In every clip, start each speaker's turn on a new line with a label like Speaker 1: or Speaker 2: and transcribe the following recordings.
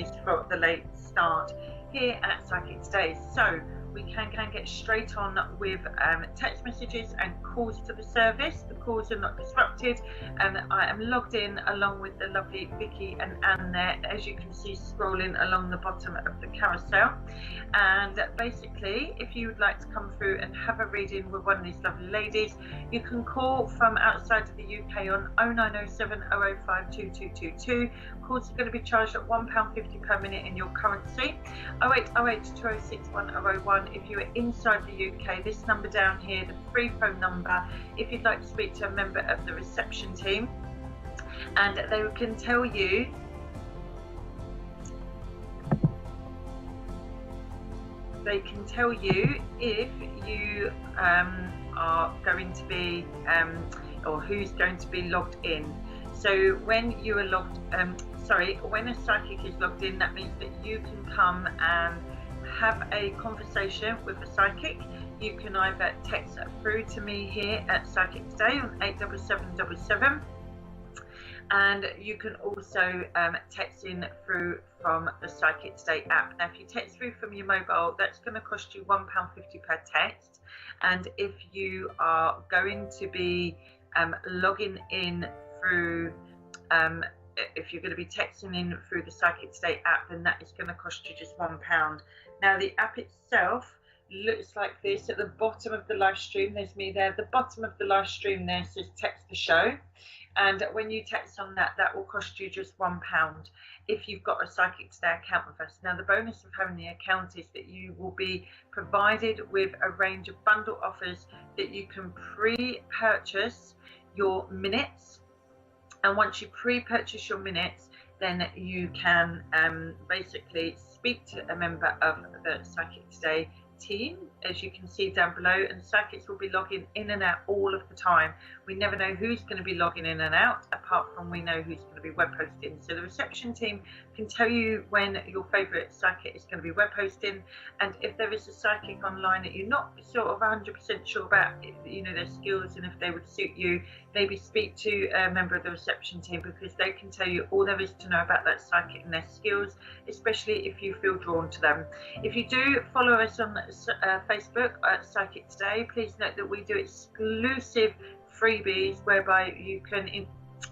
Speaker 1: messages for the late start here at Psychic Today. So we can get straight on with text messages and calls to the service. The calls are not disrupted, and I am logged in along with the lovely Vicky and Anne there, as you can see scrolling along the bottom of the carousel. And basically, if you would like to come through and have a reading with one of these lovely ladies, you can call from outside of the UK on 0907 005 2222. Calls are going to be charged at £1.50 per minute in your currency. 0808 206 1001 if you are inside the UK. This number down here, the free phone number, if you'd like to speak to a member of the reception team, and they can tell you if you are going to be or who's going to be logged in. So when you are logged, when a psychic is logged in, that means that you can come and have a conversation with a psychic. You can either text through to me here at Psychic Today on 87777, and you can also text in through from the Psychic Today app. Now, if you text through from your mobile, that's going to cost you £1.50 per text, and if you are going to be logging in through if you're going to be texting in through the Psychic Today app, then that is going to cost you just £1. Now, the app itself looks like this. At the bottom of the live stream, there's me there. The bottom of the live stream there says text the show, and when you text on that, that will cost you just £1 if you've got a Psychic Today account with us. Now, the bonus of having the account is that you will be provided with a range of bundle offers that you can pre-purchase your minutes, and once you pre-purchase your minutes, then you can basically speak to a member of the Psychic Today team, as you can see down below, and psychics will be logging in and out all of the time. We never know who's going to be logging in and out, apart from we know who's going to be web hosting. So the reception team can tell you when your favourite psychic is going to be web hosting, and if there is a psychic online that you're not sort of 100% sure about, you know, their skills and if they would suit you, maybe speak to a member of the reception team, because they can tell you all there is to know about that psychic and their skills, especially if you feel drawn to them. If you do follow us on Facebook at Psychic Today, please note that we do exclusive freebies whereby you can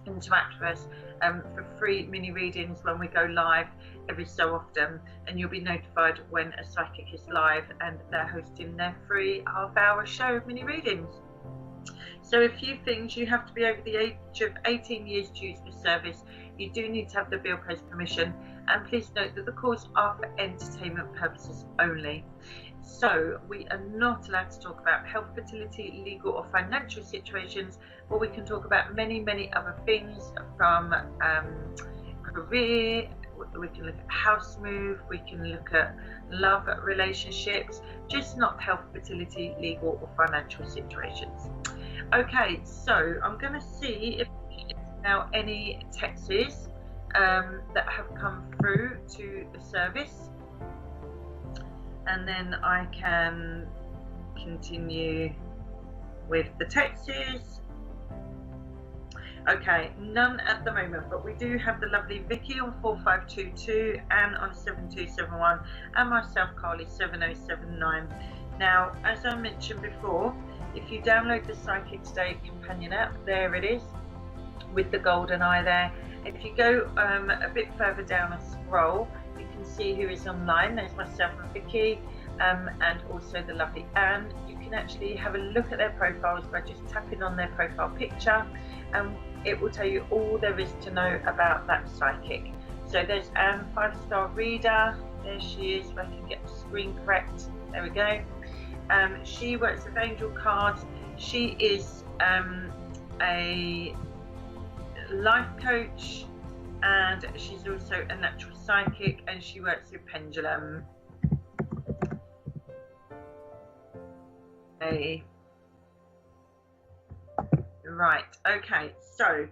Speaker 1: interact with us for free mini readings when we go live every so often, and you'll be notified when a psychic is live and they're hosting their free half-hour show of mini readings. So a few things: you have to be over the age of 18 years to use the service. You do need to have the Bill Post permission, and please note that the calls are for entertainment purposes only. So we are not allowed to talk about health, fertility, legal or financial situations, but we can talk about many other things, from career, we can look at house move, we can look at love, relationships, just not health, fertility, legal or financial situations. Okay, so I'm going to see if now any texts that have come through to the service, and then I can continue with the texts. Okay, none at the moment, but we do have the lovely Vicky on 4522, Anne on 7271, and myself, Carly, 7079. Now, as I mentioned before, if you download the Psychic Today companion app, there it is with the golden eye there. If you go a bit further down and scroll, you can see who is online. There's myself and Vicky, and also the lovely Anne. You can actually have a look at their profiles by just tapping on their profile picture, and it will tell you all there is to know about that psychic. So there's Anne, 5-star reader. There she is, if I can get the screen correct. There we go. She works with angel cards. She is a life coach, and she's also a natural psychic, and she works with pendulum. Right, okay, so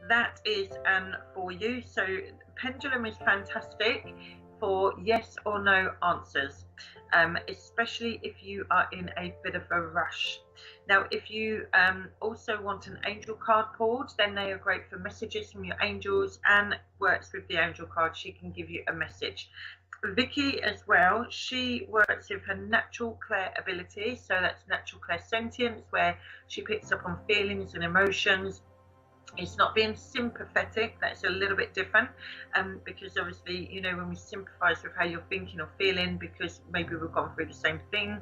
Speaker 1: that is for you. So pendulum is fantastic for yes or no answers, especially if you are in a bit of a rush. Now, if you also want an angel card pulled, then they are great for messages from your angels. Anne works with the angel card. She can give you a message. Vicky as well, she works with her natural clair ability, so that's natural clairsentience, where she picks up on feelings and emotions. It's not being sympathetic, that's a little bit different, because obviously, you know, when we sympathise with how you're thinking or feeling, because maybe we've gone through the same thing.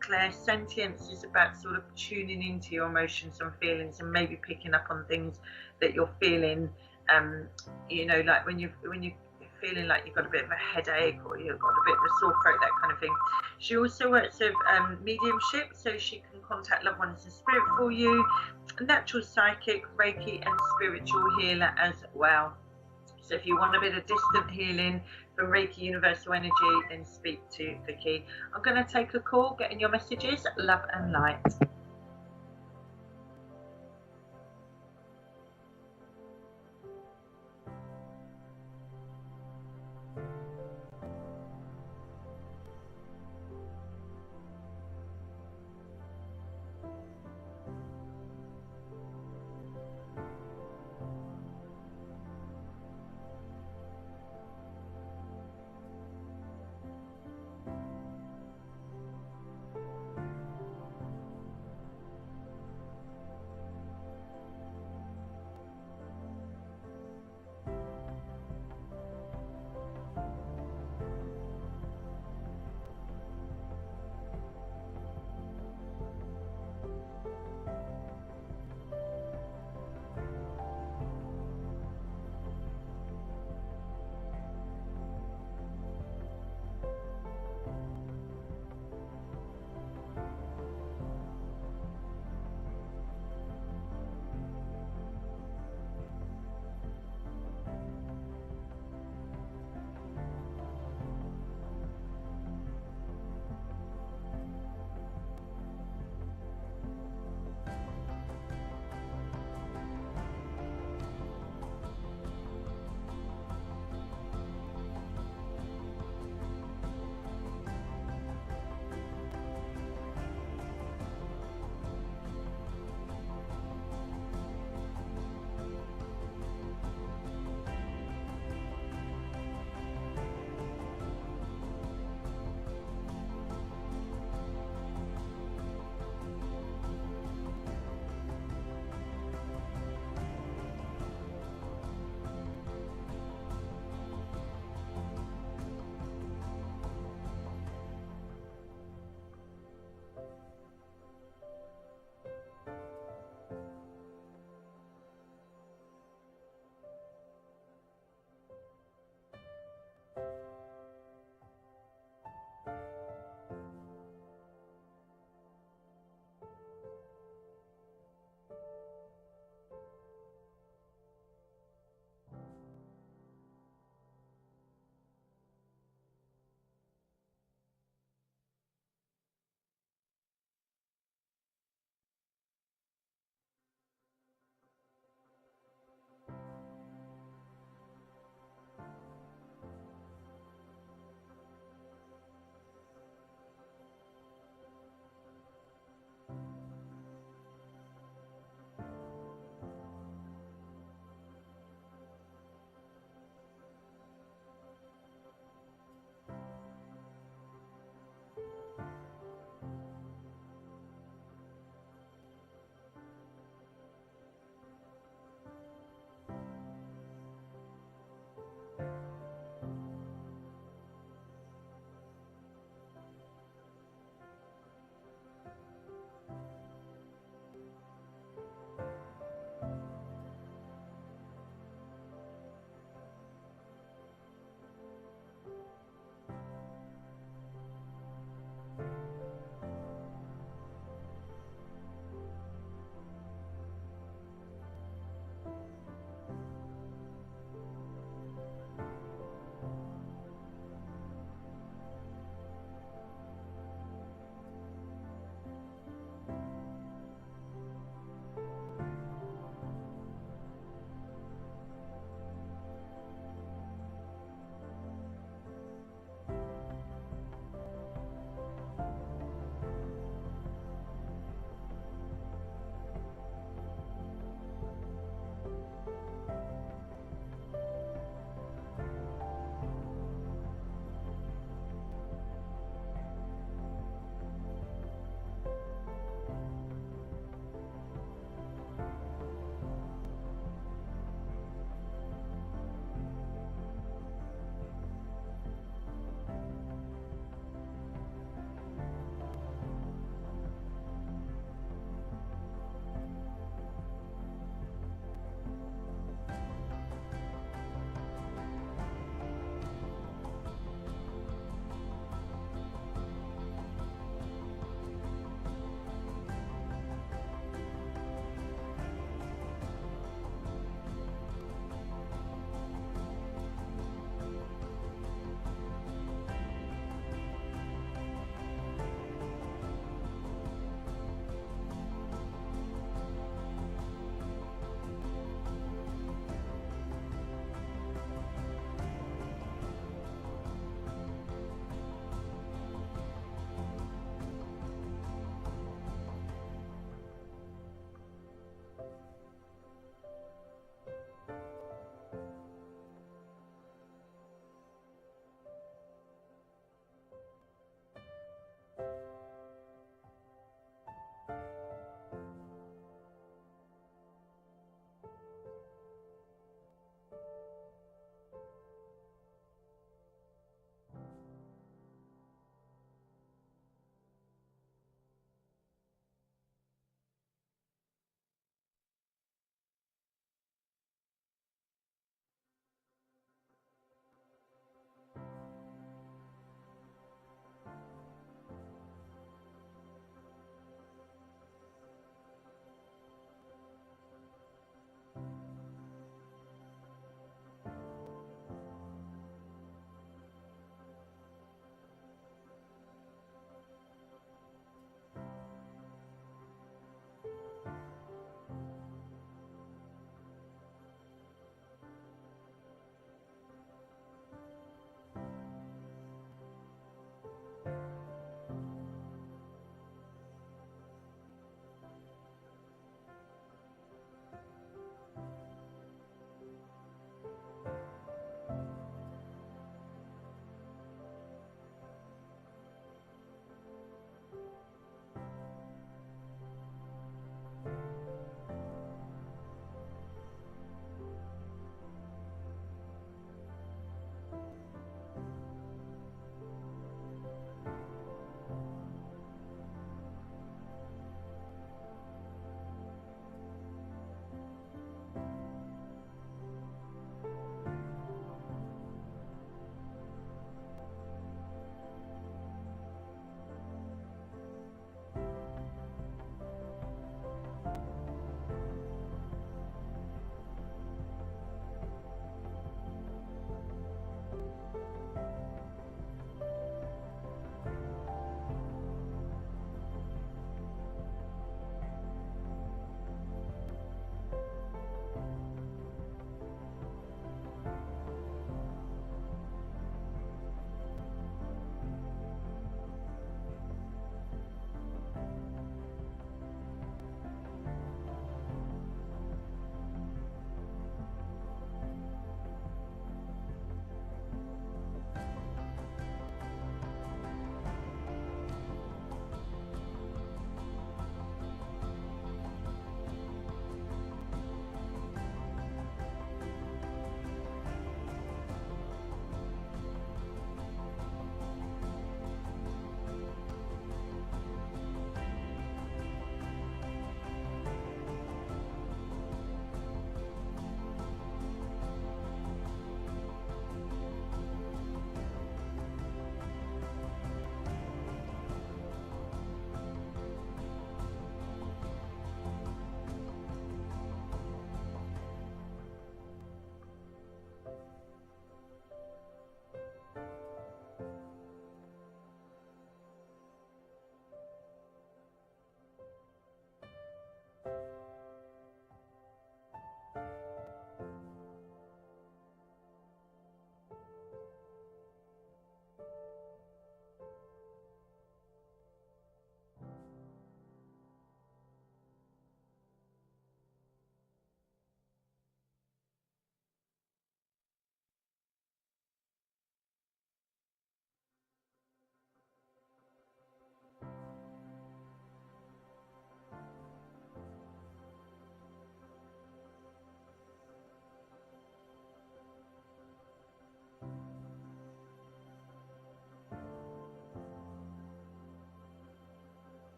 Speaker 1: Clairsentience is about sort of tuning into your emotions and feelings and maybe picking up on things that you're feeling, you know, like when you feeling like you've got a bit of a headache or you've got a bit of a sore throat, that kind of thing. She also works with mediumship, so she can contact loved ones in spirit for you. Natural psychic, Reiki, and spiritual healer as well. So if you want a bit of distant healing from Reiki universal energy, then speak to Vicky. I'm going to take a call, getting your messages, love and light.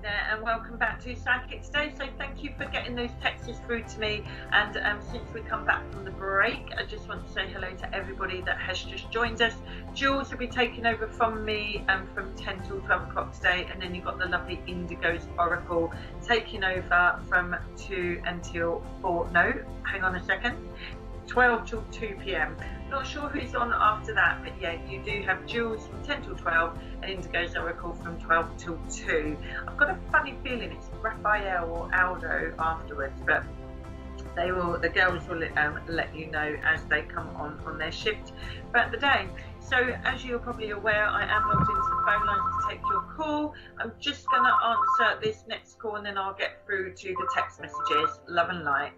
Speaker 1: there, and welcome back to Psychic Today. So thank you for getting those texts through to me. And since we come back from the break, I just want to say hello to everybody that has just joined us. Jules will be taking over from me from 10 till 12 o'clock today, and then you've got the lovely Indigo's Oracle taking over from 2 until 4. No, hang on a second. 12 till 2 p.m. Not sure who's on after that, but yeah, you do have Jules from 10 till 12 and Indigo's Oracle from 12 till 2. I've got a funny feeling it's Raphael or Aldo afterwards, but the girls will let you know as they come on their shift throughout the day. So as you're probably aware, I am logged into the phone lines to take your call. I'm just going to answer this next call and then I'll get through to the text messages. Love and light.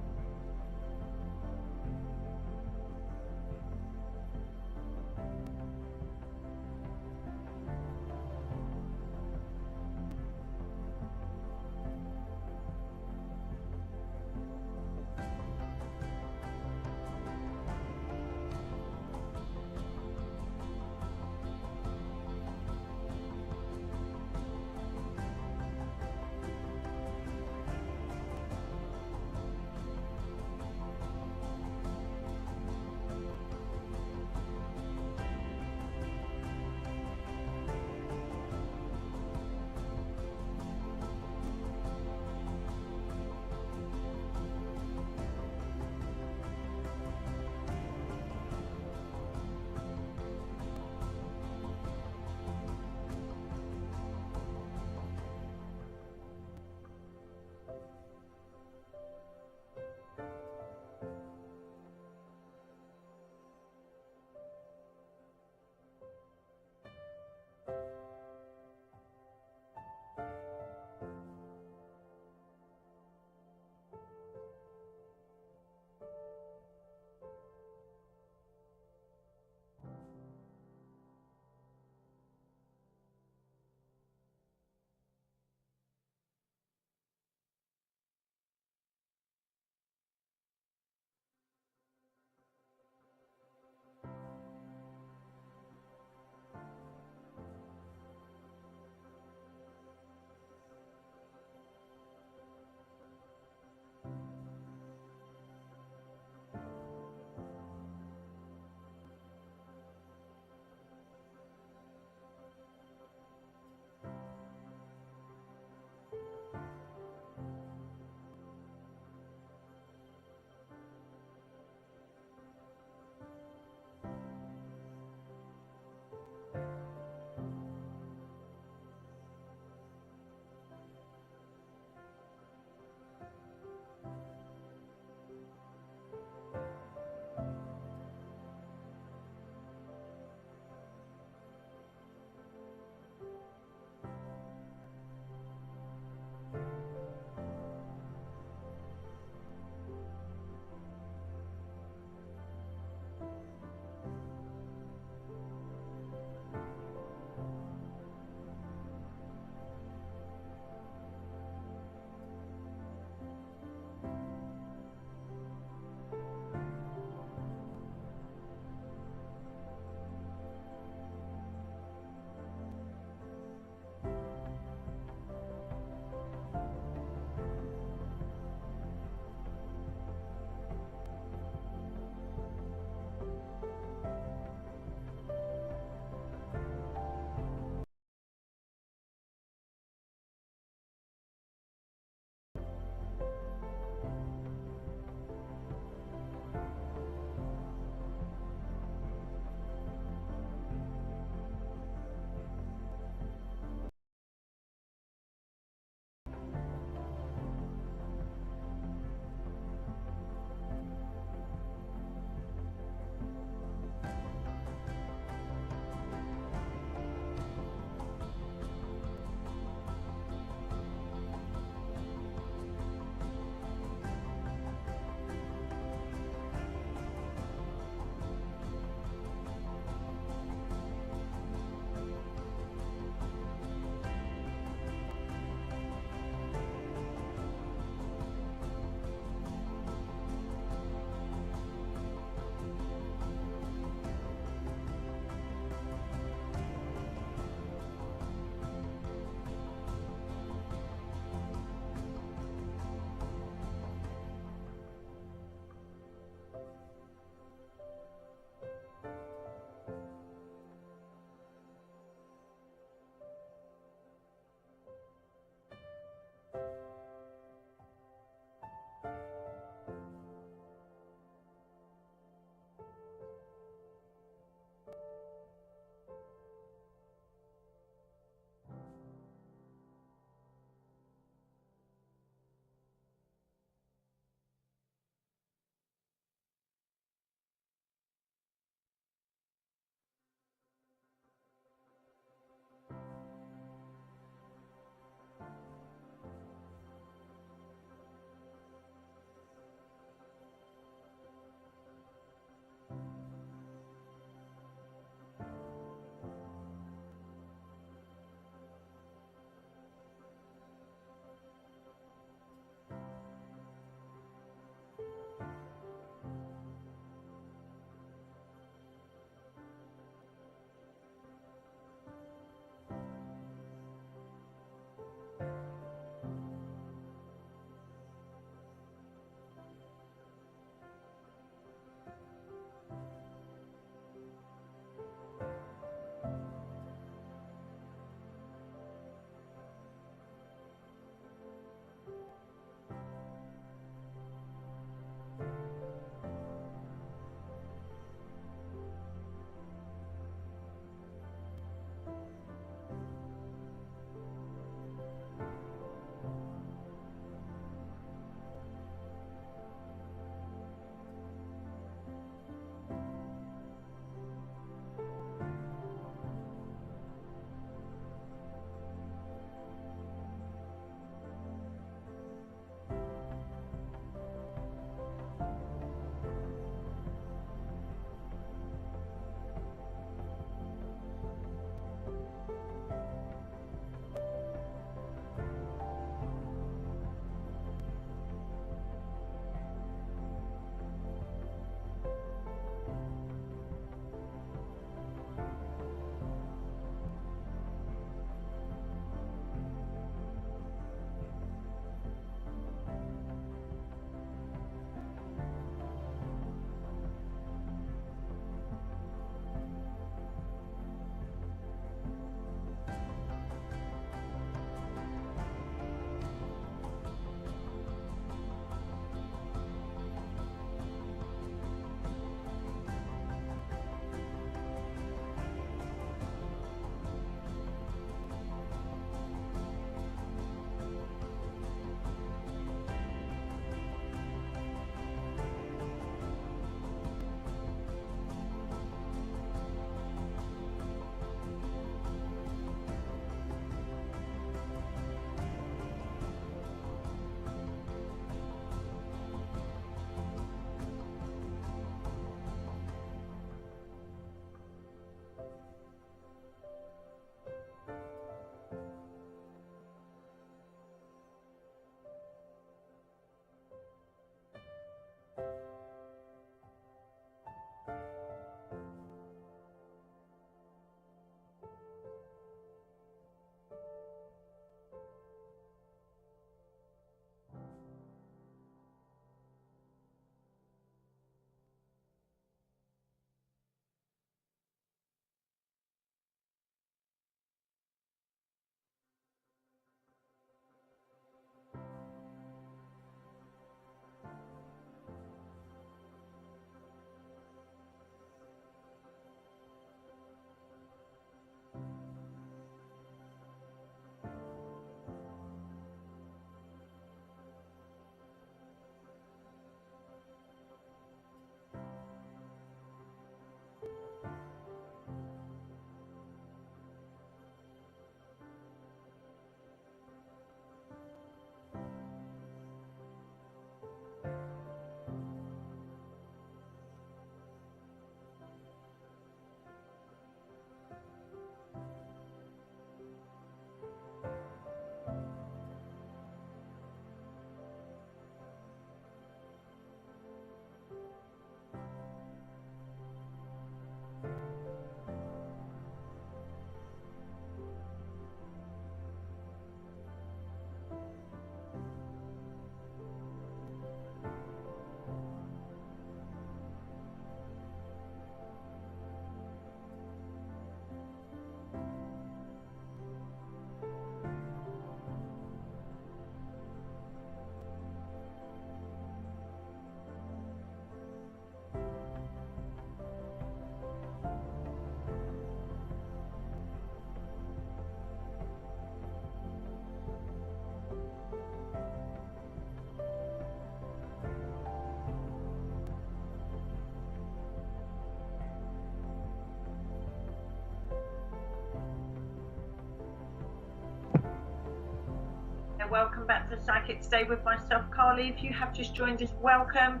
Speaker 1: Welcome back to Psychic Today with myself, Carly. If you have just joined us, welcome.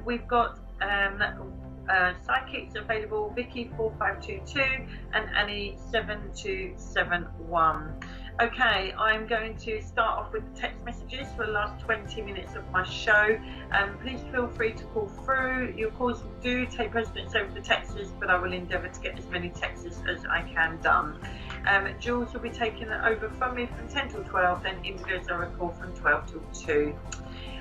Speaker 1: We've got psychics available, Vicky 4522 and Annie 7271. Okay, I'm going to start off with the text messages for the last 20 minutes of my show. Please feel free to call through. Your calls do take precedence over the texts, but I will endeavour to get as many texts as I can done. Jules will be taking it over from me from 10 till 12, then Indigo's Oracle from 12 till 2.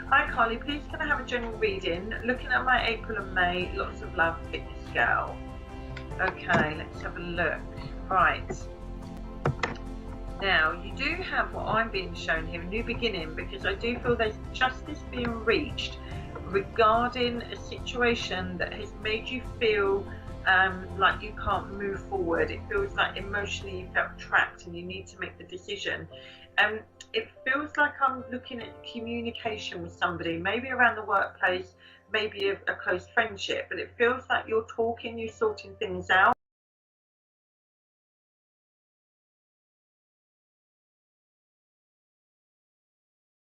Speaker 1: Hi Carly, please can I have a general reading? Looking at my April and May, lots of love, fitness scale. Okay, let's have a look. Right. Now, you do have what I'm being shown here, a new beginning, because I do feel there's justice being reached regarding a situation that has made you feel like you can't move forward. It feels like emotionally you felt trapped and you need to make the decision. It feels like I'm looking at communication with somebody, maybe around the workplace, maybe a close friendship, but it feels like you're talking, you're sorting things out.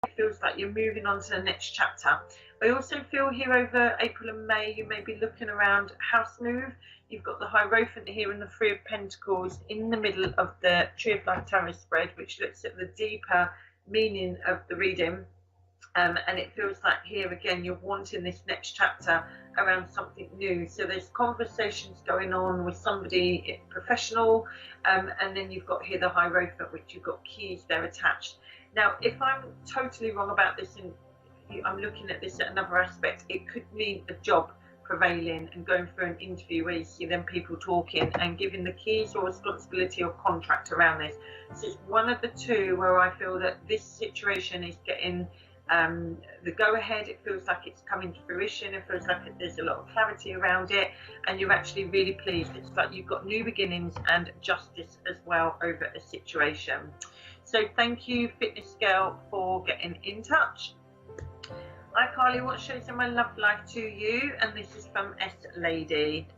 Speaker 1: It feels like you're moving on to the next chapter. I also feel here over April and May, you may be looking around house move. You've got the Hierophant here and the Three of Pentacles in the middle of the Tree of Life Tarot spread, which looks at the deeper meaning of the reading. And it feels like here again, you're wanting this next chapter around something new. So there's conversations going on with somebody professional. And then you've got here the Hierophant, which you've got keys there attached. Now, if I'm totally wrong about this and I'm looking at this at another aspect, it could mean a job prevailing and going through an interview where you see them people talking and giving the keys or responsibility or contract around this. So it's one of the two where I feel that this situation is getting the go-ahead. It feels like it's coming to fruition. It feels like there's a lot of clarity around it and you're actually really pleased. It's like you've got new beginnings and justice as well over a situation. So thank you, Fitness Scale, for getting in touch. Hi Carly, what shows in my love life to you? And this is from S Lady.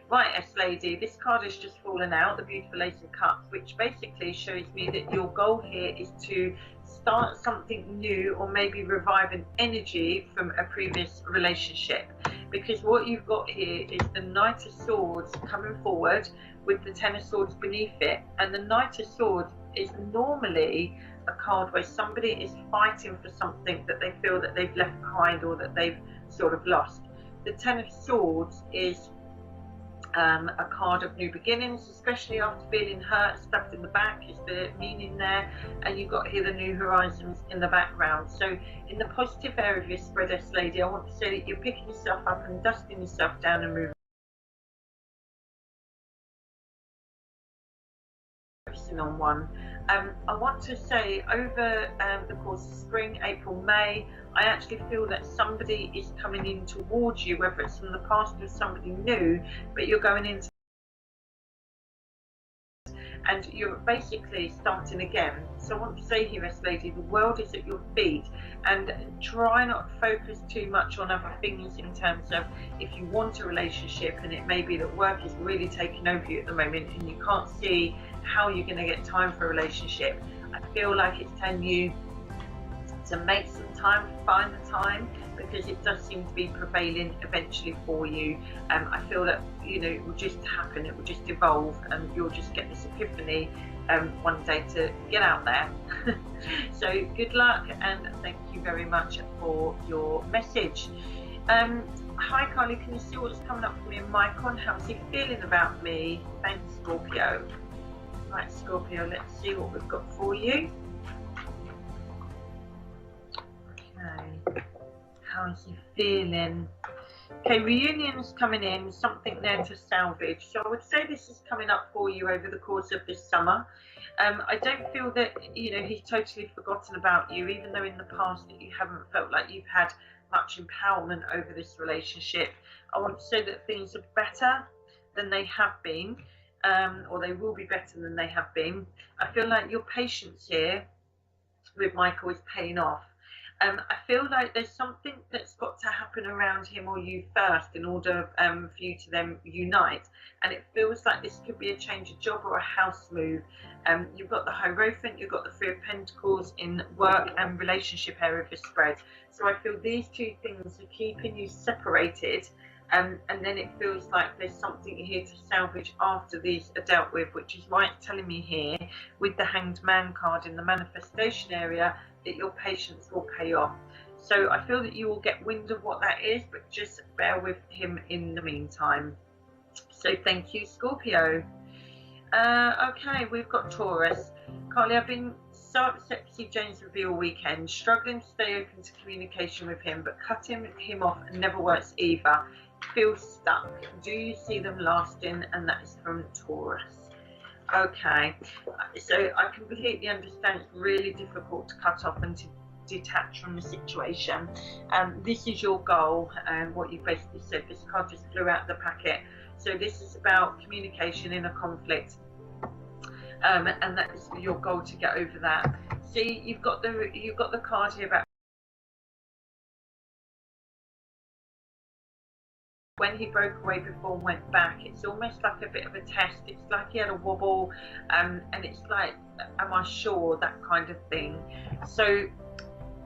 Speaker 1: Right, S Lady, this card has just fallen out, the beautiful Ace of Cups, which basically shows me that your goal here is to start something new or maybe revive an energy from a previous relationship. Because what you've got here is the Knight of Swords coming forward with the Ten of Swords beneath it. And the Knight of Swords is normally a card where somebody is fighting for something that they feel that they've left behind or that they've sort of lost. The Ten of Swords is a card of new beginnings, especially after feeling hurt, stabbed in the back is the meaning there, and you've got here the new horizons in the background. So in the positive area of your spread, S Lady, I want to say that you're picking yourself up and dusting yourself down and moving on one. I want to say over the course of spring, April, May, I actually feel that somebody is coming in towards you, whether it's from the past or somebody new, but you're going into and you're basically starting again. So I want to say here, S Lady, the world is at your feet, and try not to focus too much on other things in terms of if you want a relationship and it may be that work is really taking over you at the moment and you can't see how you're going to get time for a relationship. I feel like it's telling you to make some time, find the time, because it does seem to be prevailing eventually for you. I feel that, you know, it will just happen, it will just evolve, and you'll just get this epiphany one day to get out there. So good luck, and thank you very much for your message. Hi Carly, can you see what's coming up for me and Michael? How's he feeling about me? Thanks, Scorpio. Right, Scorpio, let's see what we've got for you. Okay, how is he feeling? Okay, reunions coming in, something there to salvage. So I would say this is coming up for you over the course of this summer. I don't feel that, you know, he's totally forgotten about you, even though in the past that you haven't felt like you've had much empowerment over this relationship. I want to say that things are better than they have been, or they will be better than they have been. I feel like your patience here with Michael is paying off. I feel like there's something that's got to happen around him or you first in order for you to then unite. And it feels like this could be a change of job or a house move. You've got the Hierophant, you've got the Three of Pentacles in work and relationship area of the spread. So I feel these two things are keeping you separated. And then it feels like there's something here to salvage after these are dealt with, which is why it's telling me here with the Hanged Man card in the manifestation area that your patience will pay off. So I feel that you will get wind of what that is, but just bear with him in the meantime. So thank you, Scorpio. Okay, we've got Taurus. Carly, I've been so upset to see James Reveal weekend, struggling to stay open to communication with him, but cutting him off never works either. Feel stuck. Do you see them lasting? And that is from Taurus. Okay, so I completely understand it's really difficult to cut off and to detach from the situation. This is your goal, and what you basically said. This card just flew out of the packet. So this is about communication in a conflict, and that is your goal to get over that. See, you've got the card here about when he broke away before and went back. It's almost like a bit of a test. It's like he had a wobble, and it's like, am I sure, that kind of thing. So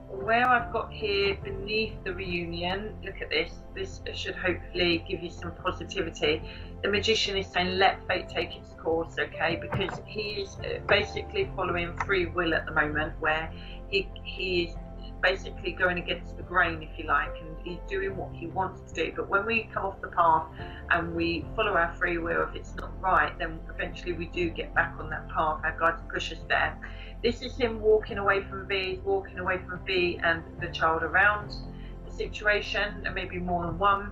Speaker 1: where I've got here beneath the reunion, look at this. This should hopefully give you some positivity. The Magician is saying, let fate take its course, okay? Because he is basically following free will at the moment, where he is basically going against the grain, if you like, and he's doing what he wants to do. But when we come off the path and we follow our free will, if it's not right, then eventually we do get back on that path. Our guides push us there. This is him walking away from V, walking away from V and the child around the situation, and maybe more than one,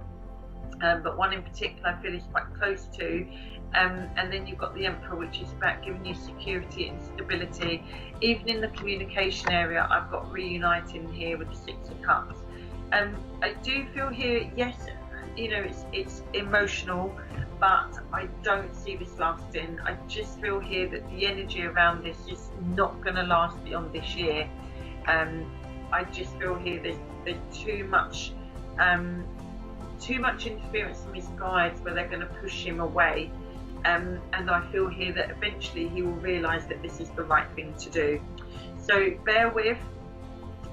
Speaker 1: but one in particular I feel is quite close to. And then you've got the Emperor, which is about giving you security and stability. Even in the communication area, I've got reuniting here with the Six of Cups. I do feel here, yes, you know, it's emotional, but I don't see this lasting. I just feel here that the energy around this is not going to last beyond this year. I just feel here there's too much interference from his guides where they're going to push him away. And I feel here that eventually he will realise that this is the right thing to do. So bear with.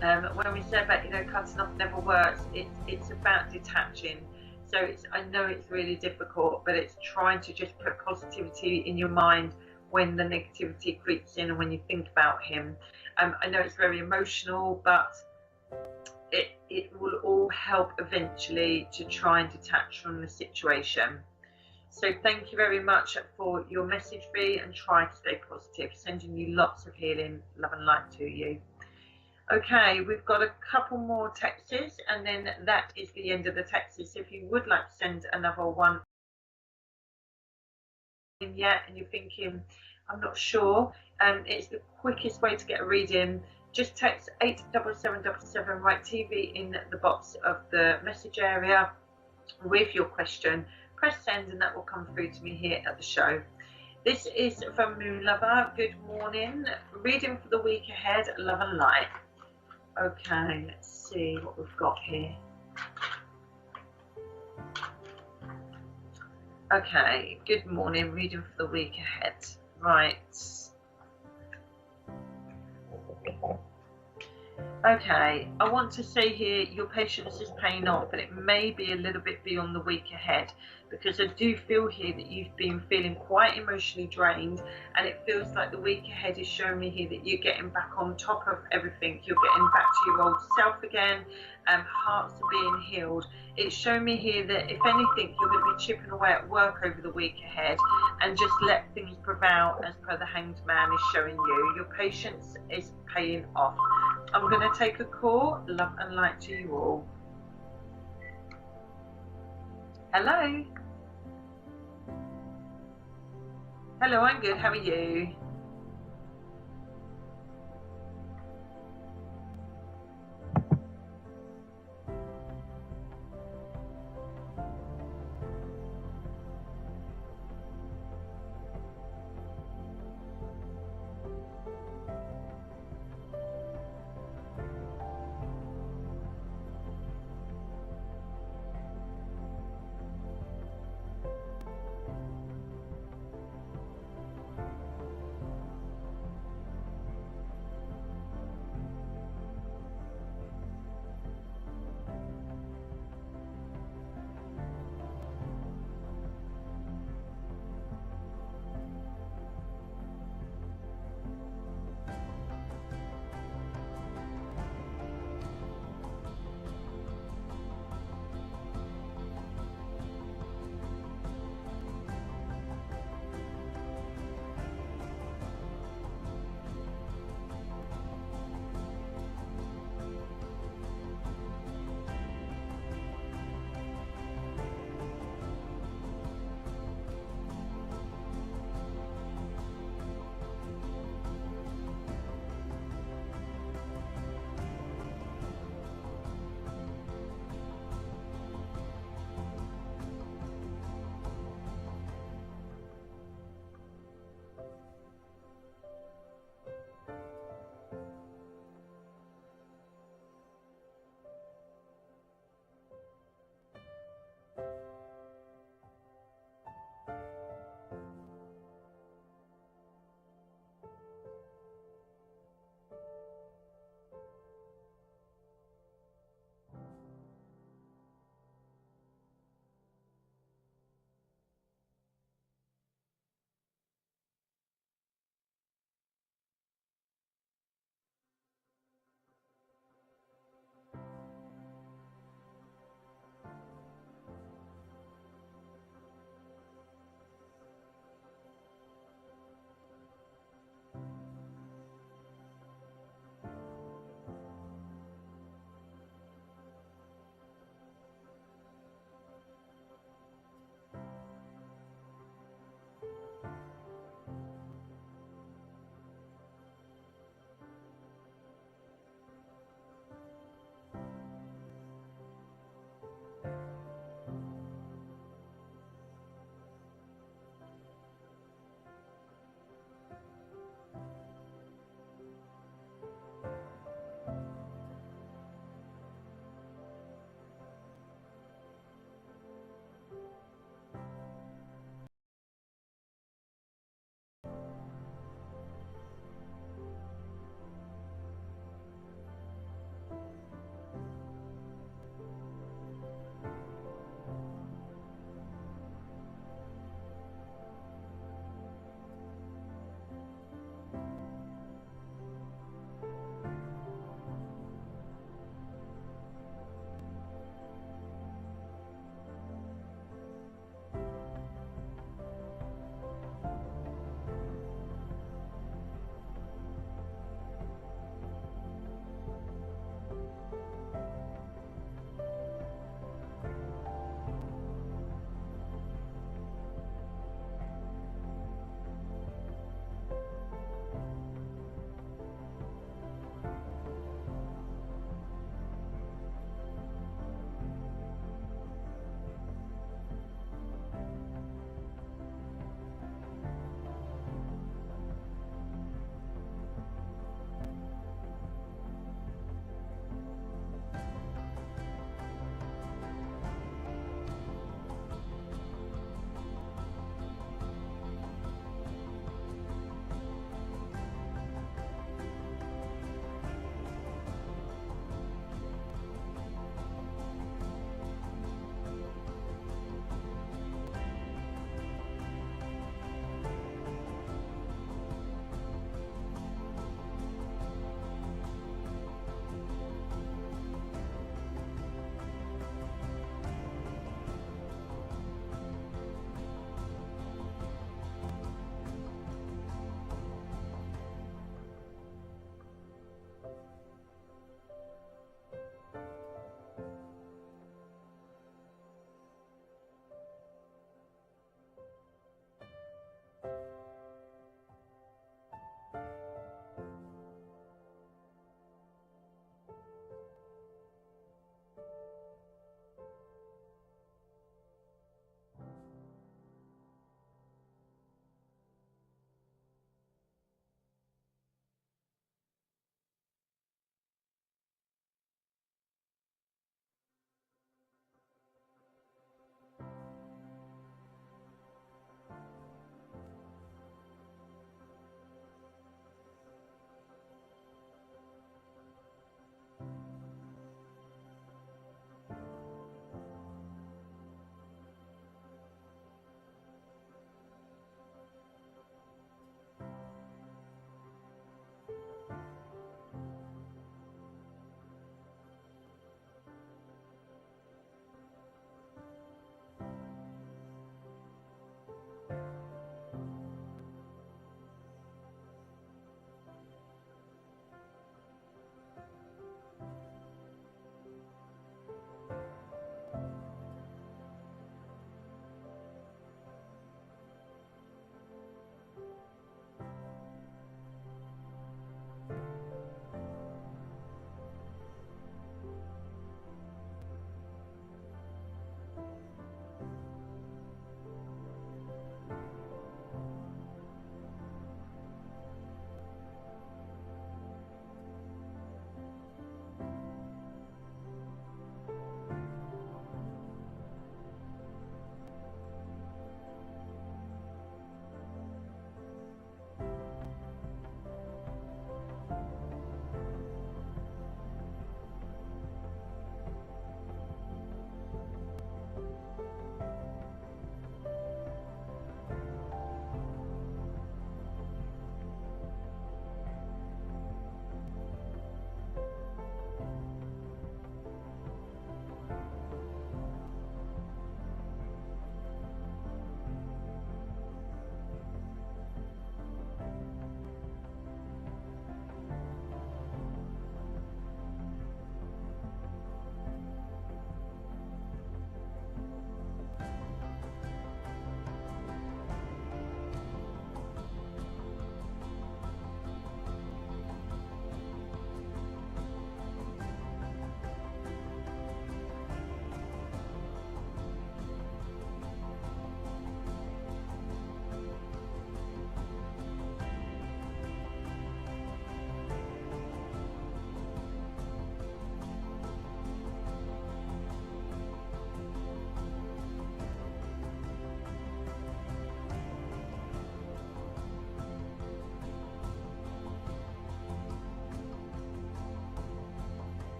Speaker 1: When we said about, you know, cutting off never works, it's about detaching. So I know it's really difficult, but it's trying to just put positivity in your mind when the negativity creeps in and when you think about him. I know it's very emotional, but it will all help eventually to try and detach from the situation. So thank you very much for your message, V, and try to stay positive. Sending you lots of healing, love and light to you. Okay, we've got a couple more texts, and then that is the end of the texts. So if you would like to send another one in yet, and you're thinking, I'm not sure, it's the quickest way to get a reading. Just text 87777, write TV in the box of the message area with your question. Press send, and that will come through to me here at the show. This is from Moon Lover. Good morning. Reading for the week ahead, love and light. Okay, let's see what we've got here. Okay, good morning. Reading for the week ahead. Right. Okay, I want to say here your patience is paying off, but it may be a little bit beyond the week ahead, because I do feel here that you've been feeling quite emotionally drained, and it feels like the week ahead is showing me here that you're getting back on top of everything. You're getting back to your old self again, hearts are being healed. It's showing me here that if anything, you're going to be chipping away at work over the week ahead and just let things prevail as per the Hanged Man is showing you. Your patience is paying off. I'm going to take a call. Love and light to you all. Hello. Hello, I'm good. How are you?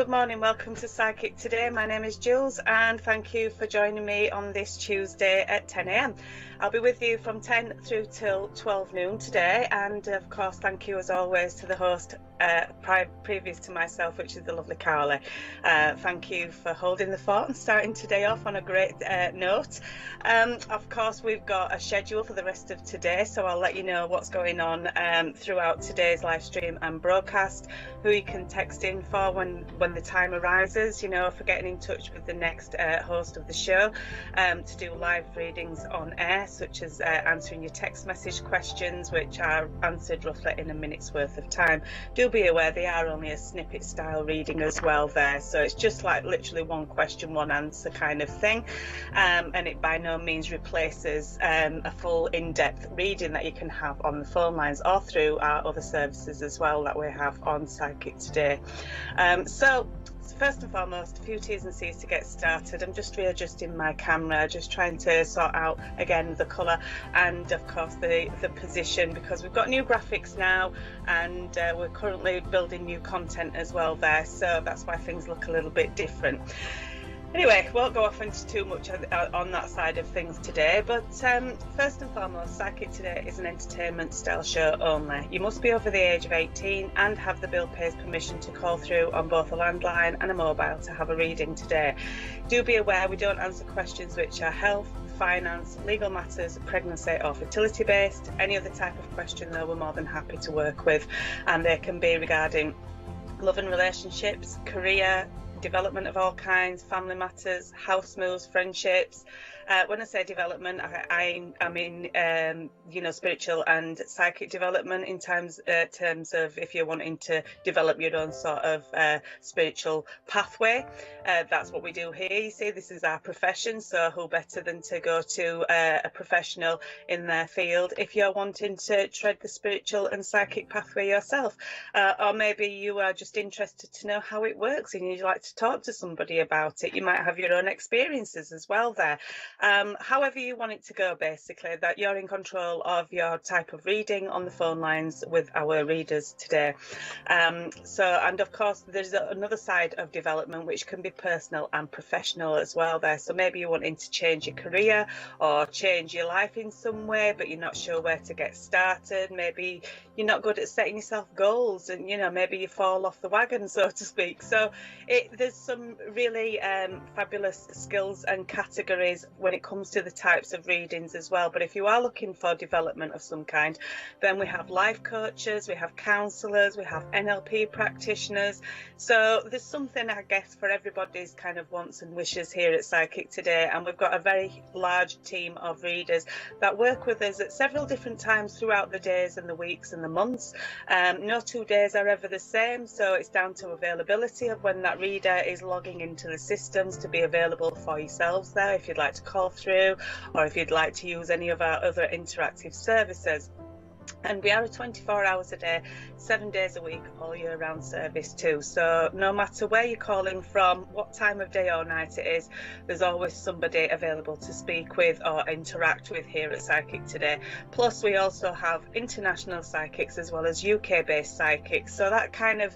Speaker 2: good morning. Welcome to Psychic Today. My name is Jules and thank you for joining me on this Tuesday at 10 a.m. I'll be with you from 10 through till 12 noon today, and of course thank you as always to the host previous to myself, which is the lovely Carly. Thank you for holding the fort and starting today off on a great note. Of course we've got a schedule for the rest of today, so I'll let you know what's going on throughout today's live stream and broadcast, who you can text in for when the time arises, you know, for getting in touch with the next host of the show to do live readings on air, such as answering your text message questions, which are answered roughly in a minute's worth of time. Do be aware they are only a snippet style reading as well there, so it's just like literally one question, one answer kind of thing, and it by no means replaces a full in-depth reading that you can have on the phone lines or through our other services as well that we have on Psychic Today. So first and foremost, a few T's and C's to get started. I'm just readjusting my camera, just trying to sort out again the colour and of course the position, because we've got new graphics now and we're currently building new content as well there, so that's why things look a little bit different. Anyway, won't go off into too much on that side of things today, but first and foremost, Psychic Today is an entertainment style show only. You must be over the age of 18 and have the Bill Pays permission to call through on both a landline and a mobile to have a reading today. Do be aware we don't answer questions which are health, finance, legal matters, pregnancy or fertility based. Any other type of question though, we're more than happy to work with, and they can be regarding love and relationships, career, development of all kinds, family matters, house moves, friendships. When I say development, I mean you know, spiritual and psychic development in terms of if you're wanting to develop your own sort of spiritual pathway. That's what we do here. You see, this is our profession, so who better than to go to a professional in their field if you're wanting to tread the spiritual and psychic pathway yourself, or maybe you are just interested to know how it works and you'd like to talk to somebody about it. You might have your own experiences as well there. However you want it to go, basically, that you're in control of your type of reading on the phone lines with our readers today. And of course there's another side of development which can be personal and professional as well there. So maybe you're wanting to change your career or change your life in some way, but you're not sure where to get started. Maybe you're not good at setting yourself goals, and you know, maybe you fall off the wagon, so to speak. So there's some really fabulous skills and categories when it comes to the types of readings as well. But if you are looking for development of some kind, then we have life coaches, we have counsellors, we have NLP practitioners. So there's something, I guess, for everybody's kind of wants and wishes here at Psychic Today, and we've got a very large team of readers that work with us at several different times throughout the days and the weeks and the months. No 2 days are ever the same, so it's down to availability of when that reader is logging into the systems to be available for yourselves there, if you'd like to call through or if you'd like to use any of our other interactive services. And we are a 24 hours a day, 7 days a week, all year round service too. So no matter where you're calling from, what time of day or night it is, there's always somebody available to speak with or interact with here at Psychic Today. Plus we also have international psychics as well as UK based psychics. So that kind of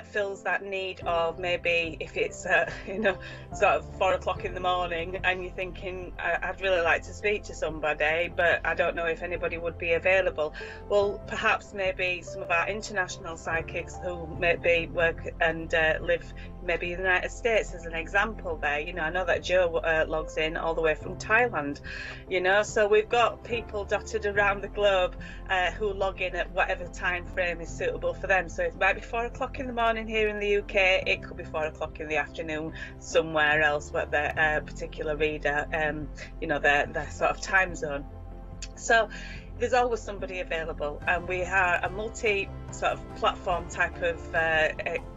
Speaker 2: fills that need of maybe if it's you know, sort of 4 o'clock in the morning and you're thinking, I'd really like to speak to somebody, but I don't know if anybody would be available. Well, perhaps maybe some of our international psychics who maybe work and live maybe in the United States as an example there. You know, I know that Joe logs in all the way from Thailand, you know, so we've got people dotted around the globe who log in at whatever time frame is suitable for them. So it might be 4 o'clock in the morning here in the UK, it could be 4 o'clock in the afternoon somewhere else where their particular reader, you know, their sort of time zone. So there's always somebody available, and we are a multi sort of platform type of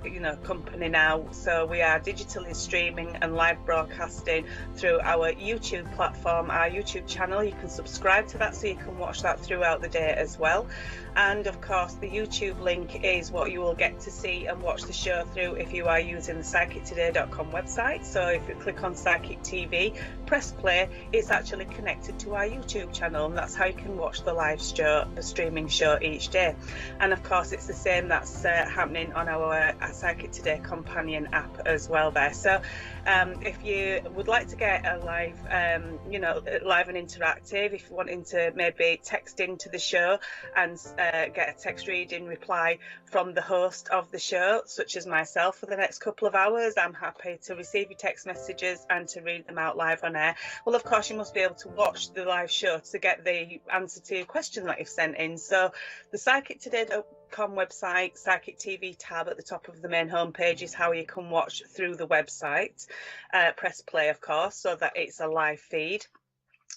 Speaker 2: you know, company now. So we are digitally streaming and live broadcasting through our YouTube platform, our YouTube channel. You can subscribe to that so you can watch that throughout the day as well. And of course the YouTube link is what you will get to see and watch the show through if you are using the psychictoday.com website. So if you click on Psychic TV, press play, it's actually connected to our YouTube channel, and that's how you can watch the live streaming show each day. And of course it's the same that's happening on our Psychic Today companion app as well there. So if you would like to get a live, live and interactive, if you're wanting to maybe text into the show and get a text reading reply from the host of the show, such as myself, for the next couple of hours, I'm happy to receive your text messages and to read them out live on air. Well, of course, you must be able to watch the live show to get the answer to your question that you've sent in. So the psychictoday.com website, Psychic TV tab at the top of the main homepage is how you can watch through the website. Press play, of course, so that it's a live feed.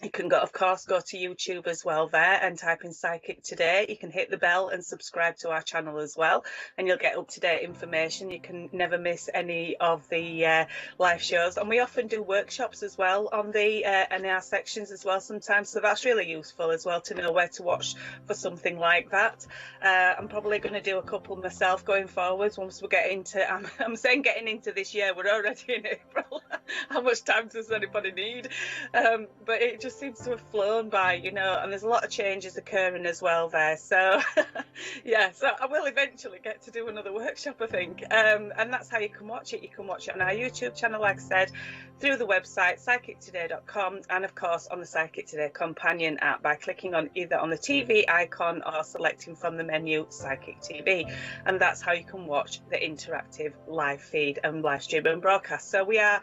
Speaker 2: You can of course go to YouTube as well there and type in Psychic Today. You can hit the bell and subscribe to our channel as well, and you'll get up-to-date information. You can never miss any of the live shows, and we often do workshops as well on the in our sections as well sometimes, so that's really useful as well to know where to watch for something like that. I'm probably going to do a couple myself going forwards once we get into I'm saying getting into this year, we're already in April. How much time does anybody need? But it just seems to have flown by, and there's a lot of changes occurring as well there. So yeah, so I will eventually get to do another workshop, I think. And that's how you can watch it. You can watch it on our YouTube channel, like I said, through the website psychictoday.com, and of course on the Psychic Today companion app by clicking on either on the TV icon or selecting from the menu Psychic TV, and that's how you can watch the interactive live feed and live stream and broadcast. So we are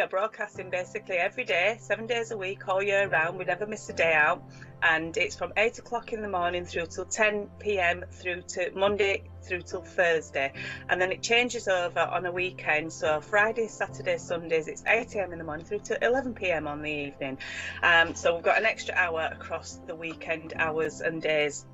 Speaker 2: broadcasting basically every day, 7 days a week, all year round. We never miss a day out, and it's from 8 o'clock in the morning through till 10 p.m. through to Monday through till Thursday, and then it changes over on a weekend. So Fridays, Saturdays, Sundays, it's 8 a.m. in the morning through to 11 p.m. on the evening. So we've got an extra hour across the weekend hours and days,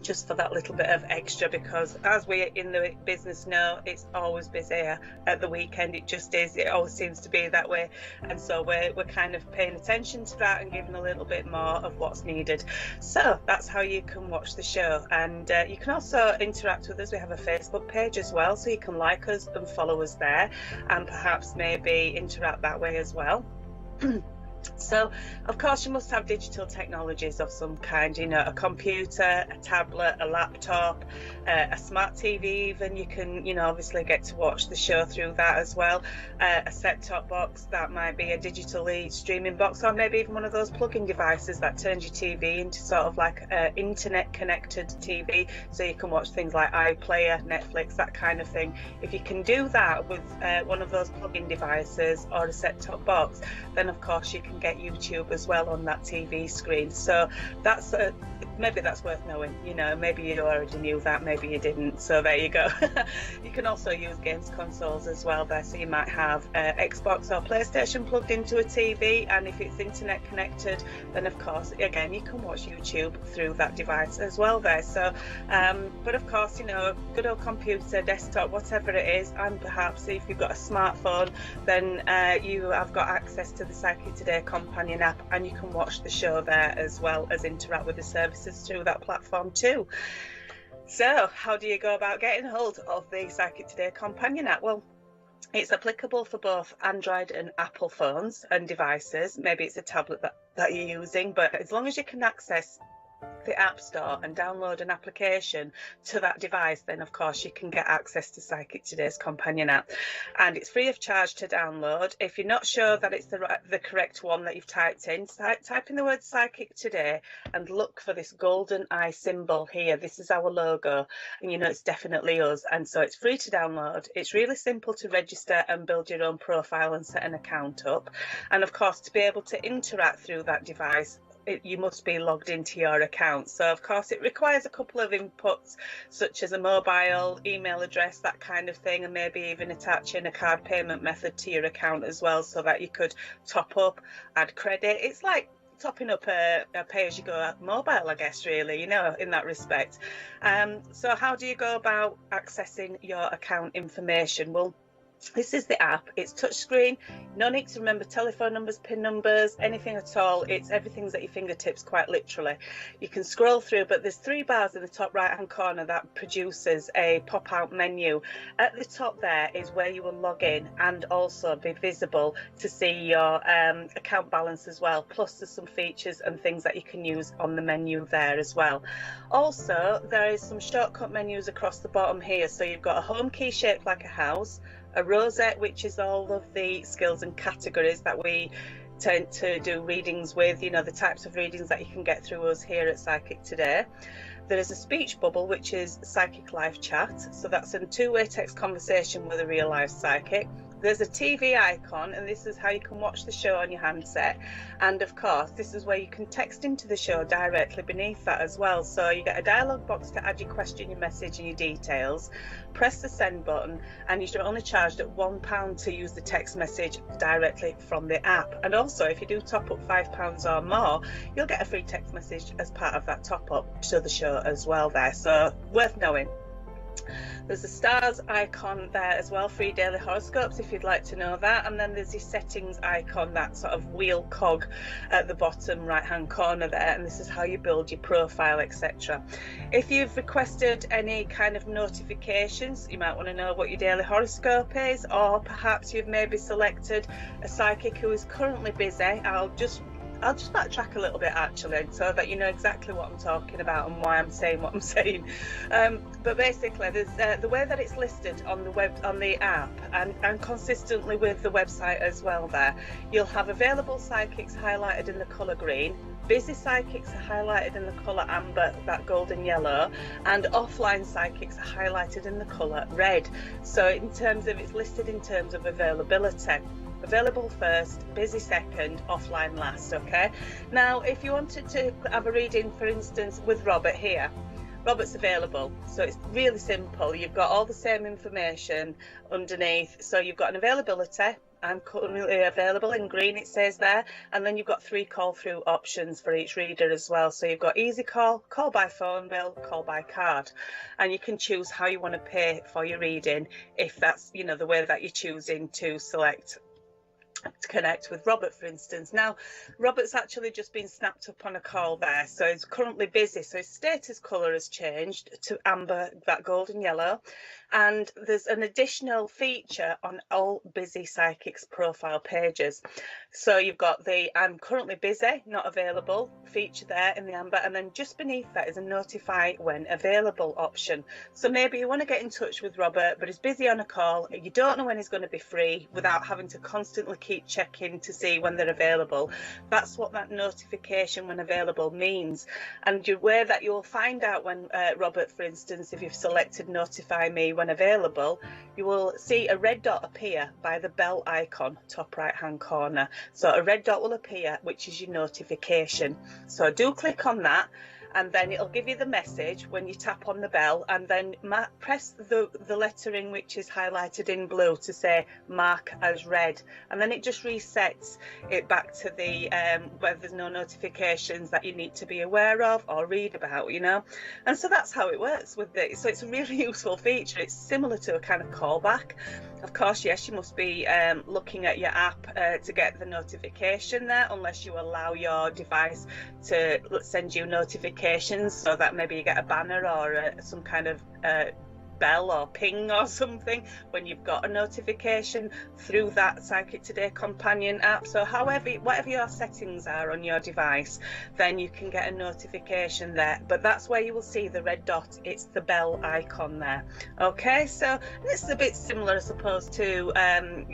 Speaker 2: just for that little bit of extra, because as we in the business know, it's always busier at the weekend. It just is. It always seems to be that way, and so we're kind of paying attention to that and giving a little bit more of what's needed. So that's how you can watch the show, and you can also interact with us. We have a Facebook page as well, so you can like us and follow us there, and perhaps maybe interact that way as well. So, of course, you must have digital technologies of some kind, a computer, a tablet, a laptop, a smart TV even. You can, obviously get to watch the show through that as well. A set-top box, that might be a digitally streaming box, or maybe even one of those plug-in devices that turns your TV into sort of like an internet-connected TV, so you can watch things like iPlayer, Netflix, that kind of thing. If you can do that with one of those plug-in devices or a set-top box, then of course you can get YouTube as well on that TV screen. So that's maybe that's worth knowing. Maybe you already knew that, maybe you didn't, so there you go. You can also use games consoles as well there, so you might have Xbox or PlayStation plugged into a TV, and if it's internet connected, then of course again you can watch YouTube through that device as well there. So but of course, good old computer, desktop, whatever it is, and perhaps if you've got a smartphone, then you have got access to the Psychic Today companion app, and you can watch the show there as well as interact with the services through that platform too. So how do you go about getting hold of the Psychic Today companion app? Well, it's applicable for both Android and Apple phones and devices. Maybe it's a tablet that you're using, but as long as you can access the App Store and download an application to that device, then of course you can get access to Psychic Today's companion app, and it's free of charge to download. If you're not sure that it's the correct one that you've typed in, type in the word Psychic Today and look for this golden eye symbol here. This is our logo, and it's definitely us, and so it's free to download. It's really simple to register and build your own profile and set an account up, and of course to be able to interact through that device, you must be logged into your account. So of course it requires a couple of inputs, such as a mobile, email address, that kind of thing, and maybe even attaching a card payment method to your account as well, so that you could top up, add credit. It's like topping up a pay-as-you-go mobile, I guess, really, in that respect. So how do you go about accessing your account information? Well, This is the app. It's touchscreen. No need to remember telephone numbers, PIN numbers, anything at all. Everything's at your fingertips, quite literally. You can scroll through, but there's 3 bars in the top right-hand corner that produces a pop-out menu. At the top there is where you will log in and also be visible to see your account balance as well. Plus, there's some features and things that you can use on the menu there as well. Also, there is some shortcut menus across the bottom here. So you've got a home key shaped like a house, a rosette, which is all of the skills and categories that we tend to do readings with, you know, the types of readings that you can get through us here at Psychic Today. There is a speech bubble, which is Psychic Live Chat. So that's a two-way text conversation with a real life psychic. There's a TV icon, and this is how you can watch the show on your handset. And of course, this is where you can text into the show directly beneath that as well. So you get a dialog box to add your question, your message and your details. Press the send button, and you're only charged at £1 to use the text message directly from the app. And also, if you do top up £5 or more, you'll get a free text message as part of that top up to the show as well there. So worth knowing. There's a stars icon there as well, free daily horoscopes if you'd like to know that. And then there's your settings icon, that sort of wheel cog at the bottom right hand corner there, and this is how you build your profile, etc. If you've requested any kind of notifications, you might want to know what your daily horoscope is, or perhaps you've maybe selected a psychic who is currently busy. I'll just backtrack a little bit actually, so that you know exactly what I'm talking about and why I'm saying what I'm saying. But basically, there's the way that it's listed on the web, on the app, and consistently with the website as well. There, you'll have available psychics highlighted in the colour green. Busy psychics are highlighted in the colour amber, that golden yellow, and offline psychics are highlighted in the colour red. So in terms of, it's listed in terms of availability. Available first, busy second, offline last. Okay, now if you wanted to have a reading, for instance, with Robert here, Robert's available, so it's really simple. You've got all the same information underneath. So you've got an availability. I'm currently available in green, it says there, and then you've got 3 call through options for each reader as well. So you've got easy call, call by phone bill, call by card, and you can choose how you want to pay for your reading, if that's, you know, the way that you're choosing to select to connect with Robert, for instance. Now, Robert's actually just been snapped up on a call there, so he's currently busy. So his status colour has changed to amber, that golden yellow, and there's an additional feature on all busy psychics profile pages. So you've got the I'm currently busy, not available feature there in the amber, and then just beneath that is a notify when available option. So maybe you want to get in touch with Robert, but he's busy on a call, you don't know when he's going to be free, without having to constantly keep checking to see when they're available. That's what that notification when available means. And the way that you'll find out when Robert, for instance, if you've selected notify me when available, you will see a red dot appear by the bell icon top right hand corner. So a red dot will appear, which is your notification. So do click on that, and then it'll give you the message when you tap on the bell, and then press the lettering which is highlighted in blue to say mark as read, and then it just resets it back to the where there's no notifications that you need to be aware of or read about, you know. And so that's how it works with it. So it's a really useful feature. It's similar to a kind of callback. Of course, yes, you must be looking at your app to get the notification there, unless you allow your device to send you notifications, so that maybe you get a banner or some kind of bell or ping or something when you've got a notification through that Psychic Today companion app. So whatever your settings are on your device, then you can get a notification there. But that's where you will see the red dot. It's the bell icon there. Okay, so this is a bit similar, I suppose, to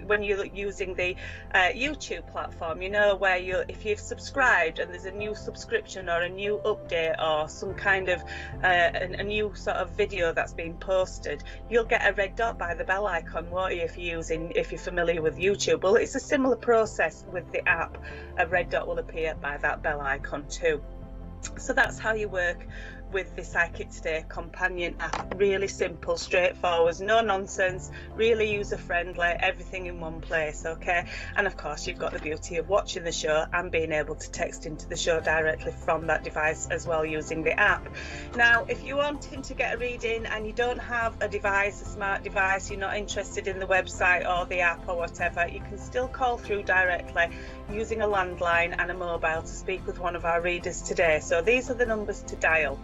Speaker 2: when you're using the YouTube platform, you know, where if you've subscribed and there's a new subscription or a new update or some kind of a new sort of video that's been posted, you'll get a red dot by the bell icon, won't you, if you're familiar with YouTube? Well, it's a similar process with the app. A red dot will appear by that bell icon too. So that's how you work with the Psychic Today companion app. Really simple, straightforward, no nonsense, really user friendly, everything in one place. Okay, and of course you've got the beauty of watching the show and being able to text into the show directly from that device as well using the app. Now, if you're wanting to get a reading and you don't have a device, a smart device, you're not interested in the website or the app or whatever, you can still call through directly using a landline and a mobile to speak with one of our readers today. So these are the numbers to dial.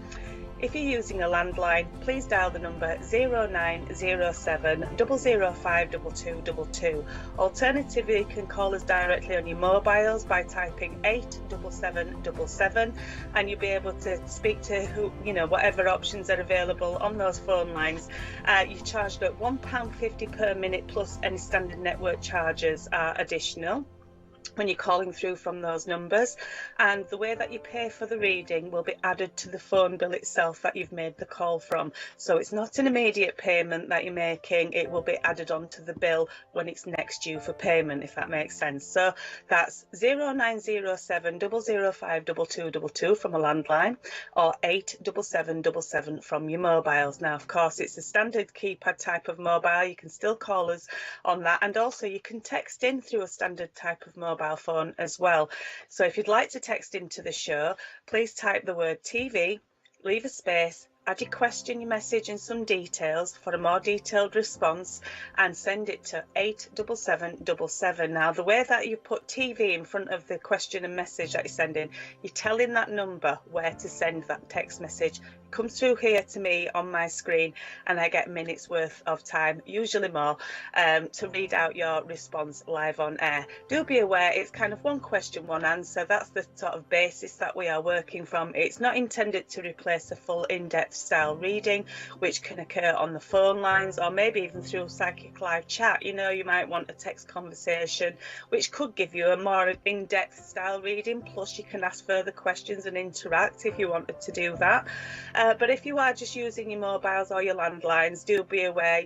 Speaker 2: If you're using a landline, please dial the number 0907 005 2222. Alternatively, you can call us directly on your mobiles by typing 87777, and you'll be able to speak to whatever options are available on those phone lines. You're charged at £1.50 per minute, plus any standard network charges are additional when you're calling through from those numbers, and the way that you pay for the reading will be added to the phone bill itself that you've made the call from. So it's not an immediate payment that you're making, it will be added onto the bill when it's next due for payment, if that makes sense. So that's 0907 005 2222 from a landline, or 87777 from your mobiles. Now, of course, it's a standard keypad type of mobile. You can still call us on that, and also you can text in through a standard type of mobile phone as well. So if you'd like to text into the show, please type the word TV, leave a space, add your question, your message and some details for a more detailed response, and send it to 87777. Now, the way that you put TV in front of the question and message that you're sending, you're telling that number where to send that text message. It comes through here to me on my screen, and I get minutes worth of time, usually more, to read out your response live on air. Do be aware it's kind of one question, one answer. That's the sort of basis that we are working from. It's not intended to replace a full in-depth style reading, which can occur on the phone lines or maybe even through Psychic Live chat. You might want a text conversation, which could give you a more in-depth style reading, plus you can ask further questions and interact if you wanted to do that. But if you are just using your mobiles or your landlines, do be aware,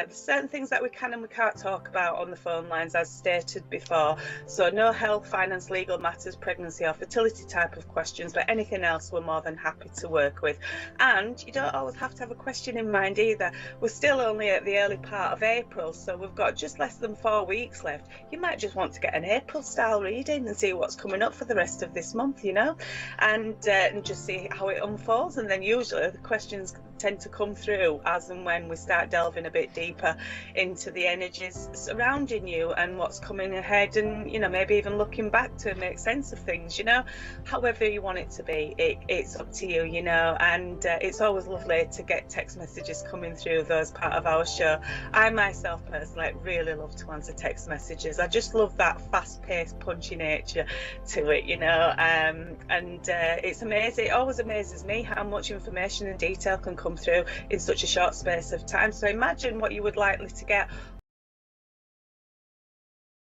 Speaker 2: certain things that we can and we can't talk about on the phone lines, as stated before. So no health, finance, legal matters, pregnancy or fertility type of questions, but anything else we're more than happy to work with. And you don't always have to have a question in mind either. We're still only at the early part of April, so we've got just less than 4 weeks left. You might just want to get an April style reading and see what's coming up for the rest of this month, and just see how it unfolds. And then usually the questions tend to come through as and when we start delving a bit deeper into the energies surrounding you and what's coming ahead, and maybe even looking back to make sense of things. However you want it to be, it's up to you, and it's always lovely to get text messages coming through those part of our show. I myself personally really love to answer text messages. I just love that fast-paced, punchy nature to it, and it's amazing. It always amazes me how much information and detail can come through in such a short space of time. So imagine what you would likely to get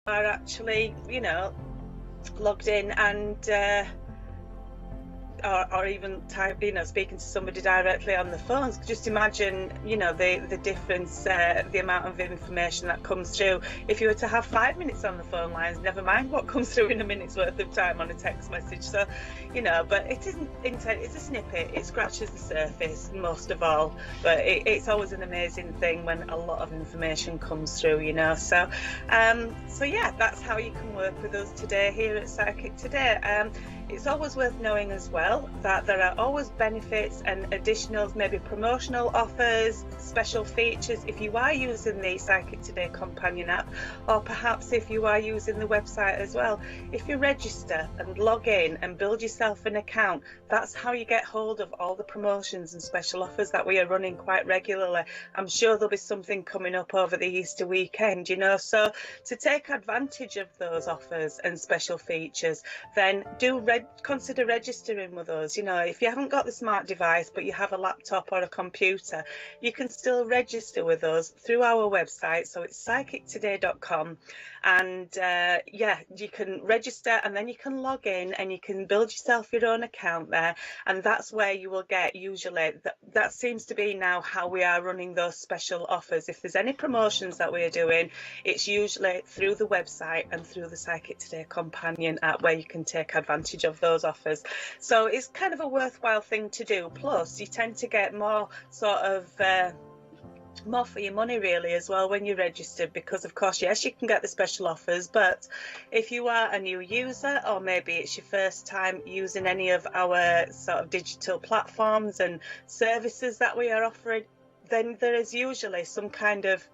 Speaker 2: are actually logged in and or even speaking to somebody directly on the phones. Just imagine the difference, the amount of information that comes through if you were to have 5 minutes on the phone lines, never mind what comes through in a minute's worth of time on a text message. So but it isn't intent, it's a snippet, it scratches the surface most of all, but it's always an amazing thing when a lot of information comes through, so yeah, that's how you can work with us today here at Psychic Today. It's always worth knowing as well that there are always benefits and additionals, maybe promotional offers, special features if you are using the Psychic Today companion app, or perhaps if you are using the website as well. If you register and log in and build yourself an account, that's how you get hold of all the promotions and special offers that we are running quite regularly. I'm sure there'll be something coming up over the Easter weekend, so to take advantage of those offers and special features, then do consider registering with us. If you haven't got the smart device but you have a laptop or a computer, you can still register with us through our website. So it's psychictoday.com, and you can register and then you can log in and you can build yourself your own account there, and that's where you will get, usually that seems to be now how we are running those special offers. If there's any promotions that we are doing, it's usually through the website and through the Psychic Today companion app where you can take advantage of those offers. So it's kind of a worthwhile thing to do. Plus, you tend to get more sort of more for your money really as well when you're registered, because of course, yes, you can get the special offers, but if you are a new user, or maybe it's your first time using any of our sort of digital platforms and services that we are offering, then there is usually some kind of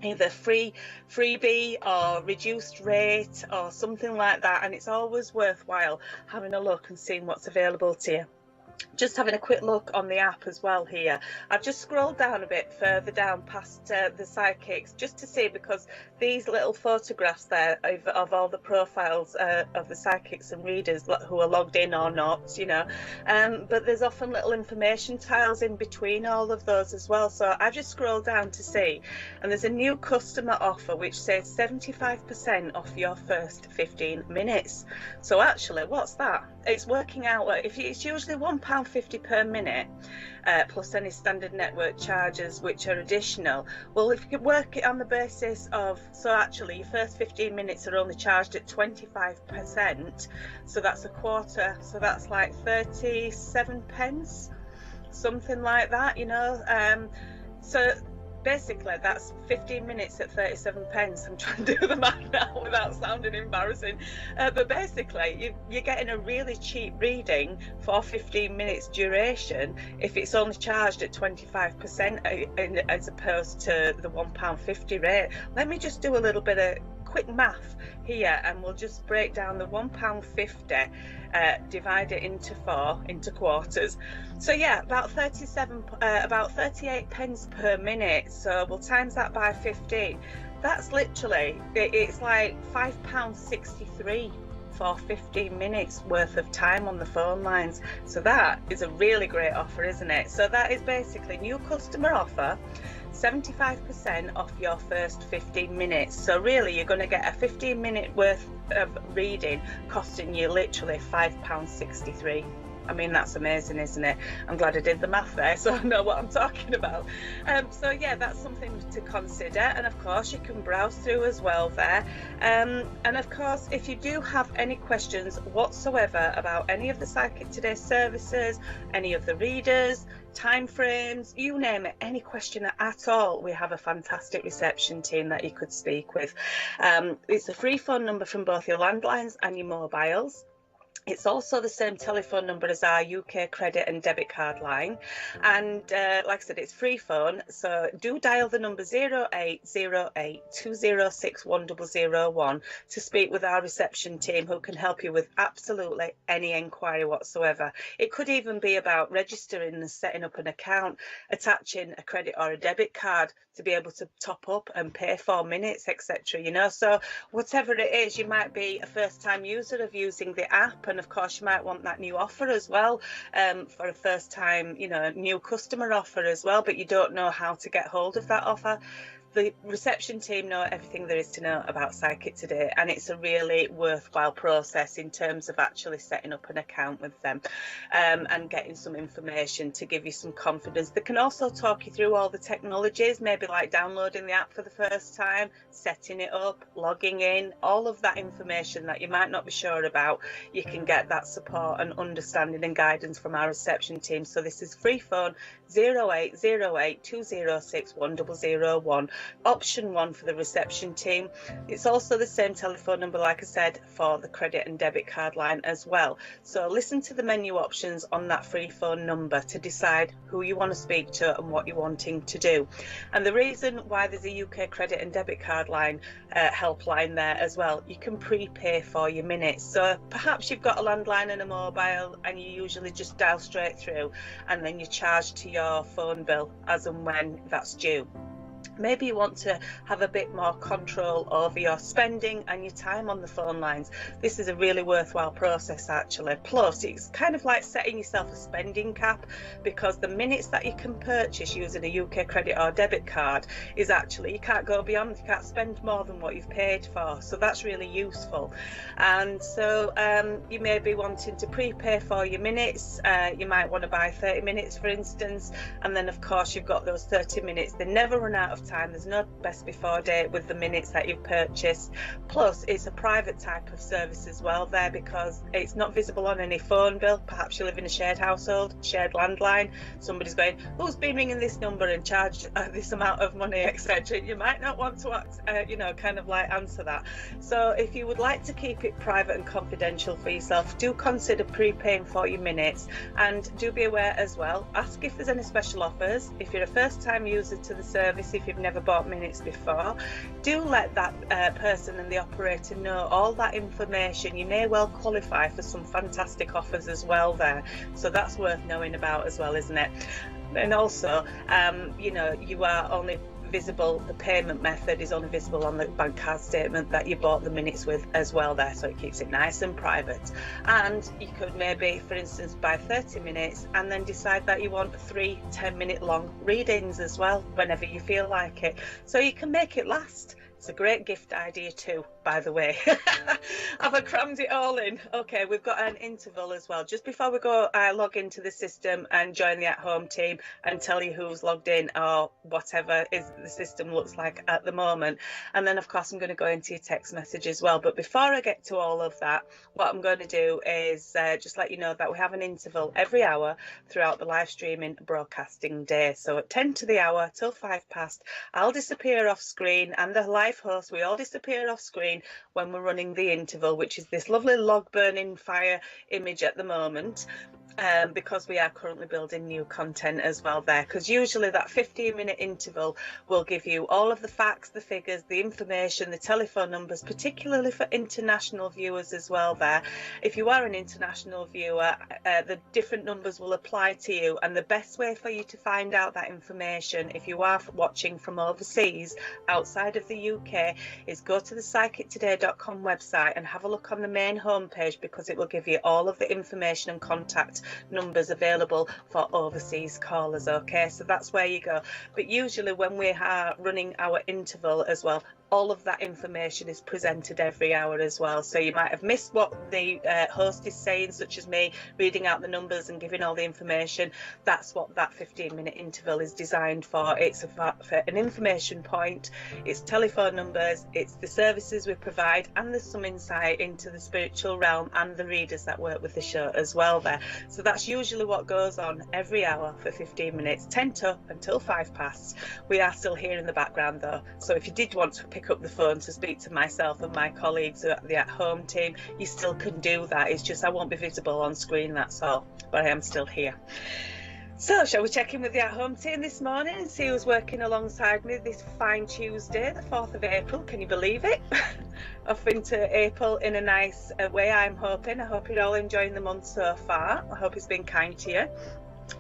Speaker 2: either freebie or reduced rate or something like that, and it's always worthwhile having a look and seeing what's available to you. Just having a quick look on the app as well here. I've just scrolled down a bit further down past the psychics just to see, because these little photographs there of all the profiles of the psychics and readers who are logged in or not, you know, but there's often little information tiles in between all of those as well. So I've just scrolled down to see, and there's a new customer offer which says 75% off your first 15 minutes. So actually, what's that? It's working out, if it's usually £1.50 per minute, plus any standard network charges which are additional. Well, if you could work it on the basis of, so actually your first 15 minutes are only charged at 25%, so that's a quarter, so that's like 37 pence, something like that, you know. So basically that's 15 minutes at 37 pence. I'm trying to do the math now without sounding embarrassing, but basically you're getting a really cheap reading for 15 minutes duration if it's only charged at 25% as opposed to the £1.50 rate. Let me just do a little bit of quick math here, and we'll just break down the £1.50, divide it into quarters. So yeah, about 38 pence per minute. So we'll times that by 15. That's literally, it's like £5.63 for 15 minutes worth of time on the phone lines. So that is a really great offer, isn't it? So that is basically new customer offer, 75% off your first 15 minutes. So really you're going to get a 15-minute worth of reading costing you literally £5.63. I mean, that's amazing, isn't it? I'm glad I did the math there, so I know what I'm talking about. So yeah, that's something to consider, and of course you can browse through as well there. And of course, if you do have any questions whatsoever about any of the Psychic Today services, any of the readers, time frames, you name it, any question at all, we have a fantastic reception team that you could speak with. It's a free phone number from both your landlines and your mobiles. It's also the same telephone number as our UK credit and debit card line, and like I said, it's free phone, so do dial the number 0808 206 1001 to speak with our reception team, who can help you with absolutely any inquiry whatsoever. It could even be about registering and setting up an account, attaching a credit or a debit card to be able to top up and pay for minutes, etc. You know, so whatever it is, you might be a first-time user of using the app, and of course you might want that new offer as well, for a first-time, you know, new customer offer as well, but you don't know how to get hold of that offer. The reception team know everything there is to know about Psychic Today, and it's a really worthwhile process in terms of actually setting up an account with them, and getting some information to give you some confidence. They can also talk you through all the technologies, maybe like downloading the app for the first time, setting it up, logging in, all of that information that you might not be sure about. You can get that support and understanding and guidance from our reception team. So this is free phone, 0808 206 1001. Option 1 for the reception team. It's also the same telephone number, like I said, for the credit and debit card line as well. So listen to the menu options on that free phone number to decide who you want to speak to and what you're wanting to do. And the reason why there's a UK credit and debit card line helpline there as well, you can prepay for your minutes. So perhaps you've got a landline and a mobile, and you usually just dial straight through, and then you charge to your phone bill as and when that's due. Maybe you want to have a bit more control over your spending and your time on the phone lines. This is a really worthwhile process actually. Plus, it's kind of like setting yourself a spending cap, because the minutes that you can purchase using a UK credit or debit card is actually, you can't go beyond, you can't spend more than what you've paid for. So that's really useful. And so you may be wanting to prepay for your minutes. You might want to buy 30 minutes, for instance, and then of course you've got those 30 minutes. They never run out of time. There's no best before date with the minutes that you've purchased. Plus, it's a private type of service as well there, because it's not visible on any phone bill. Perhaps you live in a shared household, shared landline. Somebody's going, who's been ringing this number and charged this amount of money, etc. You might not want to kind of like answer that. So if you would like to keep it private and confidential for yourself, do consider prepaying for your minutes, and do be aware as well, ask if there's any special offers. If you're a first time user to the service, if you've never bought minutes before, do let that person and the operator know all that information. You may well qualify for some fantastic offers as well there, so that's worth knowing about as well, isn't it? And also, you are only visible, the payment method is only visible on the bank card statement that you bought the minutes with as well there, so it keeps it nice and private. And you could maybe, for instance, buy 30 minutes and then decide that you want 3 10-minute long readings as well whenever you feel like it, so you can make it last. It's a great gift idea too, by the way. Have I crammed it all in? Okay, we've got an interval as well. Just before we go, I log into the system and join the at-home team and tell you who's logged in or whatever is the system looks like at the moment. And then, of course, I'm going to go into your text message as well. But before I get to all of that, what I'm going to do is just let you know that we have an interval every hour throughout the live streaming broadcasting day. So at 10 to the hour till 5 past, I'll disappear off screen, and the live host, we all disappear off screen when we're running the interval, which is this lovely log burning fire image at the moment, because we are currently building new content as well there, because usually that 15-minute interval will give you all of the facts, the figures, the information, the telephone numbers, particularly for international viewers as well there. If you are an international viewer, the different numbers will apply to you, and the best way for you to find out that information if you are watching from overseas outside of the UK is go to the psychictoday.com website and have a look on the main homepage, because it will give you all of the information and contact numbers available for overseas callers. Okay, so that's where you go. But usually when we are running our interval as well, all of that information is presented every hour as well. So you might have missed what the host is saying, such as me reading out the numbers and giving all the information. That's what that 15-minute interval is designed for. It's for an information point, it's telephone numbers, it's the services we provide, and there's some insight into the spiritual realm and the readers that work with the show as well there. So that's usually what goes on every hour for 15 minutes, 10 to until 5 past. We are still here in the background though, so if you did want to pick up the phone to speak to myself and my colleagues at the at-home team, you still can do that. It's just I won't be visible on screen, that's all, but I am still here. So shall we check in with the at-home team this morning and see who's working alongside me this fine Tuesday, the 4th of April? Can you believe it? Off into April in a nice way, I'm hoping. I hope you're all enjoying the month so far. I hope it's been kind to you.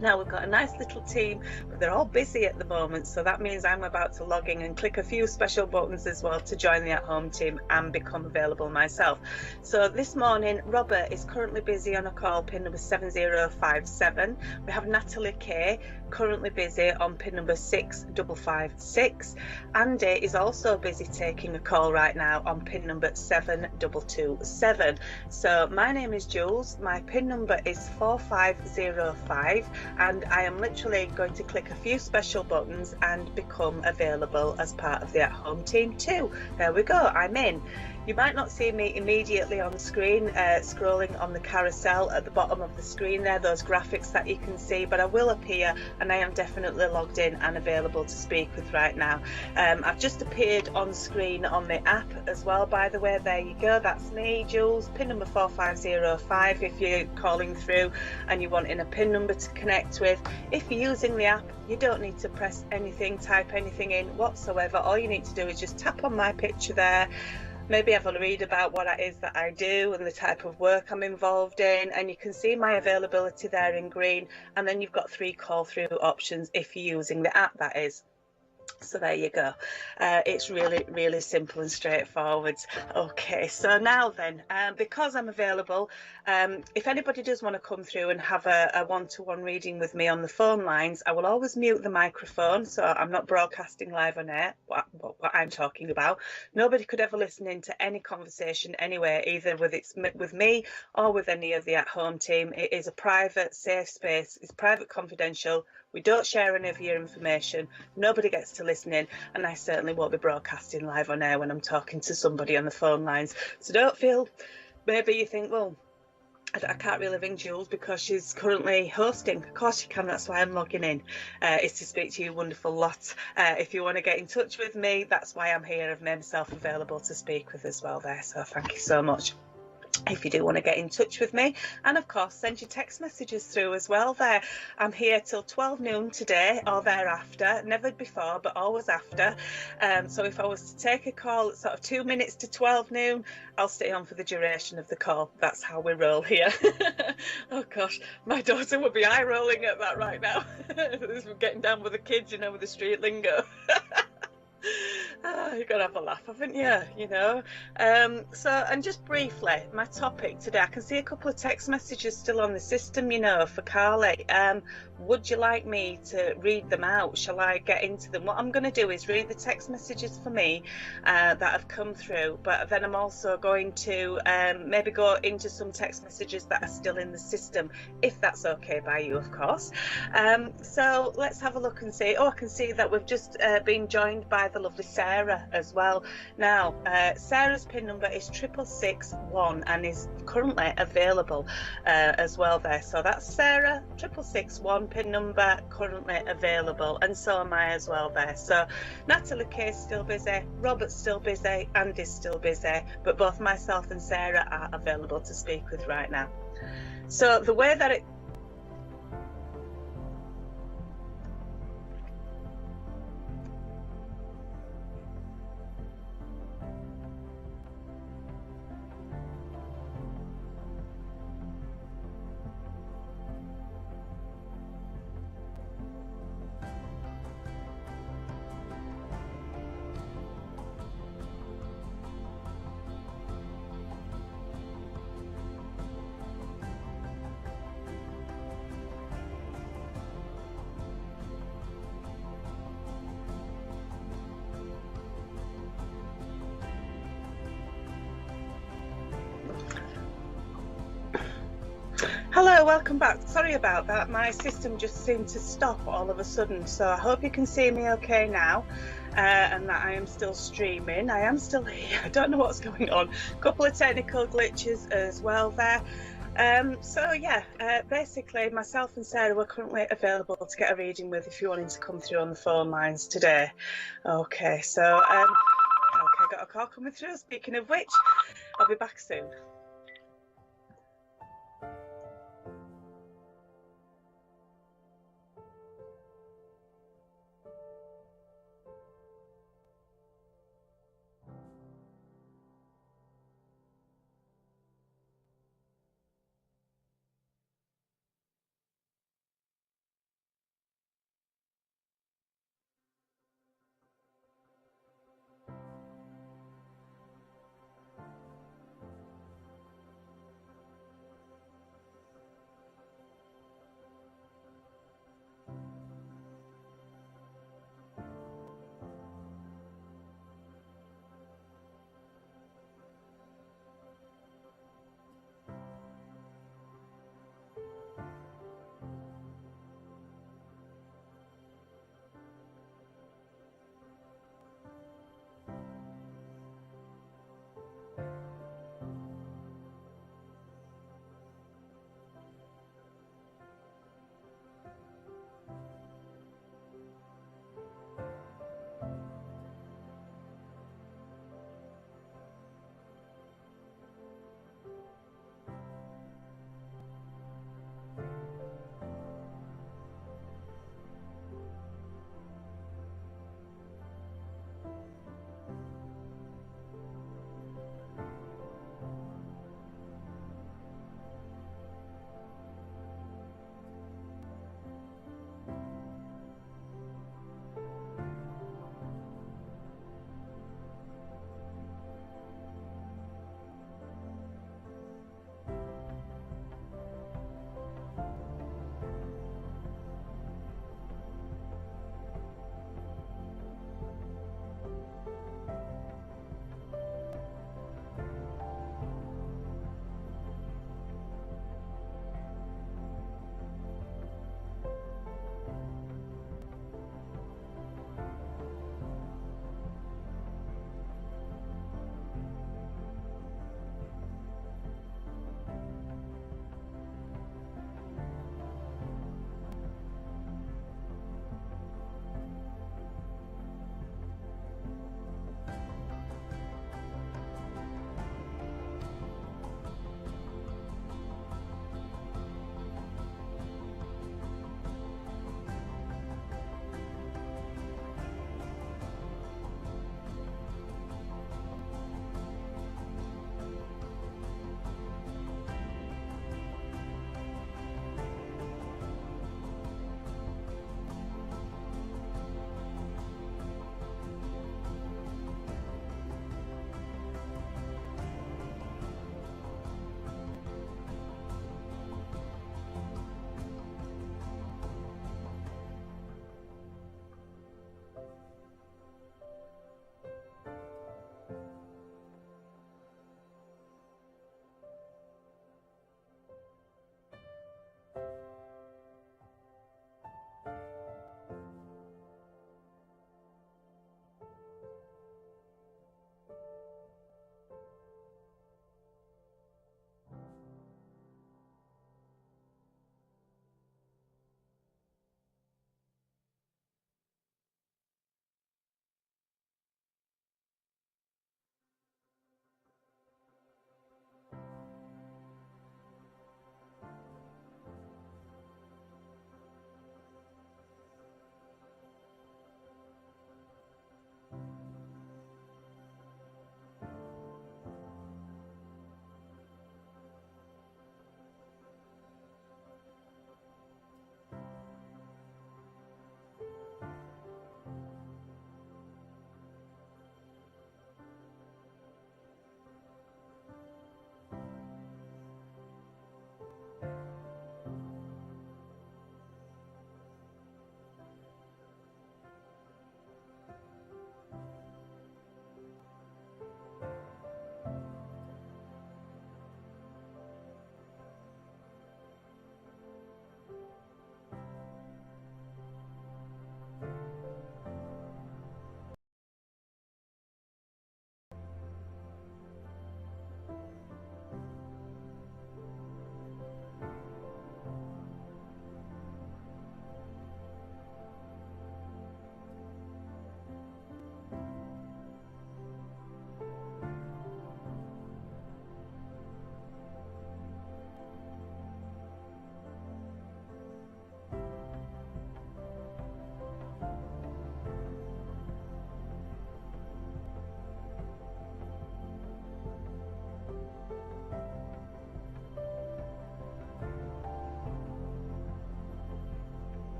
Speaker 2: Now we've got a nice little team, but they're all busy at the moment, so that means I'm about to log in and click a few special buttons as well to join the at-home team and become available myself. So this morning Robert is currently busy on a call, pin number 7057. We have Natalie Kay currently busy on pin number 6556. Andy is also busy taking a call right now on pin number 7227. So my name is Jules, my pin number is 4505, and I am literally going to click a few special buttons and become available as part of the at-home team too. There we go, I'm in. You might not see me immediately on screen, scrolling on the carousel at the bottom of the screen there, those graphics that you can see, but I will appear, and I am definitely logged in and available to speak with right now. I've just appeared on screen on the app as well, by the way. There you go, that's me, Jules, pin number 4505 if you're calling through and you're wanting a pin number to connect with. If you're using the app, you don't need to press anything, type anything in whatsoever. All you need to do is just tap on my picture there, maybe have a read about what it is that I do and the type of work I'm involved in, and you can see my availability there in green, and then you've got 3 call through options if you're using the app, that is. So there you go. It's really simple and straightforward. Okay, so now then, because I'm available, if anybody does want to come through and have a one-to-one reading with me on the phone lines, I will always mute the microphone, so I'm not broadcasting live on air what I'm talking about. Nobody could ever listen in to any conversation anywhere, either with me or with any of the at-home team. It is a private, safe space. It's private, confidential. We don't share any of your information. Nobody gets to listen in, and I certainly won't be broadcasting live on air when I'm talking to somebody on the phone lines. So don't feel, maybe you think, well, I can't really ring Jules because she's currently hosting. Of course you can, that's why I'm logging in, is to speak to you wonderful lot. If you want to get in touch with me, that's why I'm here. I've made myself available to speak with as well there, so thank you so much. If you do want to get in touch with me, and of course send your text messages through as well there. I'm here till 12 noon today or thereafter, never before but always after. So if I was to take a call at sort of 2 minutes to 12 noon, I'll stay on for the duration of the call. That's how we roll here. Oh gosh, my daughter would be eye rolling at that right now. We're getting down with the kids, you know, with the street lingo. You've got to have a laugh, haven't you? You know. So, and just briefly, my topic today, I can see a couple of text messages still on the system, you know, for Carly. Would you like me to read them out? Shall I get into them? What I'm going to do is read the text messages for me that have come through, but then I'm also going to maybe go into some text messages that are still in the system, if that's okay by you, of course. So let's have a look and see. Oh, I can see that we've just been joined by the lovely Sarah as well. Now, Sarah's PIN number is 6661 and is currently available as well there. So that's Sarah, 6661 PIN number, currently available, and so am I as well there. So Natalie Kay's still busy, Robert's still busy, Andy's still busy, but both myself and Sarah are available to speak with right now. So the way that it Hello, welcome back. Sorry about that. My system just seemed to stop all of a sudden. So I hope you can see me okay now and that I am still streaming. I am still here. I don't know what's going on. A couple of technical glitches as well there. So yeah, basically myself and Sarah were currently available to get a reading with if you wanted to come through on the phone lines today. Okay, so okay, got a call coming through. Speaking of which, I'll be back soon.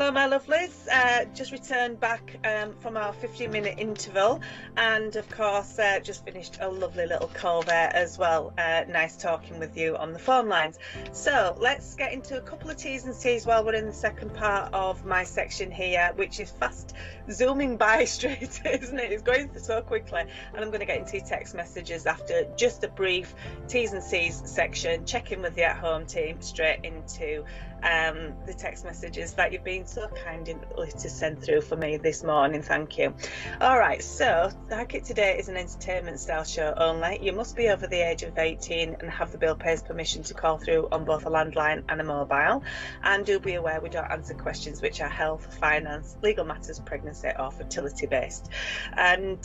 Speaker 2: Hello my lovelies, just returned back from our 15-minute interval, and of course just finished a lovely little call there as well. Nice talking with you on the phone lines. So let's get into a couple of T's and C's while we're in the second part of my section here, which is fast zooming by straight, isn't it? It's going so quickly, and I'm going to get into your text messages after just a brief T's and C's section, check in with the at-home team, straight into the text messages that you've been so kind enough to send through for me this morning. Thank you. All right, so Like It Today is an entertainment style show only. You must be over the age of 18 and have the bill payer's permission to call through on both a landline and a mobile, and do be aware we don't answer questions which are health, finance, legal matters, pregnancy or fertility based. And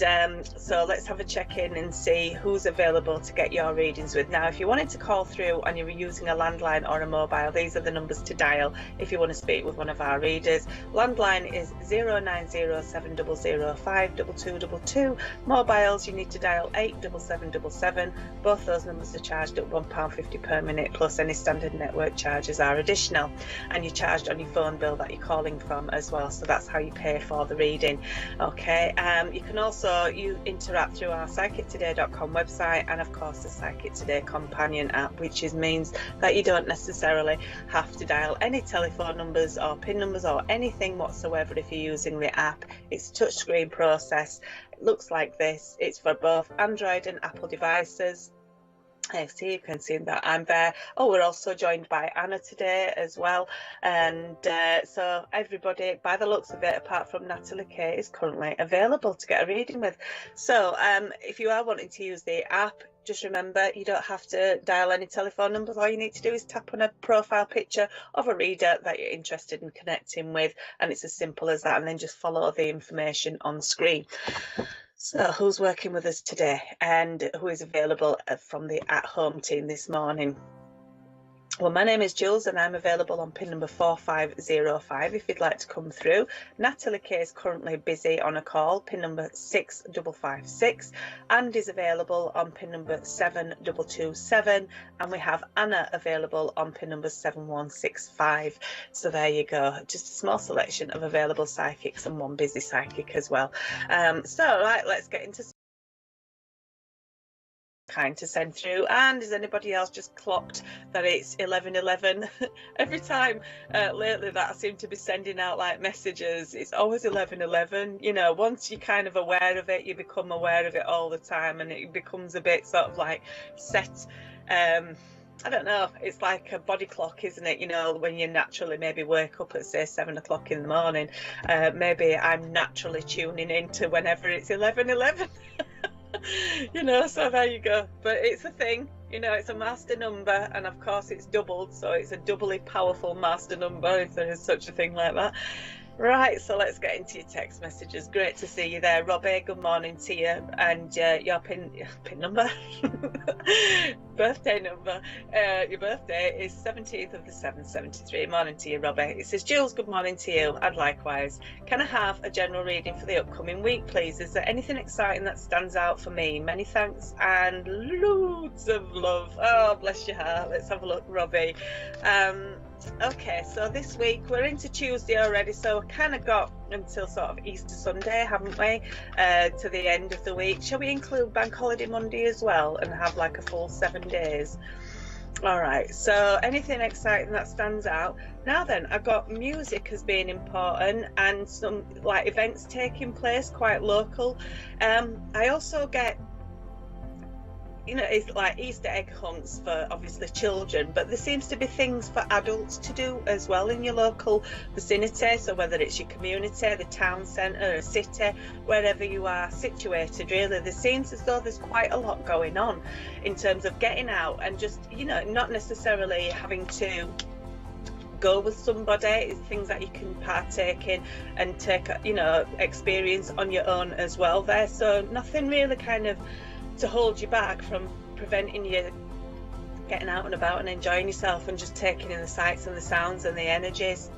Speaker 2: so let's have a check-in and see who's available to get your readings with. Now if you wanted to call through and you were using a landline or a mobile, these are the numbers to dial if you want to speak with one of our readers. Landline is 09070052222. Mobiles, you need to dial 87777. Both those numbers are charged at £1.50 per minute, plus any standard network charges are additional, and you're charged on your phone bill that you're calling from as well, so that's how you pay for the reading. Okay, you can also interact through our psychictoday.com website, and of course the Psychic Today companion app, which means that you don't necessarily have to dial any telephone numbers or PIN numbers or anything whatsoever if you're using the app. It's a touchscreen process. It looks like this. It's for both Android and Apple devices. See, you can see that I'm there. Oh, we're also joined by Anna today as well, and so everybody, by the looks of it, apart from Natalie Kay, is currently available to get a reading with. So if you are wanting to use the app, just remember you don't have to dial any telephone numbers. All you need to do is tap on a profile picture of a reader that you're interested in connecting with, and it's as simple as that, and then just follow the information on screen. So who's working with us today and who is available from the at-home team this morning? Well, my name is Jules and I'm available on pin number 4505 if you'd like to come through. Natalie Kay is currently busy on a call, pin number 6556, and is available on pin number 7227, and we have Anna available on pin number 7165. So there you go, just a small selection of available psychics and one busy psychic as well. So right, let's get into kind to send through. And has anybody else just clocked that it's 11:11? Every time lately that I seem to be sending out like messages, it's always 11:11. You know, once you're kind of aware of it, you become aware of it all the time, and it becomes a bit sort of like set. I don't know, it's like a body clock, isn't it? You know, when you naturally maybe wake up at say 7 o'clock in the morning, maybe I'm naturally tuning into whenever it's 11:11. You know, so there you go. But it's a thing, you know, it's a master number, and of course it's doubled, so it's a doubly powerful master number if there is such a thing like that. Right, so let's get into your text messages. Great to see you there, Robbie. Good morning to you, and your pin number, birthday number. Your birthday is 17th of the 7th, 73. Morning to you, Robbie. It says, Jules, good morning to you, and likewise. Can I have a general reading for the upcoming week, please? Is there anything exciting that stands out for me? Many thanks and loads of love. Oh, bless your heart. Let's have a look, Robbie. Okay, so this week we're into Tuesday already, so we kind of got until sort of Easter Sunday, haven't we, to the end of the week. Shall we include Bank Holiday Monday as well and have like a full 7 days? All right, so anything exciting that stands out? Now then, I've got music as being important and some like events taking place quite local. I also get, you know, it's like Easter egg hunts for obviously children, but there seems to be things for adults to do as well in your local vicinity. So whether it's your community, the town centre, a city, wherever you are situated, really, there seems as though there's quite a lot going on in terms of getting out and just, you know, not necessarily having to go with somebody. It's things that you can partake in and take, you know, experience on your own as well there. So nothing really kind of to hold you back from preventing you getting out and about and enjoying yourself and just taking in the sights and the sounds and the energies.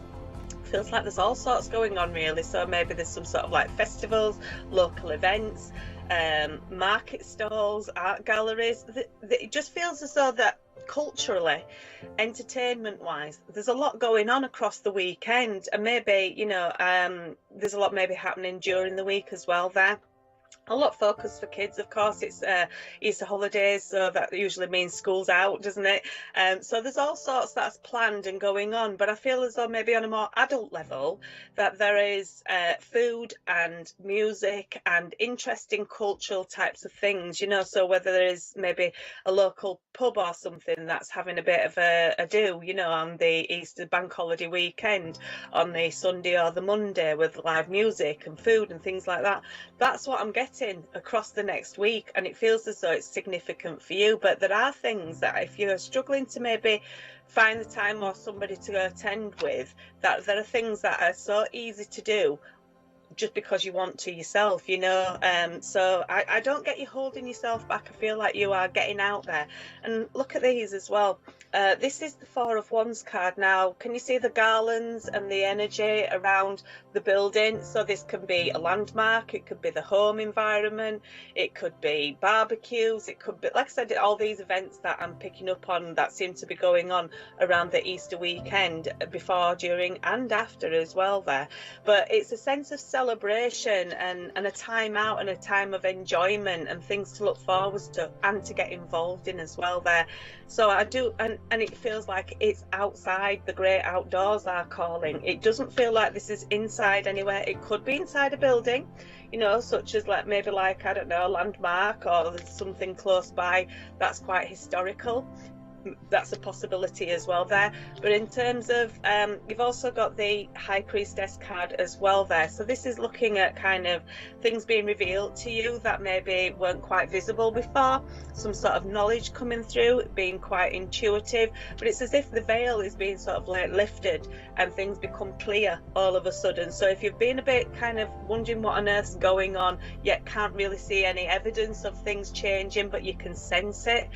Speaker 2: Feels like there's all sorts going on really, so maybe there's some sort of like festivals, local events, market stalls, art galleries. It just feels as though that culturally, entertainment wise, there's a lot going on across the weekend, and maybe, you know, there's a lot maybe happening during the week as well there. A lot focused for kids, of course. It's Easter holidays, so that usually means school's out, doesn't it? So there's all sorts that's planned and going on, but I feel as though maybe on a more adult level that there is food and music and interesting cultural types of things, you know. So whether there is maybe a local pub or something that's having a bit of a do, you know, on the Easter bank holiday weekend, on the Sunday or the Monday, with live music and food and things like that. That's what I'm getting across the next week, and it feels as though it's significant for you. But there are things that if you're struggling to maybe find the time or somebody to go attend with, that there are things that are so easy to do just because you want to yourself, you know. So I don't get you holding yourself back. I feel like you are getting out there. And look at these as well. This is the Four of Wands card. Now, can you see the garlands and the energy around the building? So this can be a landmark, it could be the home environment, it could be barbecues, it could be, like I said, all these events that I'm picking up on that seem to be going on around the Easter weekend, before, during and after as well there. But it's a sense of celebration and a time out and a time of enjoyment and things to look forward to and to get involved in as well there. So I do, and it feels like it's outside. The great outdoors are calling. It doesn't feel like this is inside anywhere. It could be inside a building, you know, such as like maybe like, I don't know, a landmark, or there's something close by that's quite historical. That's a possibility as well there. But in terms of you've also got the High Priestess card as well there. So this is looking at kind of things being revealed to you that maybe weren't quite visible before, some sort of knowledge coming through, being quite intuitive. But it's as if the veil is being sort of like lifted and things become clear all of a sudden. So if you've been a bit kind of wondering what on earth's going on, yet can't really see any evidence of things changing, but you can sense it,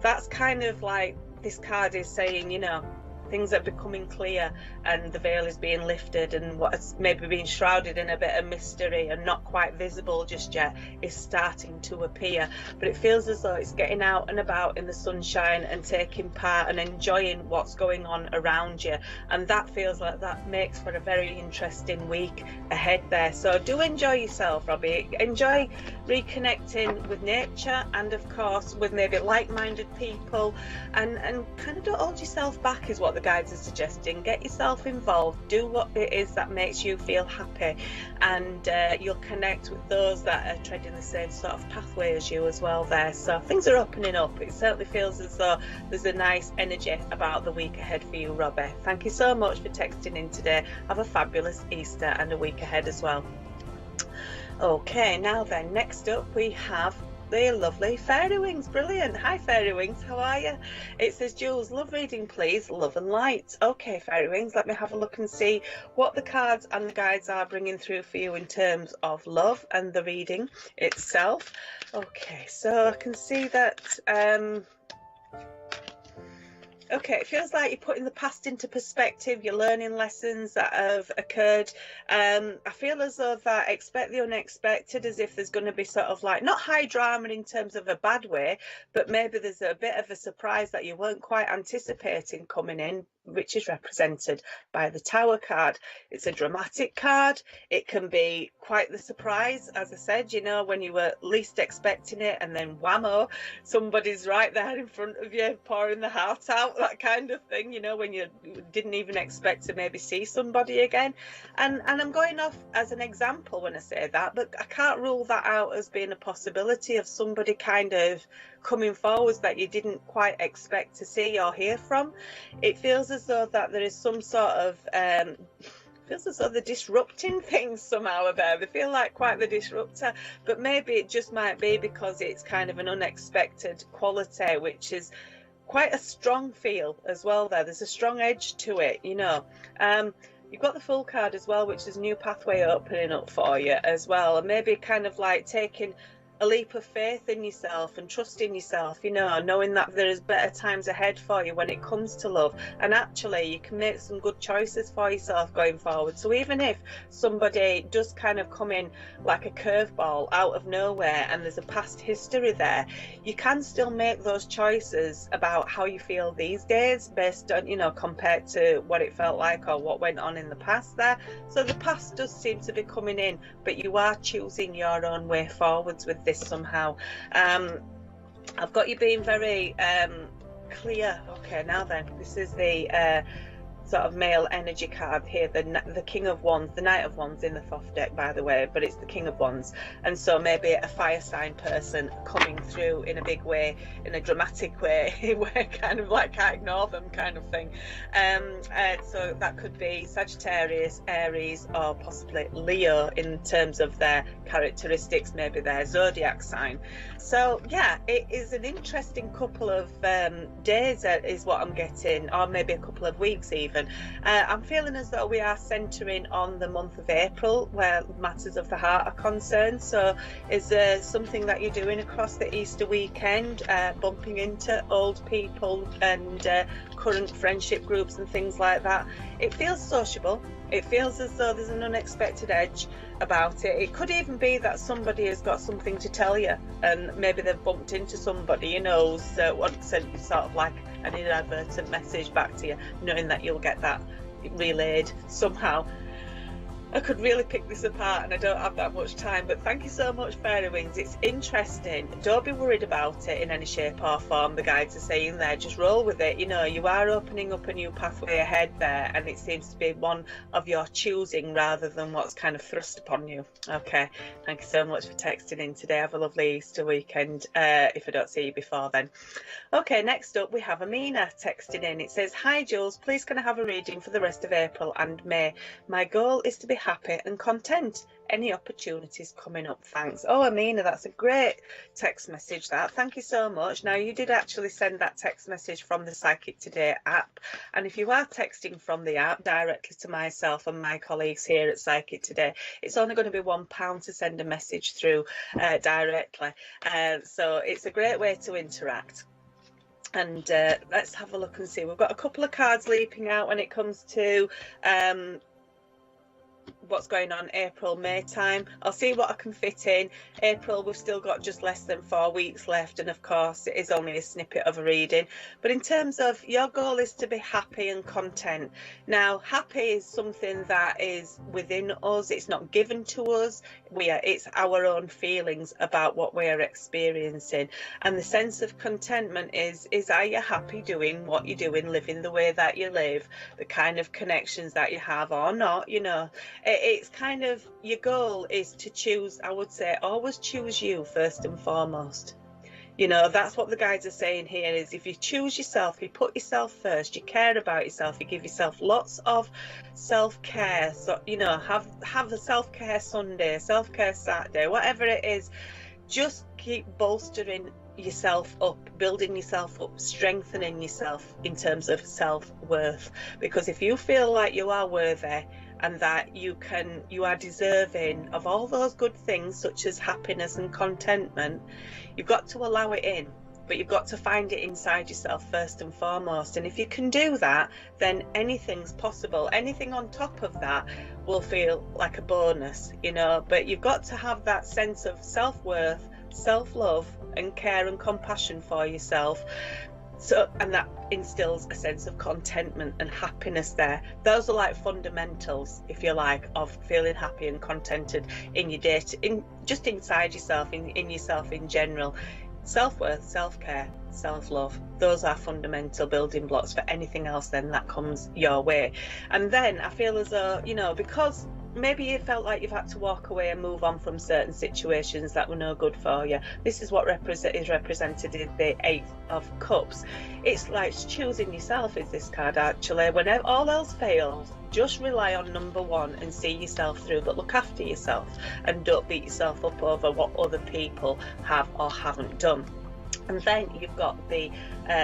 Speaker 2: that's kind of like this card is saying, you know, things are becoming clear and the veil is being lifted, and what's maybe been shrouded in a bit of mystery and not quite visible just yet is starting to appear. But it feels as though it's getting out and about in the sunshine and taking part and enjoying what's going on around you, and that feels like that makes for a very interesting week ahead there. So do enjoy yourself, Robbie. Enjoy reconnecting with nature and of course with maybe like-minded people, and kind of don't hold yourself back is what the guides are suggesting. Get yourself involved, do what it is that makes you feel happy, and you'll connect with those that are treading the same sort of pathway as you as well there. So things are opening up. It certainly feels as though there's a nice energy about the week ahead for you, Robbie. Thank you so much for texting in today. Have a fabulous Easter and a week ahead as well. Okay, now then, next up we have the lovely Fairy Wings. Brilliant. Hi Fairy Wings, how are you? It says, Jules, love reading please, love and light. Okay Fairy Wings, let me have a look and see what the cards and the guides are bringing through for you in terms of love and the reading itself. Okay, so I can see that okay, it feels like you're putting the past into perspective, you're learning lessons that have occurred. I feel as though that expect the unexpected, as if there's going to be sort of like, not high drama in terms of a bad way, but maybe there's a bit of a surprise that you weren't quite anticipating coming in, which is represented by the Tower card. It's a dramatic card. It can be quite the surprise, as I said, you know, when you were least expecting it, and then whammo, somebody's right there in front of you pouring the heart out, that kind of thing, you know, when you didn't even expect to maybe see somebody again. And I'm going off as an example when I say that, but I can't rule that out as being a possibility of somebody kind of coming forwards that you didn't quite expect to see or hear from. It feels as though that there is some sort of feels as though they're disrupting things somehow about. They feel like quite the disruptor, but maybe it just might be because it's kind of an unexpected quality, which is quite a strong feel as well there. There's a strong edge to it, you know. You've got the Fool card as well, which is a new pathway opening up for you as well, and maybe kind of like taking a leap of faith in yourself and trust in yourself, you know, knowing that there is better times ahead for you when it comes to love, and actually you can make some good choices for yourself going forward. So even if somebody does kind of come in like a curveball out of nowhere and there's a past history there, you can still make those choices about how you feel these days based on, you know, compared to what it felt like or what went on in the past there. So the past does seem to be coming in, but you are choosing your own way forwards with this somehow. I've got you being very clear. Okay, now then, this is the sort of male energy card here, the King of Wands, the Knight of Wands in the Thoth deck, by the way, but it's the King of Wands. And so maybe a fire sign person coming through in a big way, in a dramatic way, where kind of like can't ignore them kind of thing. So that could be Sagittarius, Aries, or possibly Leo in terms of their characteristics, maybe their zodiac sign. So yeah, it is an interesting couple of days is what I'm getting, or maybe a couple of weeks even. I'm feeling as though we are centering on the month of April where matters of the heart are concerned. So is there something that you're doing across the Easter weekend, bumping into old people and current friendship groups and things like that? It feels sociable. It feels as though there's an unexpected edge about it. It could even be that somebody has got something to tell you, and maybe they've bumped into somebody, you know, wants sort of like an inadvertent message back to you, knowing that you'll get that relayed somehow. I could really pick this apart and I don't have that much time, but thank you so much, Fairy Wings. It's interesting. Don't be worried about it in any shape or form. The guides are saying there, just roll with it. You know, you are opening up a new pathway ahead there, and it seems to be one of your choosing rather than what's kind of thrust upon you. Okay, thank you so much for texting in today. Have a lovely Easter weekend, if I don't see you before then. Okay, next up we have Amina texting in. It says, hi Jules, please can I have a reading for the rest of April and May? My goal is to be happy and content. Any opportunities coming up? Thanks. Oh, Amina, that's a great text message, that. Thank you so much. Now, you did actually send that text message from the Psychic Today app, and if you are texting from the app directly to myself and my colleagues here at Psychic Today, it's only going to be £1 to send a message through directly, so it's a great way to interact. And let's have a look and see. We've got a couple of cards leaping out when it comes to what's going on April, May time. I'll see what I can fit in. April, we've still got just less than 4 weeks left, and of course it is only a snippet of a reading. But in terms of your goal is to be happy and content. Now, happy is something that is within us. It's not given to us. It's our own feelings about what we're experiencing. And the sense of contentment is are you happy doing what you're doing, living the way that you live, the kind of connections that you have or not, you know. It's kind of, your goal is to choose, I would say, always choose you first and foremost. You know, that's what the guides are saying here, is if you choose yourself, you put yourself first, you care about yourself, you give yourself lots of self-care. So, you know, have a self-care Sunday, self-care Saturday, whatever it is. Just keep bolstering yourself up, building yourself up, strengthening yourself in terms of self-worth. Because if you feel like you are worthy and that you are deserving of all those good things such as happiness and contentment, you've got to allow it in, but you've got to find it inside yourself first and foremost. And if you can do that, then anything's possible. Anything on top of that will feel like a bonus, you know. But you've got to have that sense of self-worth, self-love and care and compassion for yourself. So, and that instills a sense of contentment and happiness there. Those are like fundamentals, if you like, of feeling happy and contented in your day, just inside yourself, in yourself in general. Self-worth, self-care, self-love, those are fundamental building blocks for anything else then that comes your way. And then I feel as though, you know, because maybe you felt like you've had to walk away and move on from certain situations that were no good for you. This is what is represented in the Eight of Cups. It's like choosing yourself is this card, actually. Whenever all else fails, just rely on number one and see yourself through, but look after yourself and don't beat yourself up over what other people have or haven't done. And then you've got the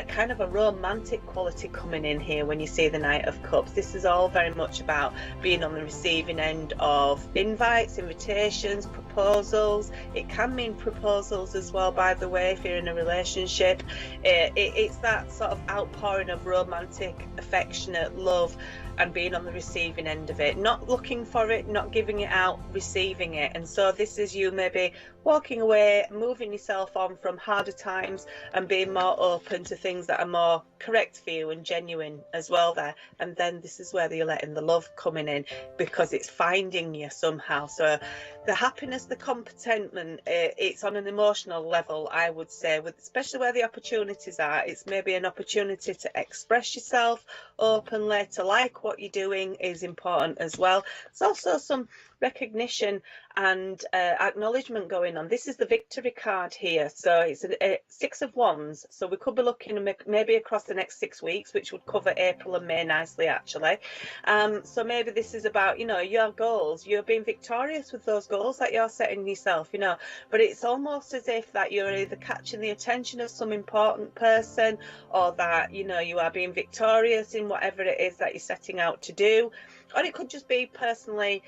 Speaker 2: kind of a romantic quality coming in here when you see the Knight of Cups. This is all very much about being on the receiving end of invites, invitations, proposals. It can mean proposals as well, by the way, if you're in a relationship. It's that sort of outpouring of romantic, affectionate love and being on the receiving end of it, not looking for it, not giving it out, receiving it. And so this is you maybe walking away, moving yourself on from harder times and being more open to things that are more correct for you and genuine as well there. And then this is where you're letting the love coming in, because it's finding you somehow. So the happiness, the contentment, it's on an emotional level, I would say, with especially where the opportunities are. It's maybe an opportunity to express yourself openly, to like what you're doing is important as well. It's also some recognition and acknowledgement going on. This is the victory card here, so it's a 6 of Wands, so we could be looking maybe across the next 6 weeks, which would cover April and May nicely actually. So maybe this is about, you know, your goals. You're being victorious with those goals that you're setting yourself, you know, but it's almost as if that you're either catching the attention of some important person, or that, you know, you are being victorious in whatever it is that you're setting out to do. Or it could just be personally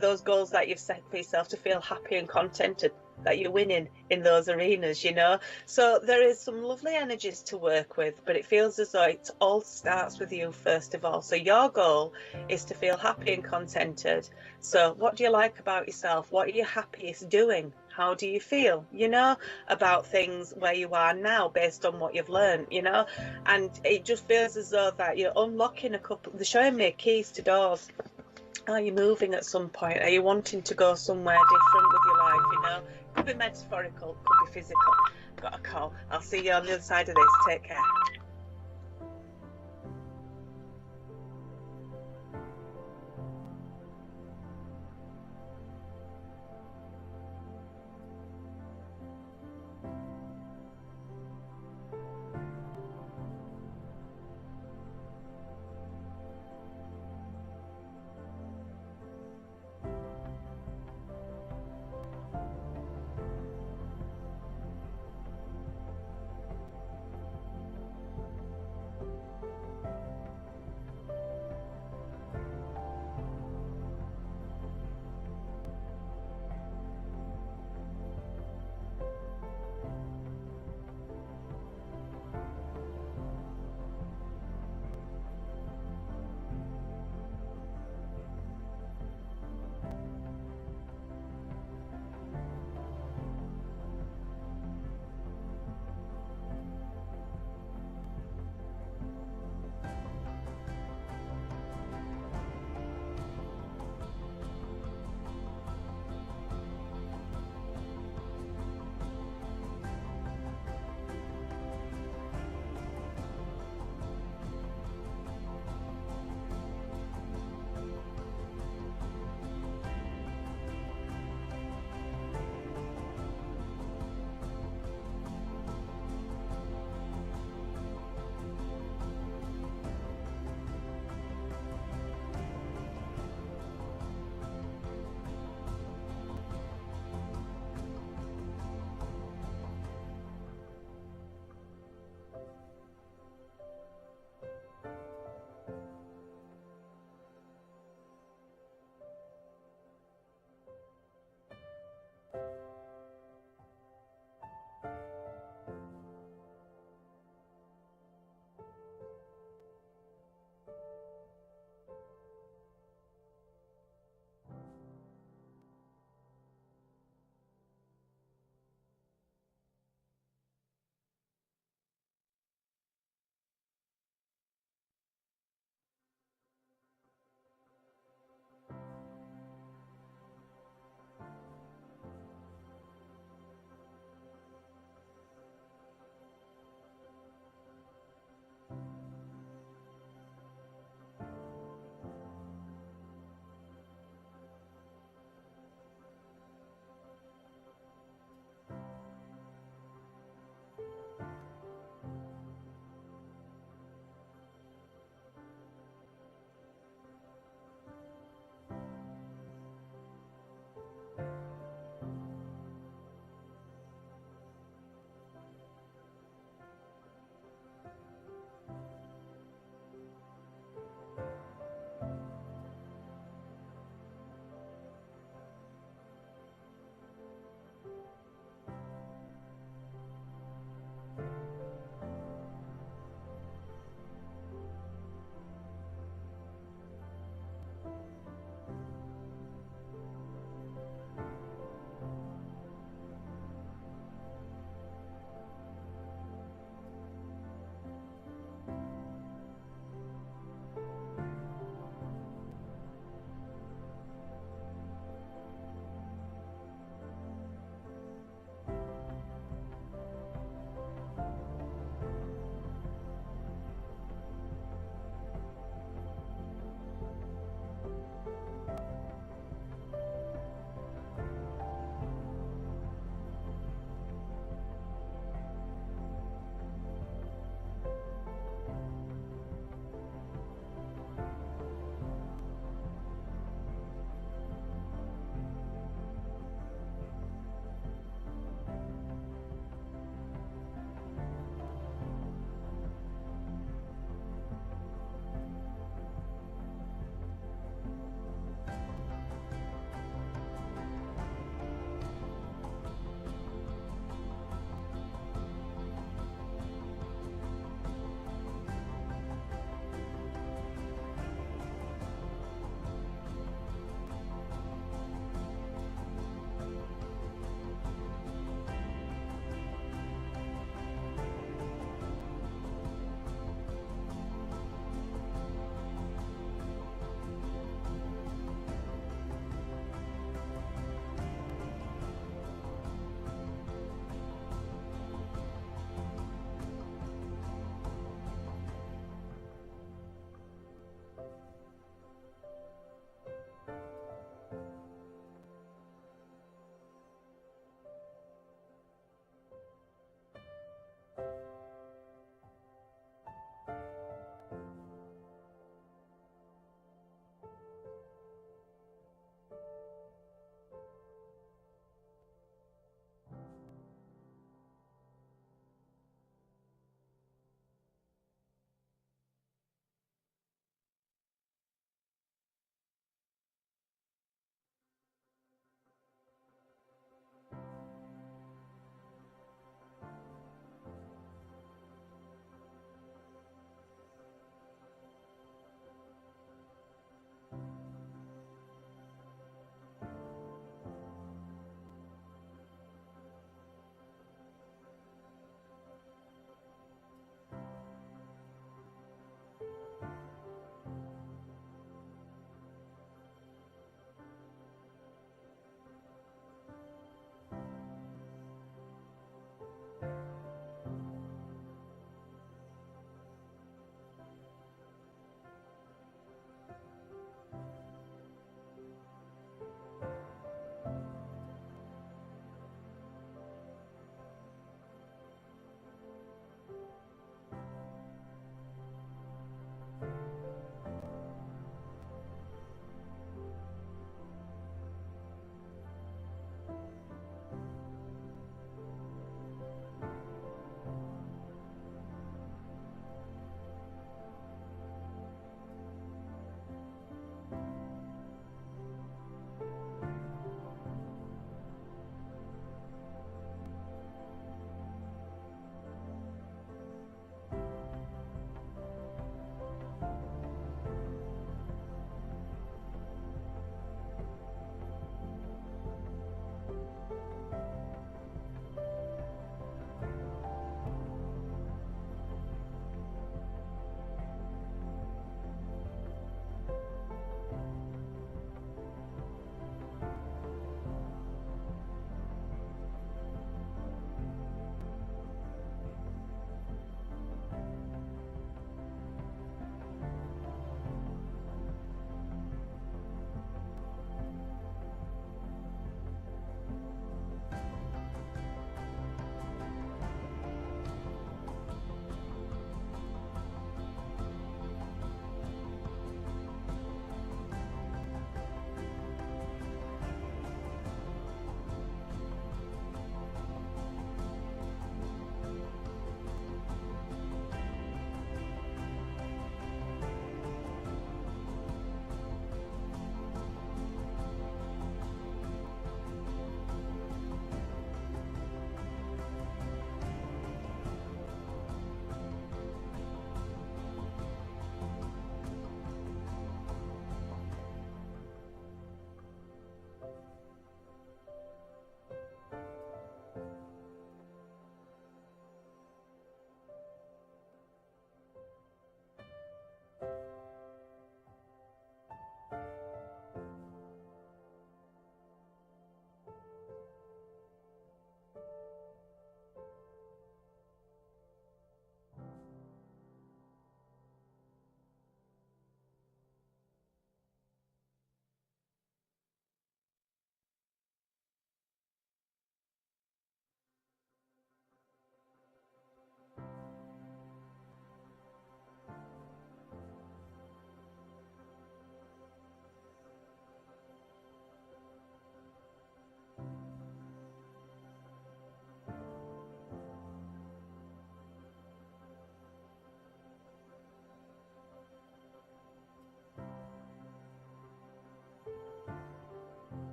Speaker 2: those goals that you've set for yourself, to feel happy and contented that you're winning in those arenas, you know. So there is some lovely energies to work with, but it feels as though it all starts with you first of all. So your goal is to feel happy and contented. So what do you like about yourself? What are you happiest doing? How do you feel, you know, about things where you are now based on what you've learned, you know? And it just feels as though that you're unlocking a couple, they're showing me keys to doors. Are you moving at some point? Are you wanting to go somewhere different with your life, you know? Could be metaphorical, could be physical. Got a call. I'll see you on the other side of this. Take care.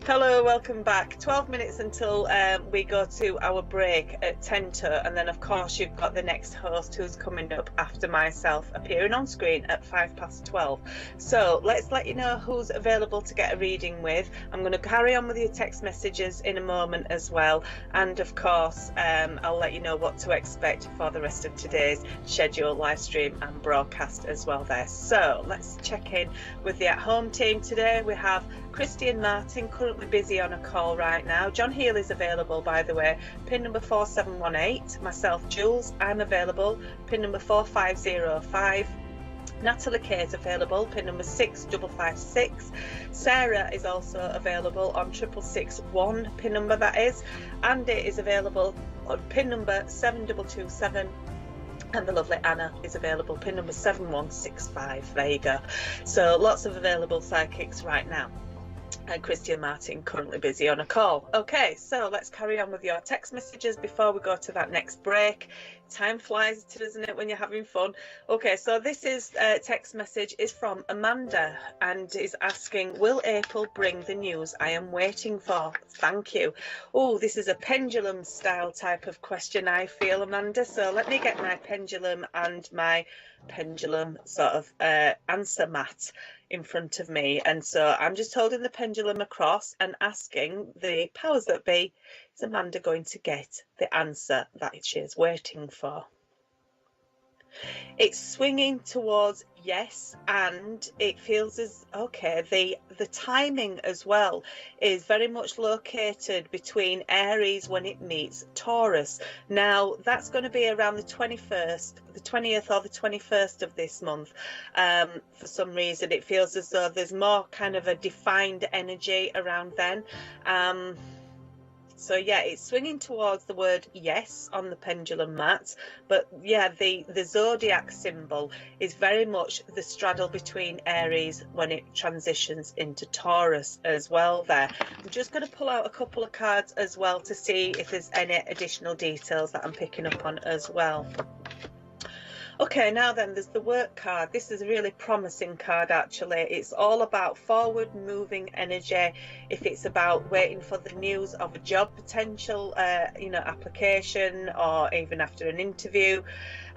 Speaker 2: Hello, welcome back. 12 minutes until we go to our break at 10 to, and then of course you've got the next host who's coming up after myself appearing on screen at 12:05. So let's let you know who's available to get a reading with. I'm going to carry on with your text messages in a moment as well, and of course I'll let you know what to expect for the rest of today's schedule, live stream and broadcast as well there. So let's check in with the at home team today. We have Christy and Martin currently busy on a call right now. John Healy's available, by the way, pin number 4718. Myself, Jules, I'm available, pin number 4505. Natalie Kay is available, pin number 6556. Sarah is also available on 6661, pin number that is. Andy is available on pin number 7227. And the lovely Anna is available, pin number 7165. There you go. So lots of available psychics right now. And Christy and Martin currently busy on a call. Okay, so let's carry on with your text messages before we go to that next break. Time flies, doesn't it, when you're having fun? Okay, so this is text message is from Amanda and is asking, will April bring the news I am waiting for? Thank you. Oh, this is a pendulum style type of question, I feel, Amanda. So let me get my pendulum and my pendulum sort of answer mat in front of me, and so I'm just holding the pendulum across and asking the powers that be, is Amanda going to get the answer that she is waiting for? It's swinging towards yes, and it feels as okay, the timing as well is very much located between Aries when it meets Taurus. Now that's going to be around the 21st, the 20th or the 21st of this month. For some reason it feels as though there's more kind of a defined energy around then. So yeah, it's swinging towards the word yes on the pendulum mat, but yeah, the zodiac symbol is very much the straddle between Aries when it transitions into Taurus as well there. I'm just going to pull out a couple of cards as well to see if there's any additional details that I'm picking up on as well. Okay, now then, there's the work card. This is a really promising card, actually. It's all about forward moving energy. If it's about waiting for the news of a job potential, application, or even after an interview.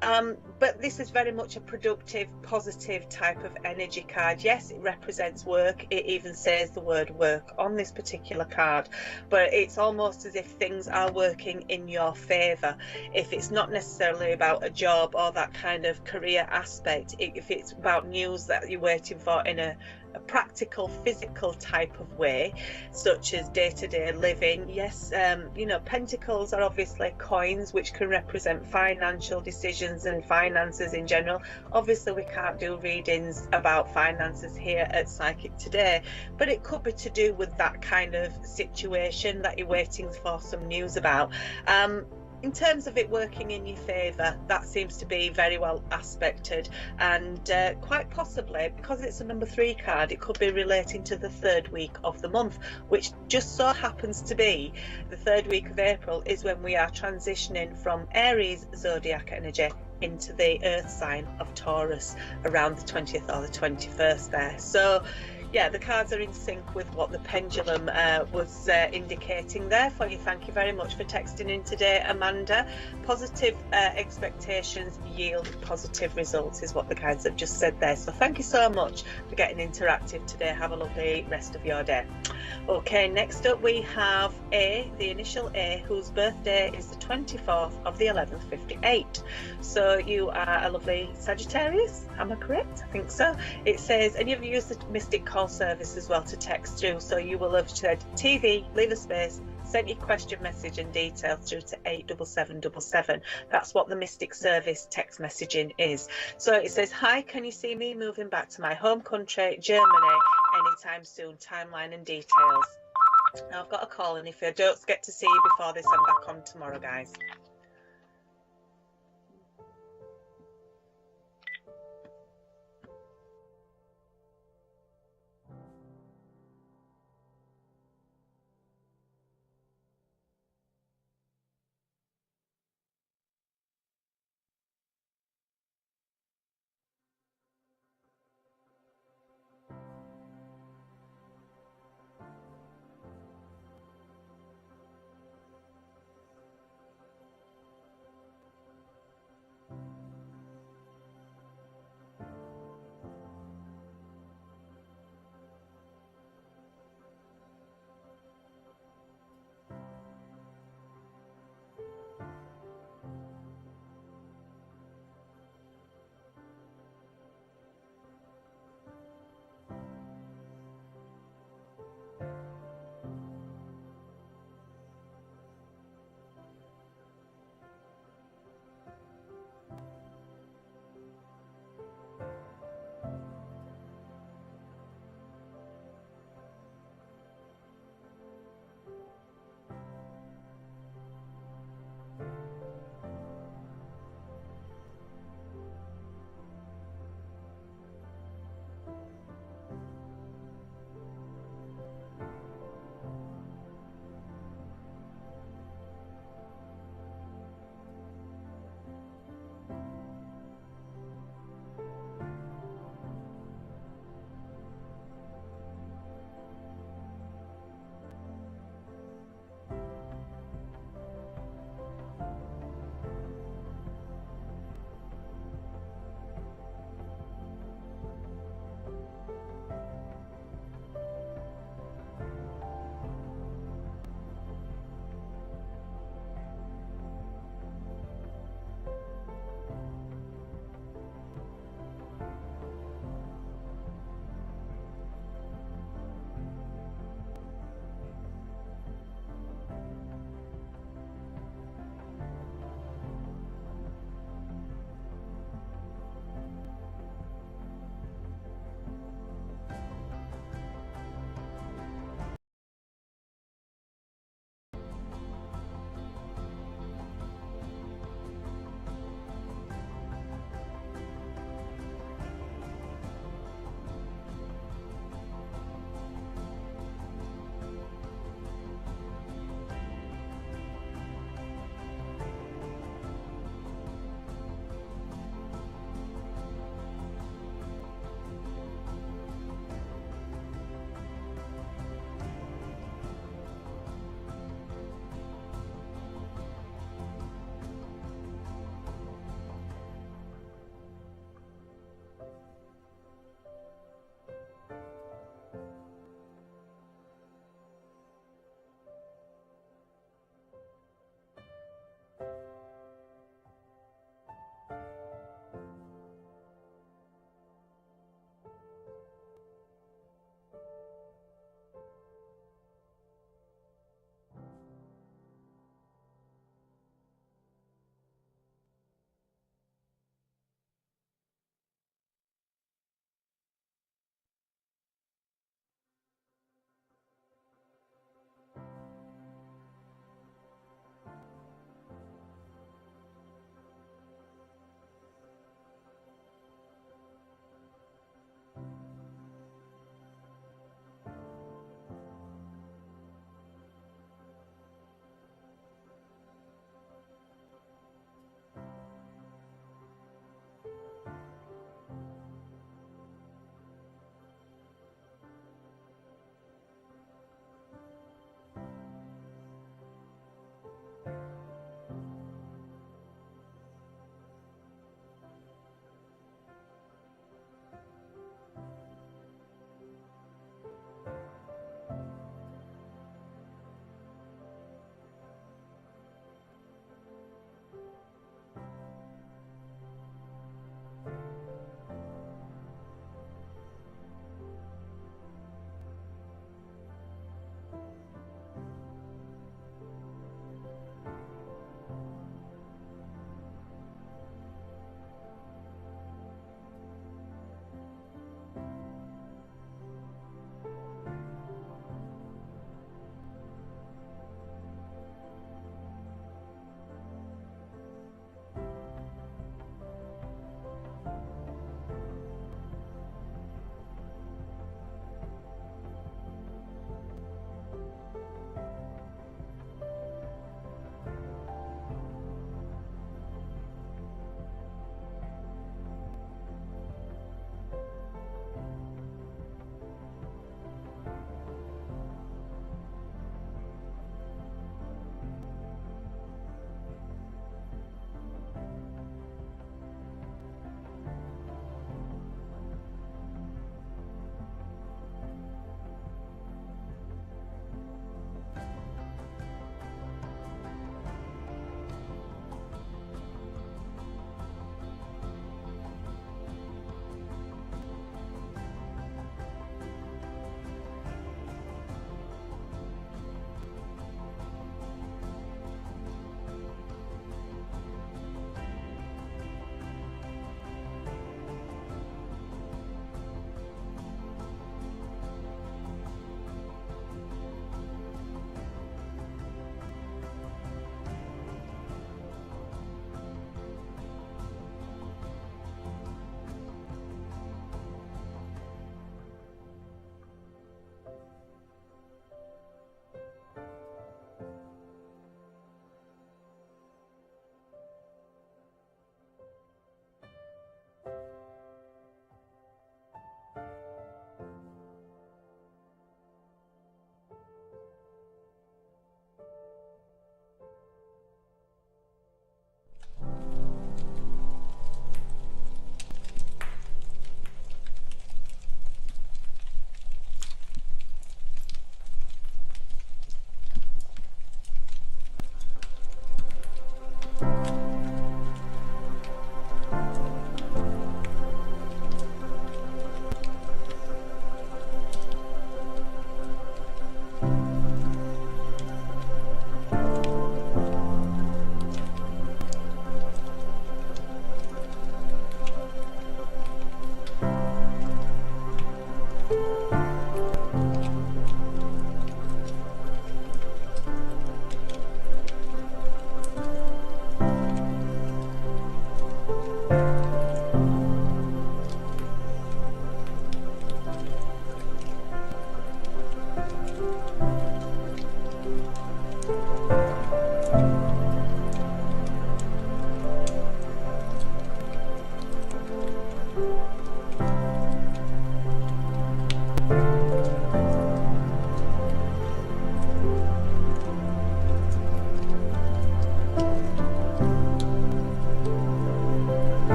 Speaker 2: But this is very much a productive, positive type of energy card. Yes, it represents work. It even says the word work on this particular card, but it's almost as if things are working in your favor. If it's not necessarily about a job or that kind of career aspect, if it's about news that you're waiting for in a practical, physical type of way, such as day-to-day living. Yes, pentacles are obviously coins, which can represent financial decisions and finances in general. Obviously we can't do readings about finances here at Psychic Today, but it could be to do with that kind of situation that you're waiting for some news about. In terms of it working in your favour, that seems to be very well aspected, and quite possibly, because it's a number 3 card, it could be relating to the 3rd week of the month, which just so happens to be the 3rd week of April is when we are transitioning from Aries zodiac energy into the earth sign of Taurus around the 20th or the 21st there. So yeah, the cards are in sync with what the pendulum was indicating there for you. Thank you very much for texting in today, Amanda. Positive expectations yield positive results is what the guides have just said there. So thank you so much for getting interactive today. Have a lovely rest of your day. Okay, next up we have A, the initial A, whose birthday is the 24th of the 11th, 58. So you are a lovely Sagittarius, am I correct? I think so. It says, and you've used the Mystic Call service as well to text through, so you will have said TV, leave a space, sent your question message and details through to 87777. That's what the Mystic Service text messaging is. So it says, hi, can you see me moving back to my home country, Germany, anytime soon? Timeline and details. Now I've got a call, and if I don't get to see you before this, I'm back on tomorrow, guys.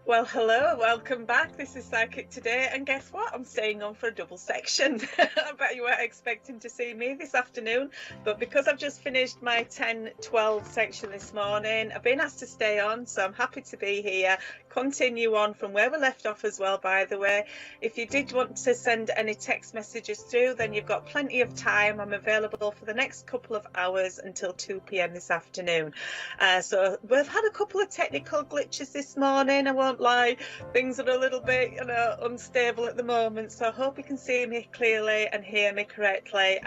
Speaker 2: Well, hello, welcome back. This is Psychic Today, and guess what? I'm staying on for a double section. I bet you weren't expecting to see me this afternoon, but because I've just finished my 10-12 section this morning, I've been asked to stay on, so I'm happy to be here. Continue on from where we left off as well, by the way. If you did want to send any text messages through, then you've got plenty of time. I'm available for the next couple of hours until 2 p.m. this afternoon. So we've had a couple of technical glitches this morning, I won't lie. Things are a little bit unstable at the moment, so I hope you can see me clearly and hear me correctly.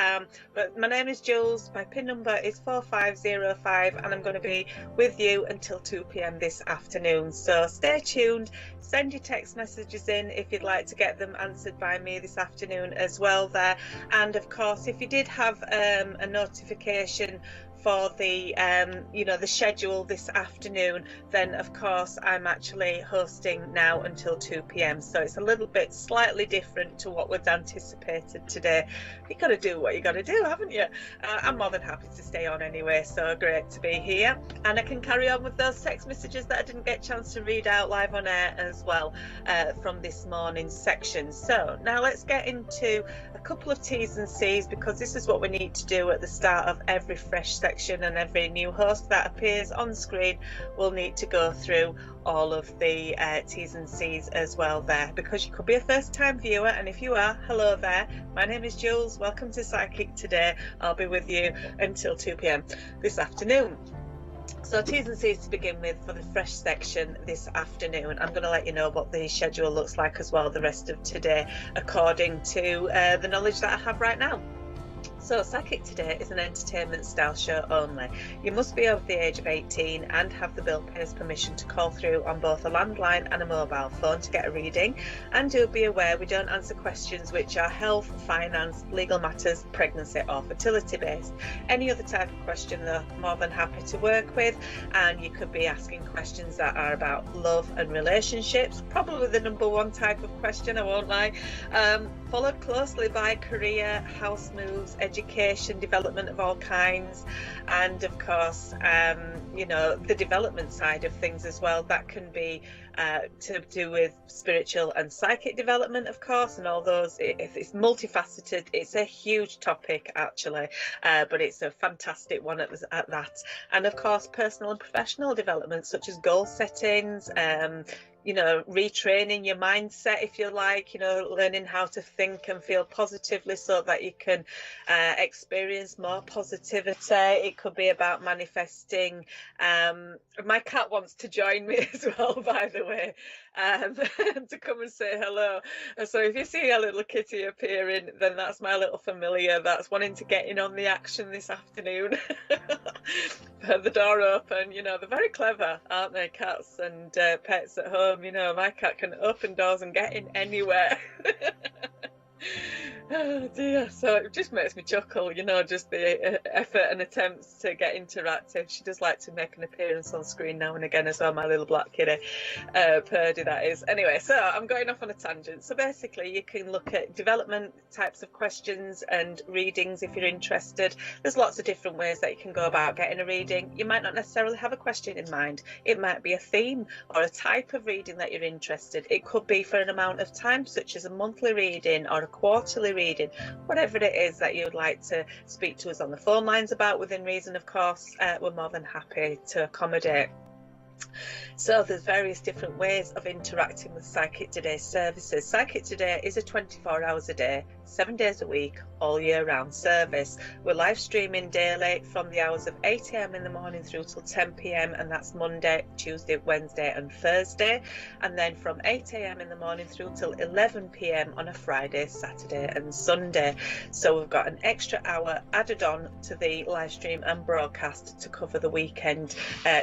Speaker 2: But my name is Jules, my PIN number is 4505, and I'm going to be with you until 2 p.m. this afternoon. So stay tuned, send your text messages in if you'd like to get them answered by me this afternoon as well there. And of course, if you did have a notification for the the schedule this afternoon, then of course I'm actually hosting now until 2 p.m. so it's a little bit slightly different to what was anticipated today. You got to do what you got to do, haven't you? I'm more than happy to stay on anyway, so great to be here, and I can carry on with those text messages that I didn't get a chance to read out live on air as well from this morning's section. So now let's get into a couple of T's and C's, because this is what we need to do at the start of every fresh section, and every new host that appears on screen will need to go through all of the T's and C's as well there, because you could be a first-time viewer, and if you are, hello there, my name is Jules, welcome to Psychic Today. I'll be with you until 2 p.m. this afternoon. So T's and C's to begin with for the fresh section this afternoon. I'm going to let you know what the schedule looks like as well the rest of today, according to the knowledge that I have right now. So Psychic Today is an entertainment style show only. You must be over the age of 18 and have the bill payer's permission to call through on both a landline and a mobile phone to get a reading. And do be aware we don't answer questions which are health, finance, legal matters, pregnancy or fertility based. Any other type of question though, more than happy to work with, and you could be asking questions that are about love and relationships, probably the number one type of question, I won't lie, followed closely by career, house moves, education, development of all kinds, and of course the development side of things as well. That can be to do with spiritual and psychic development, of course, and all those. It's multifaceted. It's a huge topic actually, but it's a fantastic one at that. And of course, personal and professional development, such as goal settings, retraining your mindset, if you like, learning how to think and feel positively so that you can experience more positivity. It could be about manifesting. My cat wants to join me as well, by the way, to come and say hello. So if you see a little kitty appearing, then that's my little familiar that's wanting to get in on the action this afternoon. The door open, they're very clever, aren't they, cats and pets at home? My cat can open doors and get in anywhere. Oh dear, so it just makes me chuckle, just the effort and attempts to get interactive. She does like to make an appearance on screen now and again as well, my little black kitty, Purdy that is. Anyway, so I'm going off on a tangent. So basically you can look at development types of questions and readings if you're interested. There's lots of different ways that you can go about getting a reading. You might not necessarily have a question in mind. It might be a theme or a type of reading that you're interested. It could be for an amount of time, such as a monthly reading or a quarterly reading, whatever it is that you'd like to speak to us on the phone lines about, within reason, of course. We're more than happy to accommodate. So there's various different ways of interacting with Psychic Today services. Psychic Today is a 24 hours a day, 7 days a week, all year round service. We're live streaming daily from the hours of 8 a.m. in the morning through till 10 p.m. and that's Monday, Tuesday, Wednesday and Thursday, and then from 8 a.m. in the morning through till 11 p.m. on a Friday, Saturday and Sunday. So we've got an extra hour added on to the live stream and broadcast to cover the weekend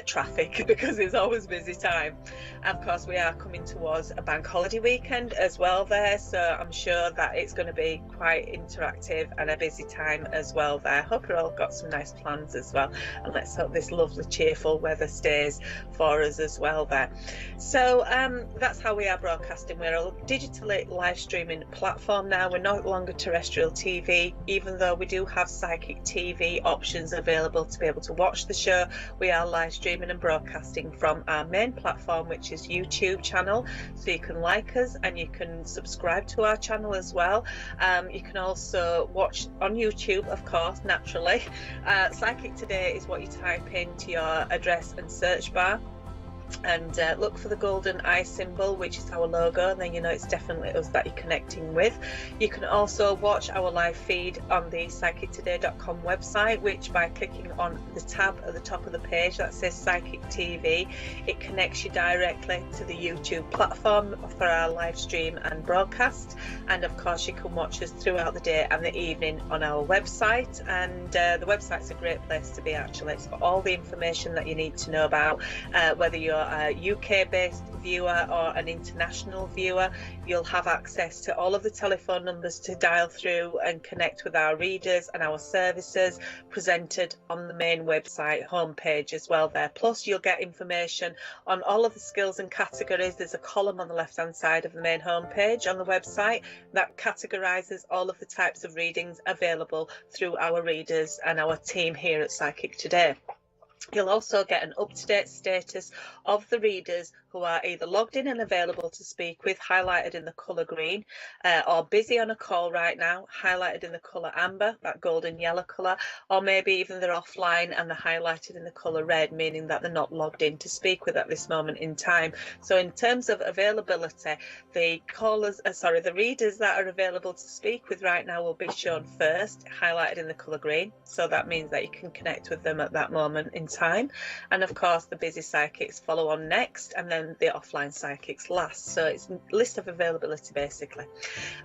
Speaker 2: traffic, because it's always busy time. And of course we are coming towards a bank holiday weekend as well there, so I'm sure that it's going to be be quite interactive and a busy time as well there. Hope you've all got some nice plans as well, and let's hope this lovely cheerful weather stays for us as well there. So that's how we are broadcasting. We're a digitally live streaming platform now. We're no longer terrestrial TV, even though we do have psychic TV options available to be able to watch the show. We are live streaming and broadcasting from our main platform, which is YouTube channel, so you can like us and you can subscribe to our channel as well. You can also watch on YouTube, of course, naturally. Psychic Today is what you type into your address and search bar, and look for the golden eye symbol, which is our logo, and then you know it's definitely us that you're connecting with. You can also watch our live feed on the psychictoday.com website, which by clicking on the tab at the top of the page that says Psychic TV, it connects you directly to the YouTube platform for our live stream and broadcast. And of course you can watch us throughout the day and the evening on our website, and the website's a great place to be actually. It's got all the information that you need to know about whether you're a UK-based viewer or an international viewer. You'll have access to all of the telephone numbers to dial through and connect with our readers and our services presented on the main website homepage as well there. Plus you'll get information on all of the skills and categories. There's a column on the left hand side of the main homepage on the website that categorizes all of the types of readings available through our readers and our team here at Psychic Today. You'll also get an up-to-date status of the readers who are either logged in and available to speak with, highlighted in the colour green, or busy on a call right now, highlighted in the colour amber, that golden yellow colour, or maybe even they're offline and they're highlighted in the colour red, meaning that they're not logged in to speak with at this moment in time. So in terms of availability, the readers that are available to speak with right now will be shown first, highlighted in the colour green. So that means that you can connect with them at that moment in time. And of course the busy psychics follow on next, and then the offline psychics last. So it's a list of availability basically,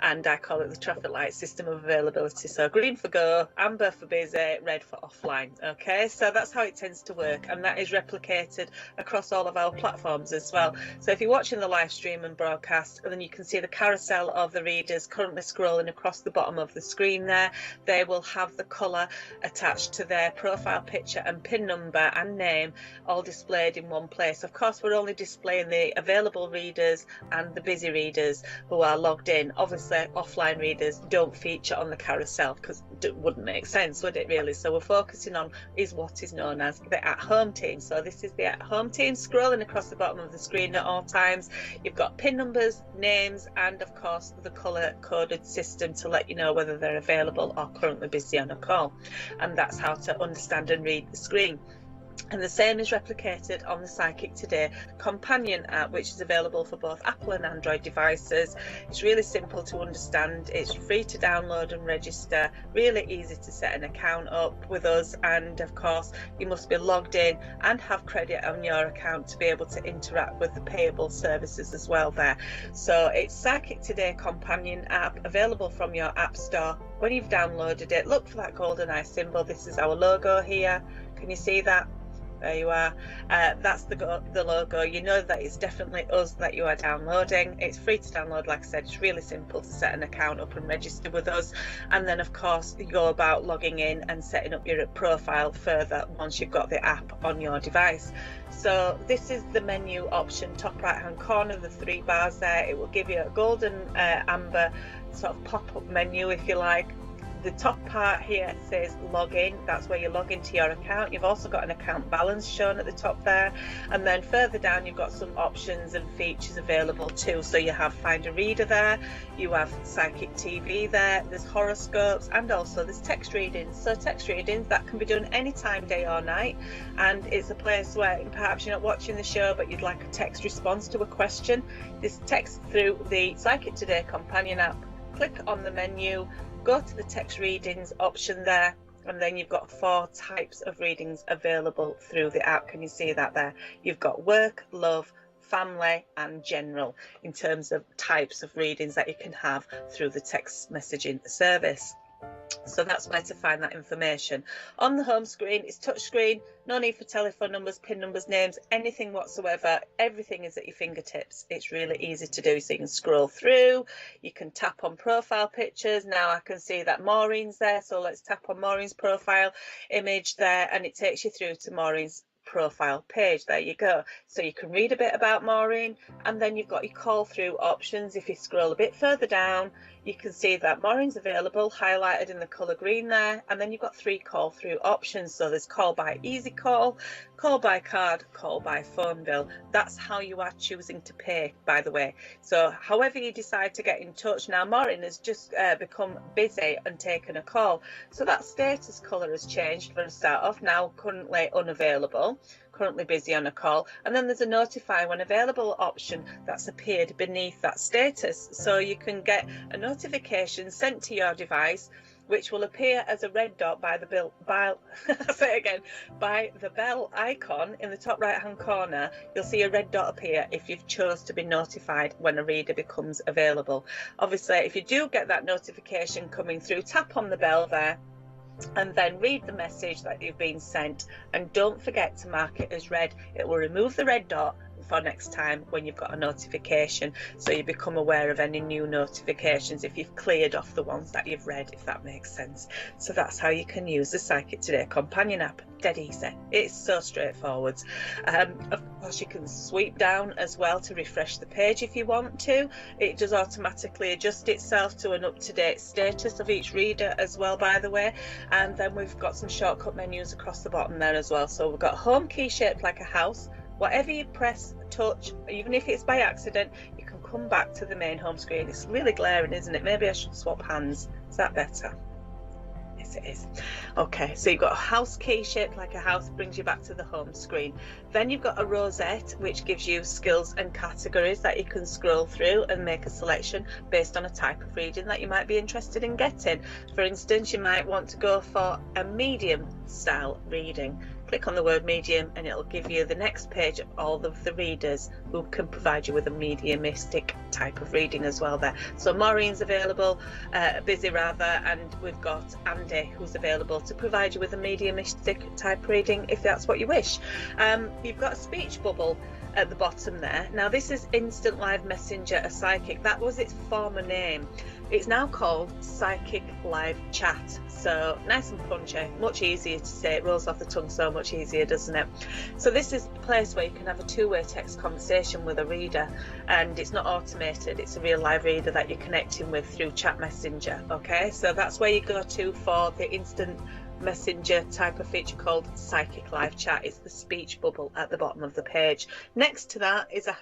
Speaker 2: and I call it the traffic light system of availability. So green for go, amber for busy, red for offline. Okay, so that's how it tends to work, and that is replicated across all of our platforms as well. So if you're watching the live stream and broadcast, then you can see the carousel of the readers currently scrolling across the bottom of the screen there. They will have the colour attached to their profile picture and PIN number and name all displayed in one place. Of course we're only displaying the available readers and the busy readers who are logged in. Obviously offline readers don't feature on the carousel because it wouldn't make sense, would it really? So we're focusing on is what is known as the at-home team. So this is the at-home team scrolling across the bottom of the screen at all times. You've got PIN numbers, names, and of course the colour coded system to let you know whether they're available or currently busy on a call, and that's how to understand and read the screen. And the same is replicated on the Psychic Today companion app, which is available for both Apple and Android devices. It's really simple to understand, it's free to download and register, really easy to set an account up with us, and of course you must be logged in and have credit on your account to be able to interact with the payable services as well there. So it's Psychic Today companion app, available from your app store. When you've downloaded it, look for that golden eye symbol. This is our logo here. Can you see that? There you are. That's the logo. You know that it's definitely us that you are downloading. It's free to download, like I said. It's really simple to set an account up and register with us, and then of course you go about logging in and setting up your profile further once you've got the app on your device. So this is the menu option, top right hand corner, the three bars there. It will give you a golden amber sort of pop-up menu, if you like. The top part here says login. That's where you log into your account. You've also got an account balance shown at the top there, and then further down you've got some options and features available too. So you have find a reader there, you have Psychic TV there, there's horoscopes, and also there's text readings. So text readings that can be done anytime, day or night, and it's a place where perhaps you're not watching the show but you'd like a text response to a question. This text through the Psychic Today companion app. Click on the menu, go to the text readings option there, and then you've got 4 types of readings available through the app. Can you see that there? You've got work, love, family and general in terms of types of readings that you can have through the text messaging service. So that's where to find that information. On the home screen, it's touch screen, no need for telephone numbers, PIN numbers, names, anything whatsoever. Everything is at your fingertips. It's really easy to do. So you can scroll through, you can tap on profile pictures. Now I can see that Maureen's there, so let's tap on Maureen's profile image there, and it takes you through to Maureen's profile page. There you go. So you can read a bit about Maureen, and then you've got your call through options. If you scroll a bit further down, you can see that Maureen's available, highlighted in the colour green there, and then you've got 3 call through options. So there's call by easy call by card, call by phone bill. That's how you are choosing to pay, by the way. So however you decide to get in touch. Now Maureen has just become busy and taken a call, so that status colour has changed for a start off. Now currently unavailable, currently busy on a call, and then there's a notify when available option that's appeared beneath that status. So you can get a notification sent to your device, which will appear as a red dot by the bell icon in the top right hand corner. You'll see a red dot appear if you've chose to be notified when a reader becomes available. Obviously, if you do get that notification coming through, tap on the bell there and then read the message that you've been sent, and don't forget to mark it as read. It will remove the red dot for next time when you've got a notification, so you become aware of any new notifications if you've cleared off the ones that you've read, if that makes sense. So that's how you can use the Psychic Today companion app. Dead easy. It's so straightforward. Of course, you can sweep down as well to refresh the page if you want to. It does automatically adjust itself to an up-to-date status of each reader as well, by the way. And then we've got some shortcut menus across the bottom there as well. So we've got home key shaped like a house. Whatever you press, touch, even if it's by accident, you can come back to the main home screen. It's really glaring, isn't it? Maybe I should swap hands. Is that better? Yes, it is. Okay, so you've got a house key shaped like a house, brings you back to the home screen. Then you've got a rosette, which gives you skills and categories that you can scroll through and make a selection based on a type of reading that you might be interested in getting. For instance, you might want to go for a medium style reading. Click on the word medium and it'll give you the next page of all of the readers who can provide you with a mediumistic type of reading as well there. So Maureen's available, busy rather, and we've got Andy who's available to provide you with a mediumistic type reading if that's what you wish. You've got a speech bubble at the bottom there. Now this is Instant Live Messenger, a psychic. That was its former name. It's now called Psychic Live Chat. So nice and punchy, much easier to say. It rolls off the tongue so much easier, doesn't it? So this is the place where you can have a two-way text conversation with a reader, and it's not automated. It's a real live reader that you're connecting with through chat messenger. Okay, so that's where you go to for the instant messenger type of feature called Psychic Live Chat. It's the speech bubble at the bottom of the page. Next to that is a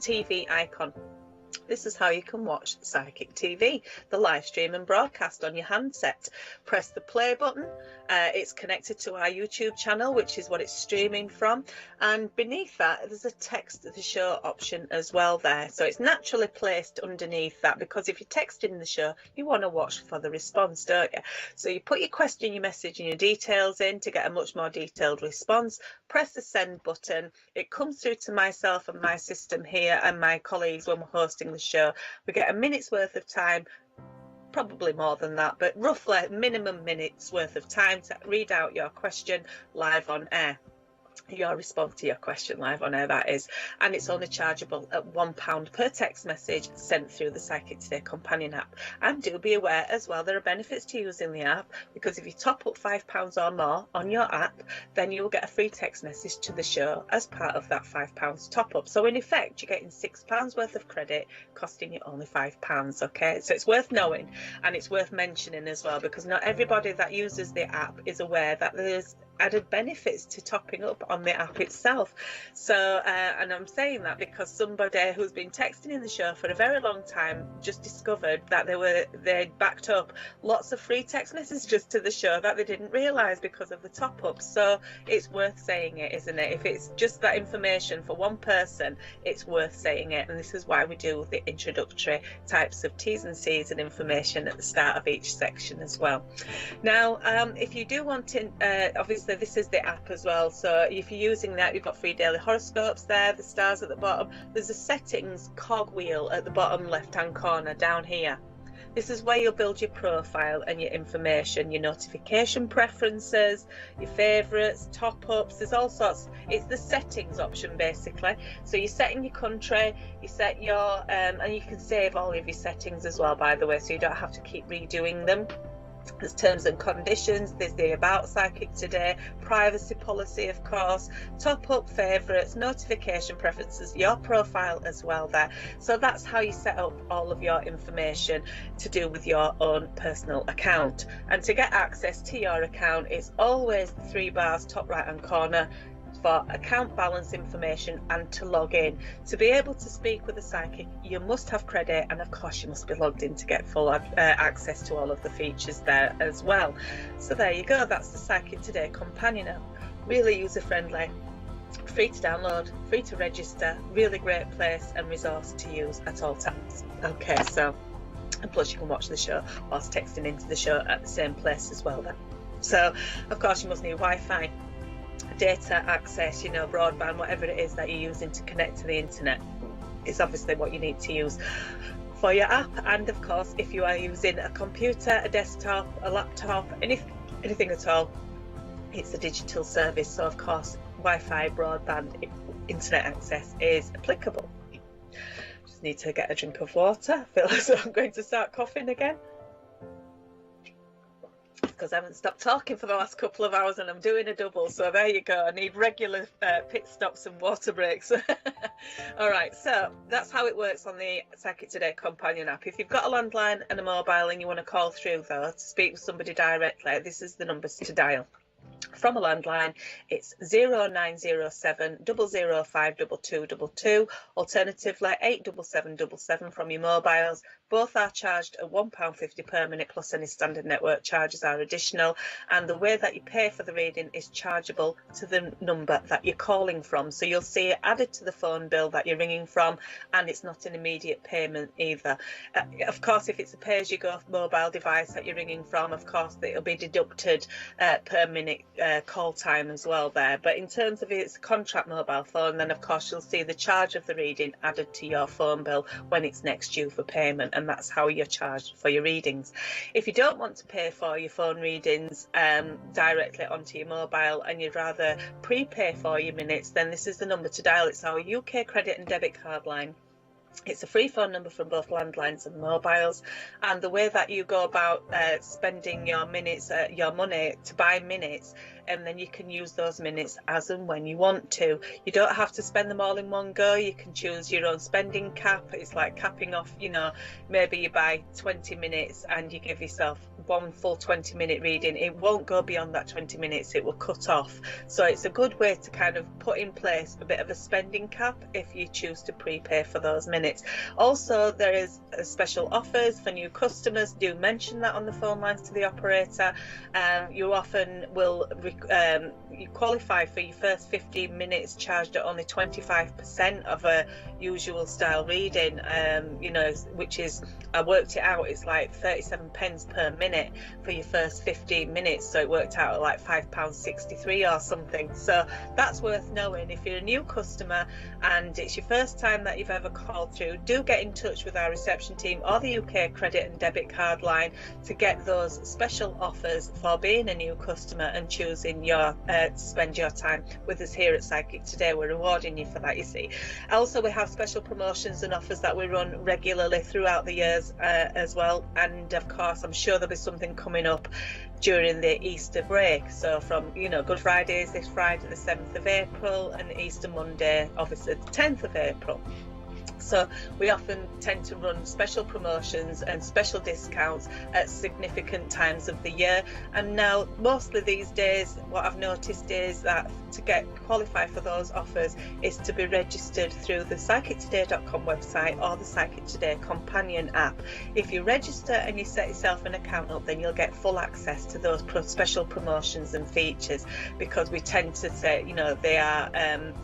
Speaker 2: TV icon. This is how you can watch Psychic TV, the live stream and broadcast on your handset. Press the play button. It's connected to our YouTube channel, which is what it's streaming from. And beneath that, there's a text the show option as well there. So it's naturally placed underneath that, because if you're texting the show, you want to watch for the response, don't you? So you put your question, your message and your details in to get a much more detailed response. Press the send button. It comes through to myself and my system here and my colleagues when we're hosting the show. We get a minute's worth of time, probably more than that, but roughly minimum minutes worth of time to read out your question live on air. Your response to your question live on air, that is, and it's only chargeable at £1 per text message sent through the Psychic Today companion app. And do be aware as well, there are benefits to using the app, because if you top up £5 or more on your app, then you'll get a free text message to the show as part of that £5 top up. So in effect, you're getting £6 worth of credit costing you only £5. Okay, so it's worth knowing, and it's worth mentioning as well, because not everybody that uses the app is aware that there's added benefits to topping up on the app itself. So and I'm saying that because somebody who's been texting in the show for a very long time just discovered that they'd backed up lots of free text messages to the show that they didn't realize because of the top up. So it's worth saying it, isn't it? If it's just that information for one person, it's worth saying it. And this is why we do the introductory types of T's and C's and information at the start of each section as well. Now if you do want to obviously this is the app as well, so if you're using that, you've got free daily horoscopes there, the stars at the bottom. There's a settings cogwheel at the bottom left hand corner down here. This is where you'll build your profile and your information, your notification preferences, your favourites, top-ups, there's all sorts. It's the settings option basically. So you set in your country, you set your, and you can save all of your settings as well, by the way, so you don't have to keep redoing them. There's terms and conditions, there's the About Psychic Today, privacy policy of course, top up favourites, notification preferences, your profile as well there. So that's how you set up all of your information to do with your own personal account. And to get access to your account, it's always the 3 bars top right hand corner for account balance information and to log in. To be able to speak with a psychic, you must have credit, and of course you must be logged in to get full access to all of the features there as well. So there you go, that's the Psychic Today companion app. Really user friendly, free to download, free to register, really great place and resource to use at all times. Okay, so, and plus you can watch the show whilst texting into the show at the same place as well then. So of course you must need Wi-Fi, data access, you know, broadband, whatever it is that you're using to connect to the internet is obviously what you need to use for your app. And of course, if you are using a computer, a desktop, a laptop, anything at all, it's a digital service, so of course Wi-Fi, broadband, internet access is applicable. Just need to get a drink of water. I feel as though I'm going to start coughing again, because I haven't stopped talking for the last couple of hours and I'm doing a double, so there you go. I need regular pit stops and water breaks. All right, so that's how it works on the Psychic Today companion app. If you've got a landline and a mobile and you want to call through though to speak with somebody directly, this is the numbers to dial. From a landline, it's 0907 005 2222, alternatively 87777 from your mobiles. Both are charged at £1.50 per minute, plus any standard network charges are additional, and the way that you pay for the reading is chargeable to the number that you're calling from. So you'll see it added to the phone bill that you're ringing from, and it's not an immediate payment either. Of course, if it's a pay-as-you-go mobile device that you're ringing from, of course it'll be deducted per minute call time as well there. But in terms of its contract mobile phone, then of course you'll see the charge of the reading added to your phone bill when it's next due for payment, and that's how you're charged for your readings. If you don't want to pay for your phone readings directly onto your mobile and you'd rather prepay for your minutes, then this is the number to dial. It's our UK credit and debit card line. It's a free phone number from both landlines and mobiles, and the way that you go about spending your minutes, your money to buy minutes, and then you can use those minutes as and when you want to. You don't have to spend them all in one go. You can choose your own spending cap. It's like capping off, you know, maybe you buy 20 minutes and you give yourself one full 20-minute reading. It won't go beyond that 20 minutes, it will cut off. So it's a good way to kind of put in place a bit of a spending cap if you choose to prepay for those minutes. Also, there is special offers for new customers. Do mention that on the phone lines to the operator. You often will you qualify for your first 15 minutes charged at only 25% of a usual style reading, you know, which is, I worked it out, it's like 37 pence per minute for your first 15 minutes, so it worked out at like £5.63 or something. So that's worth knowing. If you're a new customer and it's your first time that you've ever called through, do get in touch with our reception team or the UK credit and debit card line to get those special offers for being a new customer and choosing your to spend your time with us here at Psychic Today. We're rewarding you for that, you see. Also, we have special promotions and offers that we run regularly throughout the years as well, and of course I'm sure there'll be something coming up during the Easter break. So from, you know, Good Friday is this Friday the 7th of April, and Easter Monday obviously the 10th of April. So we often tend to run special promotions and special discounts at significant times of the year. And now, mostly these days, what I've noticed is that to qualify for those offers is to be registered through the psychictoday.com website or the Psychic Today companion app. If you register and you set yourself an account up, then you'll get full access to those special promotions and features, because we tend to say, you know, they are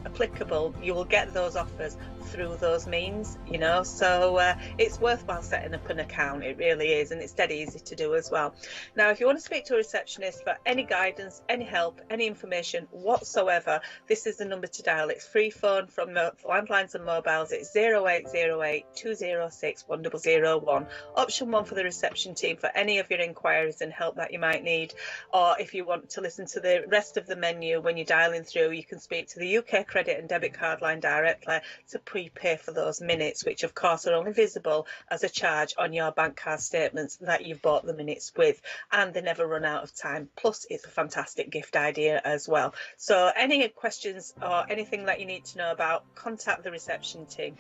Speaker 2: applicable. You will get those offers through those means, you know, so it's worthwhile setting up an account. It really is, and it's dead easy to do as well. Now, if you want to speak to a receptionist for any guidance, any help, any information whatsoever, this is the number to dial. It's free phone from the landlines and mobiles. It's 0808 206 1001. Option 1 for the reception team for any of your inquiries and help that you might need. Or if you want to listen to the rest of the menu when you're dialing through, you can speak to the UK credit and debit card line directly to prepay for those minutes, which of course are only visible as a charge on your bank card statements that you've bought the minutes with, and they never run out of time. Plus, it's a fantastic gift idea as well. So any questions or anything that you need to know about, contact the reception team.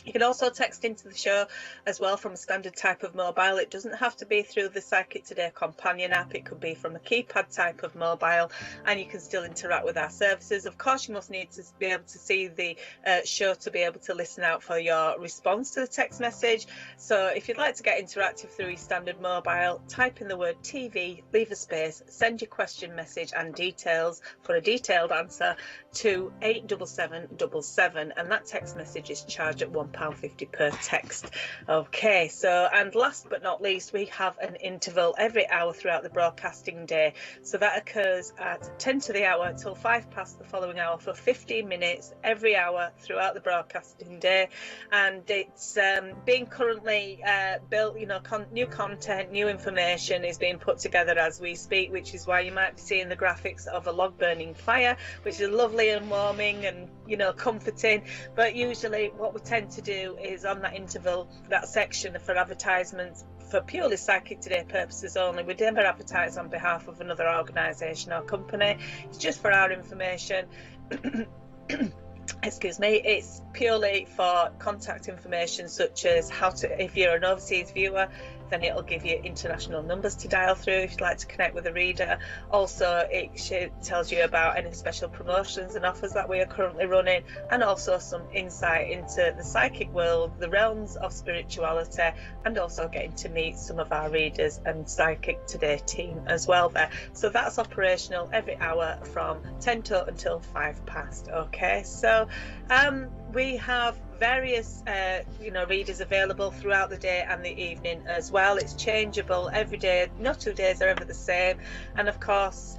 Speaker 2: You can also text into the show as well from a standard type of mobile. It doesn't have to be through the Psychic Today companion app. It could be from a keypad type of mobile, and you can still interact with our services. Of course, you must need to be able to see the show to be able to listen out for your response to the text message. So if you'd like to get interactive through your standard mobile, type in the word TV, leave a space, send your question message and details for a detailed answer to 87777, and that text message is charged at £1.50 per text. Okay, so, and last but not least, we have an interval every hour throughout the broadcasting day. So that occurs at 10 to the hour till 5 past the following hour for 15 minutes every hour throughout the broadcasting day. And it's being currently built, you know, new content, new information is being put together as we speak, which is why you might be seeing the graphics of a log burning fire, which is lovely and warming and, you know, comforting. But usually what we tend to do is on that interval, that section for advertisements for purely Psychic Today purposes only. We never advertise on behalf of another organisation or company. It's just for our information. Excuse me, it's purely for contact information, such as how to, if you're an overseas viewer, then it'll give you international numbers to dial through if you'd like to connect with a reader. Also, it tells you about any special promotions and offers that we are currently running, and also some insight into the psychic world, the realms of spirituality, and also getting to meet some of our readers and Psychic Today team as well there. So that's operational every hour from 10 to until 5 past. Okay, so we have various readers available throughout the day and the evening as well. It's changeable every day, no 2 days are ever the same. And of course,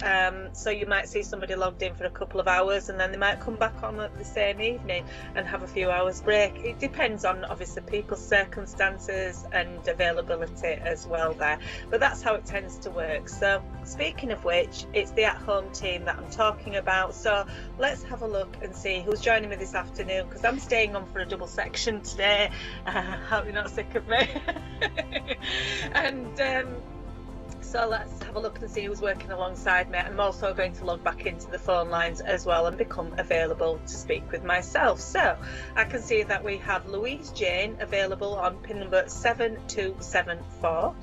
Speaker 2: so you might see somebody logged in for a couple of hours and then they might come back on at the same evening and have a few hours break. It depends on obviously people's circumstances and availability as well there, but that's how it tends to work. So speaking of which, it's the at-home team that I'm talking about. So let's have a look and see who's joining me this afternoon, because I'm staying on for a double section today. Hope you're not sick of me. And so let's have a look and see who's working alongside me. I'm also going to log back into the phone lines as well and become available to speak with myself. So I can see that we have Louise Jane available on pin number 7274.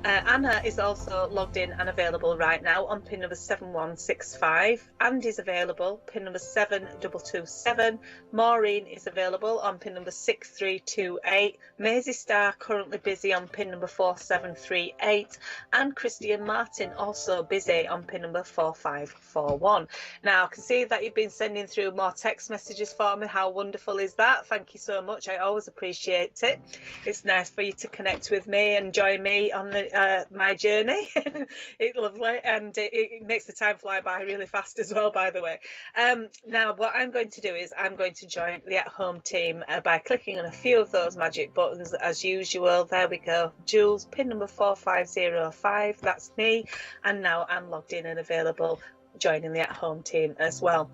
Speaker 2: Anna is also logged in and available right now on pin number 7165. Andy's available, pin number 7227. Maureen is available on pin number 6328. Maisie Starr currently busy on pin number 4738. And Christian Martin also busy on pin number 4541. Now I can see that you've been sending through more text messages for me. How wonderful is that? Thank you so much. I always appreciate it. It's nice for you to connect with me and join me on the my journey. It's lovely, and it makes the time fly by really fast as well, by the way. Now what I'm going to do is I'm going to join the at-home team by clicking on a few of those magic buttons as usual. There we go. Jules, pin number 4505, that's me, and now I'm logged in and available, joining the at-home team as well.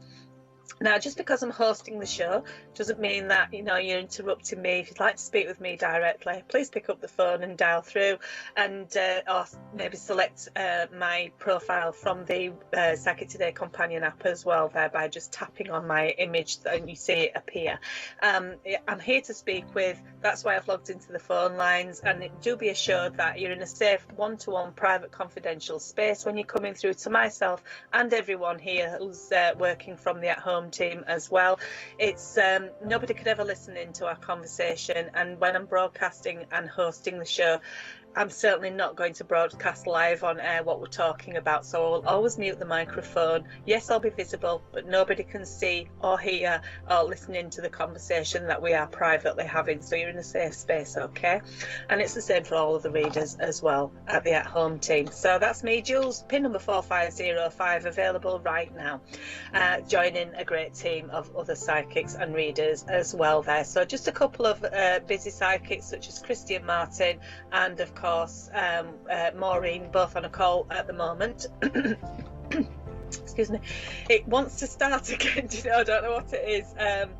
Speaker 2: Now, just because I'm hosting the show doesn't mean that, you know, you're interrupting me. If you'd like to speak with me directly, please pick up the phone and dial through, and or maybe select my profile from the Psychic Today companion app as well, there by just tapping on my image and you see it appear. I'm here to speak with. That's why I've logged into the phone lines, and do be assured that you're in a safe one-to-one private confidential space when you're coming through to myself and everyone here who's working from the at-home team as well. It's nobody could ever listen into our conversation, and when I'm broadcasting and hosting the show, I'm certainly not going to broadcast live on air what we're talking about, so I'll always mute the microphone. Yes, I'll be visible, but nobody can see or hear or listen into the conversation that we are privately having, so you're in a safe space, okay? And it's the same for all of the readers as well at the At Home team. So that's me, Jules, pin number 4505, available right now, joining a great team of other psychics and readers as well there. So just a couple of busy psychics such as Christy and Martin, and of course Maureen, both on a call at the moment. Excuse me. It wants to start again. I don't know what it is.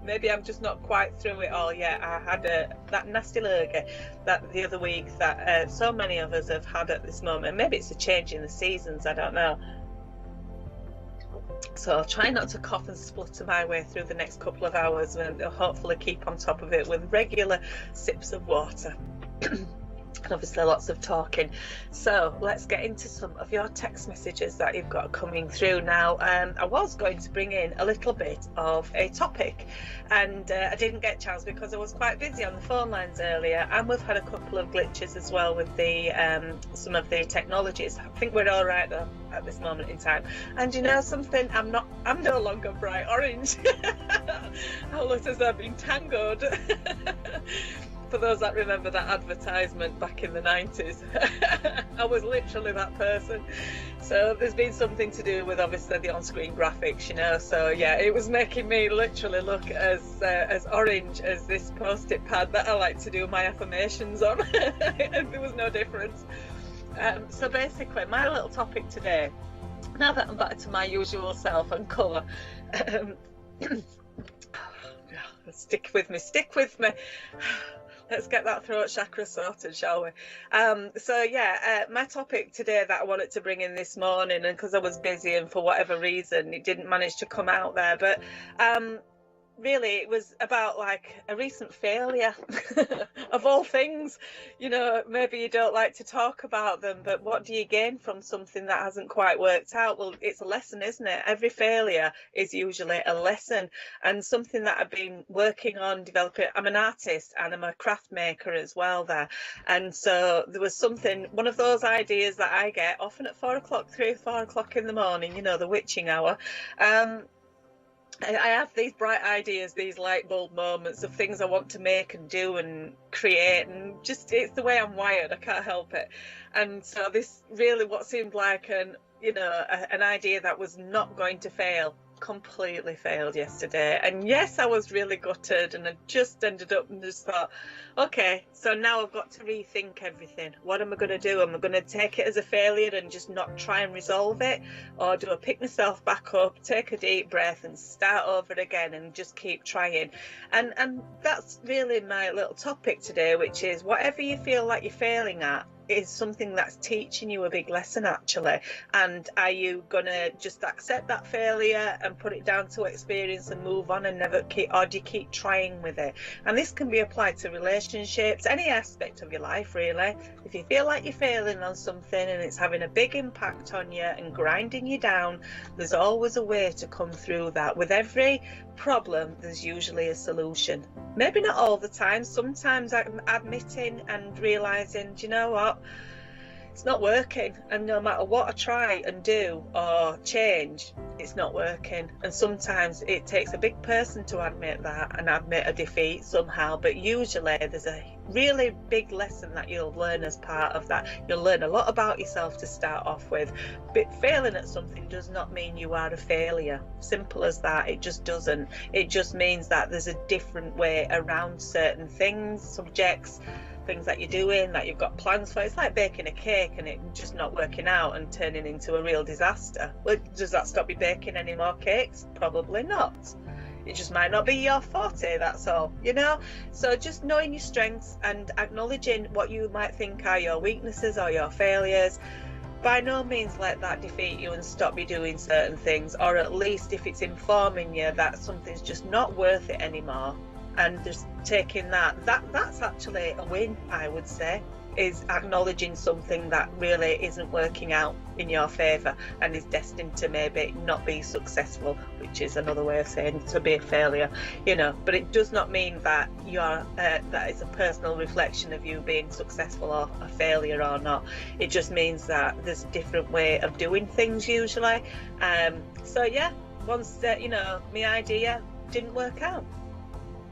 Speaker 2: Maybe I'm just not quite through it all yet. I had that nasty lurgy that the other week that so many of us have had at this moment. Maybe it's a change in the seasons, I don't know. So I'll try not to cough and splutter my way through the next couple of hours, and hopefully keep on top of it with regular sips of water. And obviously lots of talking. So let's get into some of your text messages that you've got coming through now. I was going to bring in a little bit of a topic, and I didn't get a chance because I was quite busy on the phone lines earlier, and we've had a couple of glitches as well with the some of the technologies. I think we're all right though at this moment in time. And you know something, I'm no longer bright orange. I look as though I've been tangoed. For those that remember that advertisement back in the 90s, I was literally that person. So there's been something to do with obviously the on-screen graphics, you know. So yeah, it was making me literally look as orange as this post-it pad that I like to do my affirmations on. And there was no difference. So basically, my little topic today, now that I'm back to my usual self and colour, stick with me. Let's get that throat chakra sorted, shall we? So yeah, my topic today that I wanted to bring in this morning, and because I was busy and for whatever reason it didn't manage to come out there, but really it was about like a recent failure of all things. You know, maybe you don't like to talk about them, but what do you gain from something that hasn't quite worked out? Well, it's a lesson, isn't it? Every failure is usually a lesson, and something that I've been working on developing. I'm an artist and I'm a craft maker as well there, and so there was something, one of those ideas that I get often at 4 o'clock in the morning, you know, the witching hour. I have these bright ideas, these light bulb moments of things I want to make and do and create, and just it's the way I'm wired, I can't help it. And so this really what seemed like an idea that was not going to fail completely failed yesterday. And yes, I was really gutted, and I just ended up and just thought, okay, so now I've got to rethink everything. What am I going to do? Am I going to take it as a failure and just not try and resolve it, or do I pick myself back up, take a deep breath and start over again and just keep trying? And that's really my little topic today, which is whatever you feel like you're failing at is something that's teaching you a big lesson actually. And are you gonna just accept that failure and put it down to experience and move on and never keep, or do you keep trying with it? And this can be applied to relationships, any aspect of your life really. If you feel like you're failing on something and it's having a big impact on you and grinding you down, there's always a way to come through that. With every problem there's usually a solution. Maybe not all the time. Sometimes I'm admitting and realizing, do you know what, it's not working, and no matter what I try and do or change, it's not working. And sometimes it takes a big person to admit that and admit a defeat somehow, but usually there's a really big lesson that you'll learn as part of that. You'll learn a lot about yourself to start off with. But failing at something does not mean you are a failure. Simple as that. It just doesn't. It just means that there's a different way around certain things, subjects, things that you're doing, that you've got plans for. It's like baking a cake and it just not working out and turning into a real disaster. Well, does that stop you baking any more cakes? Probably not. It just might not be your forte, that's all, you know. So just knowing your strengths and acknowledging what you might think are your weaknesses or your failures. By no means let that defeat you and stop you doing certain things, or at least if it's informing you that something's just not worth it anymore, and just taking that's actually a win, I would say. is acknowledging something that really isn't working out in your favour and is destined to maybe not be successful, which is another way of saying to be a failure, you know. But it does not mean that you're that it's a personal reflection of you being successful or a failure or not. It just means that there's a different way of doing things usually. So yeah, once you know, my idea didn't work out,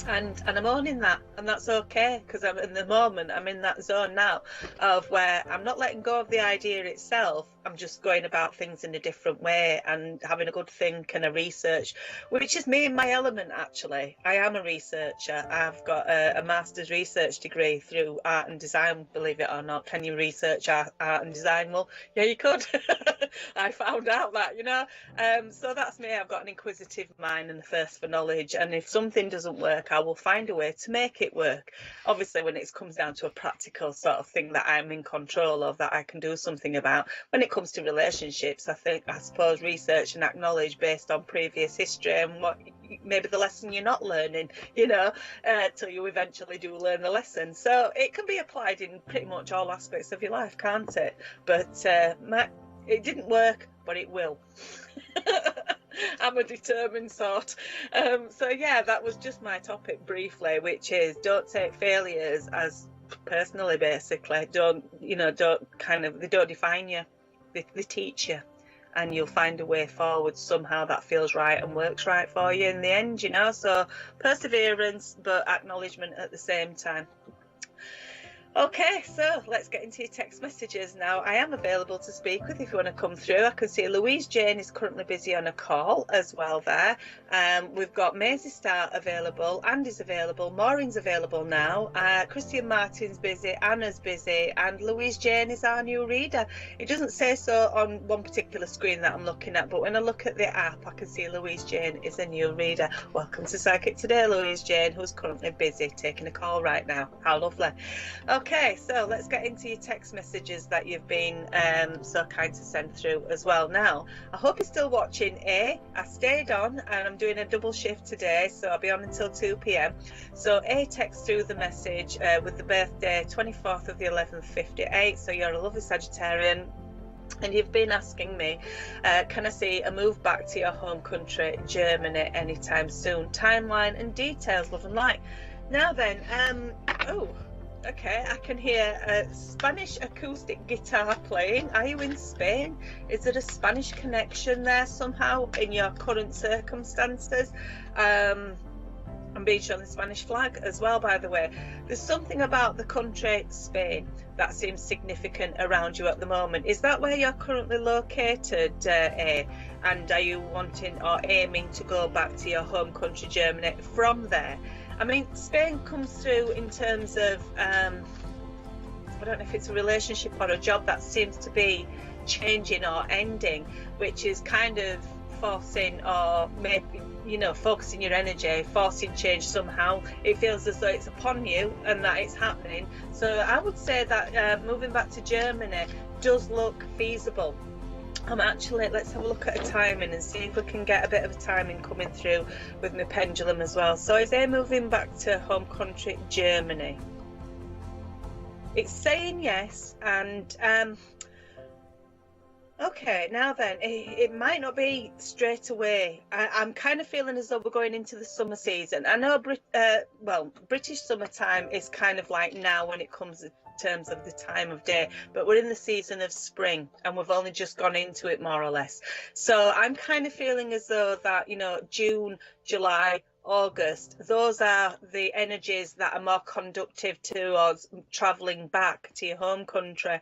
Speaker 2: and I'm owning that, and that's okay, because I'm in the moment, I'm in that zone now of where I'm not letting go of the idea itself. I'm just going about things in a different way and having a good think and a research, which is me in my element. Actually, I am a researcher. I've got a master's research degree through art and design, believe it or not. Can you research art and design? Well, yeah, you could. I found out that, you know. So that's me. I've got an inquisitive mind and the thirst for knowledge, and if something doesn't work, I will find a way to make it work. Obviously, when it comes down to a practical sort of thing that I'm in control of, that I can do something about. When it comes to relationships, I suppose research and acknowledge based on previous history and what maybe the lesson you're not learning, you know, till you eventually do learn the lesson. So it can be applied in pretty much all aspects of your life, can't it? But it didn't work, but it will. I'm a determined sort. So yeah, that was just my topic briefly, which is don't take failures as personally. Basically, they don't define you. They teach you, and you'll find a way forward somehow that feels right and works right for you in the end, you know. So perseverance, but acknowledgement at the same time. Okay, so let's get into your text messages now. I am available to speak with if you want to come through. I can see Louise Jane is currently busy on a call as well there. We've got Maisie Star available, Andy's available, Maureen's available now, Christian Martin's busy, Anna's busy, and Louise Jane is our new reader. It doesn't say so on one particular screen that I'm looking at, but when I look at the app, I can see Louise Jane is a new reader. Welcome to Psychic Today, Louise Jane, who's currently busy taking a call right now. How lovely. Okay, so let's get into your text messages that you've been so kind to send through as well. Now, I hope you're still watching. I stayed on and I'm doing a double shift today, so I'll be on until 2 p.m. So text through the message with the birthday 24th of the 11th 58. So you're a lovely Sagittarian. And you've been asking me, can I see a move back to your home country, Germany, anytime soon? Timeline and details, love and light. Now then, okay, I can hear a Spanish acoustic guitar playing. Are you in Spain? Is there a Spanish connection there somehow in your current circumstances? I'm being shown the Spanish flag as well, by the way. There's something about the country Spain that seems significant around you at the moment. Is that where you're currently located, and are you wanting or aiming to go back to your home country, Germany, from there? I mean, Spain comes through in terms of, I don't know if it's a relationship or a job that seems to be changing or ending, which is kind of forcing or maybe, you know, focusing your energy, forcing change somehow. It feels as though it's upon you and that it's happening. So I would say that moving back to Germany does look feasible. Let's have a look at a timing and see if we can get a bit of a timing coming through with my pendulum as well. So is they moving back to home country, Germany? It's saying yes, and okay, now then, it might not be straight away. I'm kind of feeling as though we're going into the summer season. I know British summertime is kind of like now when it comes to terms of the time of day, but we're in the season of spring and we've only just gone into it more or less. So I'm kind of feeling as though that, you know, June, July, August, those are the energies that are more conducive towards traveling back to your home country.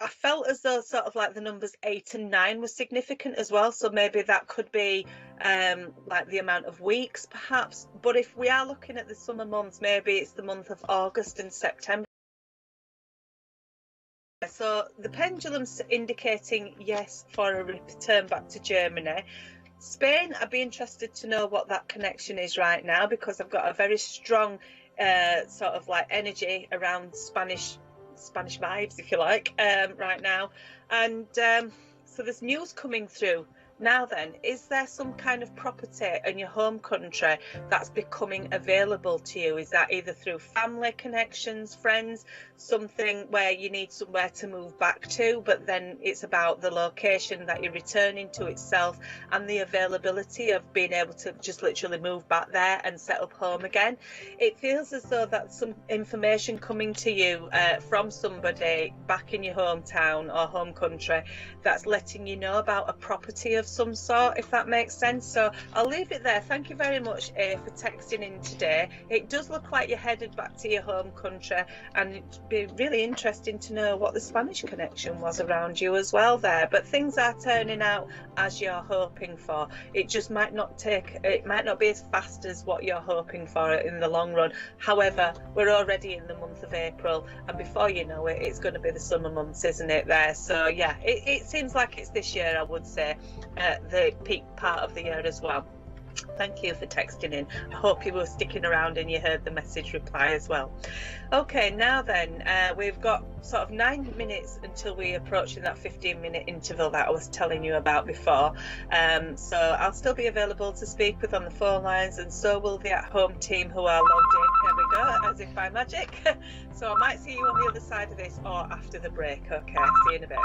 Speaker 2: I felt as though sort of like the numbers 8 and 9 was significant as well. So maybe that could be like the amount of weeks perhaps. But if we are looking at the summer months, maybe it's the month of August and September. So the pendulum's indicating yes for a return back to Germany. Spain, I'd be interested to know what that connection is right now, because I've got a very strong sort of like energy around Spanish vibes, if you like, right now. And so there's news coming through Now then, is there some kind of property in your home country that's becoming available to you? Is that either through family connections, friends, something where you need somewhere to move back to, but then it's about the location that you're returning to itself and the availability of being able to just literally move back there and set up home again? It feels as though that's some information coming to you from somebody back in your hometown or home country that's letting you know about a property of some sort, if that makes sense. So I'll leave it there. Thank you very much for texting in today. It does look like you're headed back to your home country, and it'd be really interesting to know what the Spanish connection was around you as well there. But things are turning out as you're hoping for. It just might not be as fast as what you're hoping for in the long run. However, we're already in the month of April, and before you know it, it's going to be the summer months, isn't it there? So yeah, it seems like it's this year, I would say, the peak part of the year as well. Thank you for texting in. I hope you were sticking around and you heard the message reply as well. Okay, now then, we've got sort of 9 minutes until we approach in that 15-minute interval that I was telling you about before. So I'll still be available to speak with on the phone lines, and so will the at-home team who are logged in. Here we go, as if by magic. So I might see you on the other side of this or after the break. Okay, see you in a bit.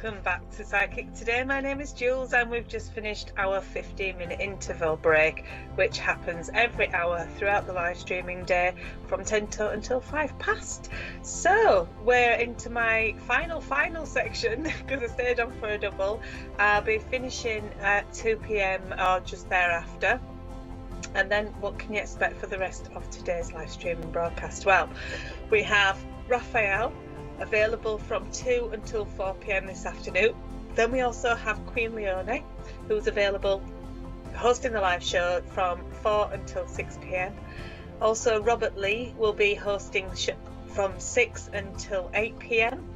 Speaker 2: welcome back to Psychic Today. My name is Jules and we've just finished our 15-minute interval break, which happens every hour throughout the live streaming day from 10 until 5 past. So we're into my final section because I stayed on for a double. I'll be finishing at 2 p.m. or just thereafter. And then what can you expect for the rest of today's live streaming broadcast? Well, we have Raphael available from 2 until 4 p.m. this afternoon. Then we also have Queen Leone, who's available hosting the live show from 4 until 6 p.m. Also, Robert Lee will be hosting the show from 6 until 8 p.m.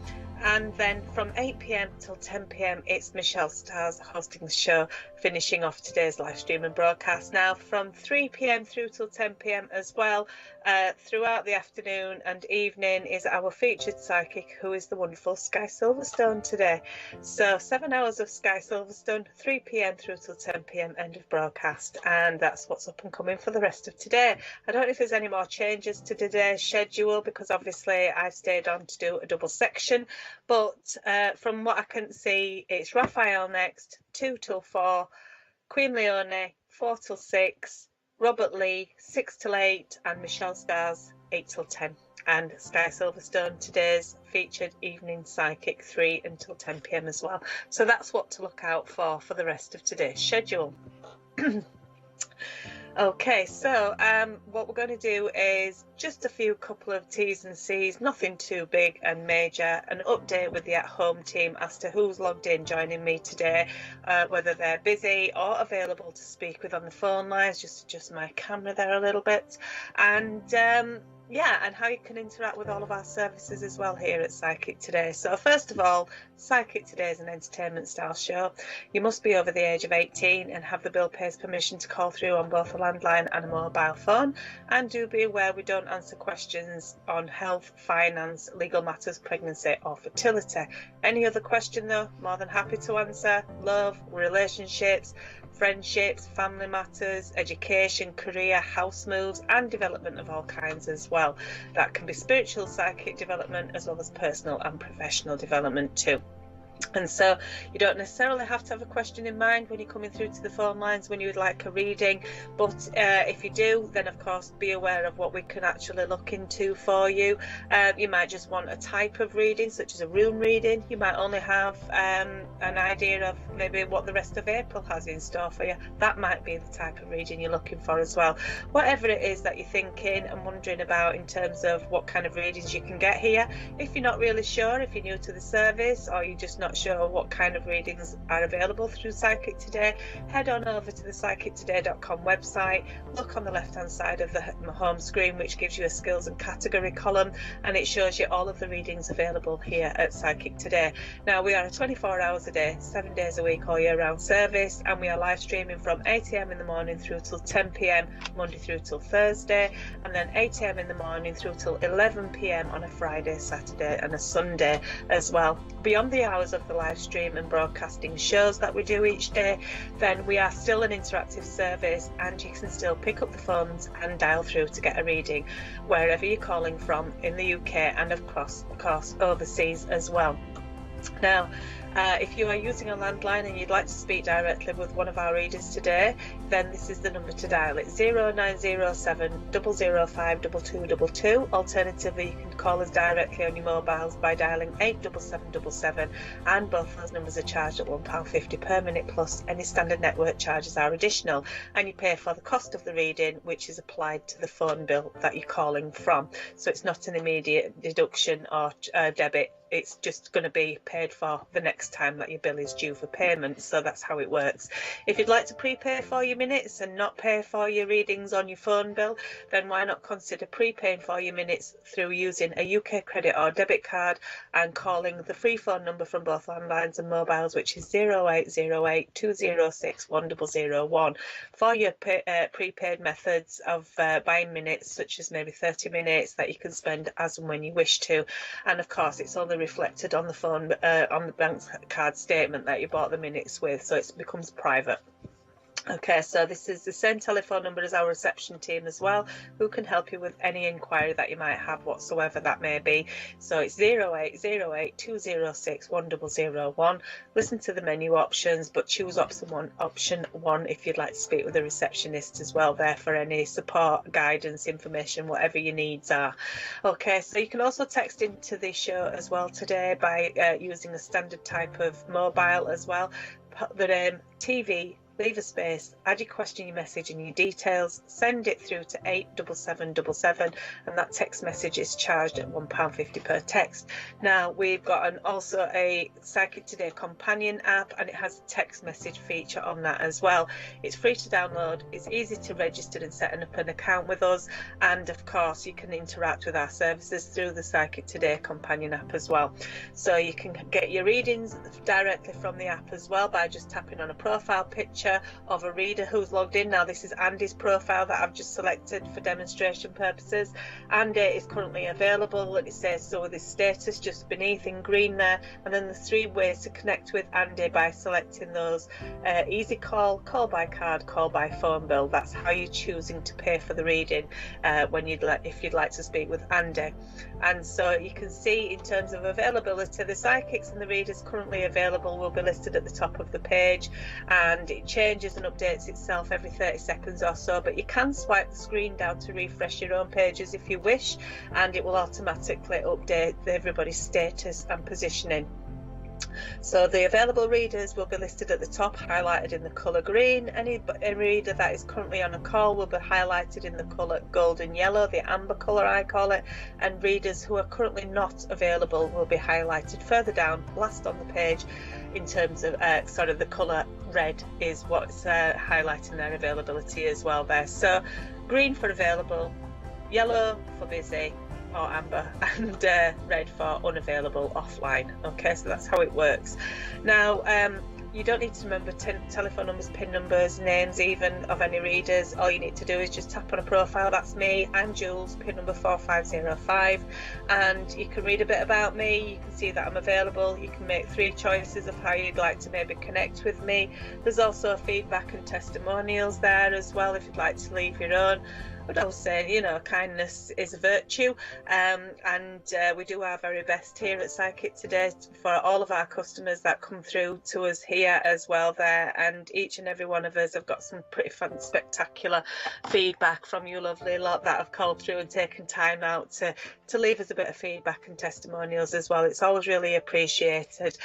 Speaker 2: And then from 8 p.m. till 10 p.m. it's Michelle Stars hosting the show, finishing off today's live stream and broadcast. Now from 3 p.m. through till 10 p.m. as well, throughout the afternoon and evening is our featured psychic, who is the wonderful Sky Silverstone today. So 7 hours of Sky Silverstone, 3 p.m. through till 10 p.m. end of broadcast, and that's what's up and coming for the rest of today. I don't know if there's any more changes to today's schedule because obviously I've stayed on to do a double section. But from what I can see, it's Raphael next, 2 till 4, Queen Leone, 4 till 6, Robert Lee, 6 till 8, and Michelle Stars, 8 till 10. And Sky Silverstone, today's featured evening psychic, 3 until 10 p.m. as well. So that's what to look out for the rest of today's schedule. Okay, so what we're going to do is just a couple of T's and C's, nothing too big and major, an update with the at-home team as to who's logged in joining me today, whether they're busy or available to speak with on the phone lines, just adjust my camera there a little bit, and yeah, and how you can interact with all of our services as well here at Psychic Today. So first of all, Psychic Today is an entertainment style show. You must be over the age of 18 and have the bill pays permission to call through on both a landline and a mobile phone. And do be aware we don't answer questions on health, finance, legal matters, pregnancy or fertility. Any other question though, more than happy to answer. Love, relationships, friendships, family matters, education, career, house moves and development of all kinds as well. That can be spiritual, psychic development as well as personal and professional development too. And so you don't necessarily have to have a question in mind when you're coming through to the phone lines when you would like a reading, but if you do, then of course be aware of what we can actually look into for you. You might just want a type of reading, such as a room reading. You might only have an idea of maybe what the rest of April has in store for you. That might be the type of reading you're looking for as well. Whatever it is that you're thinking and wondering about in terms of what kind of readings you can get here, if you're not really sure, if you're new to the service or you're just not sure what kind of readings are available through Psychic Today, head on over to the psychictoday.com website, look on the left hand side of the home screen, which gives you a skills and category column, and it shows you all of the readings available here at Psychic Today. Now we are a 24 hours a day, 7 days a week, all year round service, and we are live streaming from 8 a.m. in the morning through till 10 p.m. Monday through till Thursday, and then 8 a.m. in the morning through till 11 p.m. on a Friday, Saturday and a Sunday as well. Beyond the hours of the live stream and broadcasting shows that we do each day, then we are still an interactive service and you can still pick up the phones and dial through to get a reading wherever you're calling from in the UK and of course overseas as well. Now, if you are using a landline and you'd like to speak directly with one of our readers today, then this is the number to dial. It's 0907 005 2222. Alternatively, you can call us directly on your mobiles by dialing 87777, and both those numbers are charged at £1.50 per minute, plus any standard network charges are additional, and you pay for the cost of the reading, which is applied to the phone bill that you're calling from. So it's not an immediate deduction or debit. It's just going to be paid for the next time that your bill is due for payment. So that's how it works. If you'd like to prepay for your minutes and not pay for your readings on your phone bill, then why not consider prepaying for your minutes through using a UK credit or debit card and calling the free phone number from both landlines and mobiles, which is 0808 206 1001. For your prepaid methods of buying minutes, such as maybe 30 minutes that you can spend as and when you wish to. And of course, it's only reflected on the phone on the bank card statement that you bought the minutes with, so it becomes private. Okay, so this is the same telephone number as our reception team as well, who can help you with any inquiry that you might have whatsoever that may be. So it's 0808 206 1001. Listen to the menu options, but choose option one if you'd like to speak with a receptionist as well, there for any support, guidance, information, whatever your needs are. Okay, so you can also text into the show as well today by using a standard type of mobile as well. Put the name TV, leave a space, add your question, your message and your details, send it through to 87777, and that text message is charged at £1.50 per text. Now we've got also a Psychic Today companion app, and it has a text message feature on that as well. It's free to download, it's easy to register and setting up an account with us, and of course you can interact with our services through the Psychic Today companion app as well. So you can get your readings directly from the app as well by just tapping on a profile picture of a reader who's logged in. Now this is Andy's profile that I've just selected for demonstration purposes. Andy is currently available, and it says so with his status just beneath in green there, and then the 3 ways to connect with Andy by selecting those: easy call, call by card, call by phone bill. That's how you're choosing to pay for the reading if you'd like to speak with Andy. And so you can see in terms of availability, the psychics and the readers currently available will be listed at the top of the page, and it changes and updates itself every 30 seconds or so, but you can swipe the screen down to refresh your own pages if you wish, and it will automatically update everybody's status and positioning. So the available readers will be listed at the top, highlighted in the colour green. Any reader that is currently on a call will be highlighted in the colour golden yellow, the amber colour I call it, and readers who are currently not available will be highlighted further down, last on the page, in terms of the colour red is what's highlighting their availability as well there. So green for available, yellow for busy or amber, and red for unavailable, offline. Okay, so that's how it works. Now you don't need to remember telephone numbers, PIN numbers, names even of any readers. All you need to do is just tap on a profile. That's me, I'm Jules, PIN number 4505, and you can read a bit about me. You can see that I'm available. You can make 3 choices of how you'd like to maybe connect with me. There's also feedback and testimonials there as well if you'd like to leave your own. But I was saying, you know, kindness is a virtue, and we do our very best here at Psychic Today for all of our customers that come through to us here as well there, and each and every one of us have got some pretty fun, spectacular feedback from you lovely lot that have called through and taken time out to leave us a bit of feedback and testimonials as well. It's always really appreciated.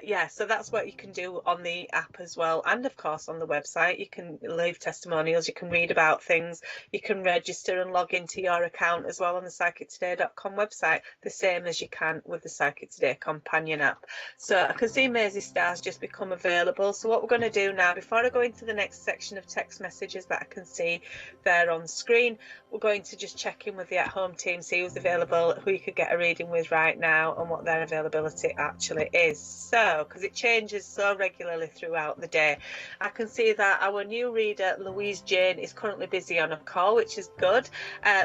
Speaker 2: Yeah, so that's what you can do on the app as well, and of course on the website you can leave testimonials, you can read about things, you can register and log into your account as well on the psychictoday.com website, the same as you can with the Psychic Today companion app. So I can see Maisie Star's just become available, so what we're going to do now, before I go into the next section of text messages that I can see there on screen, we're going to just check in with the at-home team, see who's available, who you could get a reading with right now, and what their availability actually is. So, because it changes so regularly throughout the day, I can see that our new reader Louise Jane is currently busy on a call, which is good.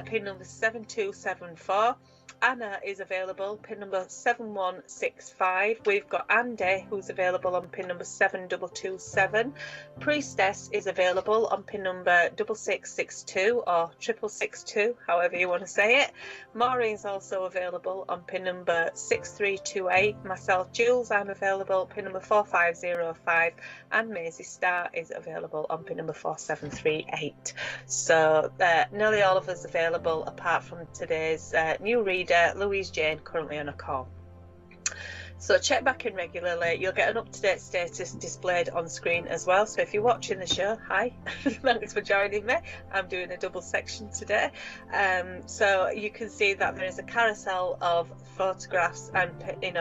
Speaker 2: PIN number 7274. Anna is available, PIN number 7165. We've got Andy, who's available on PIN number 7227. Priestess is available on PIN number 6662 or 6662, however you want to say it. Maureen's also available on PIN number 6328. Myself, Jules, I'm available, PIN number 4505. And Maisie Star is available on PIN number 4738. So nearly all of us available, apart from today's new reader, Louise Jane, currently on a call. So check back in regularly. You'll get an up-to-date status displayed on screen as well. So if you're watching the show, hi, thanks for joining me. I'm doing a double section today. So you can see that there is a carousel of photographs and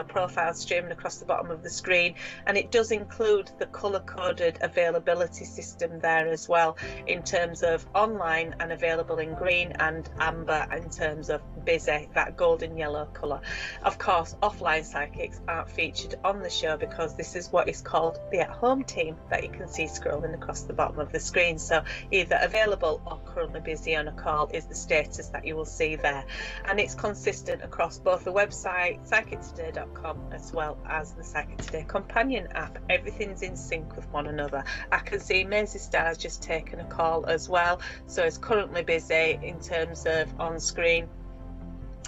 Speaker 2: profiles streaming across the bottom of the screen, and it does include the color-coded availability system there as well, in terms of online and available in green, and amber in terms of busy, that golden yellow color. Of course, offline psychics aren't featured on the show because this is what is called the at-home team that you can see scrolling across the bottom of the screen. So either available or currently busy on a call is the status that you will see there, and it's consistent across both the website psychictoday.com as well as the Psychic Today companion app. Everything's in sync with one another. I can see Maisie Star's just taken a call as well, so it's currently busy in terms of on screen.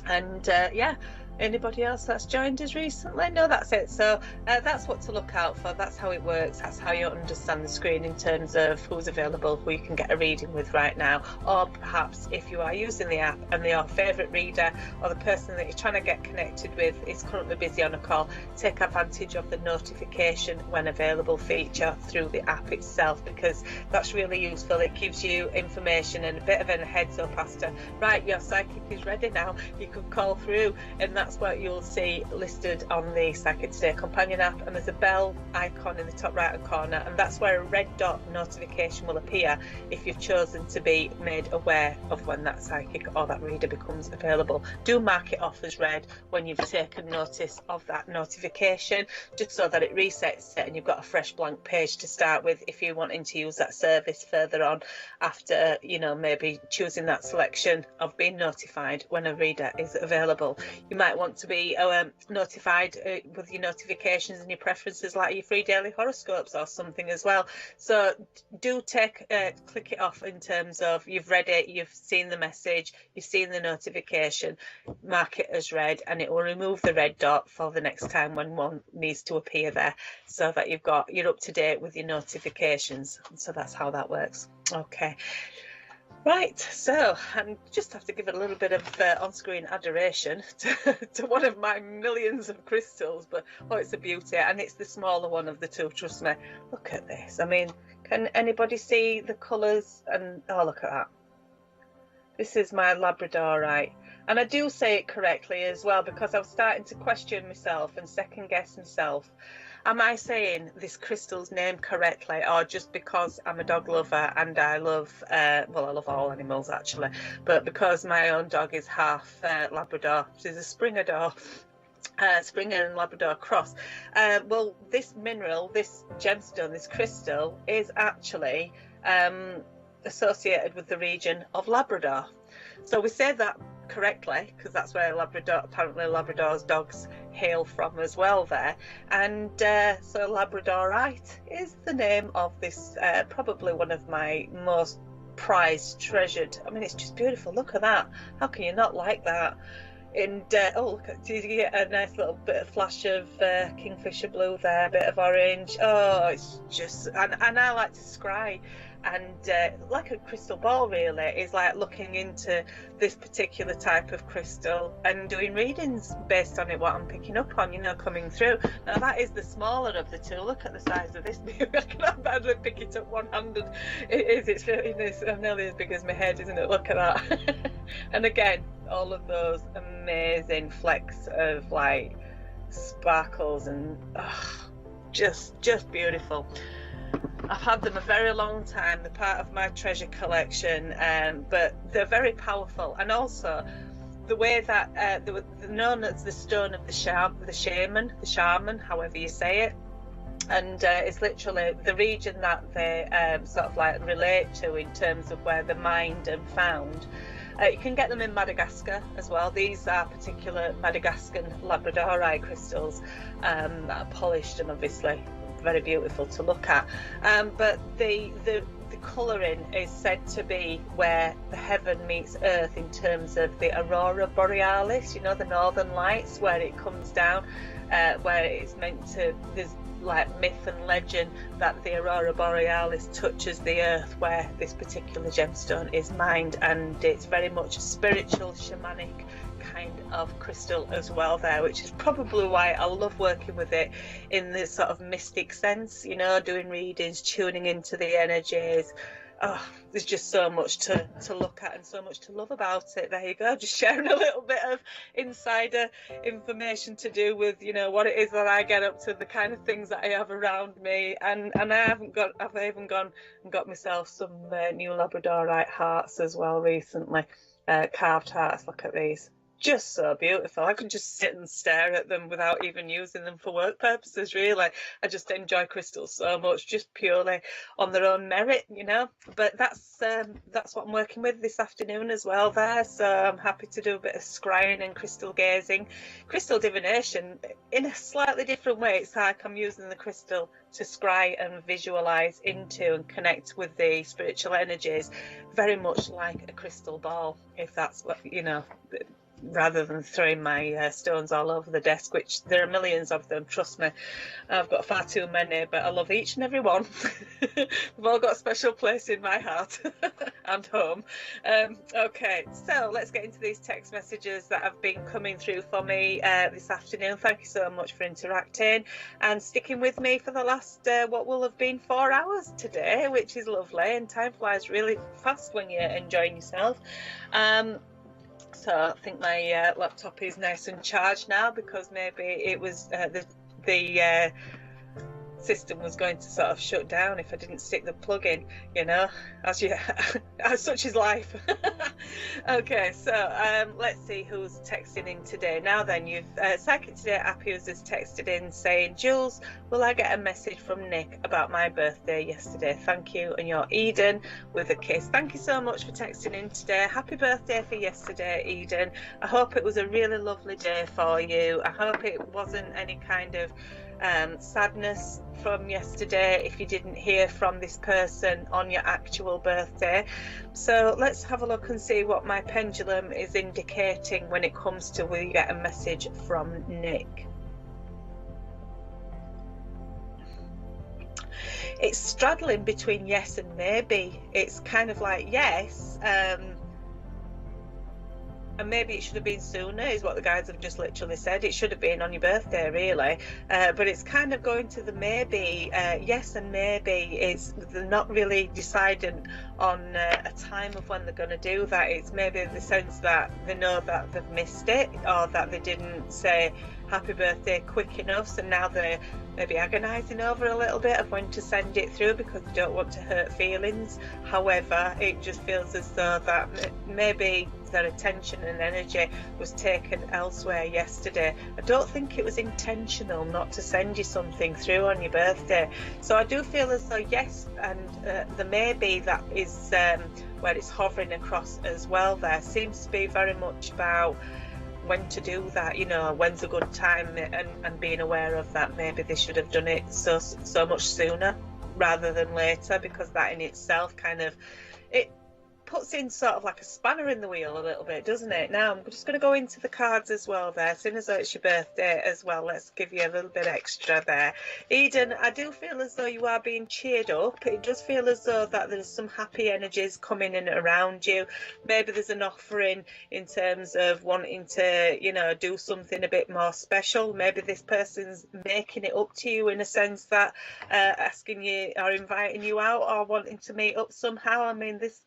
Speaker 2: And yeah, anybody else that's joined us recently? No, that's it. So that's what to look out for. That's how it works. That's how you understand the screen in terms of who's available, who you can get a reading with right now. Or perhaps if you are using the app and your favourite reader or the person that you're trying to get connected with is currently busy on a call, take advantage of the notification when available feature through the app itself, because that's really useful. It gives you information and a bit of a heads up as to, right, your psychic is ready now, you could call through, and that's what you'll see listed on the Psychic Today companion app. And there's a bell icon in the top right hand corner, and that's where a red dot notification will appear if you've chosen to be made aware of when that psychic or that reader becomes available. Do mark it off as red when you've taken notice of that notification, just so that it resets it and you've got a fresh blank page to start with if you're wanting to use that service further on after, you know, maybe choosing that selection of being notified when a reader is available. You might want to be notified with your notifications and your preferences, like your free daily horoscopes or something as well. So do click it off in terms of you've read it, you've seen the message, you've seen the notification, mark it as read, and it will remove the red dot for the next time when one needs to appear there, so that you're up to date with your notifications. So that's how that works. Okay. Right, so I just have to give it a little bit of on-screen adoration to one of my millions of crystals, but oh, it's a beauty, and it's the smaller one of the two, trust me. Look at this. I mean, can anybody see the colours? And oh, look at that. This is my Labradorite, and I do say it correctly as well, because I was starting to question myself and second guess myself. Am I saying this crystal's name correctly, or just because I'm a dog lover and I love, well, I love all animals actually, but because my own dog is half Labrador, she's a Springer and Labrador cross. Well, this mineral, this gemstone, this crystal is actually associated with the region of Labrador. So we say that correctly because that's where apparently Labrador's dogs hail from as well there. And so Labradorite is the name of this, probably one of my most prized, treasured. I mean, it's just beautiful. Look at that. How can you not like that? And oh, look, do you get a nice little bit of flash of kingfisher blue there, a bit of orange? Oh, it's just, and I like to scry, and like a crystal ball really is like looking into this particular type of crystal and doing readings based on it, what I'm picking up on, you know, coming through. Now that is the smaller of the two. Look at the size of this. I cannot badly pick it up one-handed. It's nearly as big as my head, isn't it? Look at that. And again, all of those amazing flecks of like sparkles and just beautiful. I've had them a very long time. They're part of my treasure collection, but they're very powerful. And also the way that they were known as the stone of the shaman, however you say it. And it's literally the region that they sort of like relate to in terms of where they're mined and found. You can get them in Madagascar as well. These are particular Madagascan Labradorite crystals that are polished and obviously very beautiful to look at. But the colouring is said to be where the heaven meets earth in terms of the aurora borealis, you know, the northern lights, where it comes down, where it's meant to, there's like myth and legend that the aurora borealis touches the earth where this particular gemstone is mined, and it's very much a spiritual, shamanic kind of crystal as well there, which is probably why I love working with it in this sort of mystic sense, you know, doing readings, tuning into the energies. Oh, there's just so much to look at and so much to love about it. There you go, just sharing a little bit of insider information to do with, you know, what it is that I get up to, the kind of things that I have around me. And I've even gone and got myself some new Labradorite hearts as well recently, carved hearts. Look at these. just so beautiful. I could just sit and stare at them without even using them for work purposes, really. I just enjoy crystals so much, just purely on their own merit, you know. But that's what I'm working with this afternoon as well there. So I'm happy to do a bit of scrying and crystal gazing. Crystal divination, in a slightly different way, it's like I'm using the crystal to scry and visualize into and connect with the spiritual energies, very much like a crystal ball, if that's what, you know, rather than throwing my stones all over the desk, which there are millions of them, trust me. I've got far too many, but I love each and every one. They've all got a special place in my heart and home. Okay, so let's get into these text messages that have been coming through for me this afternoon. Thank you so much for interacting and sticking with me for the last what will have been 4 hours today, which is lovely, and time flies really fast when you're enjoying yourself. So I think my laptop is nice and charged now, because maybe it was the system was going to sort of shut down if I didn't stick the plug in, you know, as such is life. Okay, so let's see who's texting in today. Now then, you've Psychic Today app users texted in saying, Jules, will I get a message from Nick about my birthday yesterday? Thank you, and you're Eden with a kiss. Thank you so much for texting in today. Happy birthday for yesterday, Eden. I hope it was a really lovely day for you. I hope it wasn't any kind of sadness from yesterday if you didn't hear from this person on your actual birthday. So let's have a look and see what my pendulum is indicating when it comes to will you get a message from Nick. It's straddling between yes and maybe. It's kind of like yes, and maybe it should have been sooner, is what the guides have just literally said. It should have been on your birthday, really. But it's kind of going to the maybe. Yes and maybe. They're not really deciding on a time of when they're going to do that. It's maybe the sense that they know that they've missed it, or that they didn't say happy birthday quick enough, so now they're maybe agonising over a little bit of when to send it through, because they don't want to hurt feelings. However, it just feels as though that maybe their attention and energy was taken elsewhere yesterday. I don't think it was intentional not to send you something through on your birthday. So I do feel as though yes, and the maybe that is where it's hovering across as well there seems to be very much about when to do that, you know, when's a good time, and being aware of that. Maybe they should have done it so much sooner rather than later, because that in itself kind of, it puts in sort of like a spanner in the wheel a little bit, doesn't it? Now I'm just going to go into the cards as well there, seeing as though it's your birthday as well. Let's give you a little bit extra there. Eden, I do feel as though you are being cheered up. It does feel as though that there's some happy energies coming in around you. Maybe there's an offering in terms of wanting to, you know, do something a bit more special. Maybe this person's making it up to you in a sense that asking you or inviting you out or wanting to meet up somehow. I mean, this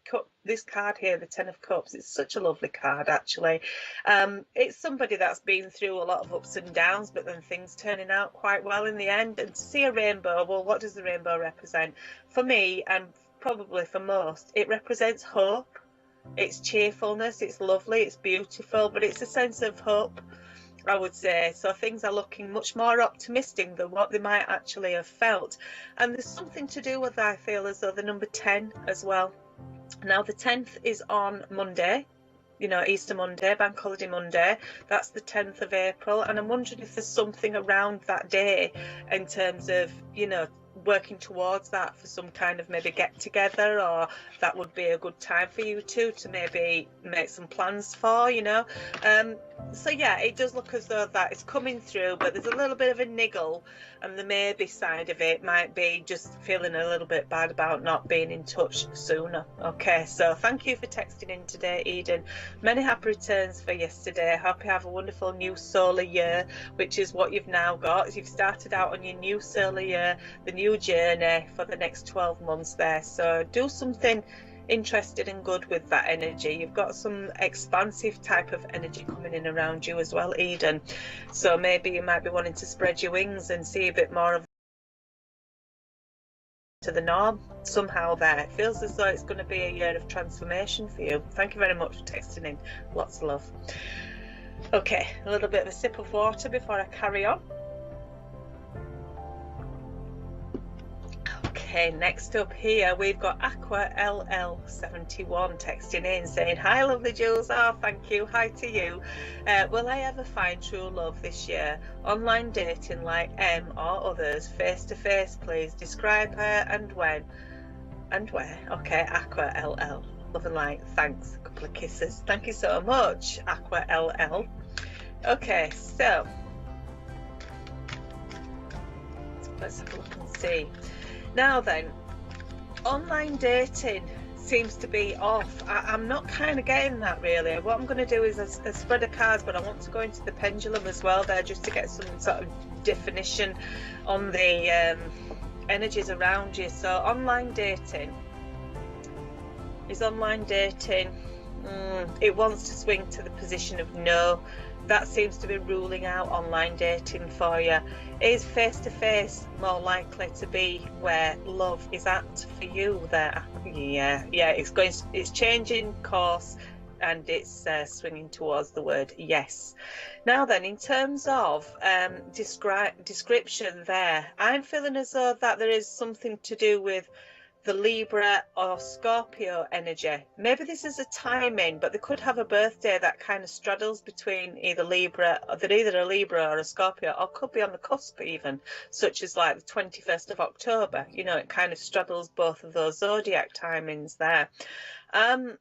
Speaker 2: card here, the Ten of Cups, it's such a lovely card, actually. It's somebody that's been through a lot of ups and downs, but then things turning out quite well in the end. And to see a rainbow, well, what does the rainbow represent? For me, and probably for most, it represents hope. It's cheerfulness, it's lovely, it's beautiful, but it's a sense of hope, I would say. So things are looking much more optimistic than what they might actually have felt. And there's something to do with that, I feel as though, the number 10 as well. Now the 10th is on Monday, you know, Easter Monday, Bank Holiday Monday. That's the 10th of April, and I'm wondering if there's something around that day in terms of, you know, working towards that for some kind of maybe get together, or that would be a good time for you to maybe make some plans for, you know. So yeah, it does look as though that is coming through, but there's a little bit of a niggle, and the maybe side of it might be just feeling a little bit bad about not being in touch sooner. Okay, so thank you for texting in today, Eden. Many happy returns for yesterday. I hope you have a wonderful new solar year, which is what you've now got. You've started out on your new solar year, the new journey for the next 12 months there. So do something interested and good with that energy. You've got some expansive type of energy coming in around you as well, Eden. So maybe you might be wanting to spread your wings and see a bit more of to the norm somehow there. It feels as though it's going to be a year of transformation for you. Thank you very much for texting in. Lots of love. Okay, a little bit of a sip of water before I carry on. Okay, next up here we've got Aqua LL71 texting in saying, hi lovely Jules, oh thank you, hi to you. Will I ever find true love this year? Online dating like M or others, face to face please, describe her and when and where. Okay, Aqua LL, love and light, thanks, a couple of kisses, thank you so much Aqua LL. Okay, so let's have a look and see. Now then, online dating seems to be off. I'm not kind of getting that really. What I'm going to do is a spread of cards, but I want to go into the pendulum as well there, just to get some sort of definition on the energies around you. So online dating. Is online dating, it wants to swing to the position of no. That seems to be ruling out online dating for you. Is face-to-face more likely to be where love is at for you there? Yeah, it's changing course, and it's swinging towards the word yes. Now then, in terms of description there, I'm feeling as though that there is something to do with the Libra or Scorpio energy. Maybe this is a timing, but they could have a birthday that kind of straddles between either Libra, they're either a Libra or a Scorpio, or could be on the cusp even, such as like the 21st of October. You know, it kind of straddles both of those zodiac timings there. And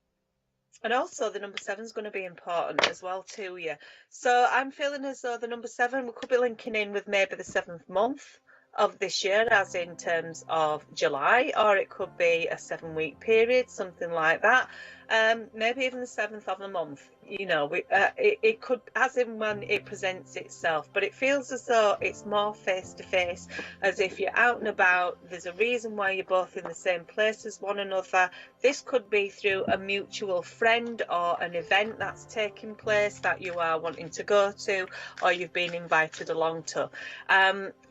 Speaker 2: also the number 7 is going to be important as well to you. So I'm feeling as though the number 7, we could be linking in with maybe the 7th month of this year, as in terms of July, or it could be a 7-week period, something like that. Maybe even the 7th of the month, you know, it could, as in when it presents itself, but it feels as though it's more face to face, as if you're out and about. There's a reason why you're both in the same place as one another. This could be through a mutual friend or an event that's taking place that you are wanting to go to, or you've been invited along to.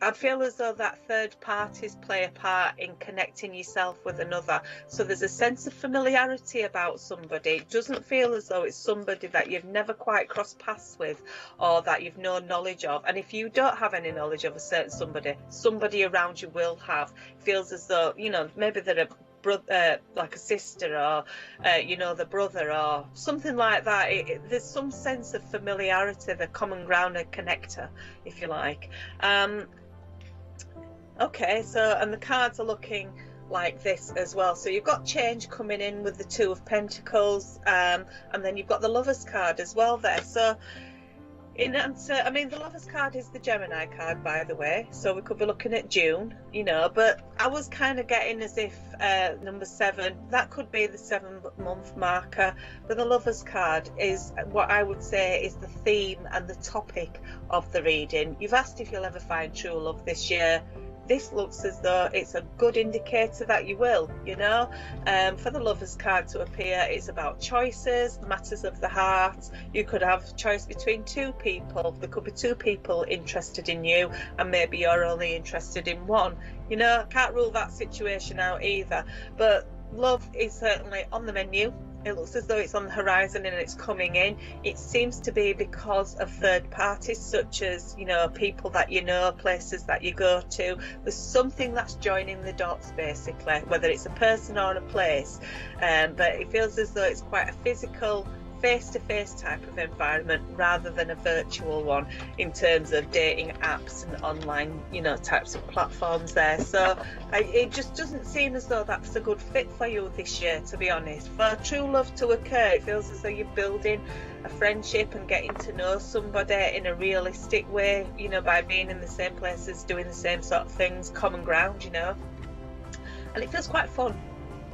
Speaker 2: I feel as though that third parties play a part in connecting yourself with another. So there's a sense of familiarity about somebody. It doesn't feel as though it's somebody that you've never quite crossed paths with, or that you've no knowledge of. And if you don't have any knowledge of a certain somebody around you will have. Feels as though, you know, maybe they're a brother, like a sister, or you know, the brother or something like that. There's some sense of familiarity, the common ground, a connector, if you like. Okay, so, and the cards are looking like this as well. So you've got change coming in with the 2 of Pentacles, and then you've got the Lovers card as well there. So in answer, I mean, the Lovers card is the Gemini card, by the way, so we could be looking at June, you know, but I was kind of getting as if number 7, that could be the 7-month marker, but the Lovers card is what I would say is the theme and the topic of the reading. You've asked if you'll ever find true love this year. This looks as though it's a good indicator that you will, you know. For the Lovers card to appear, it's about choices, matters of the heart. You could have choice between 2 people. There could be 2 people interested in you, and maybe you're only interested in one. You know, can't rule that situation out either. But love is certainly on the menu. It looks as though it's on the horizon and it's coming in. It seems to be because of third parties, such as, you know, people that you know, places that you go to. There's something that's joining the dots, basically, whether it's a person or a place. But it feels as though it's quite a physical, face-to-face type of environment rather than a virtual one in terms of dating apps and online, you know, types of platforms there. So it just doesn't seem as though that's a good fit for you this year, to be honest. For true love to occur, it feels as though you're building a friendship and getting to know somebody in a realistic way, you know, by being in the same places, doing the same sort of things, common ground, you know, and it feels quite fun.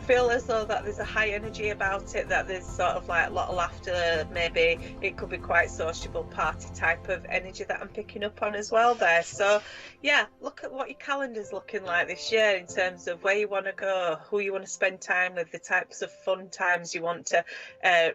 Speaker 2: Feel as though that there's a high energy about it, that there's sort of like a lot of laughter. Maybe it could be quite sociable, party type of energy that I'm picking up on as well there. So yeah, look at what your calendar's looking like this year in terms of where you want to go, who you want to spend time with, the types of fun times you want to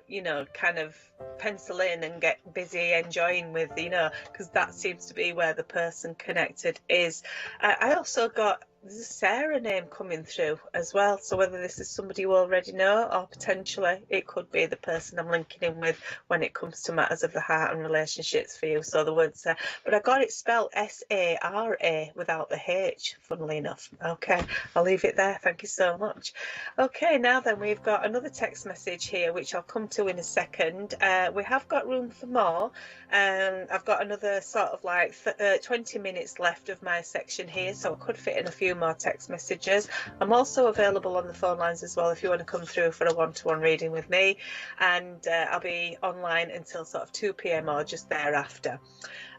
Speaker 2: you know, kind of pencil in and get busy enjoying with, you know, because that seems to be where the person connected is. I also got there's a Sarah name coming through as well. So whether this is somebody you already know, or potentially it could be the person I'm linking in with when it comes to matters of the heart and relationships for you. So the word Sarah, but I got it spelled S-A-R-A without the H, funnily enough. Okay, I'll leave it there. Thank you so much. Okay, now then, we've got another text message here, which I'll come to in a second. We have got room for more. I've got another sort of like 20 minutes left of my section here, so I could fit in a few more text messages. I'm also available on the phone lines as well if you want to come through for a one-to-one reading with me, and I'll be online until sort of 2 p.m. or just thereafter.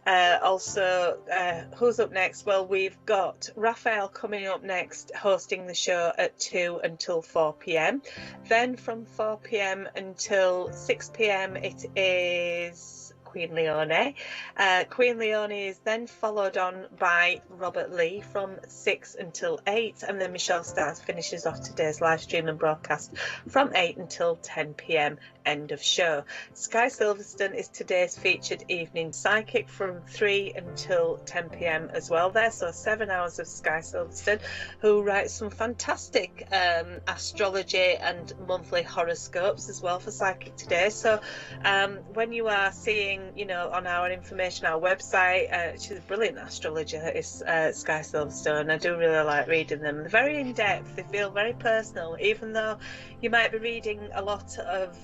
Speaker 2: Also, who's up next? Well, we've got Raphael coming up next, hosting the show at 2 until 4 p.m. Then from 4 p.m. until 6 p.m. it is Queen Leonie. Queen Leonie is then followed on by Robert Lee from 6 until 8, and then Michelle Stars finishes off today's live stream and broadcast from 8 until 10 p.m. End of show. Sky Silverstone is today's featured evening psychic from 3 until 10 p.m. as well there, so 7 hours of Sky Silverstone, who writes some fantastic astrology and monthly horoscopes as well for Psychic Today. So when you are seeing, you know, on our information, our website, she's a brilliant astrologer, is Sky Silverstone. I do really like reading them. They're very in-depth, they feel very personal, even though you might be reading a lot of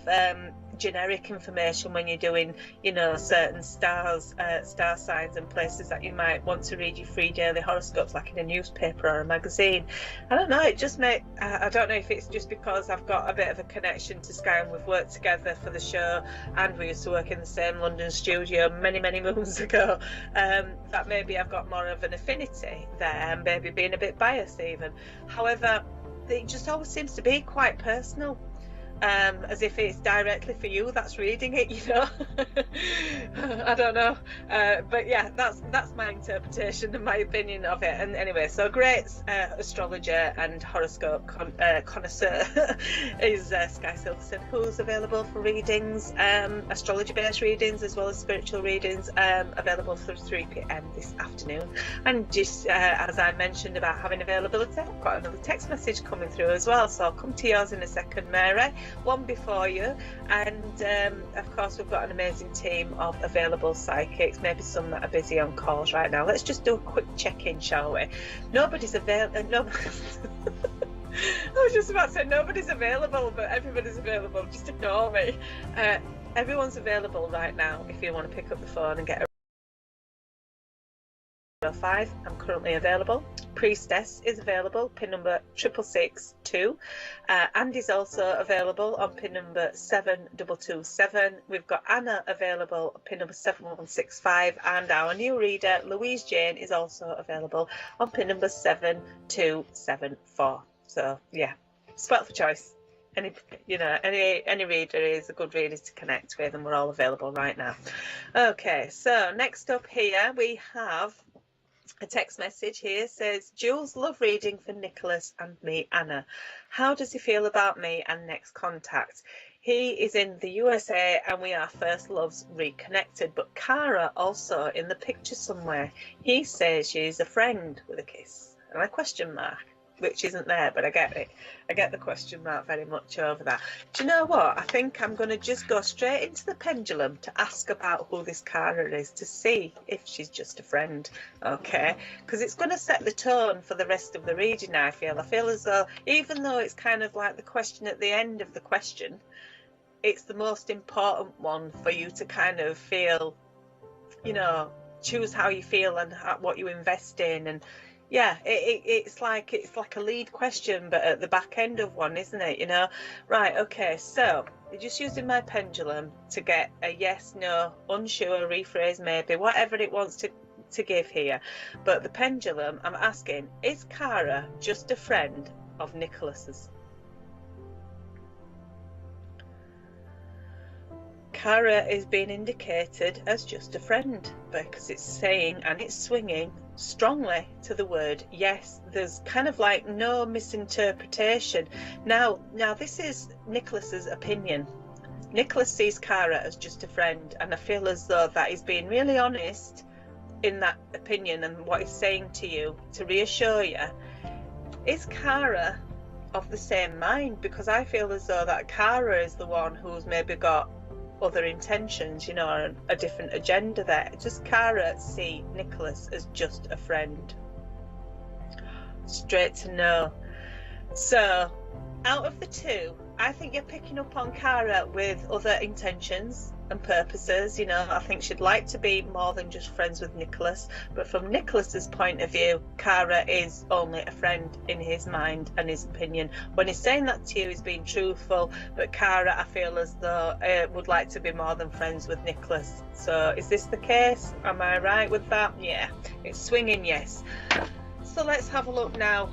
Speaker 2: generic information when you're doing, you know, certain star signs and places that you might want to read your free daily horoscopes, like in a newspaper or a magazine. I don't know, it just makes, I don't know if it's just because I've got a bit of a connection to Sky and we've worked together for the show, and we used to work in the same London studio many moons ago, that maybe I've got more of an affinity there, and maybe being a bit biased even. However, it just always seems to be quite personal, as if it's directly for you that's reading it, you know. I don't know, but yeah, that's my interpretation and my opinion of it. And anyway, so great astrologer and horoscope connoisseur is Sky Silverstone, who's available for readings, astrology based readings as well as spiritual readings, available for 3 p.m. this afternoon. And just as I mentioned about having availability, I've got another text message coming through as well, so I'll come to yours in a second, Mary. One before you, and of course we've got an amazing team of available psychics, maybe some that are busy on calls right now. Let's just do a quick check-in, shall we? Nobody's available. I was just about to say nobody's available, but everybody's available. Just ignore me. Everyone's available right now if you want to pick up the phone and get a 5. I'm currently available. Priestess is available, pin number 6662. Andy's also available on pin number 7227. We've got Anna available, pin number 7165, and our new reader Louise Jane is also available on pin number 7274. So yeah, spell for choice. Any reader is a good reader to connect with, and we're all available right now. Okay, so next up here we have a text message here. Says, Jules, love reading for Nicholas and me, Anna. How does he feel about me and next contact? He is in the USA and we are first loves reconnected, but Cara also in the picture somewhere. He says she's a friend with a kiss and a question mark, which isn't there, but I get it. I get the question mark very much over that. Do you know what? I think I'm going to just go straight into the pendulum to ask about who this Cara is, to see if she's just a friend, okay? Because it's going to set the tone for the rest of the reading, I feel. I feel as though, even though it's kind of like the question at the end of the question, it's the most important one for you to kind of feel, you know, choose how you feel and what you invest in. And yeah, it's like a lead question, but at the back end of one, isn't it? You know, right? Okay, so you're just using my pendulum to get a yes, no, unsure, rephrase, maybe, whatever it wants to give here. But the pendulum, I'm asking, is Cara just a friend of Nicholas's? Cara is being indicated as just a friend because it's saying, and it's swinging strongly to the word yes. There's kind of like no misinterpretation. Now this is Nicholas's opinion. Nicholas sees Cara as just a friend, and I feel as though that he's being really honest in that opinion and what he's saying to you to reassure you. is Cara of the same mind? Because I feel as though that Cara is the one who's maybe got other intentions, you know, a different agenda there. Does Cara see Nicholas as just a friend? Straight to no. So out of the two, I think you're picking up on Cara with other intentions and purposes. You know, I think she'd like to be more than just friends with Nicholas, but from Nicholas's point of view, Cara is only a friend in his mind and his opinion. When he's saying that to you, he's being truthful, but Cara, I feel as though would like to be more than friends with Nicholas. So is this the case? Am I right with that? Yeah, it's swinging yes. So let's have a look now.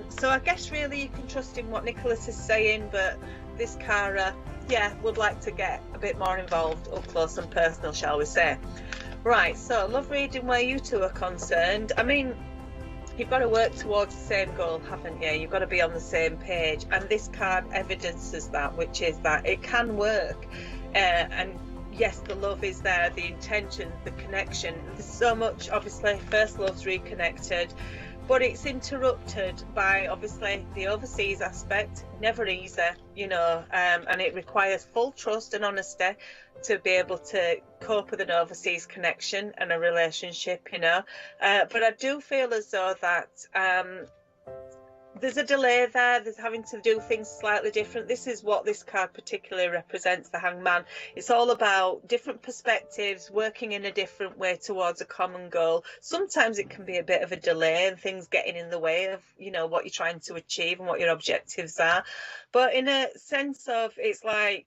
Speaker 2: So I guess really you can trust in what Nicholas is saying, but this Cara, yeah, would like to get a bit more involved, up close and personal, shall we say. Right, so love reading where you two are concerned. I mean, you've got to work towards the same goal, haven't you? You've got to be on the same page, and this card evidences that, which is that it can work. And yes, the love is there, the intention, the connection. There's so much, obviously, first love's reconnected, but it's interrupted by obviously the overseas aspect. Never easy, you know, and it requires full trust and honesty to be able to cope with an overseas connection and a relationship, you know. But I do feel as though that there's a delay there. There's having to do things slightly different. This is what this card particularly represents, the Hangman. It's all about different perspectives, working in a different way towards a common goal. Sometimes it can be a bit of a delay and things getting in the way of, you know, what you're trying to achieve and what your objectives are. But in a sense of, it's like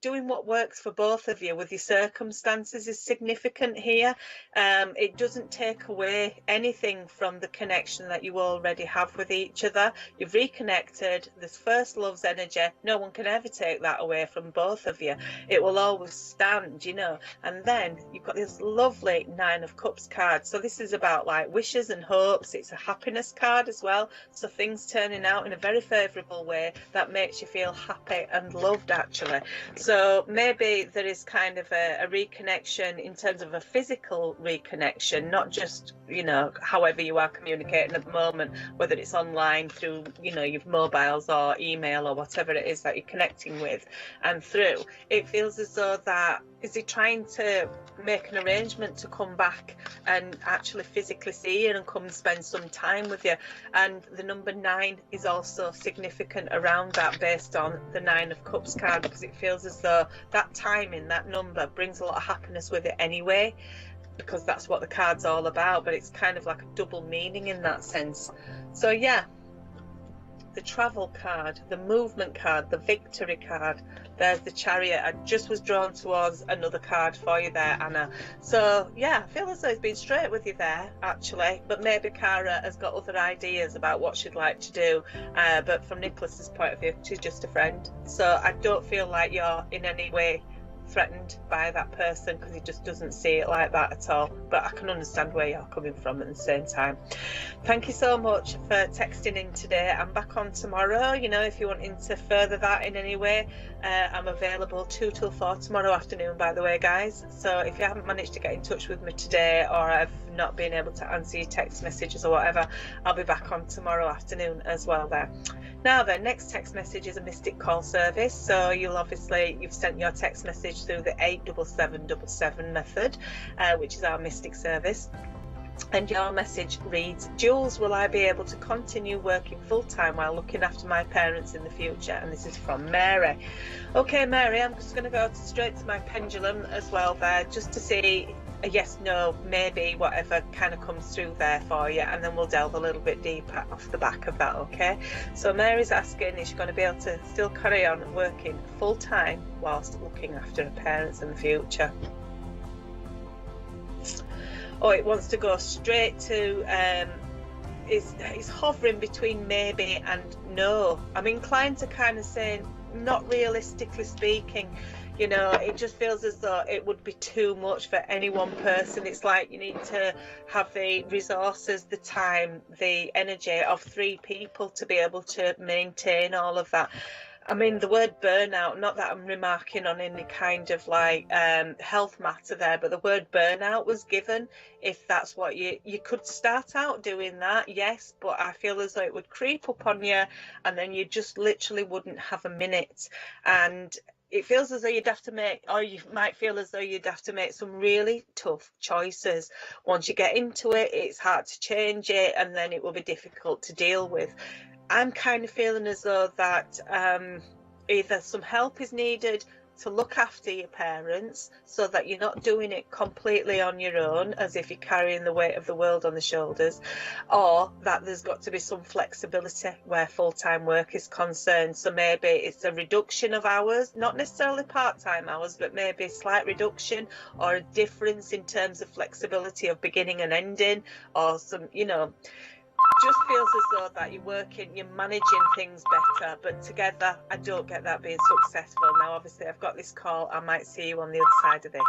Speaker 2: doing what works for both of you with your circumstances is significant here. It doesn't take away anything from the connection that you already have with each other. You've reconnected. There's first love's energy. No one can ever take that away from both of you. It will always stand, you know. And then you've got this lovely Nine of Cups card. So this is about like wishes and hopes. It's a happiness card as well. So things turning out in a very favourable way that makes you feel happy and loved, actually. So maybe there is kind of a reconnection in terms of a physical reconnection, not just, you know, however you are communicating at the moment, whether it's online through, you know, your mobiles or email or whatever it is that you're connecting with and through. It feels as though that, is he trying to make an arrangement to come back and actually physically see you and come and spend some time with you? And the number 9 is also significant around that based on the Nine of Cups card, because it feels as though that timing, that number brings a lot of happiness with it anyway, because that's what the card's all about. But it's kind of like a double meaning in that sense. So yeah, the travel card, the movement card, the victory card, there's the Chariot. I just was drawn towards another card for you there, Anna. So yeah, I feel as though it's been straight with you there, actually, but maybe Cara has got other ideas about what she'd like to do, but from Nicholas's point of view, she's just a friend. So I don't feel like you're in any way threatened by that person, because he just doesn't see it like that at all. But I can understand where you're coming from at the same time. Thank you so much for texting in today. I'm back on tomorrow, you know, if you're wanting to further that in any way. I'm available 2 till 4 tomorrow afternoon, by the way, guys. So if you haven't managed to get in touch with me today, or I've not been able to answer your text messages or whatever, I'll be back on tomorrow afternoon as well there. Now the next text message is a mystic call service. So you've sent your text message through the 87777 method, which is our mystic service. And your message reads, Jules, will I be able to continue working full-time while looking after my parents in the future? And this is from Mary. Okay, Mary, I'm just going to go straight to my pendulum as well there, just to see a yes, no, maybe, whatever kind of comes through there for you, and then we'll delve a little bit deeper off the back of that, okay? So Mary's asking, is she going to be able to still carry on working full-time whilst looking after her parents in the future? Oh, it wants to go straight to, is hovering between maybe and no. I'm inclined to kind of say, not realistically speaking, you know, it just feels as though it would be too much for any one person. It's like you need to have the resources, the time, the energy of 3 people to be able to maintain all of that. I mean, the word burnout, not that I'm remarking on any kind of like health matter there, but the word burnout was given. If that's what you could start out doing that, yes, but I feel as though it would creep up on you, and then you just literally wouldn't have a minute. And it feels as though you'd have to make, or you might feel as though you'd have to make some really tough choices. Once you get into it, it's hard to change it, and then it will be difficult to deal with. I'm kind of feeling as though that either some help is needed to look after your parents so that you're not doing it completely on your own, as if you're carrying the weight of the world on the shoulders, or that there's got to be some flexibility where full-time work is concerned. So maybe it's a reduction of hours, not necessarily part-time hours, but maybe a slight reduction or a difference in terms of flexibility of beginning and ending, or some, you know, just feels as though that you're managing things better, but together I don't get that being successful. Now obviously I've got this call, I might see you on the other side of this.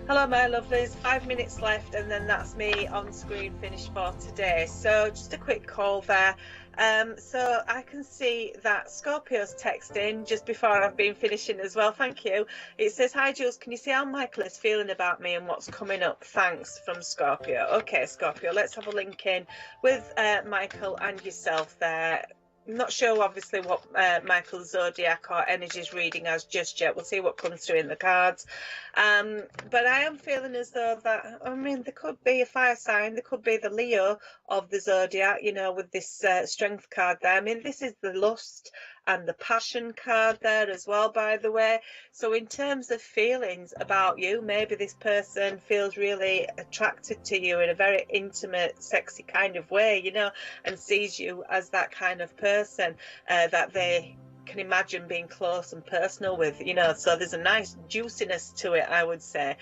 Speaker 2: Hello, my lovelies. 5 minutes left, and then that's me on screen finished for today. So just a quick call there. So I can see that Scorpio's texting just before I've been finishing as well. Thank you. It says, "Hi Jules, can you see how Michael is feeling about me and what's coming up? Thanks," from Scorpio. Okay, Scorpio, let's have a link in with Michael and yourself there. I'm not sure, obviously, what Michael's zodiac or energies reading as just yet. We'll see what comes through in the cards. But I am feeling as though that, I mean, there could be a fire sign, there could be the Leo of the zodiac, you know, with this strength card there. I mean, this is the lust and the passion card there as well, by the way. So in terms of feelings about you, maybe this person feels really attracted to you in a very intimate, sexy kind of way, you know, and sees you as that kind of person that they can imagine being close and personal with, you know. So there's a nice juiciness to it, I would say.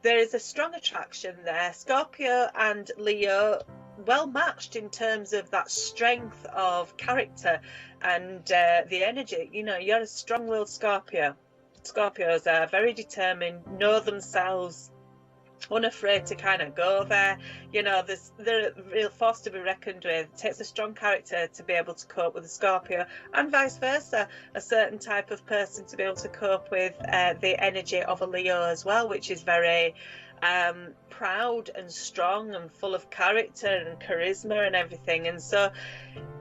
Speaker 2: There is a strong attraction there. Scorpio and Leo, well matched in terms of that strength of character and the energy. You know, you're a strong-willed Scorpio. Scorpios are very determined, know themselves, unafraid to kind of go there. You know, they're a real force to be reckoned with. It takes a strong character to be able to cope with a Scorpio, and vice versa, a certain type of person to be able to cope with the energy of a Leo as well, which is very proud and strong and full of character and charisma and everything. And so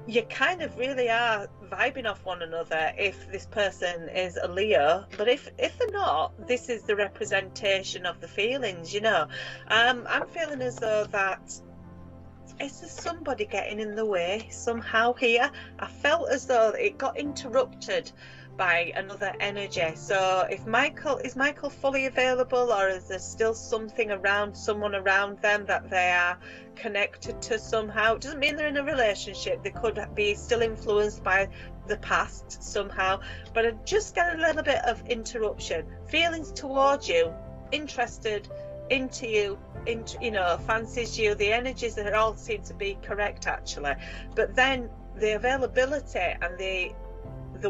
Speaker 2: you kind of really are vibing off one another if this person is a Leo. But if they're not, this is the representation of the feelings, you know. I'm feeling as though that is there somebody getting in the way somehow here. I felt as though it got interrupted by another energy. So if is Michael fully available, or is there still something around, someone around them that they are connected to somehow? It doesn't mean they're in a relationship. They could be still influenced by the past somehow, but I just get a little bit of interruption. Feelings towards you, interested, into you, you know, fancies you. The energies that all seem to be correct actually, but then the availability and the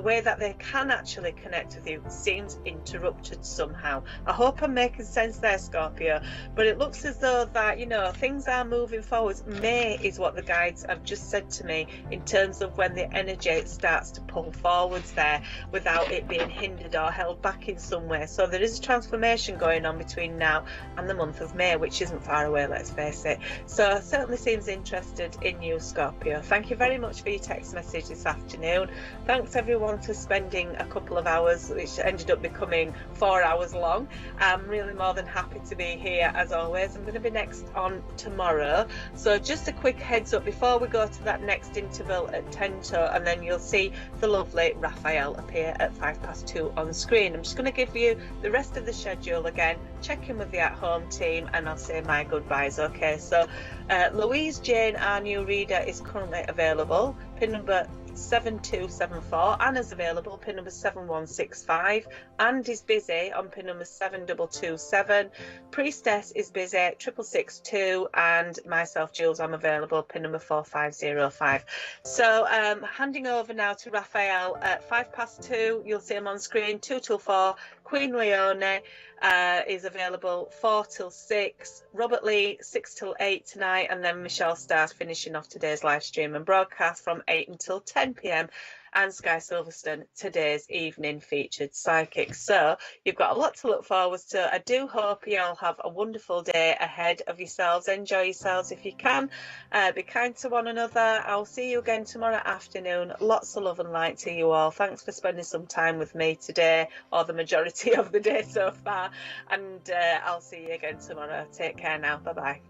Speaker 2: way that they can actually connect with you seems interrupted somehow. I hope I'm making sense there, Scorpio, but it looks as though that, you know, things are moving forwards. May is what the guides have just said to me in terms of when the energy starts to pull forwards there without it being hindered or held back in some way. So there is a transformation going on between now and the month of May, which isn't far away, let's face it. So certainly seems interested in you, Scorpio. Thank you very much for your text message this afternoon. Thanks everyone for spending a couple of hours, which ended up becoming 4 hours long. I'm really more than happy to be here as always. I'm going to be next on tomorrow, so just a quick heads up before we go to that next interval at 10 to, and then you'll see the lovely Raphael appear at 2:05 on screen. I'm just going to give you the rest of the schedule again, check in with the at-home team, and I'll say my goodbyes. Okay, so Louise Jane, our new reader, is currently available, pin number 7274. Anna's available, pin number 7165. And is busy on pin number 7227. Priestess is busy, 6662. And myself, Jules, I'm available, pin number 4505. So handing over now to Raphael at 2:05. You'll see him on screen, 2 till 4. Queen Leone is available 4 till 6. Robert Lee 6 till 8 tonight, and then Michelle Starr's finishing off today's live stream and broadcast from 8 until 10 p.m. and Sky Silverstone, today's evening featured psychic. So you've got a lot to look forward to. I do hope you all have a wonderful day ahead of yourselves. Enjoy yourselves if you can. Be kind to one another. I'll see you again tomorrow afternoon. Lots of love and light to you all. Thanks for spending some time with me today, or the majority of the day so far. And I'll see you again tomorrow. Take care now. Bye-bye.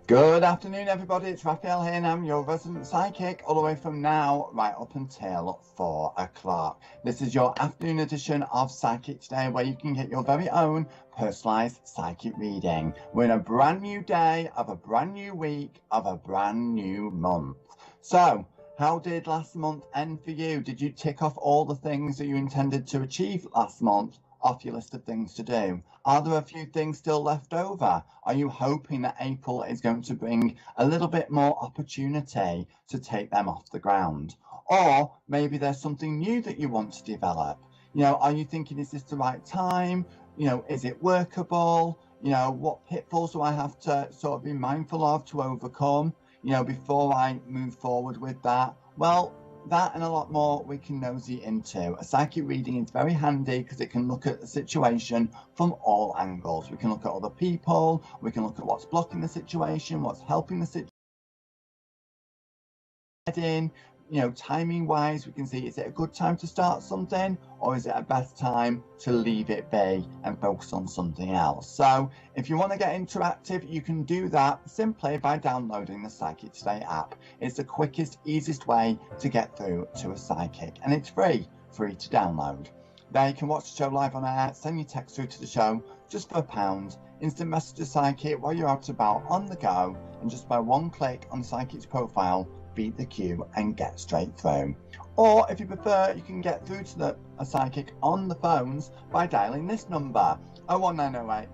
Speaker 3: Good afternoon, everybody. It's Raphael here, and I'm your resident psychic, all the way from now right up until 4 o'clock. This is your afternoon edition of Psychic Today, where you can get your very own personalised psychic reading. We're in a brand new day of a brand new week of a brand new month. So, how did last month end for you? Did you tick off all the things that you intended to achieve last month off your list of things to do? Are there a few things still left over? Are you hoping that April is going to bring a little bit more opportunity to take them off the ground? Or maybe there's something new that you want to develop. You know, are you thinking, is this the right time? You know, is it workable? You know, what pitfalls do I have to sort of be mindful of to overcome, you know, before I move forward with that? Well, that and a lot more we can nosy into. A psychic reading is very handy because it can look at the situation from all angles. We can look at other people, we can look at what's blocking the situation, what's helping the situation. You know, timing wise, we can see, is it a good time to start something, or is it a best time to leave it be and focus on something else? So if you want to get interactive, you can do that simply by downloading the Psychic Today app. It's the quickest, easiest way to get through to a psychic, and it's free to download. There you can watch the show live on air, send your text through to the show just for £1, instant message to Psychic while you're out about on the go, and just by one click on Psychic's profile, beat the queue and get straight through. Or if you prefer, you can get through to a psychic on the phones by dialing this number, 01908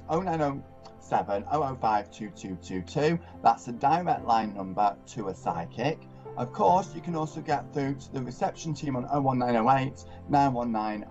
Speaker 3: 0907 005 2222. That's the direct line number to a psychic. Of course, you can also get through to the reception team on 01908 919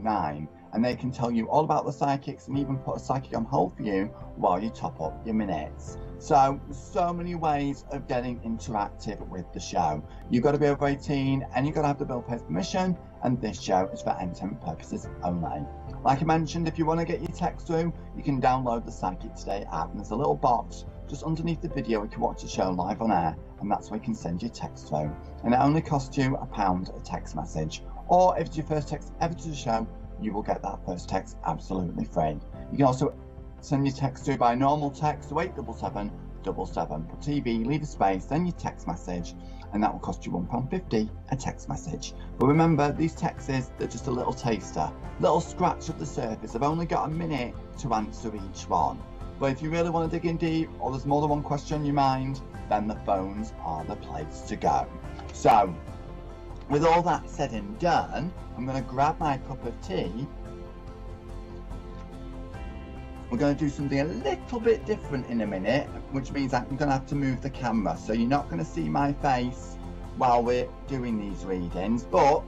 Speaker 3: 009, and they can tell you all about the psychics and even put a psychic on hold for you while you top up your minutes. So many ways of getting interactive with the show. You've got to be over 18 and you've got to have the bill pays permission, and this show is for entertainment purposes only. Like I mentioned, if you want to get your text through, you can download the Psychic Today app, and there's a little box just underneath the video. You can watch the show live on air, and that's where you can send your text through. And it only costs you £1 a text message. Or if it's your first text ever to the show, you will get that first text absolutely free. You can also send your text through by normal text to 87777. Put TV, leave a space, then your text message, and that will cost you £1.50 a text message. But remember, these texts, they're just a little taster, little scratch of the surface. I've only got a minute to answer each one. But if you really want to dig in deep, or there's more than one question on your mind, then the phones are the place to go. So, with all that said and done, I'm going to grab my cup of tea. We're going to do something a little bit different in a minute, which means I'm going to have to move the camera. So you're not going to see my face while we're doing these readings, but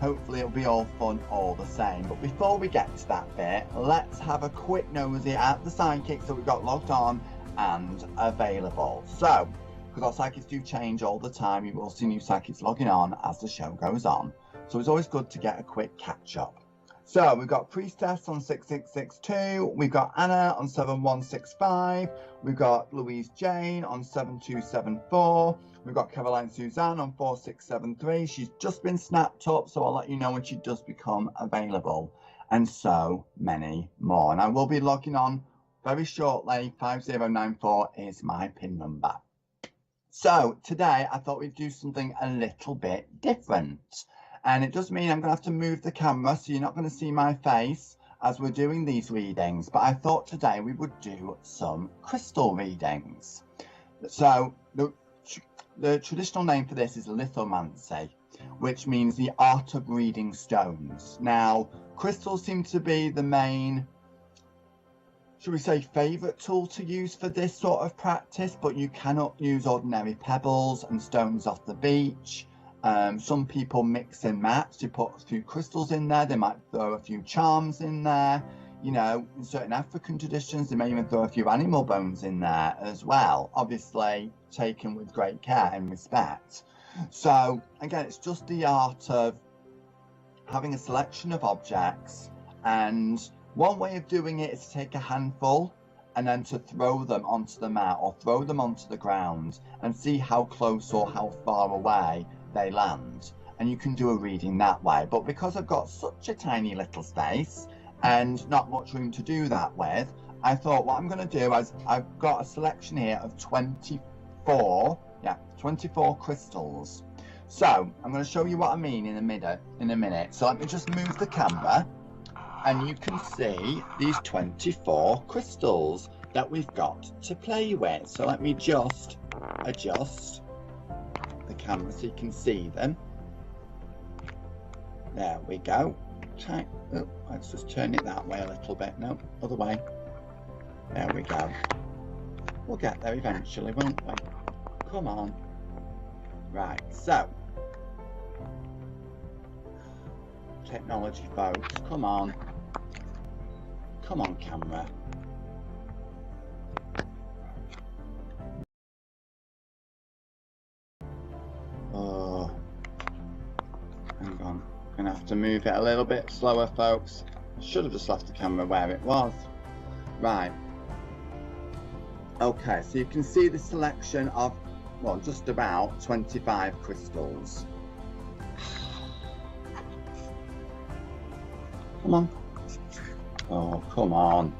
Speaker 3: hopefully it'll be all fun all the same. But before we get to that bit, let's have a quick nosy at the psychics that we've got logged on and available. So, because our psychics do change all the time, you will see new psychics logging on as the show goes on. So it's always good to get a quick catch up. So we've got Priestess on 6662, we've got Anna on 7165, we've got Louise Jane on 7274, we've got Caroline Suzanne on 4673. She's just been snapped up, so I'll let you know when she does become available, and so many more. And I will be logging on very shortly. 5094 is my PIN number. So today I thought we'd do something a little bit different. And it does mean I'm going to have to move the camera, so you're not going to see my face as we're doing these readings. But I thought today we would do some crystal readings. So the traditional name for this is lithomancy, which means the art of reading stones. Now, crystals seem to be the main, should we say, favourite tool to use for this sort of practice, but you cannot use ordinary pebbles and stones off the beach. Some people mix and match. They put a few crystals in there, they might throw a few charms in there. You know, in certain African traditions, they may even throw a few animal bones in there as well, obviously taken with great care and respect. So again, it's just the art of having a selection of objects, and one way of doing it is to take a handful and then to throw them onto the mat or throw them onto the ground and see how close or how far away they land, and you can do a reading that way. But because I've got such a tiny little space and not much room to do that with, I thought what I'm going to do is I've got a selection here of 24 crystals. So I'm going to show you what I mean in a minute. So let me just move the camera and you can see these 24 crystals that we've got to play with. So let me just adjust the camera so you can see them. There we go. Oh, let's just turn it that way a little bit. No, other way. There we go. We'll get there eventually, won't we? Come on. Right, so. Technology, folks. Come on. Come on, camera. Oh. Hang on. I'm gonna have to move it a little bit slower, folks. I should have just left the camera where it was. Right. Okay, so you can see the selection of, well, just about 25 crystals. Come on. Oh, come on.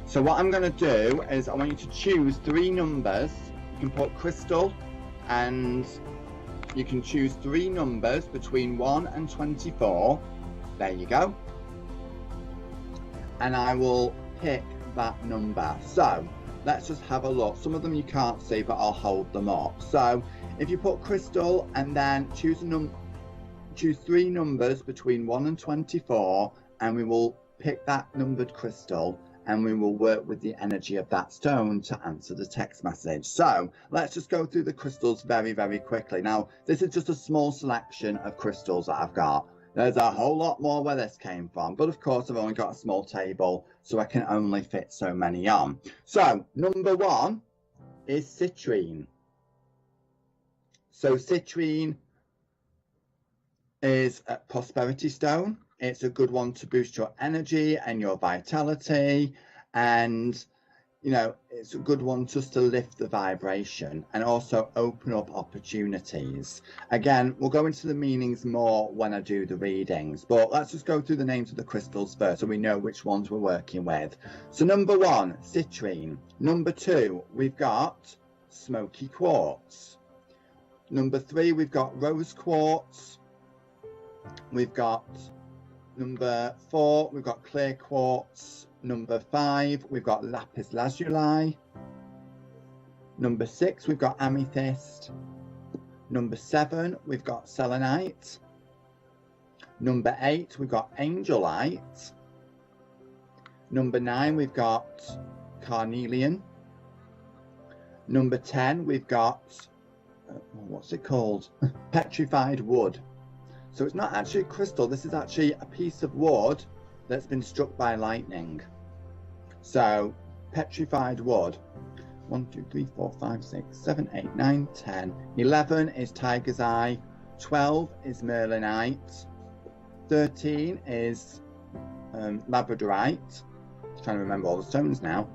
Speaker 3: So what I'm going to do is I want you to choose 3 numbers. You can put crystal and you can choose 3 numbers between 1 and 24. There you go. And I will pick that number. So let's just have a look. Some of them you can't see, but I'll hold them up. So if you put crystal and then choose 3 numbers between 1 and 24, and we will pick that numbered crystal and we will work with the energy of that stone to answer the text message. So let's just go through the crystals very, very quickly. Now, this is just a small selection of crystals that I've got. There's a whole lot more where this came from, but of course I've only got a small table, so I can only fit so many on. So number 1 is citrine. So citrine is a prosperity stone. It's a good one to boost your energy and your vitality, and you know, it's a good one just to lift the vibration and also open up opportunities. Again, we'll go into the meanings more when I do the readings, but let's just go through the names of the crystals first so we know which ones we're working with. So number 1, citrine. Number 2, we've got smoky quartz. Number 3, we've got rose quartz. We've got number 4, we've got clear quartz. Number 5, we've got lapis lazuli. Number 6, we've got amethyst. Number 7, we've got selenite. Number 8, we've got angelite. Number 9, we've got carnelian. Number 10, we've got, what's it called? Petrified wood. So it's not actually a crystal, this is actually a piece of wood that's been struck by lightning. So petrified wood. 1, 2, 3, 4, 5, 6, 7, 8, 9, 10. 11 is tiger's eye. 12 is merlinite. 13 is labradorite. I'm trying to remember all the stones now.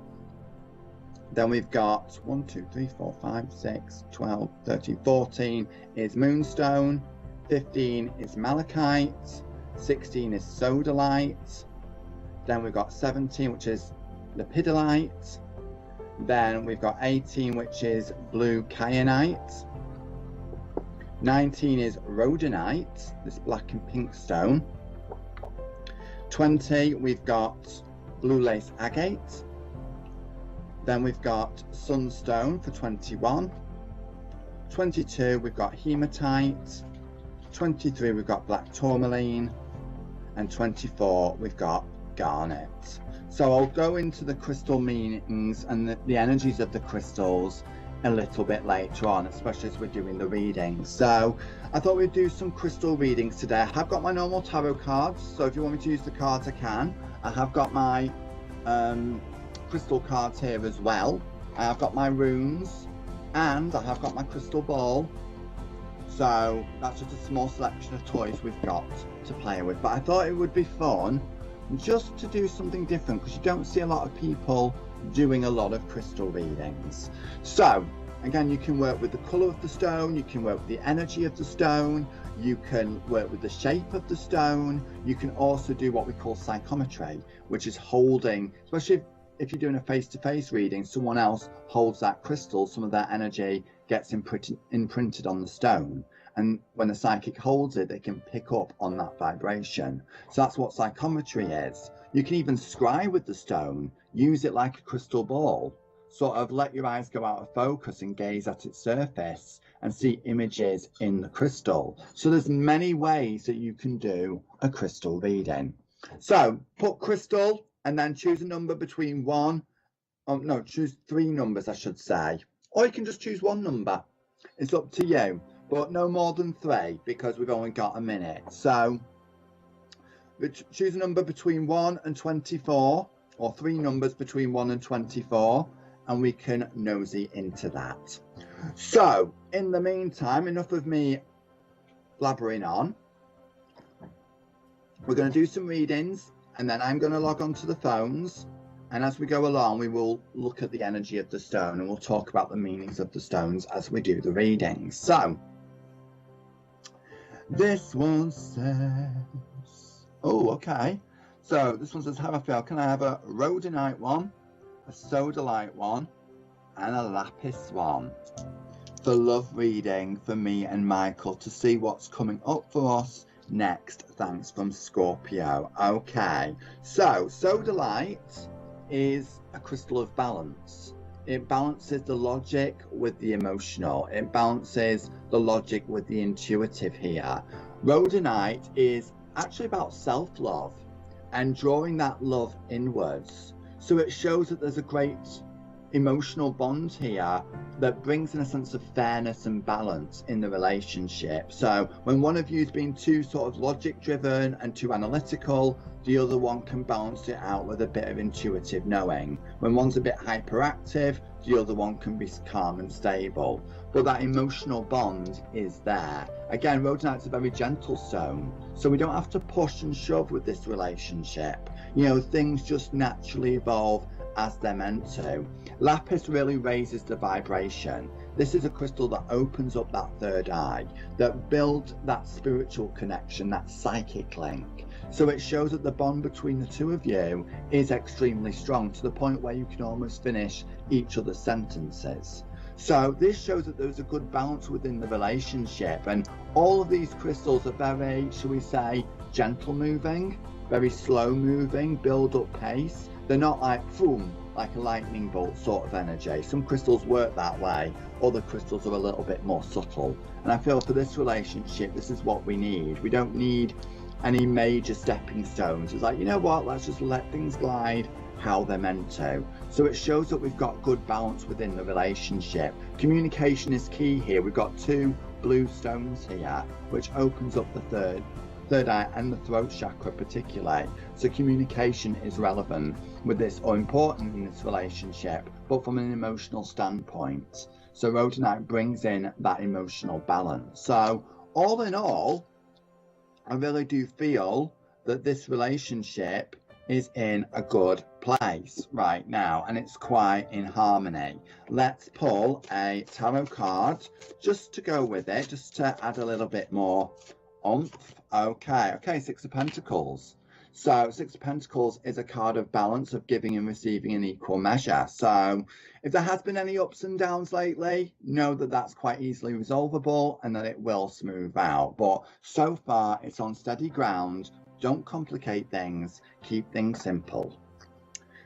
Speaker 3: Then we've got 1, 2, 3, 4, 5, 6, 12, 13, 14 is moonstone. 15 is malachite. 16 is sodalite. Then we've got 17, which is lepidolite. Then we've got 18, which is blue kyanite. 19 is rhodonite, this black and pink stone. 20, we've got blue lace agate. Then we've got sunstone for 21. 22, we've got hematite. 23, we've got black tourmaline. And 24, we've got garnet. So I'll go into the crystal meanings and the energies of the crystals a little bit later on, especially as we're doing the readings. So I thought we'd do some crystal readings today. I have got my normal tarot cards, so if you want me to use the cards I can. I have got my crystal cards here as well. I have got my runes and I have got my crystal ball. So that's just a small selection of toys we've got to play with, but I thought it would be fun just to do something different because you don't see a lot of people doing a lot of crystal readings. So again, you can work with the colour of the stone, you can work with the energy of the stone, you can work with the shape of the stone, you can also do what we call psychometry, which is holding, especially if you're doing a face-to-face reading, someone else holds that crystal, some of that energy gets imprinted on the stone. And when the psychic holds it, they can pick up on that vibration. So that's what psychometry is. You can even scry with the stone, use it like a crystal ball, sort of let your eyes go out of focus and gaze at its surface and see images in the crystal. So there's many ways that you can do a crystal reading. So put crystal and then choose a number between choose 3 numbers, I should say. Or you can just choose 1 number. It's up to you. But no more than 3 because we've only got a minute. So choose a number between 1 and 24, or 3 numbers between 1 and 24, and we can nosy into that. So in the meantime, enough of me blabbering on. We're going to do some readings, and then I'm going to log on to the phones. And as we go along, we will look at the energy of the stone, and we'll talk about the meanings of the stones as we do the readings. So this one says, oh, okay. So this one says, how I feel. Can I have a rhodonite one, a sodalite one, and a lapis one? For love reading for me and Michael to see what's coming up for us next. Thanks from Scorpio. Okay. So sodalite is a crystal of balance. It balances the logic with the emotional. It balances the logic with the intuitive here. Rhodonite is actually about self-love and drawing that love inwards. So it shows that there's a great emotional bond here that brings in a sense of fairness and balance in the relationship. So when one of you's been too sort of logic driven and too analytical, the other one can balance it out with a bit of intuitive knowing. When one's a bit hyperactive, the other one can be calm and stable. But that emotional bond is there. Again, rhodonite's a very gentle stone, so we don't have to push and shove with this relationship. You know, things just naturally evolve as they're meant to. Lapis really raises the vibration. This is a crystal that opens up that third eye, that builds that spiritual connection, that psychic link. So it shows that the bond between the two of you is extremely strong, to the point where you can almost finish each other's sentences. So this shows that there's a good balance within the relationship, and all of these crystals are very, shall we say, gentle moving, very slow moving, build up pace. They're not like boom, like a lightning bolt sort of energy. Some crystals work that way, other crystals are a little bit more subtle. And I feel for this relationship, this is what we need. We don't need any major stepping stones. It's like, you know what, let's just let things glide how they're meant to. So it shows that we've got good balance within the relationship. Communication is key here. We've got 2 blue stones here, which opens up the third eye and the throat chakra particularly. So communication is relevant with this, or important in this relationship, but from an emotional standpoint. So rhodonite brings in that emotional balance. So all in all, I really do feel that this relationship is in a good place right now, and it's quite in harmony. Let's pull a tarot card just to go with it, just to add a little bit more oomph. Okay, 6 of Pentacles. So 6 of Pentacles is a card of balance, of giving and receiving in equal measure. So if there has been any ups and downs lately, know that that's quite easily resolvable and that it will smooth out. But so far, it's on steady ground. Don't complicate things. Keep things simple.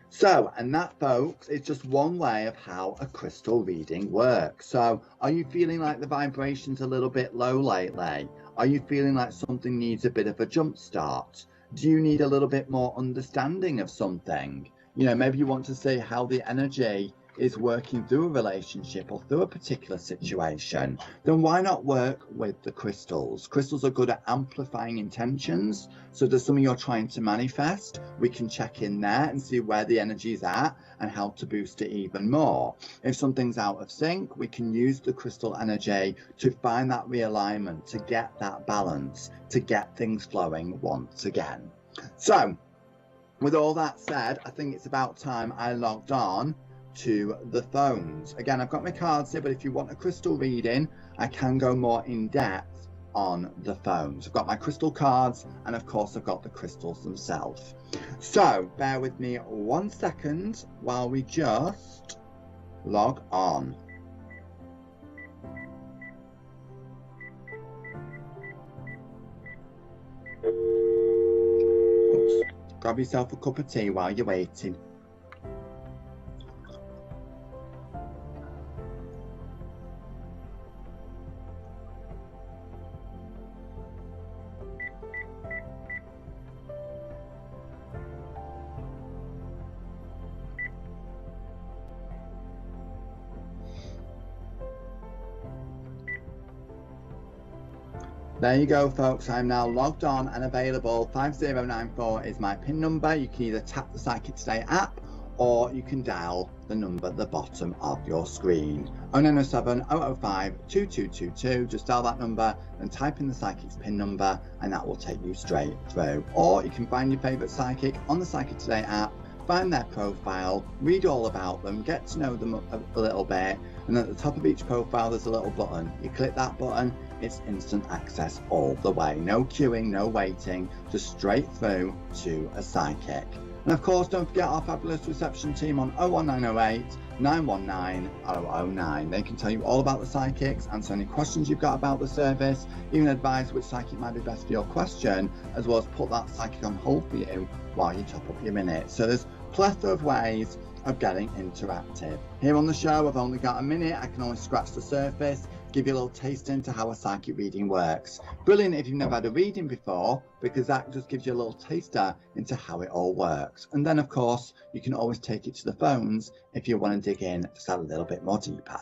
Speaker 3: So, and that, folks, is just one way of how a crystal reading works. So, are you feeling like the vibration's a little bit low lately? Are you feeling like something needs a bit of a jump start? Do you need a little bit more understanding of something? You know, maybe you want to see how the energy is working through a relationship or through a particular situation. Then why not work with the crystals? Crystals are good at amplifying intentions. So there's something you're trying to manifest, we can check in there and see where the energy is at and how to boost it even more. If something's out of sync, we can use the crystal energy to find that realignment, to get that balance, to get things flowing once again. So with all that said, I think it's about time I logged on to the phones. Again, I've got my cards here, but if you want a crystal reading, I can go more in depth on the phones. I've got my crystal cards, and of course I've got the crystals themselves. So bear with me 1 second while we just log on. Oops. Grab yourself a cup of tea while you're waiting. There you go, folks. I'm now logged on and available. 5094 is my PIN number. You can either tap the Psychic Today app or you can dial the number at the bottom of your screen. 0907 005 2222. Just dial that number and type in the Psychic's PIN number, and that will take you straight through. Or you can find your favourite psychic on the Psychic Today app, find their profile, read all about them, get to know them a little bit, and at the top of each profile there's a little button. You click that button, it's instant access all the way. No queuing, no waiting, just straight through to a psychic. And of course, don't forget our fabulous reception team on 01908 919 009. They can tell you all about the psychics, answer any questions you've got about the service, even advise which psychic might be best for your question, as well as put that psychic on hold for you while you top up your minutes. So there's a plethora of ways of getting interactive. Here on the show, I've only got a minute. I can only scratch the surface, give you a little taste into how a psychic reading works. Brilliant if you've never had a reading before, because that just gives you a little taster into how it all works. And then of course, you can always take it to the phones if you want to dig in just a little bit more deeper.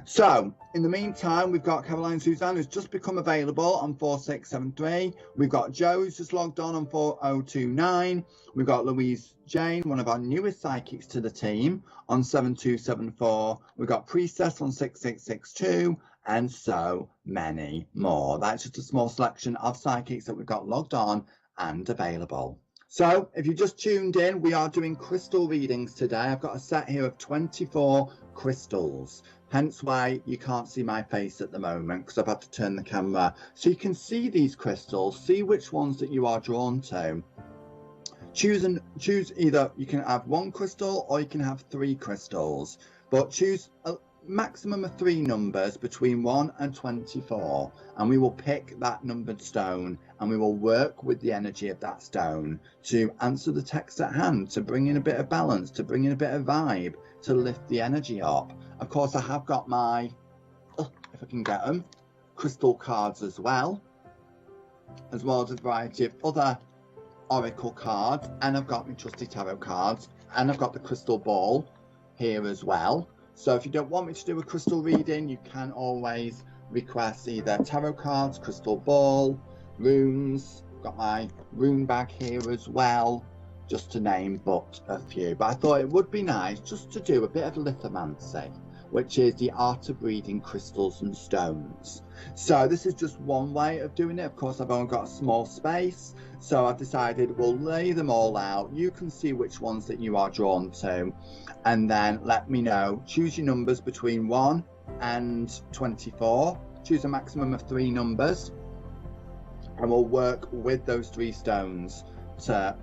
Speaker 3: So in the meantime, we've got Caroline Suzanne, who's just become available on 4673. We've got Joe, who's just logged on 4029. We've got Louise Jane, one of our newest psychics to the team, on 7274. We've got Priestess on 6662, and so many more. That's just a small selection of psychics that we've got logged on and available. So if you just tuned in, we are doing crystal readings today. I've got a set here of 24 crystals, hence why you can't see my face at the moment, because I've had to turn the camera so you can see these crystals, see which ones that you are drawn to. Choose either, you can have one crystal or you can have 3 crystals, but choose a maximum of 3 numbers between 1 and 24, and we will pick that numbered stone and we will work with the energy of that stone to answer the text at hand, to bring in a bit of balance, to bring in a bit of vibe, to lift the energy up. Of course, I have got my, if I can get them, crystal cards as well as a variety of other oracle cards, and I've got my trusty tarot cards, and I've got the crystal ball here as well. So if you don't want me to do a crystal reading, you can always request either tarot cards, crystal ball, runes. Got my rune bag here as well, just to name but a few. But I thought it would be nice just to do a bit of lithomancy, which is the art of reading crystals and stones. So this is just one way of doing it. Of course, I've only got a small space, so I've decided we'll lay them all out. You can see which ones that you are drawn to, and then let me know. Choose your numbers between 1 and 24. Choose a maximum of 3 numbers, and we'll work with those 3 stones to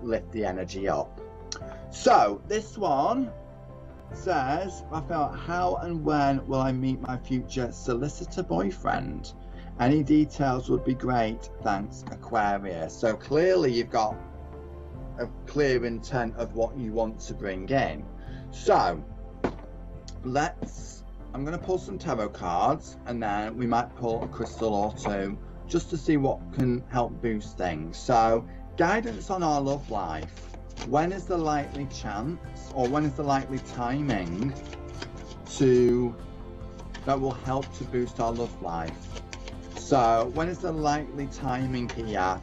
Speaker 3: lift the energy up. So this one says, Raphael, how and when will I meet my future solicitor boyfriend? Any details would be great, thanks, Aquarius. So clearly you've got a clear intent of what you want to bring in. So I'm going to pull some tarot cards, and then we might pull a crystal or 2 just to see what can help boost things. So guidance on our love life. When is the likely chance, or when is the likely timing that will help to boost our love life? So when is the likely timing here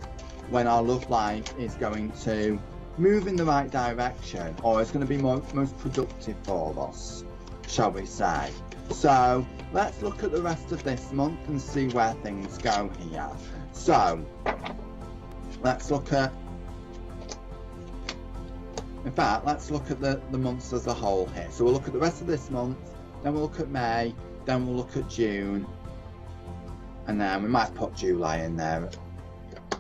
Speaker 3: when our love life is going to move in the right direction, or is going to be most productive for us, shall we say? So let's look at the rest of this month and see where things go here. So let's look at, in fact, let's look at the months as a whole here. So we'll look at the rest of this month, then we'll look at May, then we'll look at June, And then we might put July in there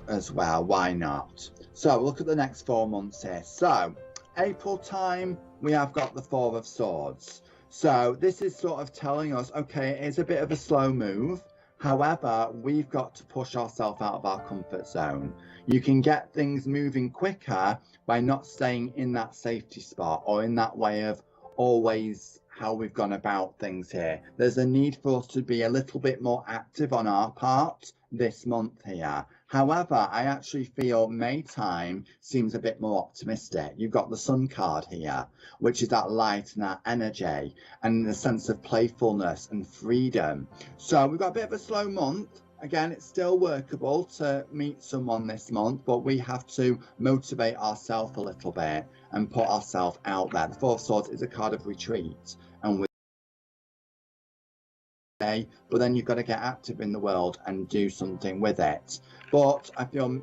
Speaker 3: as well, why not? So look at the next 4 months here. So April time, we have got the Four of Swords. So this is sort of telling us, okay, it is a bit of a slow move. However, we've got to push ourselves out of our comfort zone. You can get things moving quicker by not staying in that safety spot or in that way of always how we've gone about things here. There's a need for us to be a little bit more active on our part this month here. However, I actually feel May time seems a bit more optimistic. You've got the Sun card here, which is that light and that energy and the sense of playfulness and freedom. So we've got a bit of a slow month. Again, it's still workable to meet someone this month, but we have to motivate ourselves a little bit and put ourselves out there. The Four of Swords is a card of retreat, and but then you've got to get active in the world and do something with it. But I feel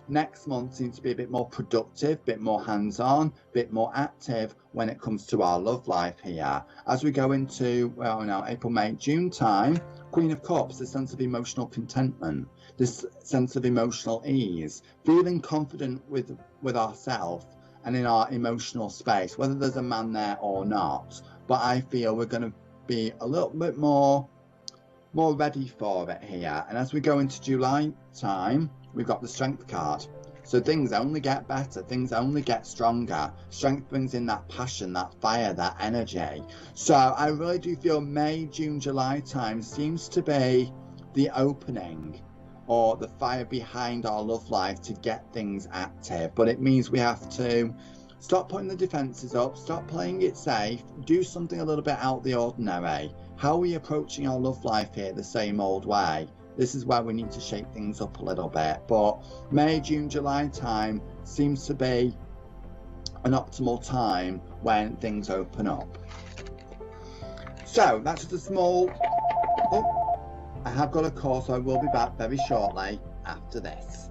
Speaker 3: next month seems to be a bit more productive, a bit more hands-on, a bit more active when it comes to our love life here. As we go into, well, now April, May, June time, Queen of Cups, this sense of emotional contentment, this sense of emotional ease, feeling confident with ourselves and in our emotional space, whether there's a man there or not. But I feel we're going to be a little bit more ready for it here. And as we go into July time, we've got the Strength card. So things only get better, things only get stronger. Strength brings in that passion, that fire, that energy. So I really do feel May, June, July time seems to be the opening or the fire behind our love life to get things active. But it means we have to stop putting the defences up, stop playing it safe, do something a little bit out of the ordinary. How are we approaching our love life here the same old way? This is where we need to shake things up a little bit. But May, June, July time seems to be an optimal time when things open up. So that's just a small... Oh, I have got a call, so I will be back very shortly after this.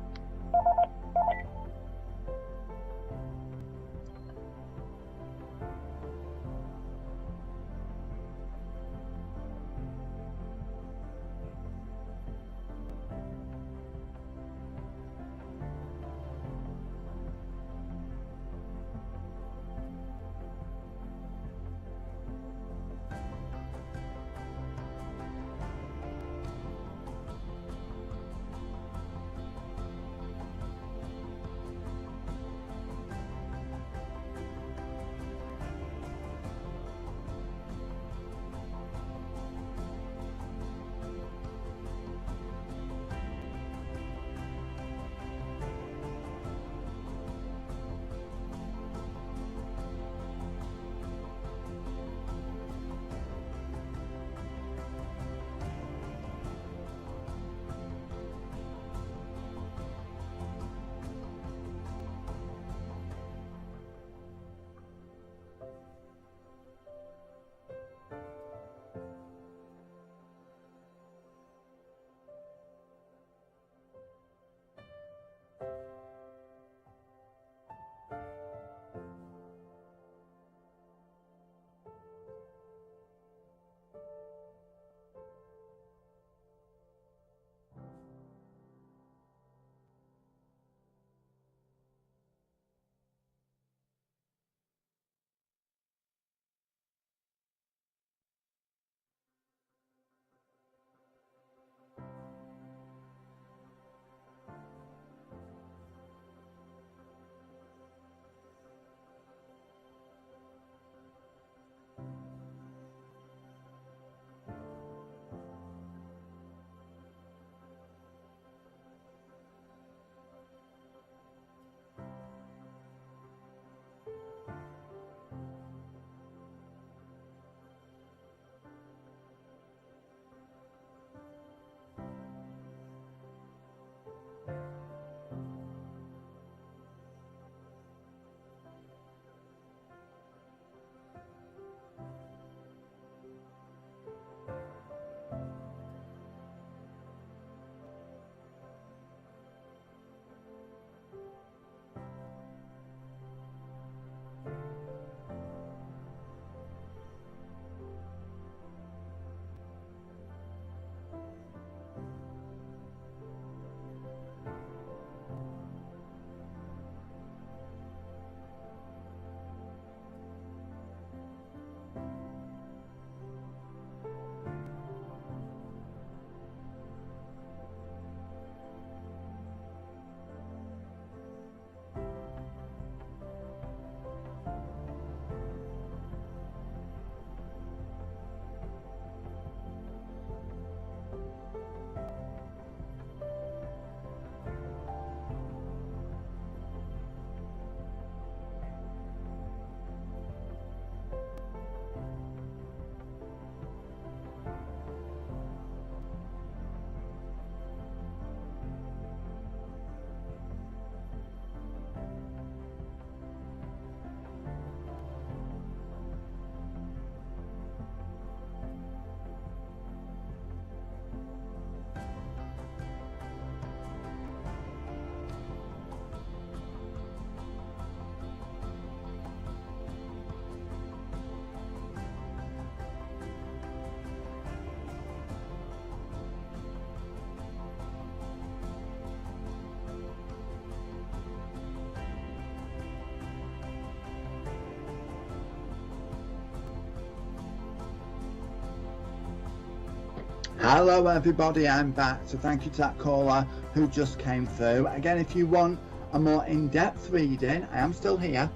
Speaker 3: Hello everybody, I'm back. So thank you to that caller who just came through. Again, if you want a more in-depth reading, I am still here.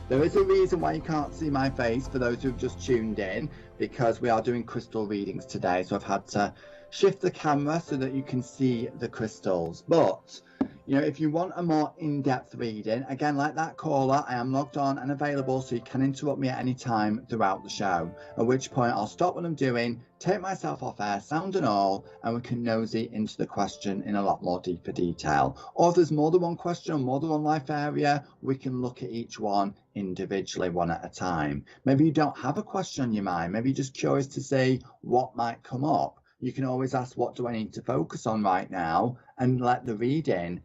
Speaker 3: There is a reason why you can't see my face for those who've just tuned in, because we are doing crystal readings today. So I've had to shift the camera so that you can see the crystals. But you know, if you want a more in-depth reading, again, like that caller, I am logged on and available, so you can interrupt me at any time throughout the show, at which point I'll stop what I'm doing, take myself off air, sound and all, and we can nosy into the question in a lot more deeper detail. Or if there's more than one question, more than one life area, we can look at each one individually, one at a time. Maybe you don't have a question on your mind, maybe you're just curious to see what might come up. You can always ask, what do I need to focus on right now, and let the reading,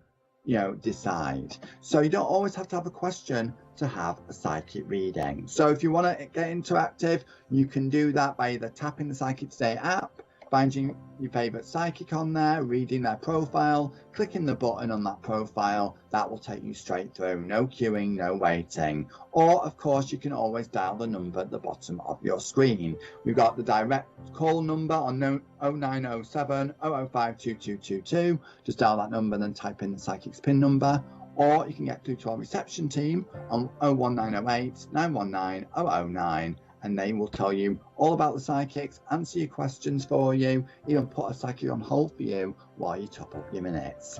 Speaker 3: you know, decide. So you don't always have to have a question to have a psychic reading. So if you want to get interactive, you can do that by either tapping the Psychic Today app, finding your favorite psychic on there, reading their profile, clicking the button on that profile. That will take you straight through. No queuing, no waiting. Or of course you can always dial the number at the bottom of your screen. We've got the direct call number on 0907 005 2222. Just dial that number and then type in the psychic's PIN number. Or you can get through to our reception team on 01908 919 009, and they will tell you all about the psychics, answer your questions for you, even put a psychic on hold for you while you top up your minutes.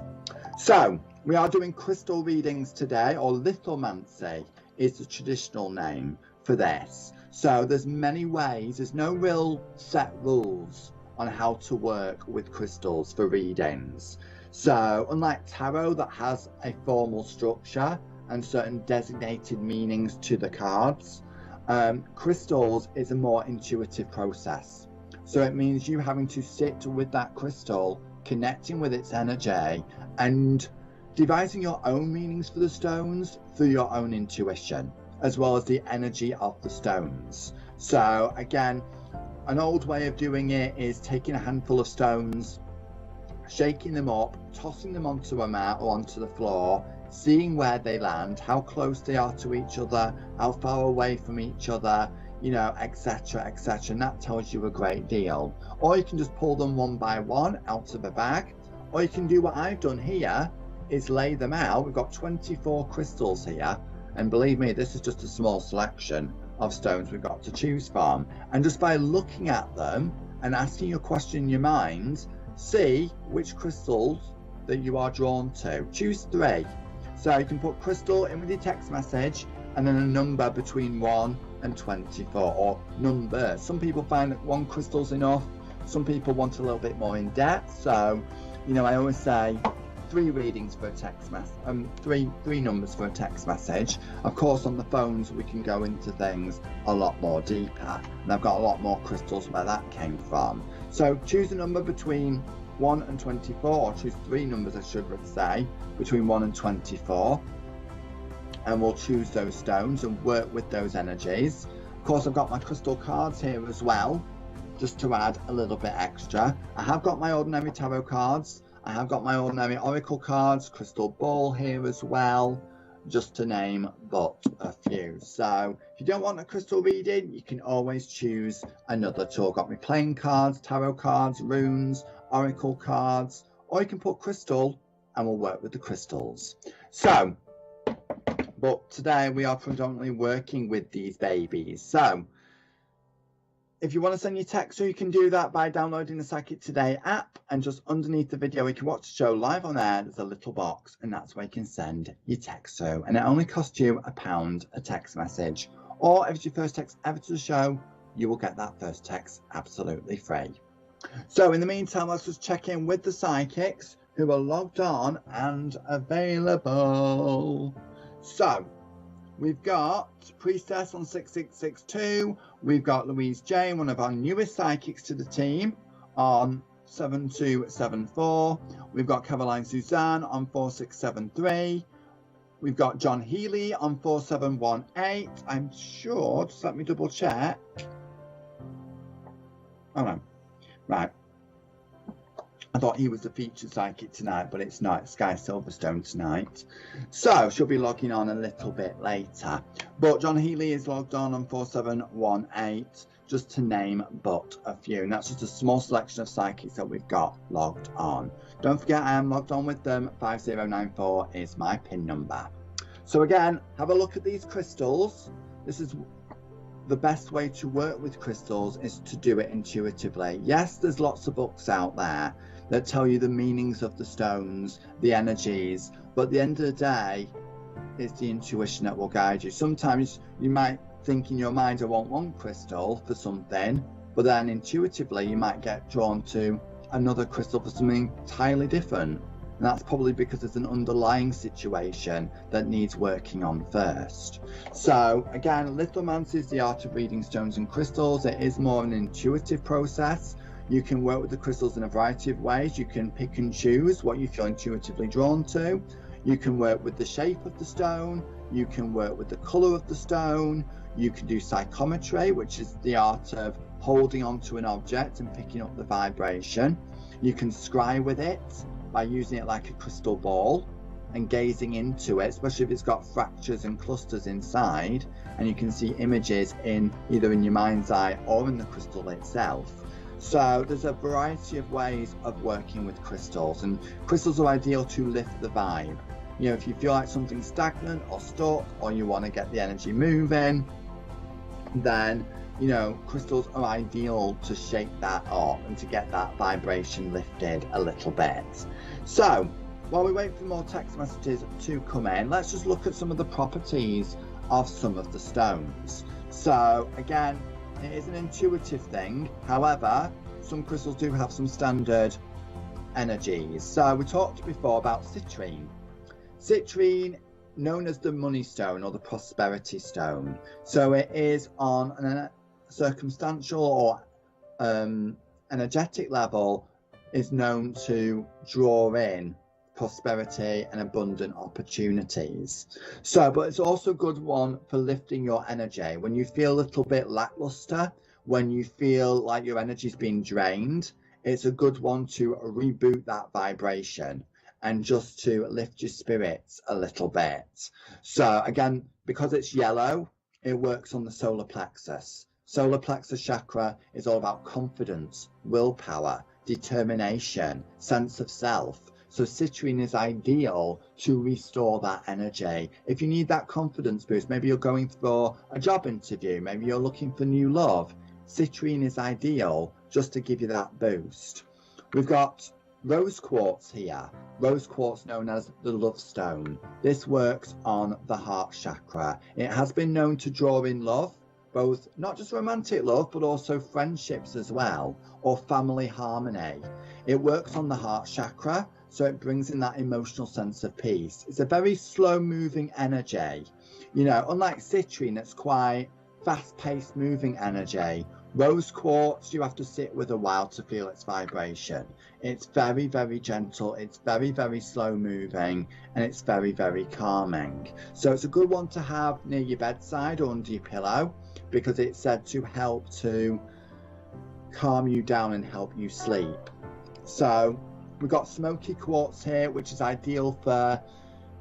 Speaker 3: So we are doing crystal readings today, or lithomancy is the traditional name for this. So there's many ways, there's no real set rules on how to work with crystals for readings. So unlike tarot that has a formal structure and certain designated meanings to the cards, crystals is a more intuitive process. So it means you having to sit with that crystal, connecting with its energy, and devising your own meanings for the stones through your own intuition, as well as the energy of the stones. So again, an old way of doing it is taking a handful of stones, shaking them up, tossing them onto a mat or onto the floor, seeing where they land, how close they are to each other, how far away from each other, you know, etc, etc, and that tells you a great deal. Or you can just pull them one by one out of a bag, or you can do what I've done here, is lay them out. We've got 24 crystals here, and believe me, this is just a small selection of stones we've got to choose from, and just by looking at them and asking your question in your mind, see which crystals that you are drawn to. Choose 3. So you can put crystal in with your text message and then a number between 1 and 24, or numbers. Some people find that 1 crystal's enough. Some people want a little bit more in depth. So, you know, I always say 3 readings for a text message, three numbers for a text message. Of course, on the phones, we can go into things a lot more deeper. And I've got a lot more crystals where that came from. So choose a number between 1 and 24, or choose 3 numbers, I should say, between 1 and 24. And we'll choose those stones and work with those energies. Of course, I've got my crystal cards here as well, just to add a little bit extra. I have got my ordinary tarot cards. I have got my ordinary oracle cards, crystal ball here as well, just to name but a few. So if you don't want a crystal reading, you can always choose another tool. I've got my playing cards, tarot cards, runes, oracle cards, or you can put crystal and we'll work with the crystals. So, but today we are predominantly working with these babies. So if you want to send your text through, you can do that by downloading the Psychic Today app, and just underneath the video you can watch the show live on air, there's a little box, and that's where you can send your text through, and it only costs you £1 a text message. Or if it's your first text ever to the show, you will get that first text absolutely free. So in the meantime, let's just check in with the psychics who are logged on and available. So we've got Priestess on 6662. We've got Louise Jane, one of our newest psychics to the team, on 7274. We've got Caroline Suzanne on 4673. We've got John Healy on 4718. I'm sure, just let me double check. Oh no, right. I thought he was the featured psychic tonight, but it's not. It's Sky Silverstone tonight. So she'll be logging on a little bit later. But John Healy is logged on 4718, just to name but a few. And that's just a small selection of psychics that we've got logged on. Don't forget, I am logged on with them. 5094 is my PIN number. So again, have a look at these crystals. This is the best way to work with crystals, is to do it intuitively. Yes, there's lots of books out there that tell you the meanings of the stones, the energies, but at the end of the day, it's the intuition that will guide you. Sometimes you might think in your mind, I want one crystal for something, but then intuitively you might get drawn to another crystal for something entirely different. And that's probably because there's an underlying situation that needs working on first. So again, lithomancy is the art of reading stones and crystals. It is more an intuitive process. You can work with the crystals in a variety of ways. You can pick and choose what you feel intuitively drawn to. You can work with the shape of the stone. You can work with the colour of the stone. You can do psychometry, which is the art of holding onto an object and picking up the vibration. You can scry with it by using it like a crystal ball and gazing into it, especially if it's got fractures and clusters inside, and you can see images in either in your mind's eye or in the crystal itself. So there's a variety of ways of working with crystals, and crystals are ideal to lift the vibe. You know, if you feel like something's stagnant or stuck, or you want to get the energy moving, then you know, crystals are ideal to shake that up and to get that vibration lifted a little bit. So while we wait for more text messages to come in, let's just look at some of the properties of some of the stones. So again, it is an intuitive thing. However, some crystals do have some standard energies. So we talked before about citrine. Citrine, known as the money stone or the prosperity stone. So it is on an circumstantial or energetic level, is known to draw in prosperity and abundant opportunities. So, but it's also a good one for lifting your energy when you feel a little bit lackluster, when you feel like your energy is being drained. It's a good one to reboot that vibration and just to lift your spirits a little bit. So again, because it's yellow, it works on the solar plexus. Solar plexus chakra is all about confidence, willpower, determination, sense of self. So citrine is ideal to restore that energy. If you need that confidence boost, maybe you're going for a job interview, maybe you're looking for new love, citrine is ideal just to give you that boost. We've got rose quartz here. Rose quartz known as the love stone. This works on the heart chakra. It has been known to draw in love, both not just romantic love, but also friendships as well, or family harmony. It works on the heart chakra, so it brings in that emotional sense of peace. It's a very slow moving energy. You know, unlike citrine, it's quite fast paced moving energy. Rose quartz, you have to sit with a while to feel its vibration. It's very, very gentle. It's very, very slow moving, and it's very, very calming. So it's a good one to have near your bedside or under your pillow, because it's said to help to calm you down and help you sleep. So we've got smoky quartz here, which is ideal for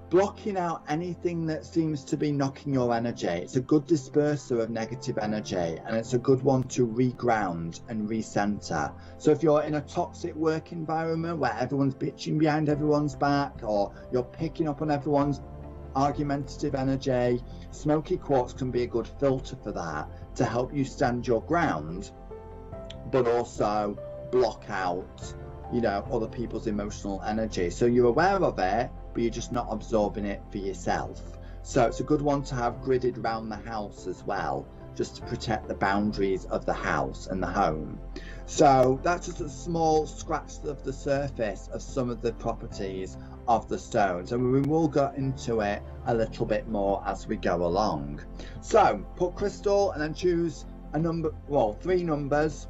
Speaker 3: blocking out anything that seems to be knocking your energy. It's a good disperser of negative energy, and it's a good one to reground and recenter. So if you're in a toxic work environment where everyone's bitching behind everyone's back, or you're picking up on everyone's argumentative energy, smoky quartz can be a good filter for that, to help you stand your ground, but also block out, you know, other people's emotional energy. So you're aware of it, but you're just not absorbing it for yourself. So it's a good one to have gridded around the house as well, just to protect the boundaries of the house and the home. So that's just a small scratch of the surface of some of the properties of the stones, and we will go into it a little bit more as we go along. So put crystal and then choose a number, well, 3 numbers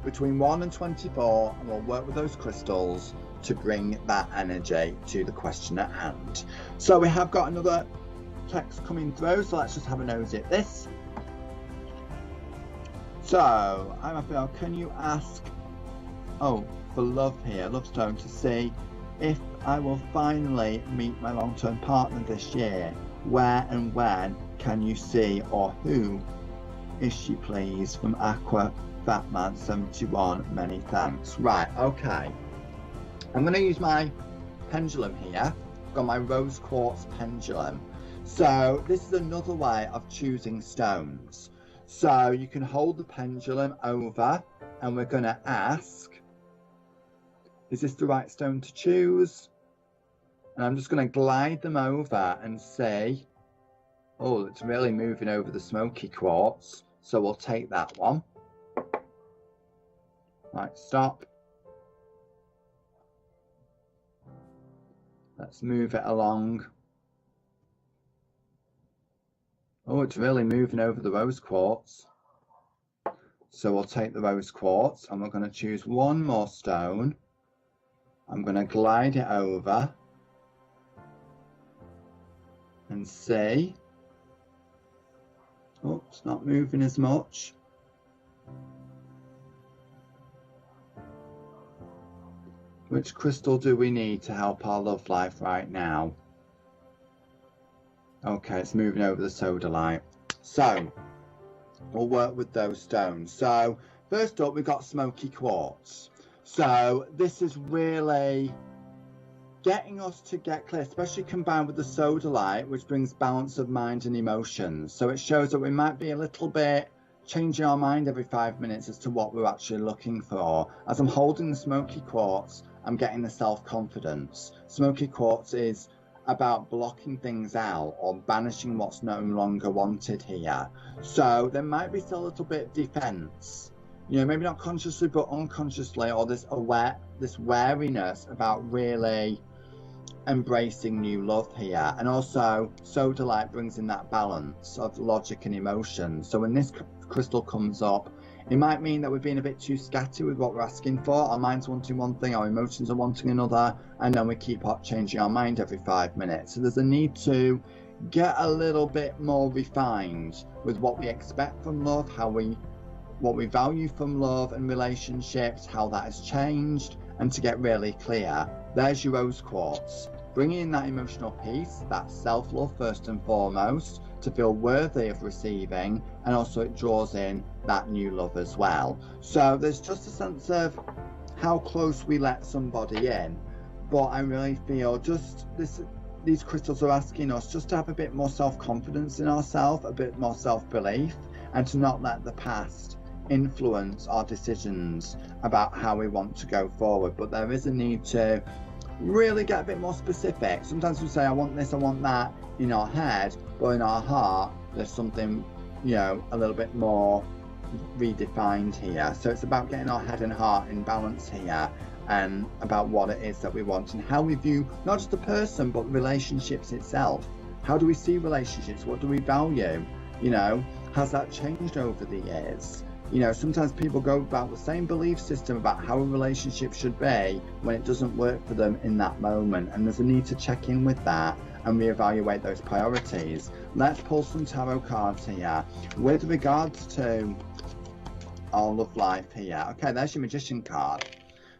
Speaker 3: between 1 and 24, and we'll work with those crystals to bring that energy to the question at hand. So we have got another text coming through, so let's just have a nosy at this. So I'm Raphael, can you ask, for love here, love stone, to see if I will finally meet my long-term partner this year. Where and when can you see, or who is she please? From Aqua Fatman 71, many thanks. Right, okay. I'm going to use my pendulum here. I've got my rose quartz pendulum. So this is another way of choosing stones. So you can hold the pendulum over and we're going to ask, is this the right stone to choose? And I'm just going to glide them over and see, oh, it's really moving over the smoky quartz. So we'll take that one. Right, stop. Let's move it along. Oh, it's really moving over the rose quartz. So we'll take the rose quartz and we're going to choose one more stone. I'm going to glide it over and see. Oh, it's not moving as much. Which crystal do we need to help our love life right now? Okay, it's moving over the sodalite. So we'll work with those stones. So first up, we've got smoky quartz. So this is really getting us to get clear, especially combined with the sodalite, which brings balance of mind and emotions. So it shows that we might be a little bit changing our mind every 5 minutes as to what we're actually looking for. As I'm holding the smoky quartz, I'm getting the self-confidence. Smoky quartz is about blocking things out or banishing what's no longer wanted here. So there might be still a little bit of defense, you know, maybe not consciously but unconsciously, or this wariness about really embracing new love here. And also sodalite brings in that balance of logic and emotion. So when this crystal comes up, it might mean that we're being a bit too scatty with what we're asking for. Our mind's wanting one thing, our emotions are wanting another, and then we keep changing our mind every 5 minutes. So there's a need to get a little bit more refined with what we expect from love, what we value from love and relationships, how that has changed, and to get really clear. There's your rose quartz, bringing in that emotional peace, that self-love first and foremost, to feel worthy of receiving, and also it draws in that new love as well. So there's just a sense of how close we let somebody in, but I really feel these crystals are asking us just to have a bit more self-confidence in ourselves, a bit more self-belief, and to not let the past influence our decisions about how we want to go forward. But there is a need to really get a bit more specific. Sometimes we say I want this, I want that in our head, but in our heart there's something, you know, a little bit more redefined here. So it's about getting our head and heart in balance here, and about what it is that we want and how we view not just the person but relationships itself. How do we see relationships? What do we value? You know, has that changed over the years? You know, sometimes people go about the same belief system about how a relationship should be when it doesn't work for them in that moment, and there's a need to check in with that and reevaluate those priorities. Let's pull some tarot cards here with regards to our love life here. Okay, there's your Magician card.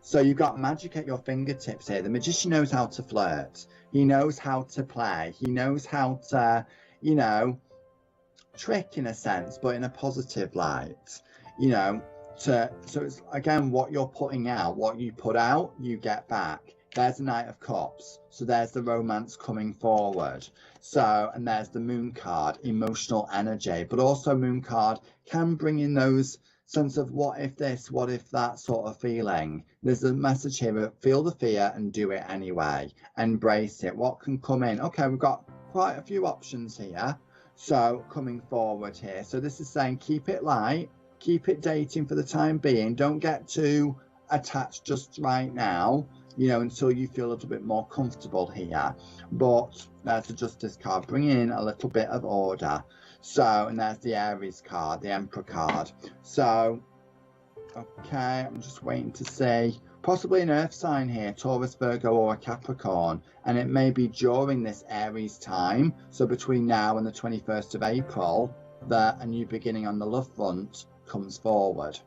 Speaker 3: So you've got magic at your fingertips here. The Magician knows how to flirt. He knows how to play. He knows how to, you know, trick in a sense, but in a positive light. You know, so it's again what you're putting out, what you put out, you get back. There's the Knight of Cups, so there's the romance coming forward. So, and there's the Moon card, emotional energy, but also Moon card can bring in those sense of what if this, what if that sort of feeling. There's a message here of feel the fear and do it anyway. Embrace it. What can come in? Okay, we've got quite a few options here. So coming forward here. So this is saying keep it light, keep it dating for the time being. Don't get too attached just right now, you know, until you feel a little bit more comfortable here. But there's the Justice card, bring in a little bit of order. So, and there's the Aries card, the Emperor card. So, okay, I'm just waiting to see. Possibly an earth sign here, Taurus, Virgo, or a Capricorn. And it may be during this Aries time, so between now and the 21st of April, that a new beginning on the love front comes forward.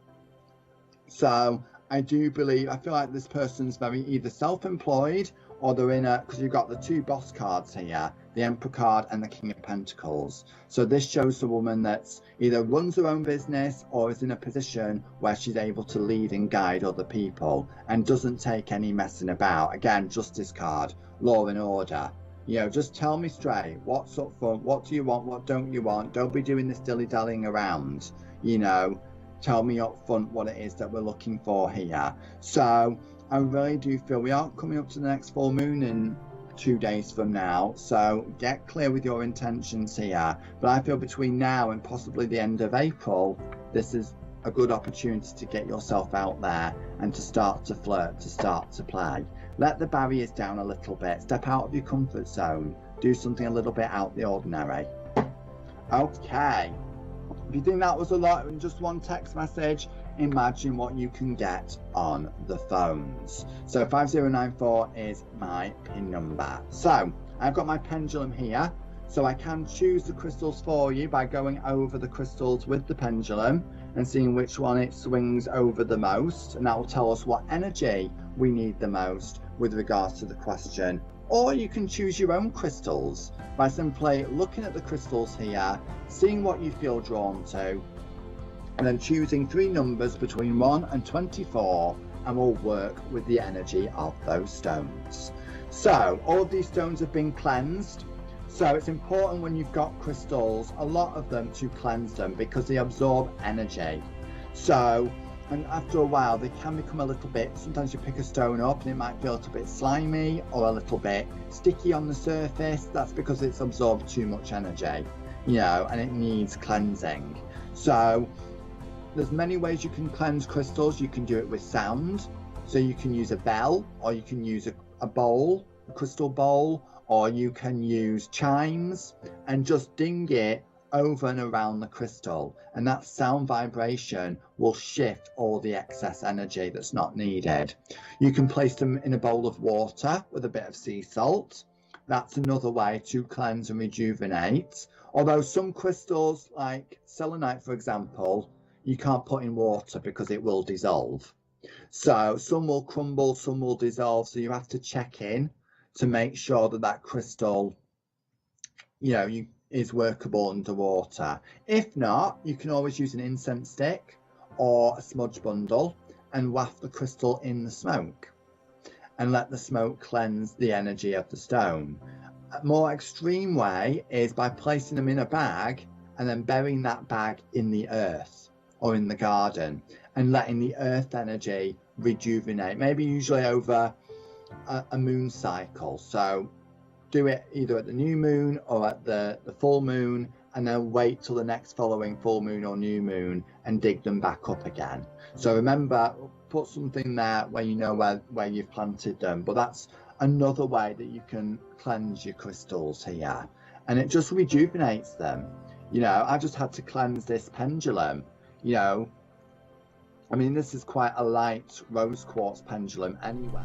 Speaker 3: So I do believe, I feel like this person's very either self-employed or they're in a, because you've got the two boss cards here, the Emperor card and the King of Pentacles. So this shows a woman that's either runs her own business or is in a position where she's able to lead and guide other people and doesn't take any messing about. Again, Justice card, law and order. You know, just tell me straight, what's up front, what do you want, what don't you want? Don't be doing this dilly-dallying around, you know. Tell me up front what it is that we're looking for here. So I really do feel we are coming up to the next full moon in 2 days from now. So get clear with your intentions here. But I feel between now and possibly the end of April, this is a good opportunity to get yourself out there and to start to flirt, to start to play. Let the barriers down a little bit. Step out of your comfort zone. Do something a little bit out the ordinary. Okay. If you think that was a lot in just one text message, imagine what you can get on the phones. So 5094 is my PIN number. So I've got my pendulum here, so I can choose the crystals for you by going over the crystals with the pendulum and seeing which one it swings over the most, and that will tell us what energy we need the most with regards to the question. Or you can choose your own crystals by simply looking at the crystals here, seeing what you feel drawn to, and then choosing 3 numbers between 1 and 24, and we'll work with the energy of those stones. So all of these stones have been cleansed. So it's important when you've got crystals, a lot of them, to cleanse them because they absorb energy. So, and after a while they can become a little bit, sometimes you pick a stone up and it might feel a little bit slimy or a little bit sticky on the surface. That's because it's absorbed too much energy, you know, and it needs cleansing. So there's many ways you can cleanse crystals. You can do it with sound, so you can use a bell, or you can use a bowl, a crystal bowl, or you can use chimes and just ding it over and around the crystal, and that sound vibration will shift all the excess energy that's not needed. You can place them in a bowl of water with a bit of sea salt. That's another way to cleanse and rejuvenate. Although some crystals, like selenite for example, you can't put in water because it will dissolve. So some will crumble, some will dissolve, so you have to check in to make sure that that crystal, you know, is workable underwater. If not, you can always use an incense stick or a smudge bundle and waft the crystal in the smoke and let the smoke cleanse the energy of the stone. A more extreme way is by placing them in a bag and then burying that bag in the earth or in the garden and letting the earth energy rejuvenate, maybe usually over a moon cycle. So do it either at the new moon or at the full moon, and then wait till the next following full moon or new moon and dig them back up again. So remember, put something there where you know where you've planted them. But that's another way that you can cleanse your crystals here, and it just rejuvenates them. You know, I just had to cleanse this pendulum. You know, I mean, this is quite a light rose quartz pendulum anyway.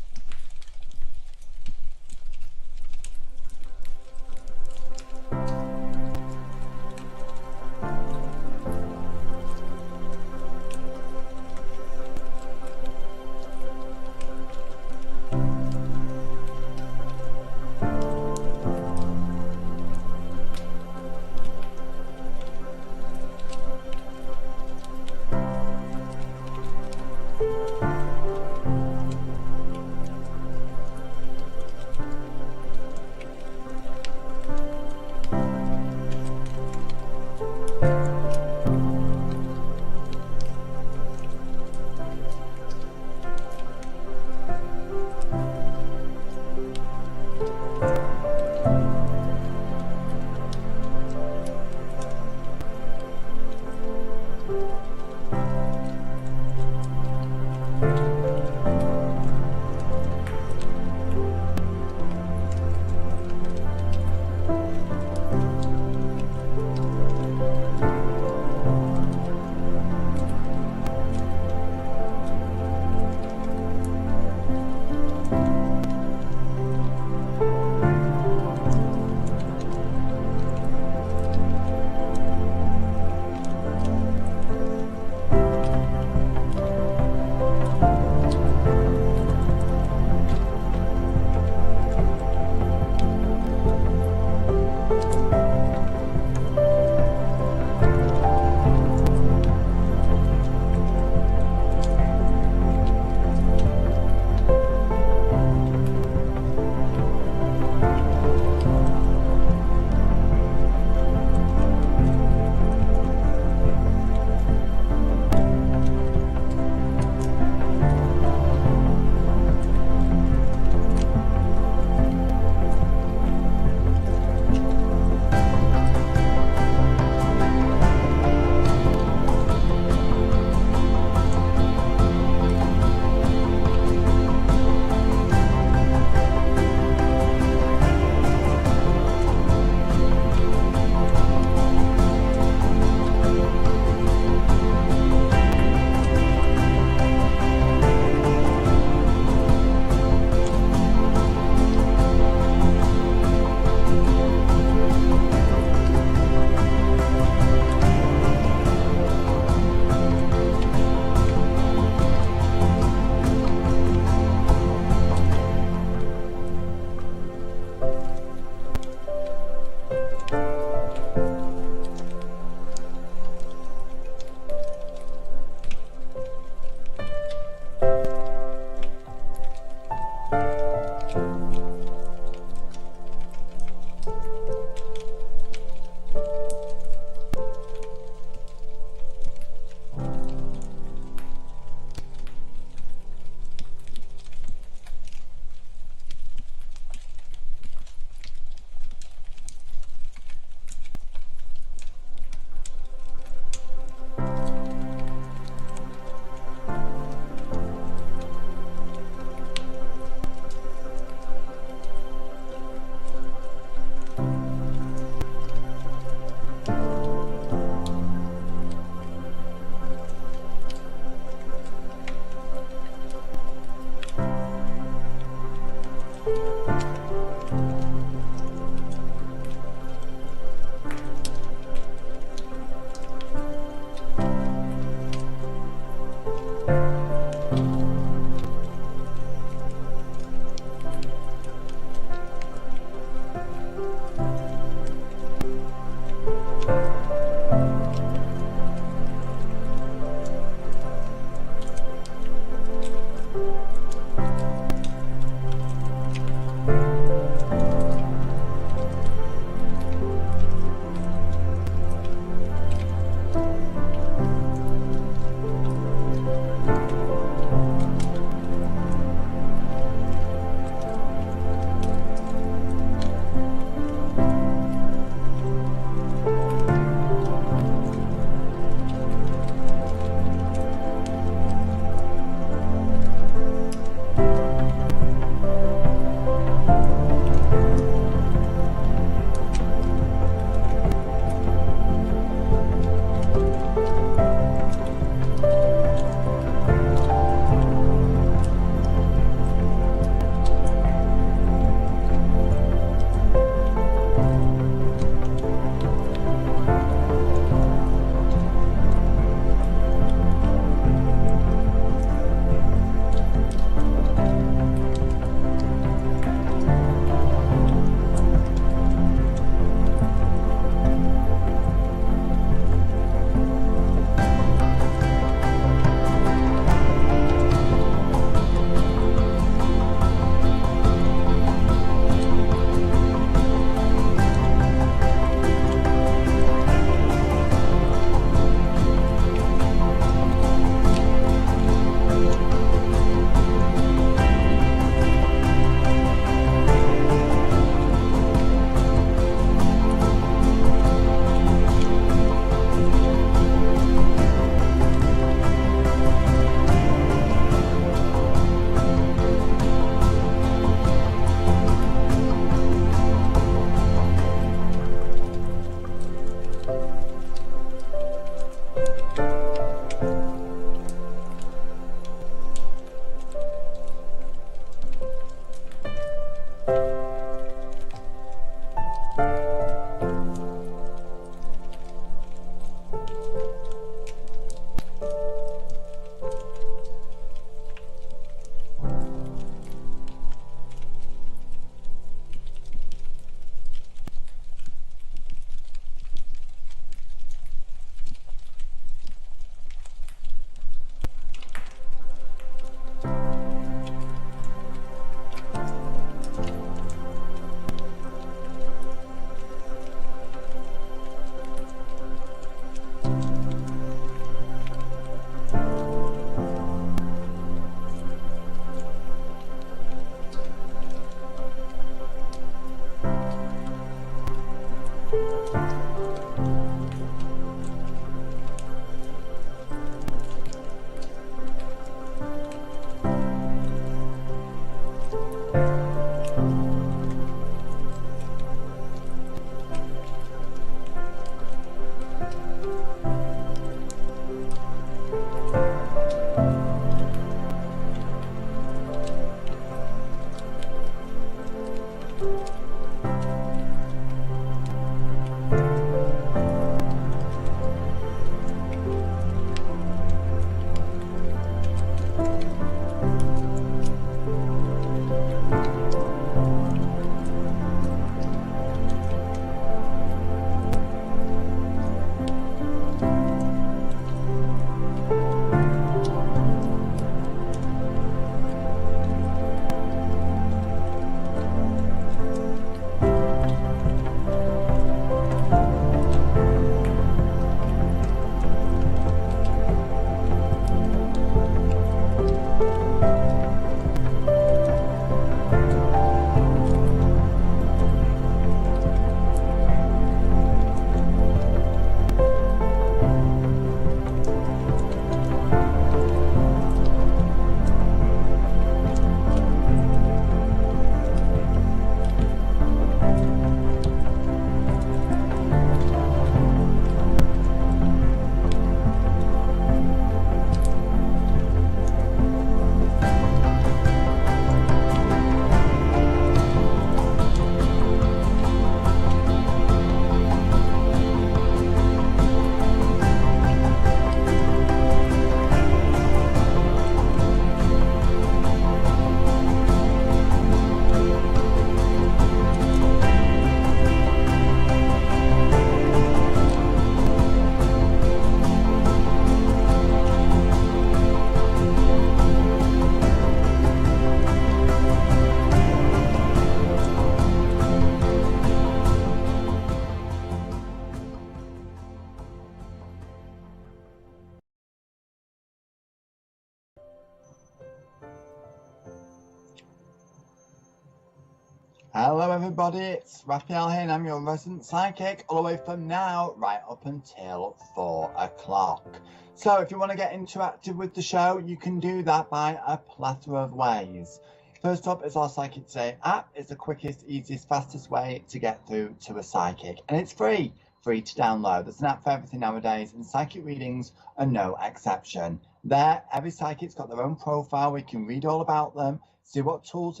Speaker 3: Hello everybody, it's Raphael here and I'm your resident psychic all the way from now right up until 4 o'clock. So if you want to get interactive with the show, you can do that by a plethora of ways. First up is our Psychic Today app. It's the quickest, easiest, fastest way to get through to a psychic, and it's free to download. There's an app for everything nowadays, and psychic readings are no exception. There, every psychic's got their own profile. We can read all about them, see what tools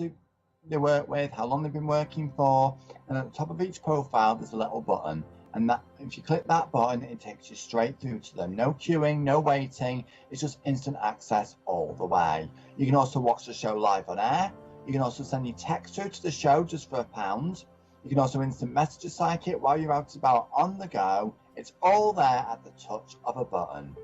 Speaker 3: they work with, how long they've been working for, and at the top of each profile there's a little button, and that if you click that button it takes you straight through to them. No queuing, no waiting, it's just instant access all the way. You can also watch the show live on air. You can also send your text through to the show just for £1. You can also instant message a psychic while you're out and about on the go. It's all there at the touch of a button.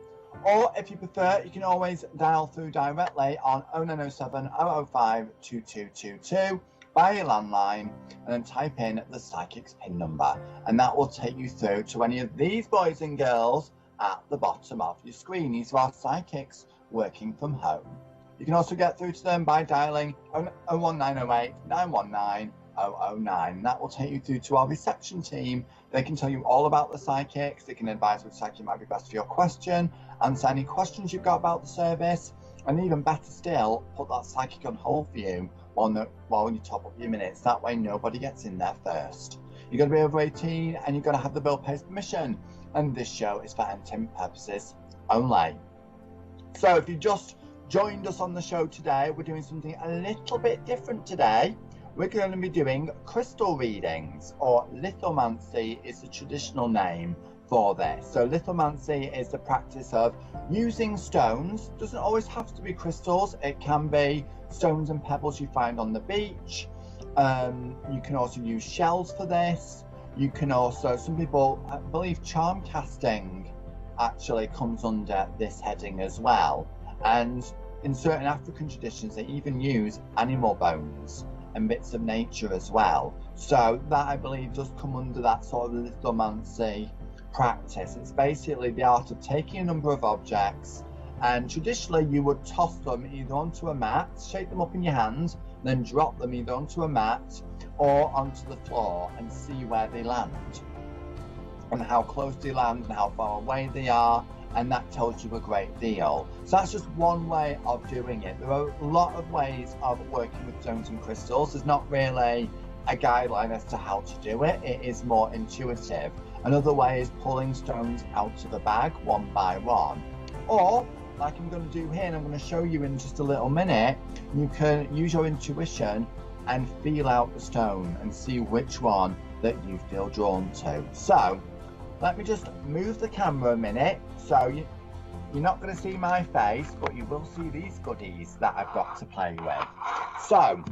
Speaker 3: Or if you prefer, you can always dial through directly on 0907 005 2222 via your landline and then type in the psychic's PIN number, and that will take you through to any of these boys and girls at the bottom of your screen. These are our psychics working from home. You can also get through to them by dialing 01908 919 009. That will take you through to our reception team. They can tell you all about the psychics. They can advise which psychic might be best for your question, answer any questions you've got about the service, and even better still, put that psychic on hold for you while you top up your minutes. That way nobody gets in there first. You've got to be over 18 and you've got to have the bill pays permission, and this show is for entertainment purposes only. So if you just joined us on the show today, we're doing something a little bit different today. We're going to be doing crystal readings, or lithomancy is the traditional name for this. So lithomancy is the practice of using stones. Doesn't always have to be crystals. It can be stones and pebbles you find on the beach. You can also use shells for this. You can also, some people, I believe charm casting actually comes under this heading as well. And in certain African traditions, they even use animal bones and bits of nature as well. So that, I believe, does come under that sort of lithomancy practice. It's basically the art of taking a number of objects, and traditionally you would toss them either onto a mat, shake them up in your hand, then drop them either onto a mat or onto the floor and see where they land and how close they land and how far away they are, and that tells you a great deal. So that's just one way of doing it. There are a lot of ways of working with stones and crystals. There's not really a guideline as to how to do it. It is more intuitive. Another way is pulling stones out of the bag one by one, or like I'm going to do here, and I'm going to show you in just a little minute, you can use your intuition and feel out the stone and see which one that you feel drawn to. So let me just move the camera a minute. So you're not going to see my face, but you will see these goodies that I've got to play with. So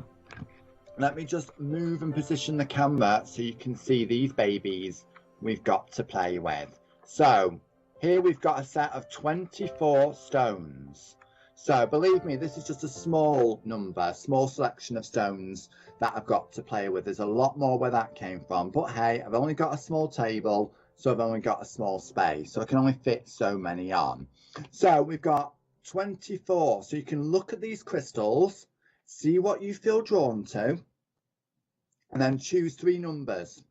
Speaker 3: let me just move and position the camera so you can see these babies we've got to play with. So here we've got a set of 24 stones. So believe me, this is just a small number, small selection of stones that I've got to play with. There's a lot more where that came from, but hey, I've only got a small table, so I've only got a small space, so I can only fit so many on. So we've got 24, so you can look at these crystals, see what you feel drawn to, and then choose 3 numbers.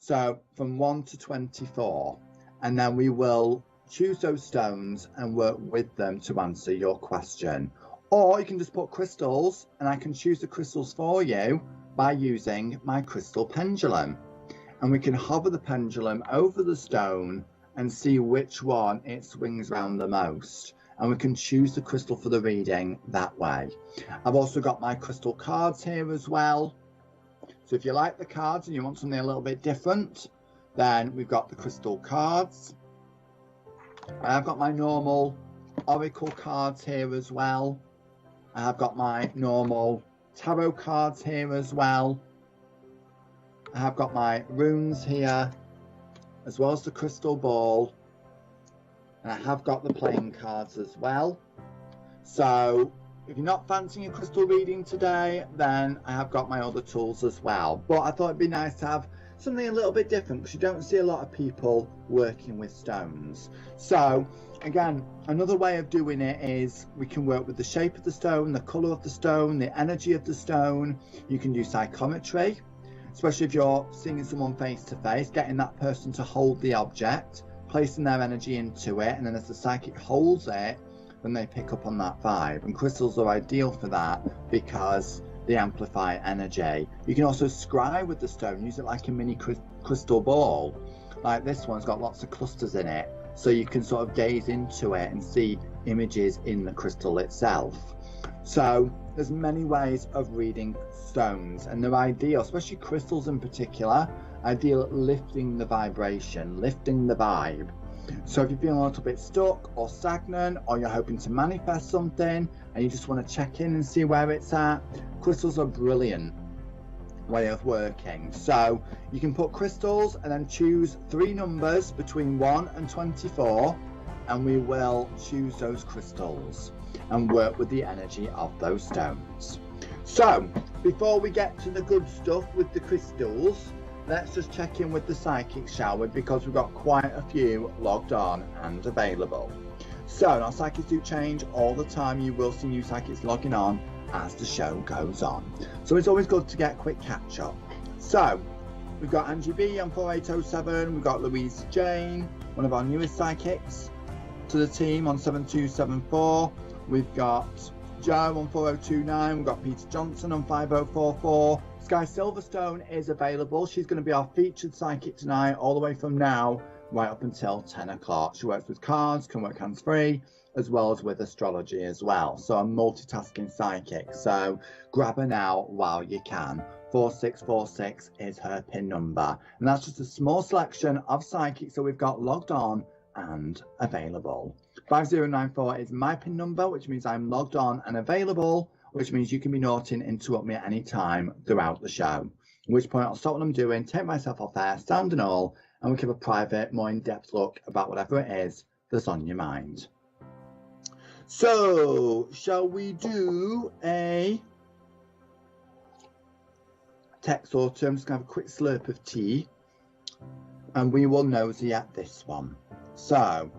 Speaker 3: So from 1 to 24, and then we will choose those stones and work with them to answer your question. Or you can just put crystals, and I can choose the crystals for you by using my crystal pendulum. And we can hover the pendulum over the stone and see which one it swings around the most. And we can choose the crystal for the reading that way. I've also got my crystal cards here as well. So if you like the cards and you want something a little bit different, then we've got the crystal cards. I've got my normal oracle cards here as well. I've got my normal tarot cards here as well. I have got my runes here, as well as the crystal ball. And I have got the playing cards as well. So if you're not fancying a crystal reading today, then I have got my other tools as well. But I thought it'd be nice to have something a little bit different, because you don't see a lot of people working with stones. So again, another way of doing it is we can work with the shape of the stone, the colour of the stone, the energy of the stone. You can do psychometry, especially if you're seeing someone face to face, getting that person to hold the object, placing their energy into it, and then as the psychic holds it, then they pick up on that vibe. And crystals are ideal for that because they amplify energy. You can also scry with the stone, use it like a mini crystal ball. Like this one's got lots of clusters in it, so you can sort of gaze into it and see images in the crystal itself. So there's many ways of reading stones, and they're ideal, especially crystals in particular, ideal at lifting the vibration, lifting the vibe. So if you're feeling a little bit stuck or stagnant, or you're hoping to manifest something and you just want to check in and see where it's at, crystals are a brilliant way of working. So you can put crystals and then choose 3 numbers between 1 and 24, and we will choose those crystals and work with the energy of those stones. So before we get to the good stuff with the crystals, let's just check in with the psychics, shall we? Because we've got quite a few logged on and available. So our psychics do change all the time. You will see new psychics logging on as the show goes on. So it's always good to get a quick catch up. So we've got Angie B on 4807. We've got Louise Jane, one of our newest psychics to the team, on 7274. We've got Joe on 4029. We've got Peter Johnson on 5044. Sky Silverstone is available. She's going to be our featured psychic tonight, all the way from now right up until 10 o'clock. She works with cards, can work hands-free, as well as with astrology as well. So a multitasking psychic. So grab her now while you can. 4646 is her PIN number. And that's just a small selection of psychics that we've got logged on and available. 5094 is my PIN number, which means I'm logged on and available, which means you can be naughty and interrupt me at any time throughout the show. At which point I'll stop what I'm doing, take myself off air, sound and all, and we can have a private, more in-depth look about whatever it is that's on your mind. So, shall we do a text or two? I'm just going to have a quick slurp of tea, and we will nosy at this one. So,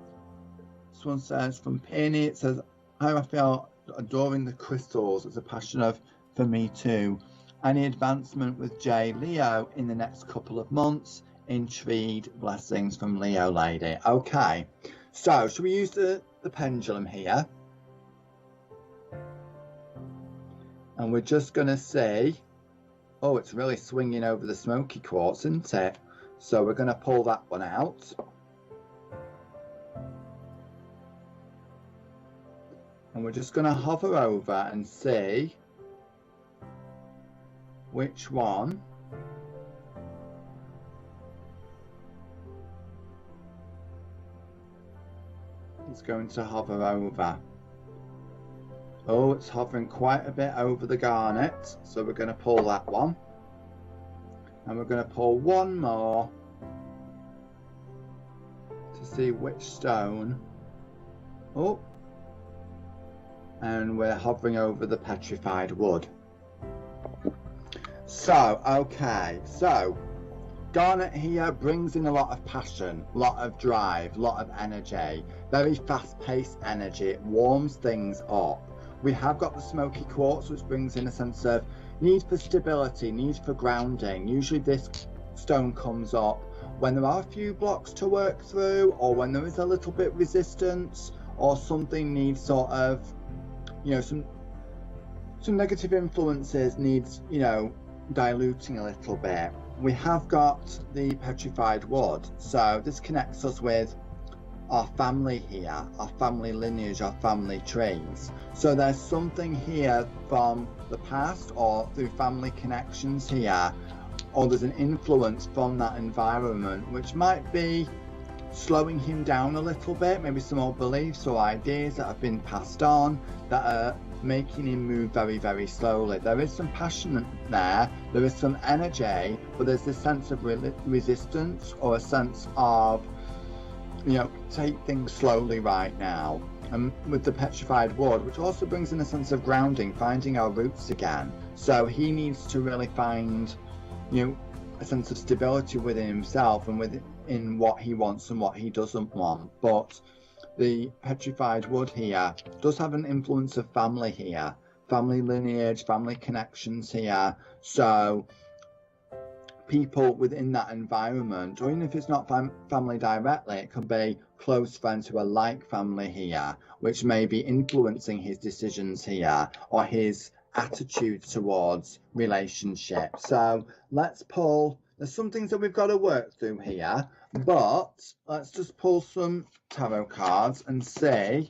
Speaker 3: this one says from Penny, it says, "Hi Raphael, adoring the crystals. It's a passion for me too. Any advancement with Jay Leo in the next couple of months? Intrigued, blessings from Leo lady." Okay, So should we use the pendulum here? And we're just going to see, oh, it's really swinging over the smoky quartz, isn't it? So we're going to pull that one out. And we're just going to hover over and see which one is going to hover over. Oh, it's hovering quite a bit over the garnet, so we're going to pull that one. And we're going to pull one more to see which stone. Oh, and we're hovering over the petrified wood. So, okay, so garnet here brings in a lot of passion, a lot of drive, a lot of energy, very fast-paced energy. It warms things up. We have got the smoky quartz, which brings in a sense of need for stability, need for grounding. Usually this stone comes up when there are a few blocks to work through, or when there is a little bit resistance, or something needs sort of, you know, some negative influences needs, you know, diluting a little bit. We have got the petrified wood, so this connects us with our family here, our family lineage, our family trees. So there's something here from the past or through family connections here, or there's an influence from that environment which might be slowing him down a little bit, maybe some old beliefs or ideas that have been passed on that are making him move very, very slowly. There is some passion there is some energy, but there's this sense of resistance, or a sense of, you know, take things slowly right now. And with the petrified wood, which also brings in a sense of grounding, finding our roots again. So he needs to really find, you know, a sense of stability within himself and within what he wants and what he doesn't want. But the petrified wood here does have an influence of family here, family lineage, family connections here. So people within that environment, or even if it's not family directly, it could be close friends who are like family here, which may be influencing his decisions here or his attitude towards relationships. So let's pull, there's some things that we've got to work through here, but let's just pull some tarot cards and see,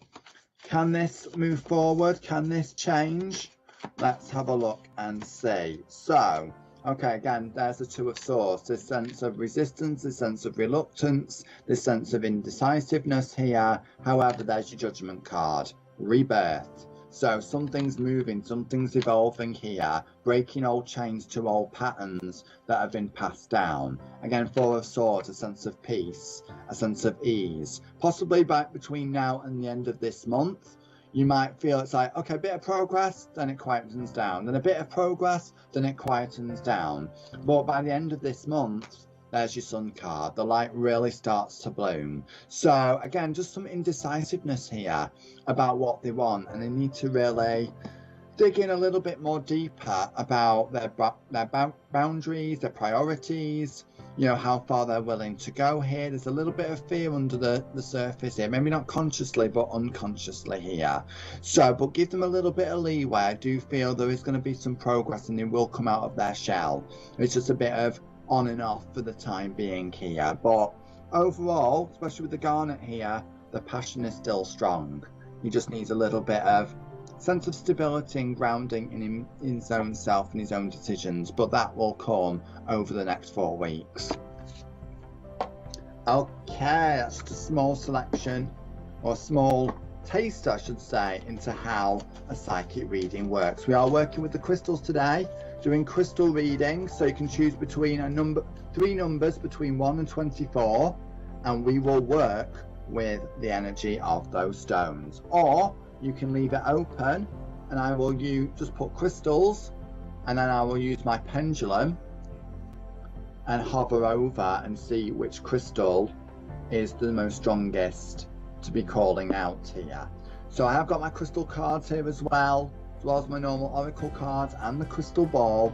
Speaker 3: can this move forward? Can this change? Let's have a look and see. So okay, again, there's the Two of Swords, this sense of resistance, this sense of reluctance, this sense of indecisiveness here. However, there's your Judgment card, rebirth. So something's moving, something's evolving here, breaking old chains to old patterns that have been passed down. Again, Four of Swords, a sense of peace, a sense of ease. Possibly back between now and the end of this month, you might feel it's like, okay, a bit of progress, then it quietens down. Then a bit of progress, then it quietens down. But by the end of this month, there's your Sun card. The light really starts to bloom. So again, just some indecisiveness here about what they want. And they need to really dig in a little bit more deeper about their boundaries, their priorities, you know, how far they're willing to go here. There's a little bit of fear under the surface here, maybe not consciously but unconsciously here. So, but give them a little bit of leeway. I do feel there is going to be some progress and they will come out of their shell. It's just a bit of on and off for the time being here, but overall, especially with the garnet here, the passion is still strong. He just needs a little bit of sense of stability and grounding in his own self and his own decisions, but that will come over the next 4 weeks. Okay, that's just a small selection, or a small taste I should say, into how a psychic reading works. We are working with the crystals today, doing crystal readings, so you can choose between three numbers between 1 and 24, and we will work with the energy of those stones. Or you can leave it open and I will just put crystals, and then I will use my pendulum and hover over and see which crystal is the most strongest to be calling out here. So I have got my crystal cards here as well as my normal oracle cards and the crystal ball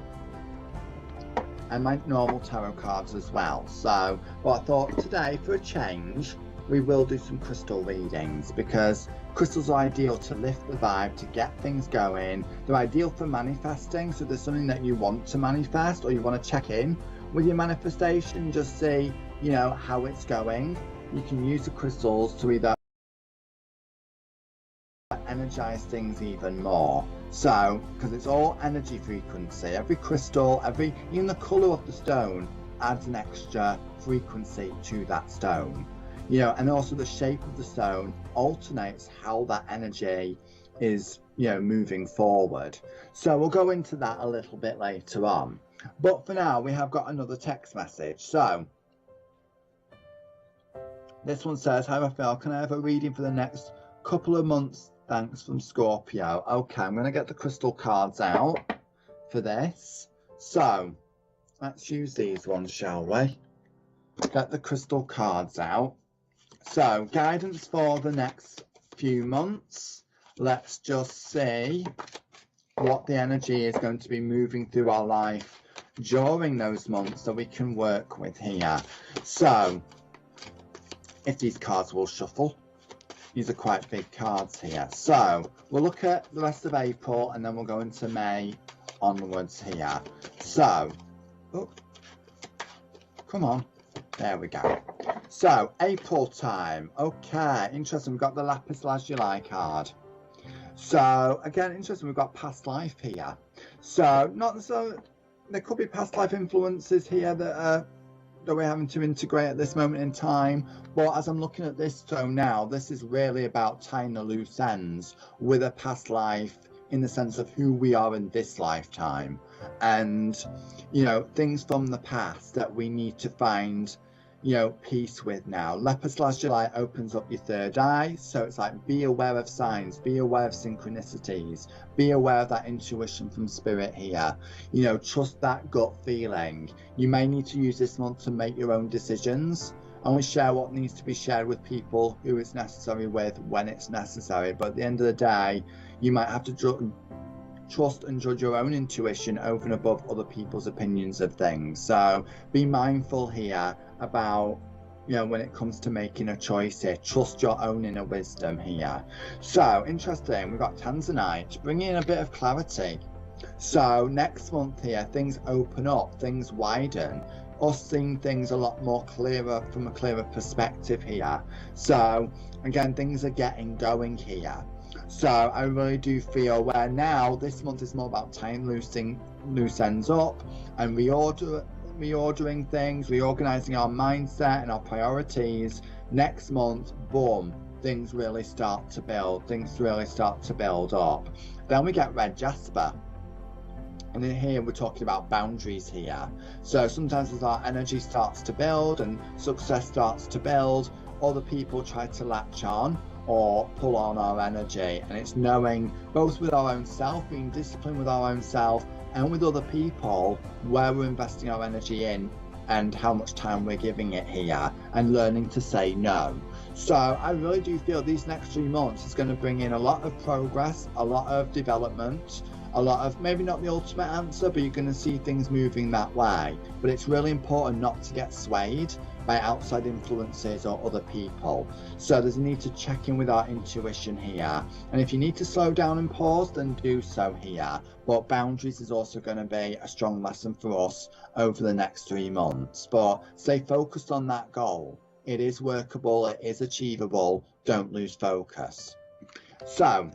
Speaker 3: and my normal tarot cards as well. So, but I thought today, for a change, we will do some crystal readings, because crystals are ideal to lift the vibe, to get things going. They're ideal for manifesting. So there's something that you want to manifest, or you want to check in with your manifestation, just see, you know, how it's going. You can use the crystals to either energize things even more. So, because it's all energy frequency, every crystal, even the color of the stone adds an extra frequency to that stone, you know, and also the shape of the stone alternates how that energy is, you know, moving forward. So we'll go into that a little bit later on, but for now we have got another text message. So this one says, hi Raphael, can I have a reading for the next couple of months? Thanks, from Scorpio. Okay, I'm going to get the crystal cards out for this. So let's use these ones, shall we? Get the crystal cards out. So guidance for the next few months. Let's just see what the energy is going to be moving through our life during those months that we can work with here. So if these cards will shuffle. These are quite big cards here. So we'll look at the rest of April and then we'll go into May onwards here. So, oh, come on. There we go. So, April time. Okay, interesting. We've got the Lapis Lazuli card. So, again, interesting. We've got past life here. So, not so. There could be past life influences here that we're having to integrate at this moment in time, but as I'm looking at this stone now, this is really about tying the loose ends with a past life in the sense of who we are in this lifetime, and, you know, things from the past that we need to find, you know, peace with now. Lapis Lazuli opens up your third eye, so it's like, be aware of signs, be aware of synchronicities, be aware of that intuition from spirit here. You know, trust that gut feeling. You may need to use this month to make your own decisions. Only share what needs to be shared with people who it's necessary with when it's necessary, but at the end of the day, you might have to trust and judge your own intuition over and above other people's opinions of things. So be mindful here about, you know, when it comes to making a choice here, trust your own inner wisdom here. So interesting, we've got Tanzanite bringing in a bit of clarity. So next month here, things open up, things widen, us seeing things a lot more clearer from a clearer perspective here. So again, things are getting going here. So I really do feel where now this month is more about tying loose ends up and reordering things, reorganizing our mindset and our priorities. Next month, boom, things really start to build, things really start to build up. Then we get red jasper. And in here we're talking about boundaries here. So sometimes as our energy starts to build and success starts to build, other people try to latch on or pull on our energy, and it's knowing both with our own self, being disciplined with our own self, and with other people where we're investing our energy in and how much time we're giving it here, and learning to say no. So I really do feel these next 3 months is going to bring in a lot of progress, a lot of development, a lot of, maybe not the ultimate answer, but you're going to see things moving that way. But it's really important not to get swayed by outside influences or other people. So there's a need to check in with our intuition here. And if you need to slow down and pause, then do so here. But boundaries is also going to be a strong lesson for us over the next 3 months. But stay focused on that goal. It is workable, it is achievable. Don't lose focus. So,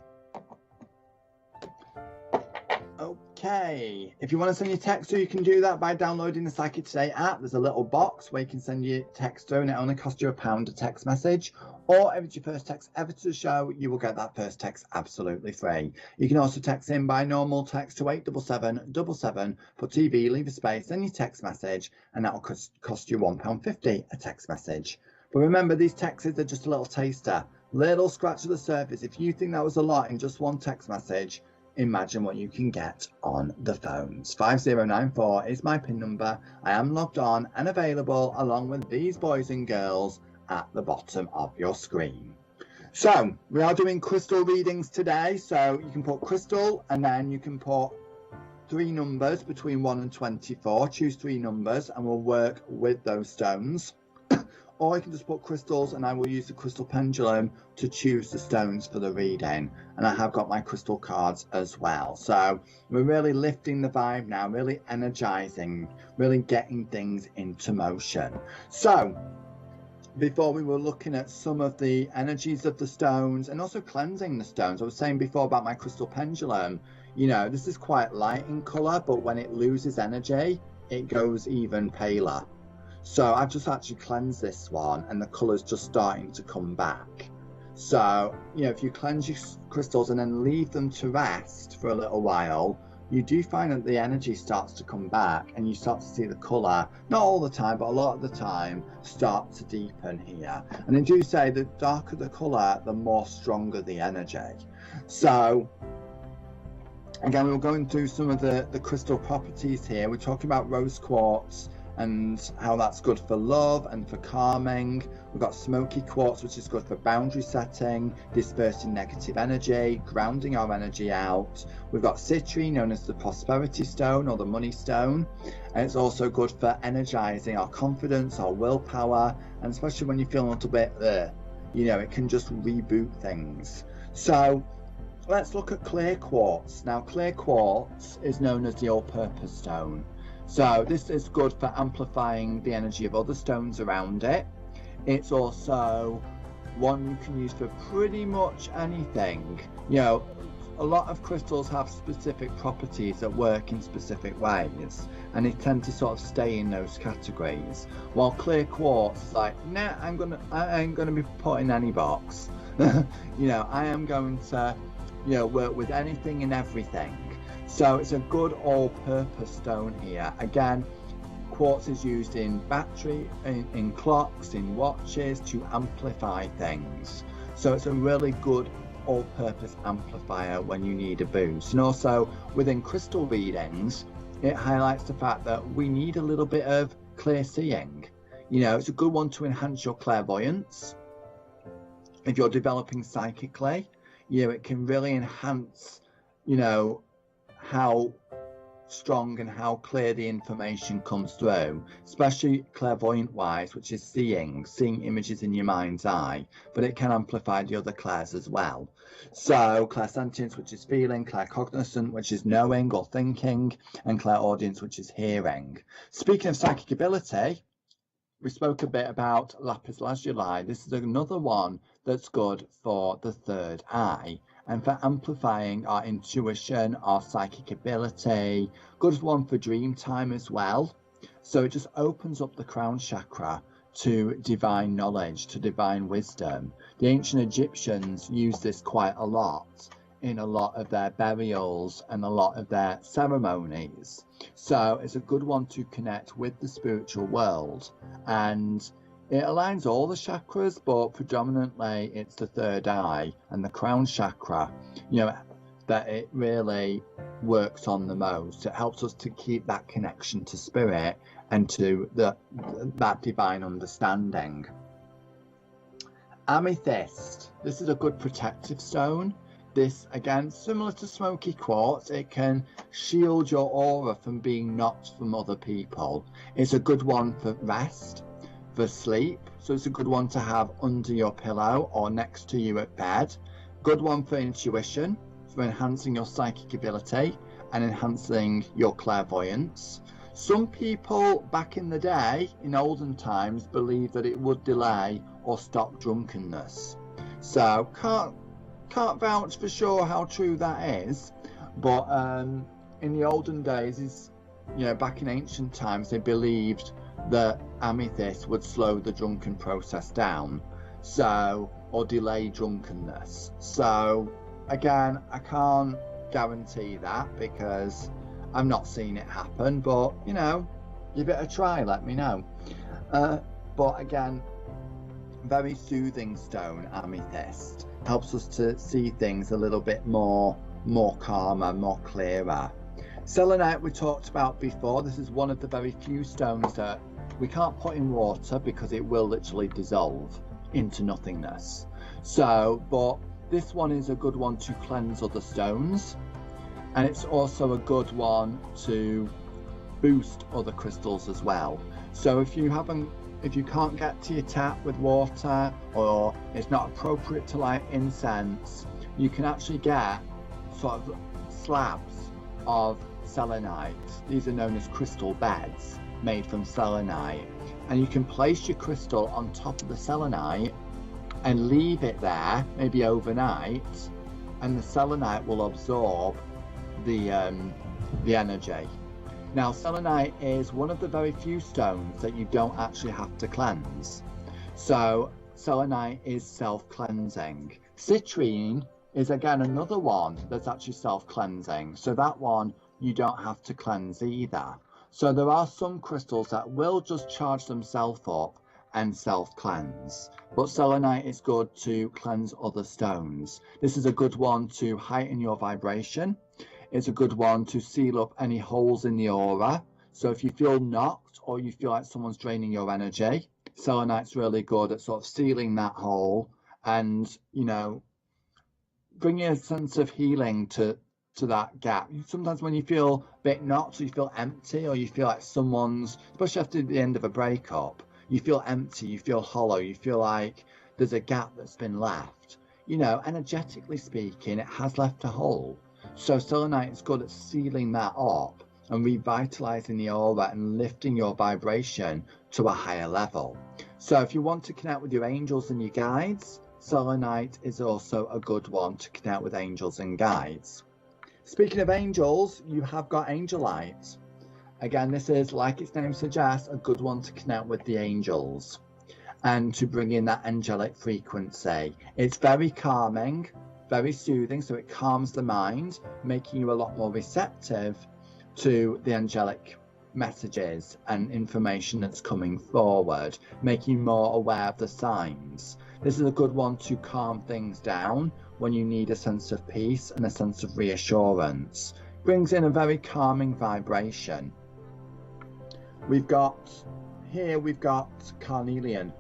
Speaker 3: okay, if you want to send your text through, you can do that by downloading the Psychic Today app. There's a little box where you can send your text through, and it only costs you £1 a text message. Or if it's your first text ever to the show, you will get that first text absolutely free. You can also text in by normal text to 87777, put TV, leave a space, send your text message, and that will cost you £1.50 a text message. But remember, these texts are just a little taster, little scratch of the surface. If you think that was a lot in just one text message, imagine what you can get on the phones. 5094 is my PIN number. I am logged on and available along with these boys and girls at the bottom of your screen. So we are doing crystal readings today. So you can put crystal and then you can put 3 numbers between 1 and 24. Choose 3 numbers and we'll work with those stones. or you can just put crystals, and I will use the crystal pendulum to choose the stones for the reading. And I have got my crystal cards as well. So we're really lifting the vibe now, really energizing, really getting things into motion. So before, we were looking at some of the energies of the stones and also cleansing the stones. I was saying before about my crystal pendulum, you know, this is quite light in colour, but when it loses energy, it goes even paler. So I've just actually cleansed this one, and the colour's just starting to come back. So, you know, if you cleanse your crystals and then leave them to rest for a little while, you do find that the energy starts to come back, and you start to see the colour, not all the time, but a lot of the time, start to deepen here. And I do say the darker the colour, the more stronger the energy. So again, we were going through some of the crystal properties here. We're talking about rose quartz and how that's good for love and for calming. We've got smoky quartz, which is good for boundary setting, dispersing negative energy, grounding our energy out. We've got citrine, known as the prosperity stone or the money stone, and it's also good for energizing our confidence, our willpower, and especially when you feel a little bit you know, it can just reboot things. So let's look at clear quartz. Now, clear quartz is known as the all-purpose stone. So this is good for amplifying the energy of other stones around it. It's also one you can use for pretty much anything. You know, a lot of crystals have specific properties that work in specific ways, and they tend to sort of stay in those categories. While clear quartz is like, nah, I ain't gonna be put in any box. You know, I am going to, you know, work with anything and everything. So it's a good all-purpose stone here. Again, quartz is used in battery, in clocks, in watches, to amplify things. So it's a really good all-purpose amplifier when you need a boost. And also within crystal readings, it highlights the fact that we need a little bit of clear seeing. You know, it's a good one to enhance your clairvoyance. If you're developing psychically, you know, it can really enhance, you know, how strong and how clear the information comes through, especially clairvoyant wise, which is seeing images in your mind's eye, but it can amplify the other clairs as well. So clairsentience, which is feeling, claircognizant, which is knowing or thinking, and clairaudience, which is hearing. Speaking of psychic ability, we spoke a bit about lapis lazuli. This is another one that's good for the third eye and for amplifying our intuition, our psychic ability. Good one for dream time as well. So it just opens up the crown chakra to divine knowledge, to divine wisdom. The ancient Egyptians used this quite a lot in a lot of their burials and a lot of their ceremonies. So it's a good one to connect with the spiritual world, and it aligns all the chakras, but predominantly it's the third eye and the crown chakra, you know, that it really works on the most. It helps us to keep that connection to spirit and to that divine understanding. Amethyst, this is a good protective stone. This, again, similar to smoky quartz, it can shield your aura from being knocked from other people. It's a good one for rest, for sleep, so it's a good one to have under your pillow or next to you at bed. Good one for intuition, for enhancing your psychic ability and enhancing your clairvoyance. Some people back in the day, in olden times, believed that it would delay or stop drunkenness. So can't vouch for sure how true that is, but in the olden days, you know, back in ancient times, they believed that amethyst would slow the drunken process down, so, or delay drunkenness. So again, I can't guarantee that because I've not seen it happen, but you know, give it a try, let me know. But again, very soothing stone, amethyst. Helps us to see things a little bit more calmer, more clearer. Selenite we talked about before. This is one of the very few stones that we can't put in water because it will literally dissolve into nothingness. So, but this one is a good one to cleanse other stones, and it's also a good one to boost other crystals as well. So if if you can't get to your tap with water, or it's not appropriate to light incense, you can actually get sort of slabs of selenite. These are known as crystal beds made from selenite, and you can place your crystal on top of the selenite and leave it there, maybe overnight, and the selenite will absorb the energy. Now, selenite is one of the very few stones that you don't actually have to cleanse. So selenite is self-cleansing. Citrine is again another one that's actually self-cleansing. So that one you don't have to cleanse either. So there are some crystals that will just charge themselves up and self-cleanse. But selenite is good to cleanse other stones. This is a good one to heighten your vibration. It's a good one to seal up any holes in the aura. So if you feel knocked or you feel like someone's draining your energy, selenite's really good at sort of sealing that hole and, you know, bringing a sense of healing to that gap. Sometimes when you feel a bit knocked, or you feel empty, or you feel like someone's, especially after the end of a breakup, you feel empty, you feel hollow, you feel like there's a gap that's been left. You know, energetically speaking, it has left a hole. So selenite is good at sealing that up and revitalizing the aura and lifting your vibration to a higher level. So if you want to connect with your angels and your guides, selenite is also a good one to connect with angels and guides. Speaking of angels, you have got angelite. Again, this is, like its name suggests, a good one to connect with the angels and to bring in that angelic frequency. It's very calming, very soothing, so it calms the mind, making you a lot more receptive to the angelic messages and information that's coming forward, making you more aware of the signs. This is a good one to calm things down when you need a sense of peace and a sense of reassurance. Brings in a very calming vibration. We've got carnelian.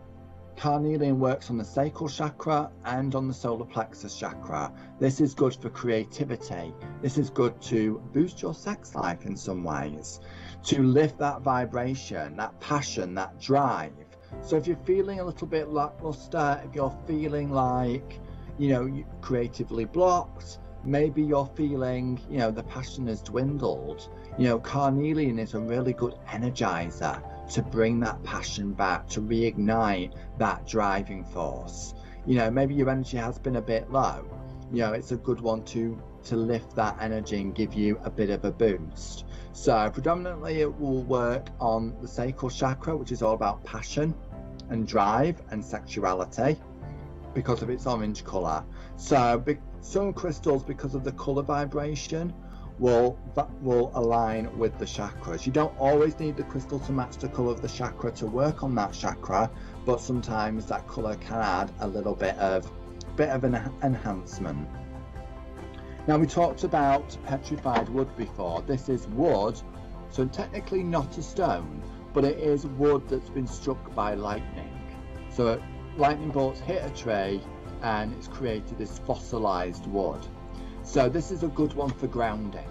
Speaker 3: Carnelian works on the sacral chakra and on the solar plexus chakra. This is good for creativity. This is good to boost your sex life in some ways, to lift that vibration, that passion, that drive. So if you're feeling a little bit lackluster, if you're feeling like, you know, you're creatively blocked, maybe you're feeling, you know, the passion has dwindled, you know, carnelian is a really good energizer to bring that passion back, to reignite that driving force. You know, maybe your energy has been a bit low. You know, it's a good one to lift that energy and give you a bit of a boost. So predominantly it will work on the sacral chakra, which is all about passion and drive and sexuality because of its orange color. So some crystals, because of the color vibration, will align with the chakras. You don't always need the crystal to match the color of the chakra to work on that chakra, but sometimes that color can add a little bit of an enhancement. Now, we talked about petrified wood before. This is wood, so technically not a stone, but it is wood that's been struck by lightning. So lightning bolts hit a tree and it's created this fossilized wood. So this is a good one for grounding.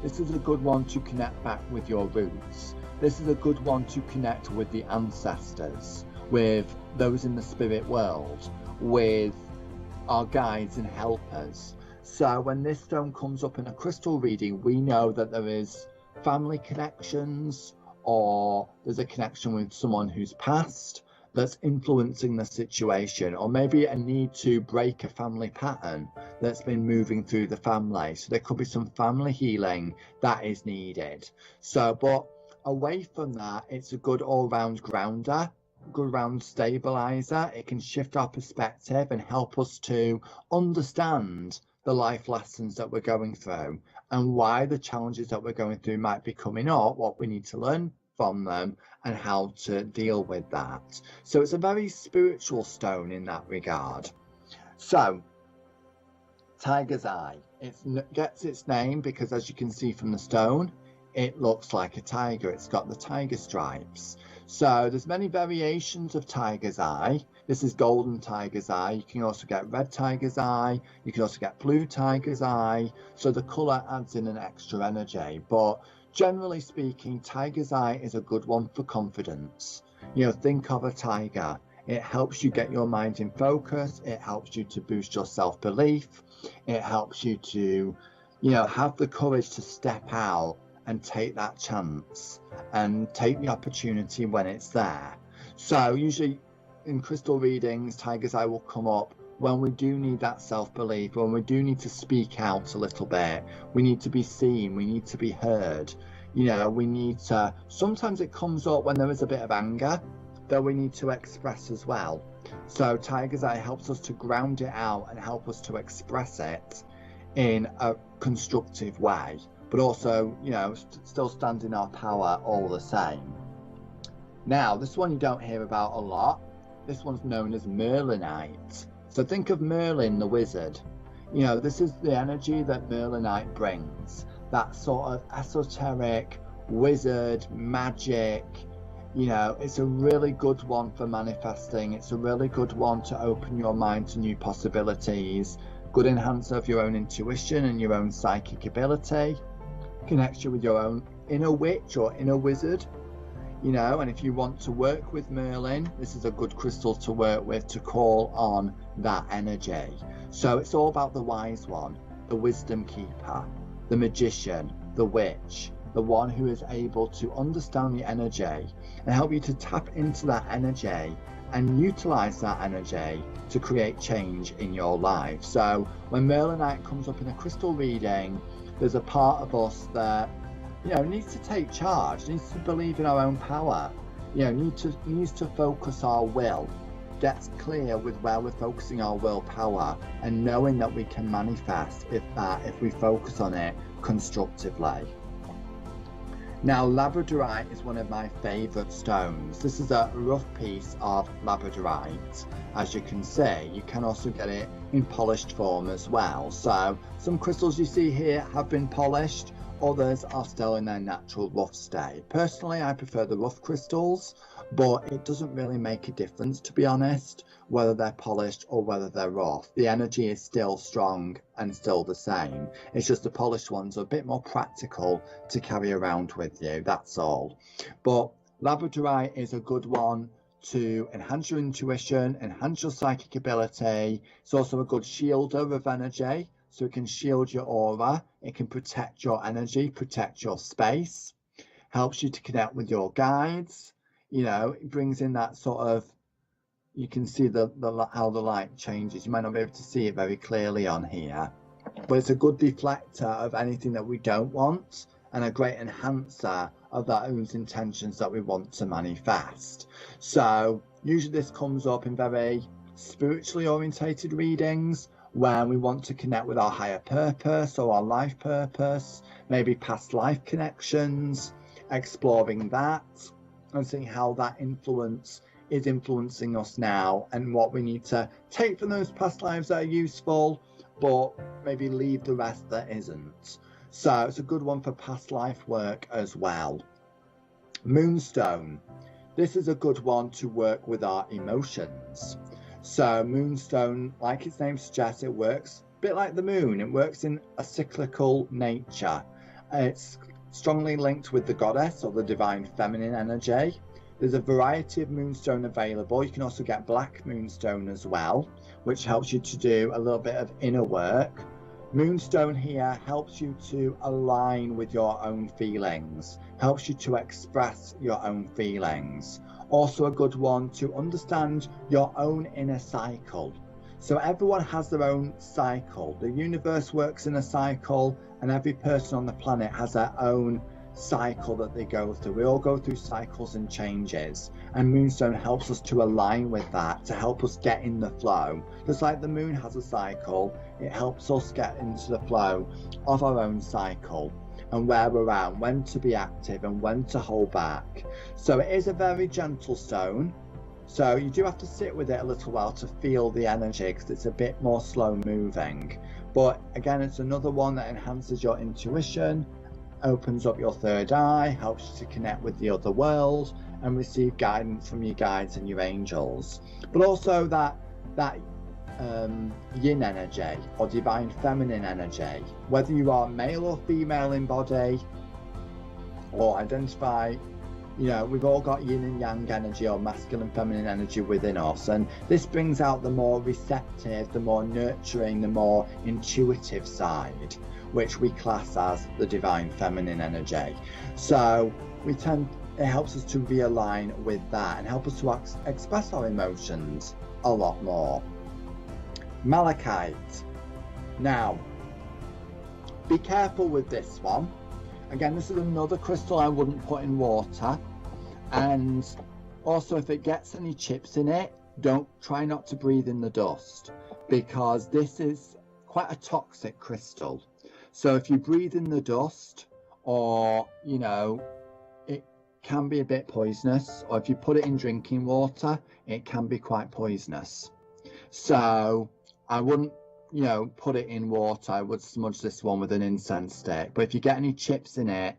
Speaker 3: This is a good one to connect back with your roots. This is a good one to connect with the ancestors, with those in the spirit world, with our guides and helpers. So when this stone comes up in a crystal reading, we know that there is family connections, or there's a connection with someone who's passed that's influencing the situation, or maybe a need to break a family pattern that's been moving through the family. So there could be some family healing that is needed. So, but away from that, it's a good all-round grounder, good round stabilizer. It can shift our perspective and help us to understand the life lessons that we're going through and why the challenges that we're going through might be coming up, what we need to learn from them and how to deal with that. So it's a very spiritual stone in that regard. So tiger's eye, it gets its name because, as you can see from the stone, it looks like a tiger. It's got the tiger stripes. So there's many variations of tiger's eye. This is golden tiger's eye. You can also get red tiger's eye. You can also get blue tiger's eye. So the colour adds in an extra energy. But generally speaking, tiger's eye is a good one for confidence. Think of a tiger. It helps you get your mind in focus. It helps you to boost your self-belief. It helps you to, have the courage to step out and take that chance and take the opportunity when it's there. So usually in crystal readings, tiger's eye will come up when we do need that self-belief, when we do need to speak out a little bit. We need to be seen, we need to be heard. We need to, sometimes it comes up when there is a bit of anger that we need to express as well. So tiger's eye helps us to ground it out and help us to express it in a constructive way, but also, still stand in our power all the same. Now, this one you don't hear about a lot. This one's known as Merlinite. So think of Merlin the wizard. This is the energy that Merlinite brings. That sort of esoteric, wizard, magic. It's a really good one for manifesting. It's a really good one to open your mind to new possibilities. Good enhancer of your own intuition and your own psychic ability. Connects you with your own inner witch or inner wizard. And if you want to work with Merlin, this is a good crystal to work with to call on that energy. So it's all about the wise one, the wisdom keeper, the magician, the witch, the one who is able to understand the energy and help you to tap into that energy and utilize that energy to create change in your life. So when Merlinite comes up in a crystal reading, there's a part of us that needs to take charge, needs to believe in our own power, needs to focus our will, gets clear with where we're focusing our willpower and knowing that we can manifest if we focus on it constructively. Now, labradorite is one of my favourite stones. This is a rough piece of labradorite. As you can see, you can also get it in polished form as well. So some crystals you see here have been polished. Others are still in their natural rough state. Personally, I prefer the rough crystals, but it doesn't really make a difference, to be honest, whether they're polished or whether they're rough. The energy is still strong and still the same. It's just the polished ones are a bit more practical to carry around with you, that's all. But labradorite is a good one to enhance your intuition, enhance your psychic ability. It's also a good shielder of energy. So it can shield your aura, it can protect your energy, protect your space, helps you to connect with your guides. It brings in that sort of, you can see how the light changes. You might not be able to see it very clearly on here, but it's a good deflector of anything that we don't want and a great enhancer of those intentions that we want to manifest. So usually this comes up in very spiritually orientated readings, when we want to connect with our higher purpose or our life purpose, maybe past life connections, exploring that and seeing how that influence is influencing us now and what we need to take from those past lives that are useful, but maybe leave the rest that isn't. So it's a good one for past life work as well. Moonstone. This is a good one to work with our emotions. So moonstone, like its name suggests, it works a bit like the moon. It works in a cyclical nature. It's strongly linked with the goddess or the divine feminine energy. There's a variety of moonstone available. You can also get black moonstone as well, which helps you to do a little bit of inner work. Moonstone here helps you to align with your own feelings, helps you to express your own feelings. Also a good one to understand your own inner cycle. So everyone has their own cycle. The universe works in a cycle, and every person on the planet has their own cycle that they go through. We all go through cycles and changes, and Moonstone helps us to align with that, to help us get in the flow. Just like the moon has a cycle, it helps us get into the flow of our own cycle and where we're at, when to be active and when to hold back. So it is a very gentle stone, so you do have to sit with it a little while to feel the energy, because it's a bit more slow moving. But again, it's another one that enhances your intuition, opens up your third eye, helps you to connect with the other world and receive guidance from your guides and your angels. But also that yin energy or divine feminine energy, whether you are male or female in body or identify You know, we've all got yin and yang energy, or masculine, feminine energy within us, and this brings out the more receptive, the more nurturing, the more intuitive side, which we class as the divine feminine energy. So it helps us to realign with that and help us to express our emotions a lot more. Malachite. Now, be careful with this one. Again, this is another crystal I wouldn't put in water. And also, if it gets any chips in it, try not to breathe in the dust, because this is quite a toxic crystal. So if you breathe in the dust, or, you know, it can be a bit poisonous, or if you put it in drinking water, it can be quite poisonous. So I wouldn't, you know, put it in water. I would smudge this one with an incense stick. But if you get any chips in it,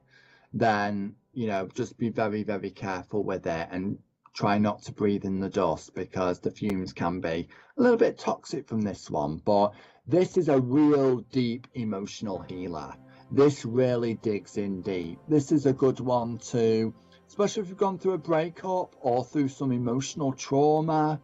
Speaker 3: then, you know, just be very, very careful with it and try not to breathe in the dust, because the fumes can be a little bit toxic from this one. But this is a real deep emotional healer. This really digs in deep. This is a good one to, especially if you've gone through a breakup or through some emotional trauma.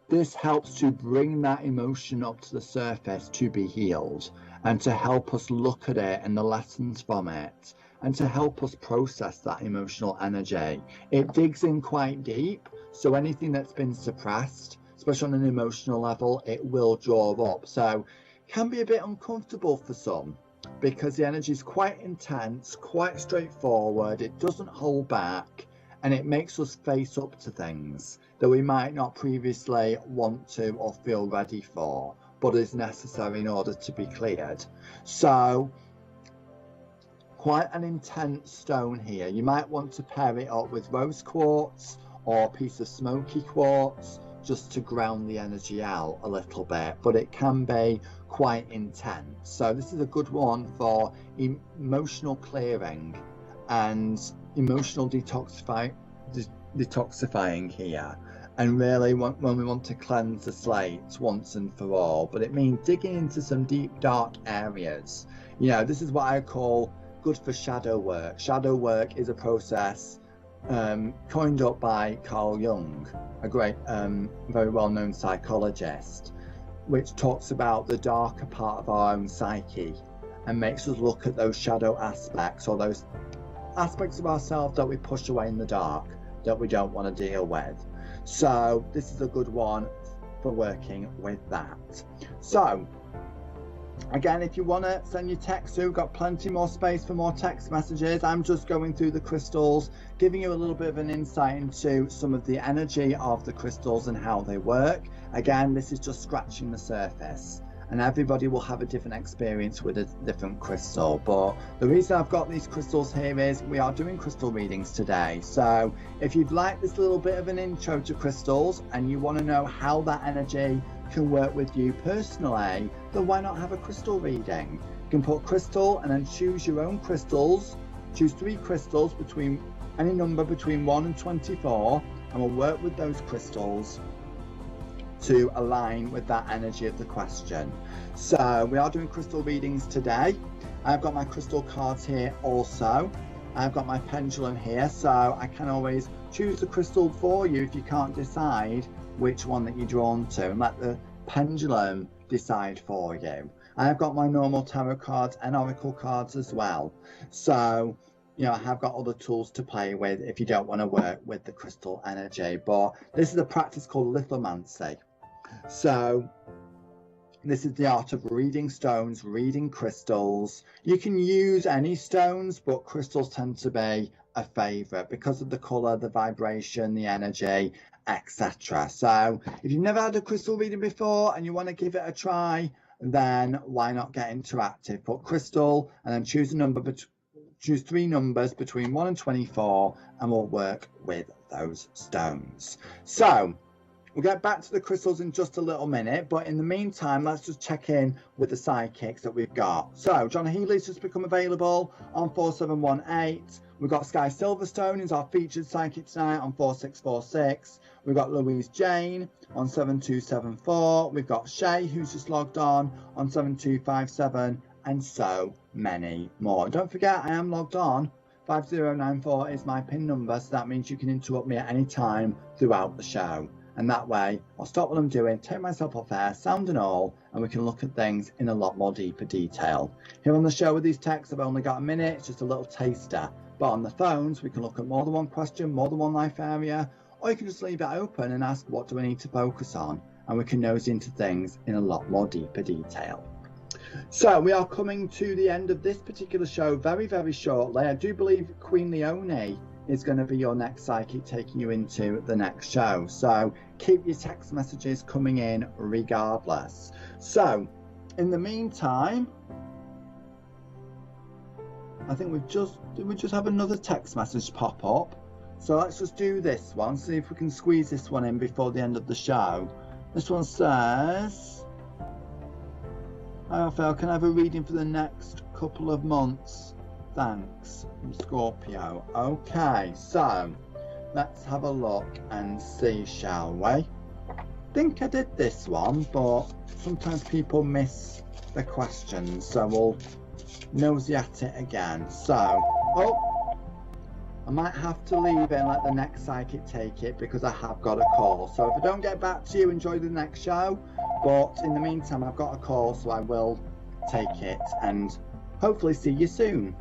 Speaker 3: This helps to bring that emotion up to the surface to be healed, and to help us look at it and the lessons from it, and to help us process that emotional energy. It digs in quite deep, so anything that's been suppressed, especially on an emotional level, it will draw up. So it can be a bit uncomfortable for some, because the energy is quite intense, quite straightforward, it doesn't hold back, and it makes us face up to things that we might not previously want to or feel ready for, but is necessary in order to be cleared. So quite an intense stone here. You might want to pair it up with rose quartz or a piece of smoky quartz, just to ground the energy out a little bit, but it can be quite intense. So this is a good one for emotional clearing and emotional detoxifying here, and really when we want to cleanse the slate once and for all. But it means digging into some deep dark areas. You know, this is what I call good for shadow work. Shadow work is a process coined up by Carl Jung, a great very well-known psychologist, which talks about the darker part of our own psyche and makes us look at those shadow aspects, or those aspects of ourselves that we push away in the dark that we don't want to deal with. So this is a good one for working with that. So again, if you want to send your text through, we've got plenty more space for more text messages. I'm just going through the crystals, giving you a little bit of an insight into some of the energy of the crystals and how they work. Again, this is just scratching the surface, and everybody will have a different experience with a different crystal. But the reason I've got these crystals here is we are doing crystal readings today. So if you'd like this little bit of an intro to crystals and you want to know how that energy can work with you personally, then why not have a crystal reading? You can put crystal and then choose your own crystals. Choose 3 crystals between any number between 1 and 24, and we'll work with those crystals to align with that energy of the question. So we are doing crystal readings today. I've got my crystal cards here also. I've got my pendulum here, so I can always choose the crystal for you if you can't decide which one that you're drawn to, and let the pendulum decide for you. I've got my normal tarot cards and oracle cards as well. So, you know, I have got other tools to play with if you don't want to work with the crystal energy. But this is a practice called lithomancy. So this is the art of reading stones, reading crystals. You can use any stones, but crystals tend to be a favourite because of the colour, the vibration, the energy, etc. So if you've never had a crystal reading before and you want to give it a try, then why not get interactive? Put crystal and then choose a number, choose 3 numbers between 1 and 24, and we'll work with those stones. So we'll get back to the crystals in just a little minute, but in the meantime, let's just check in with the sidekicks that we've got. So John Healy's just become available on 4718. We've got Sky Silverstone, who's our featured psychic tonight, on 4646. We've got Louise Jane on 7274. We've got Shay, who's just logged on 7257, and so many more. And don't forget, I am logged on 5094 is my PIN number, so that means you can interrupt me at any time throughout the show. And that way, I'll stop what I'm doing, take myself off air, sound and all, and we can look at things in a lot more deeper detail. Here on the show with these texts, I've only got a minute, it's just a little taster. But on the phones, we can look at more than one question, more than one life area, or you can just leave it open and ask, what do I need to focus on? And we can nose into things in a lot more deeper detail. So we are coming to the end of this particular show very, very shortly. I do believe Queen Leonie is going to be your next psychic taking you into the next show. So keep your text messages coming in regardless. So in the meantime, I think we just have another text message pop up. So let's just do this one, see if we can squeeze this one in before the end of the show. This one says, "Hi Raphael, can I have a reading for the next couple of months? Thanks, from Scorpio." Okay, so let's have a look and see, shall we? I think I did this one, but sometimes people miss the questions, so we'll nosy at it again. So, I might have to leave it and let the next psychic take it because I have got a call. So if I don't get back to you, enjoy the next show. But in the meantime, I've got a call, so I will take it and hopefully see you soon.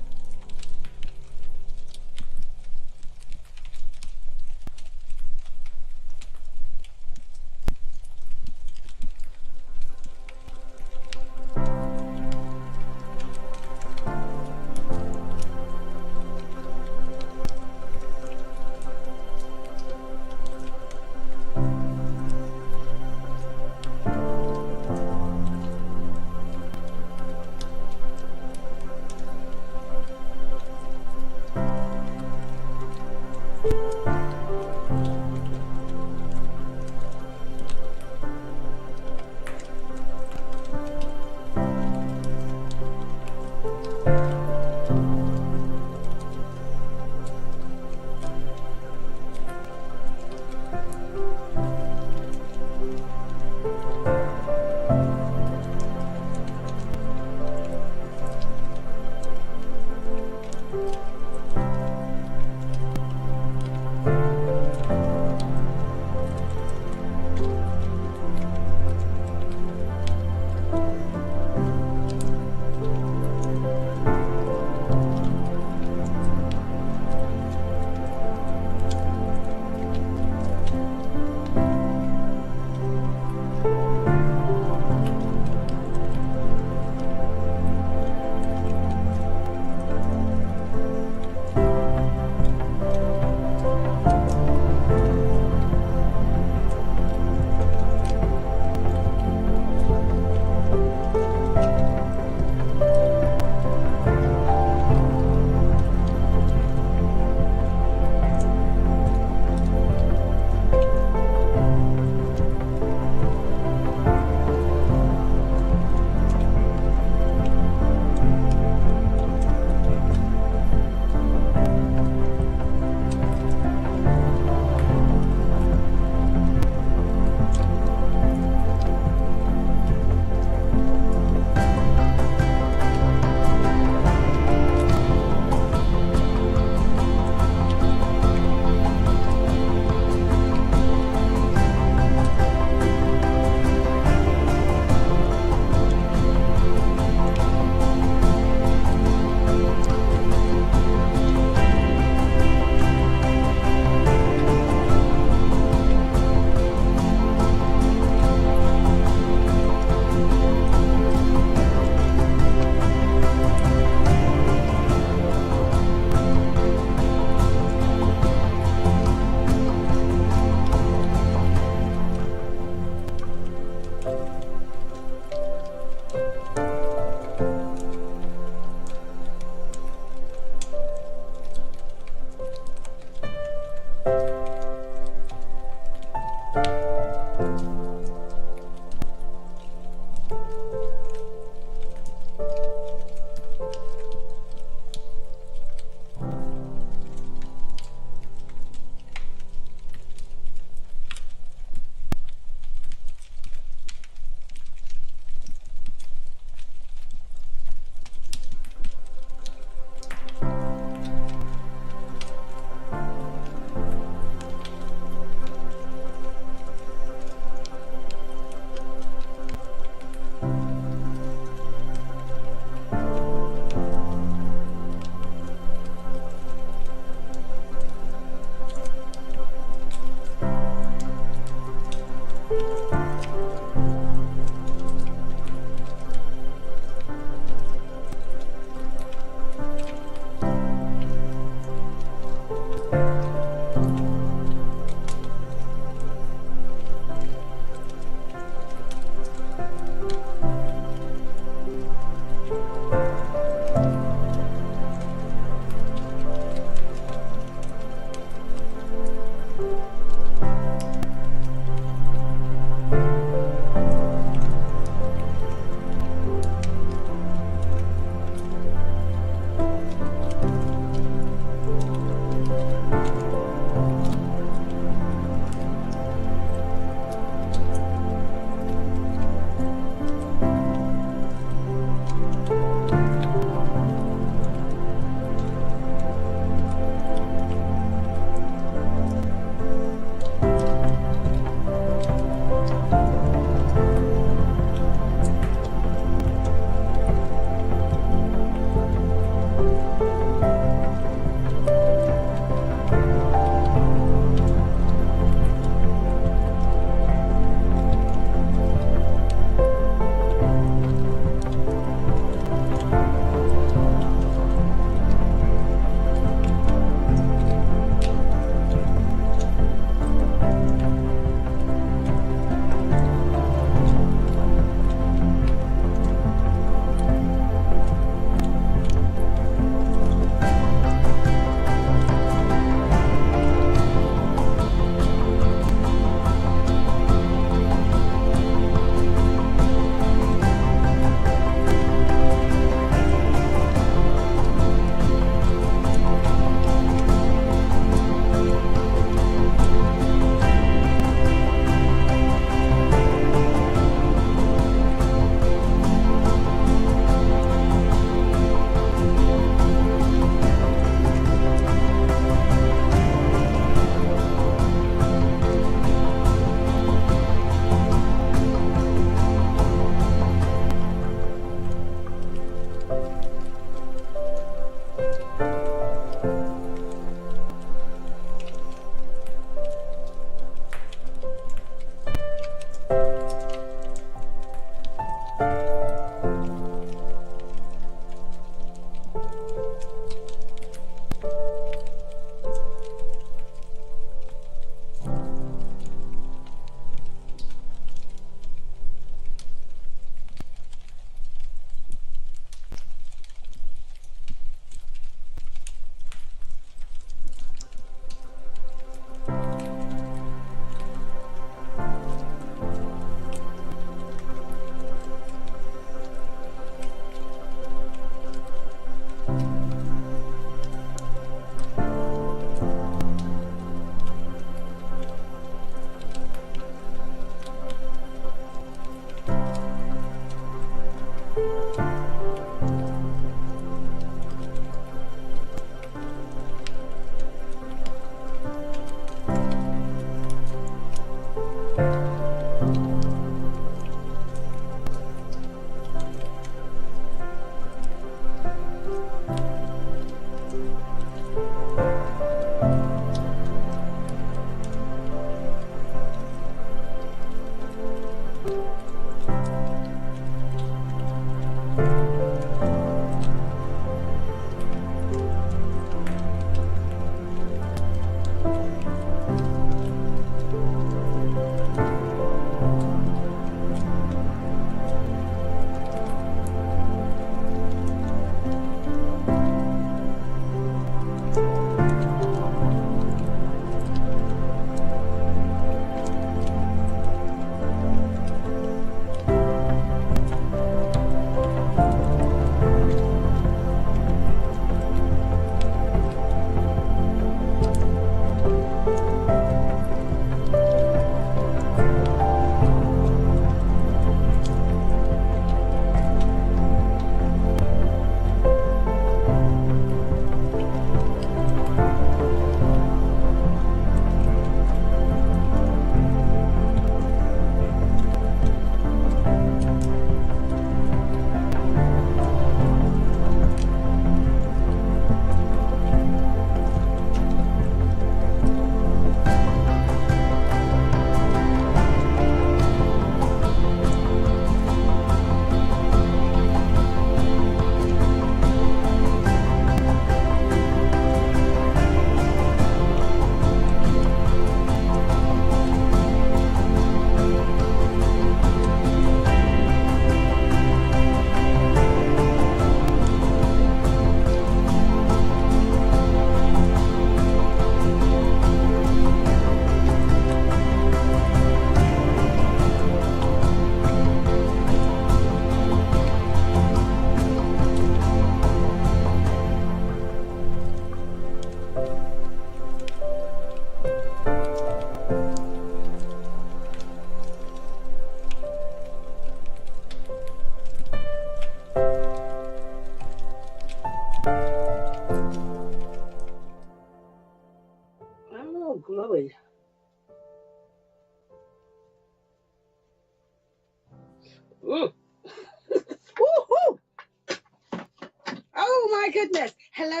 Speaker 4: goodness. Hello.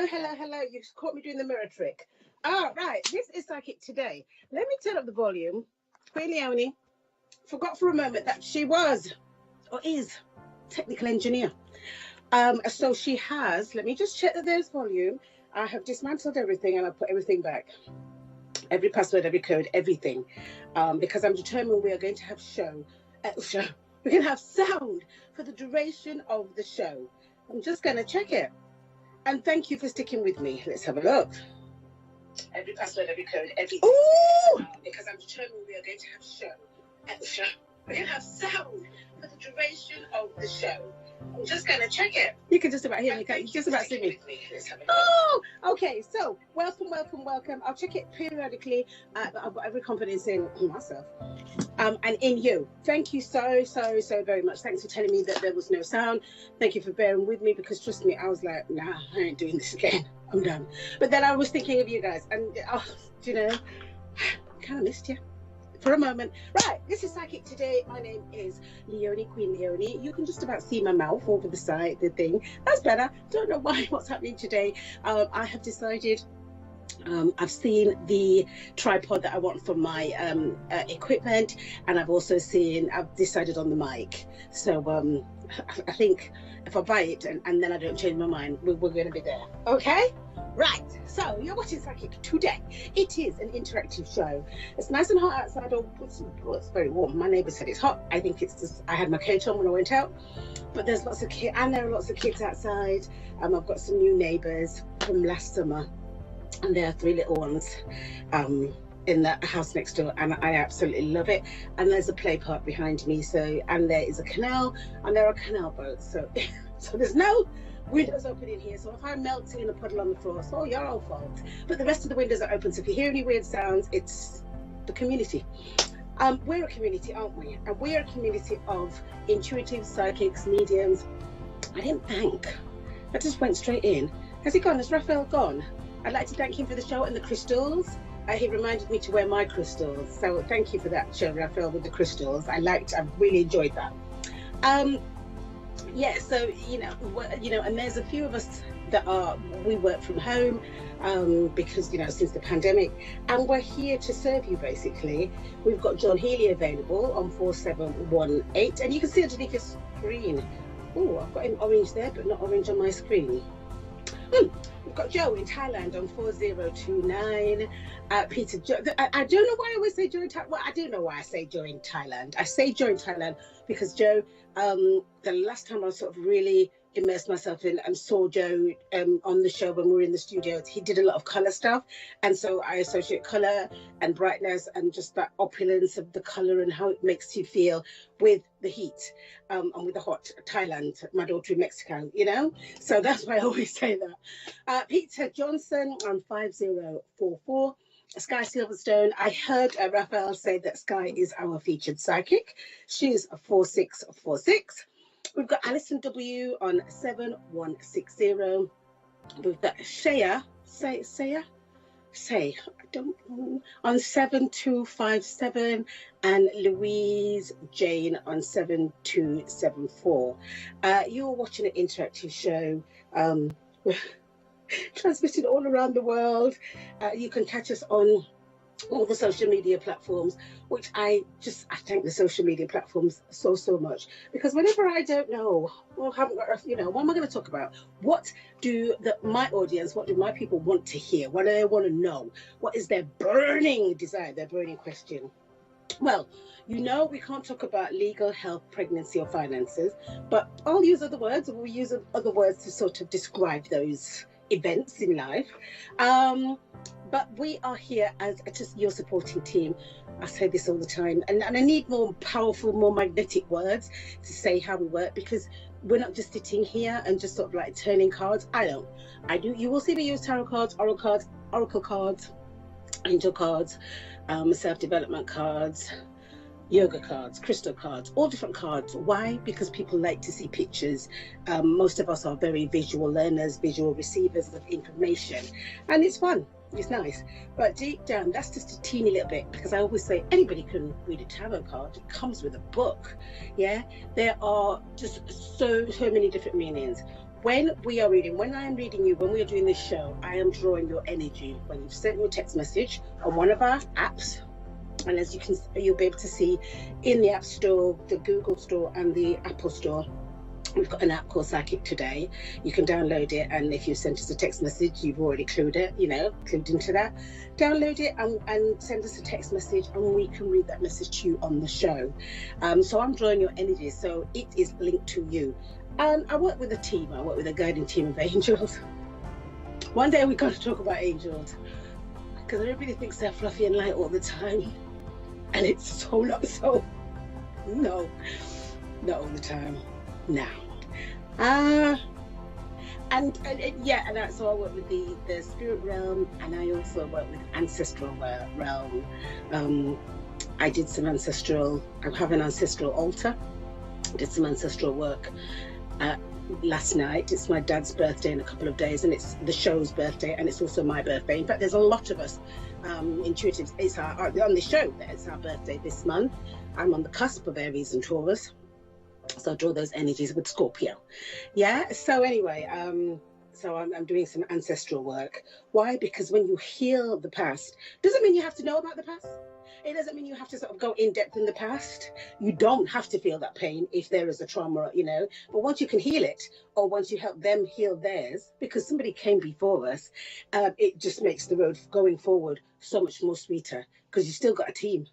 Speaker 4: You caught me doing the mirror trick. Right. This is Psychic Today. Let me turn up the volume. Queen Leonie forgot for a moment that she was or is technical engineer. So she has, let me just check that there's volume. I have dismantled everything and I put everything back. Every password, every code, everything. Because I'm determined we are going to have we're going to have sound for the duration of the show. I'm just going to check it. And thank you for sticking with me. Let's have a look. Every password, every code, everything. Ooh! Because I'm determined we are going to have we're going to have sound for the duration of the show. I'm just going to check it. You can just about hear me. You just about see me. Oh, okay. So, welcome. I'll check it periodically. I've got every confidence in myself and in you. Thank you so very much. Thanks for telling me that there was no sound. Thank you for bearing with me because trust me, I was like, nah, I ain't doing this again. I'm done. But then I was thinking of you guys and, you know, I kind of missed you. For a moment. Right, this is Psychic Today. My name is Leonie, Queen Leonie. You can just about see my mouth over the side, the thing. That's better. Don't know what's happening today. I have decided, I've seen the tripod that I want for my equipment, and I've decided on the mic. So I think if I buy it and then I don't change my mind, we're going to be there. Okay? Right, so you're watching Psychic Today. It is an interactive show. It's nice and hot outside. It's very warm. My neighbour said it's hot. I think it's just, I had my coat on when I went out. But there's lots of kids, and there are lots of kids outside. I've got some new neighbours from last summer, and there are 3 little ones in the house next door, and I absolutely love it. And there's a play park behind me, and there is a canal, and there are canal boats. So there's no windows open in here, so if I'm melting in a puddle on the floor, it's all your own fault. But the rest of the windows are open, so if you hear any weird sounds, it's the community. We're a community, aren't we? And we're a community of intuitive psychics, mediums. I didn't thank. I just went straight in. Has he gone? Has Raphael gone? I'd like to thank him for the show and the crystals. He reminded me to wear my crystals, so thank you for that show, Raphael, with the crystals. I really enjoyed that. Yeah, so you know, and there's a few of us that we work from home because since the pandemic, and we're here to serve you basically. We've got John Healy available on 4718, and you can see underneath your screen. Oh, I've got him orange there, but not orange on my screen. We've got Joe in Thailand on 4029. Peter, I don't know why I always say Joe in Thailand. Well, I do know why I say Joe in Thailand. I say Joe in Thailand because Joe, the last time I sort of really immersed myself in and saw Joe on the show when we were in the studio, he did a lot of colour stuff. And so I associate colour and brightness and just that opulence of the colour and how it makes you feel with the heat and with the hot Thailand, my daughter in Mexico, So that's why I always say that. Peter Johnson on 5044. Sky Silverstone. I heard Raphael say that Sky is our featured psychic. She's a 4646. We've got Alison W on 7160. We've got Shaya, I don't know, on 7257, and Louise Jane on 7274. You're watching an interactive show. Transmitted all around the world. You can catch us on all the social media platforms, which I thank the social media platforms so much, because whenever I don't know or haven't got, what am I going to talk about? What do my audience, what do my people want to hear? What do they want to know? What is their burning desire, their burning question? Well, we can't talk about legal, health, pregnancy or finances, but I'll use other words, or we'll use other words to sort of describe those events in life. But we are here as just your supporting team. I say this all the time, and I need more powerful, more magnetic words to say how we work, because we're not just sitting here and just sort of like turning cards. I do. You will see me use tarot cards, oracle cards, angel cards, self-development cards, yoga cards, crystal cards, all different cards. Why? Because people like to see pictures. Most of us are very visual learners, visual receivers of information, and it's fun. It's nice. But deep down, that's just a teeny little bit, because I always say anybody can read a tarot card. It comes with a book. Yeah, there are just so many different meanings. when we are reading, when I am reading you, when we are doing this show, I am drawing your energy. When you've sent me a text message on one of our apps, and as you can, you'll be able to see in the App Store, the Google Store and the Apple Store, we've got an app called Psychic Today. You can download it, and if you sent us a text message, you've already clued into that. Download it and send us a text message, and we can read that message to you on the show. So I'm drawing your energy, so it is linked to you. And I work with a team. I work with a guiding team of angels. One day we've got to talk about angels, because everybody thinks they're fluffy and light all the time, and it's so not so. No, not all the time. Now, and so I work with the spirit realm, and I also work with ancestral realm. I did some ancestral. I have an ancestral altar. Did some ancestral work last night. It's my dad's birthday in a couple of days, and it's the show's birthday, and it's also my birthday. In fact, there's a lot of us intuitives. It's on the show that it's our birthday this month. I'm on the cusp of Aries and Taurus. So I draw those energies with Scorpio. Yeah. So anyway, so I'm doing some ancestral work. Why? Because when you heal the past, doesn't mean you have to know about the past. It doesn't mean you have to sort of go in depth in the past. You don't have to feel that pain if there is a trauma, but once you can heal it, or once you help them heal theirs, because somebody came before us, it just makes the road going forward so much more sweeter, because you still got a team.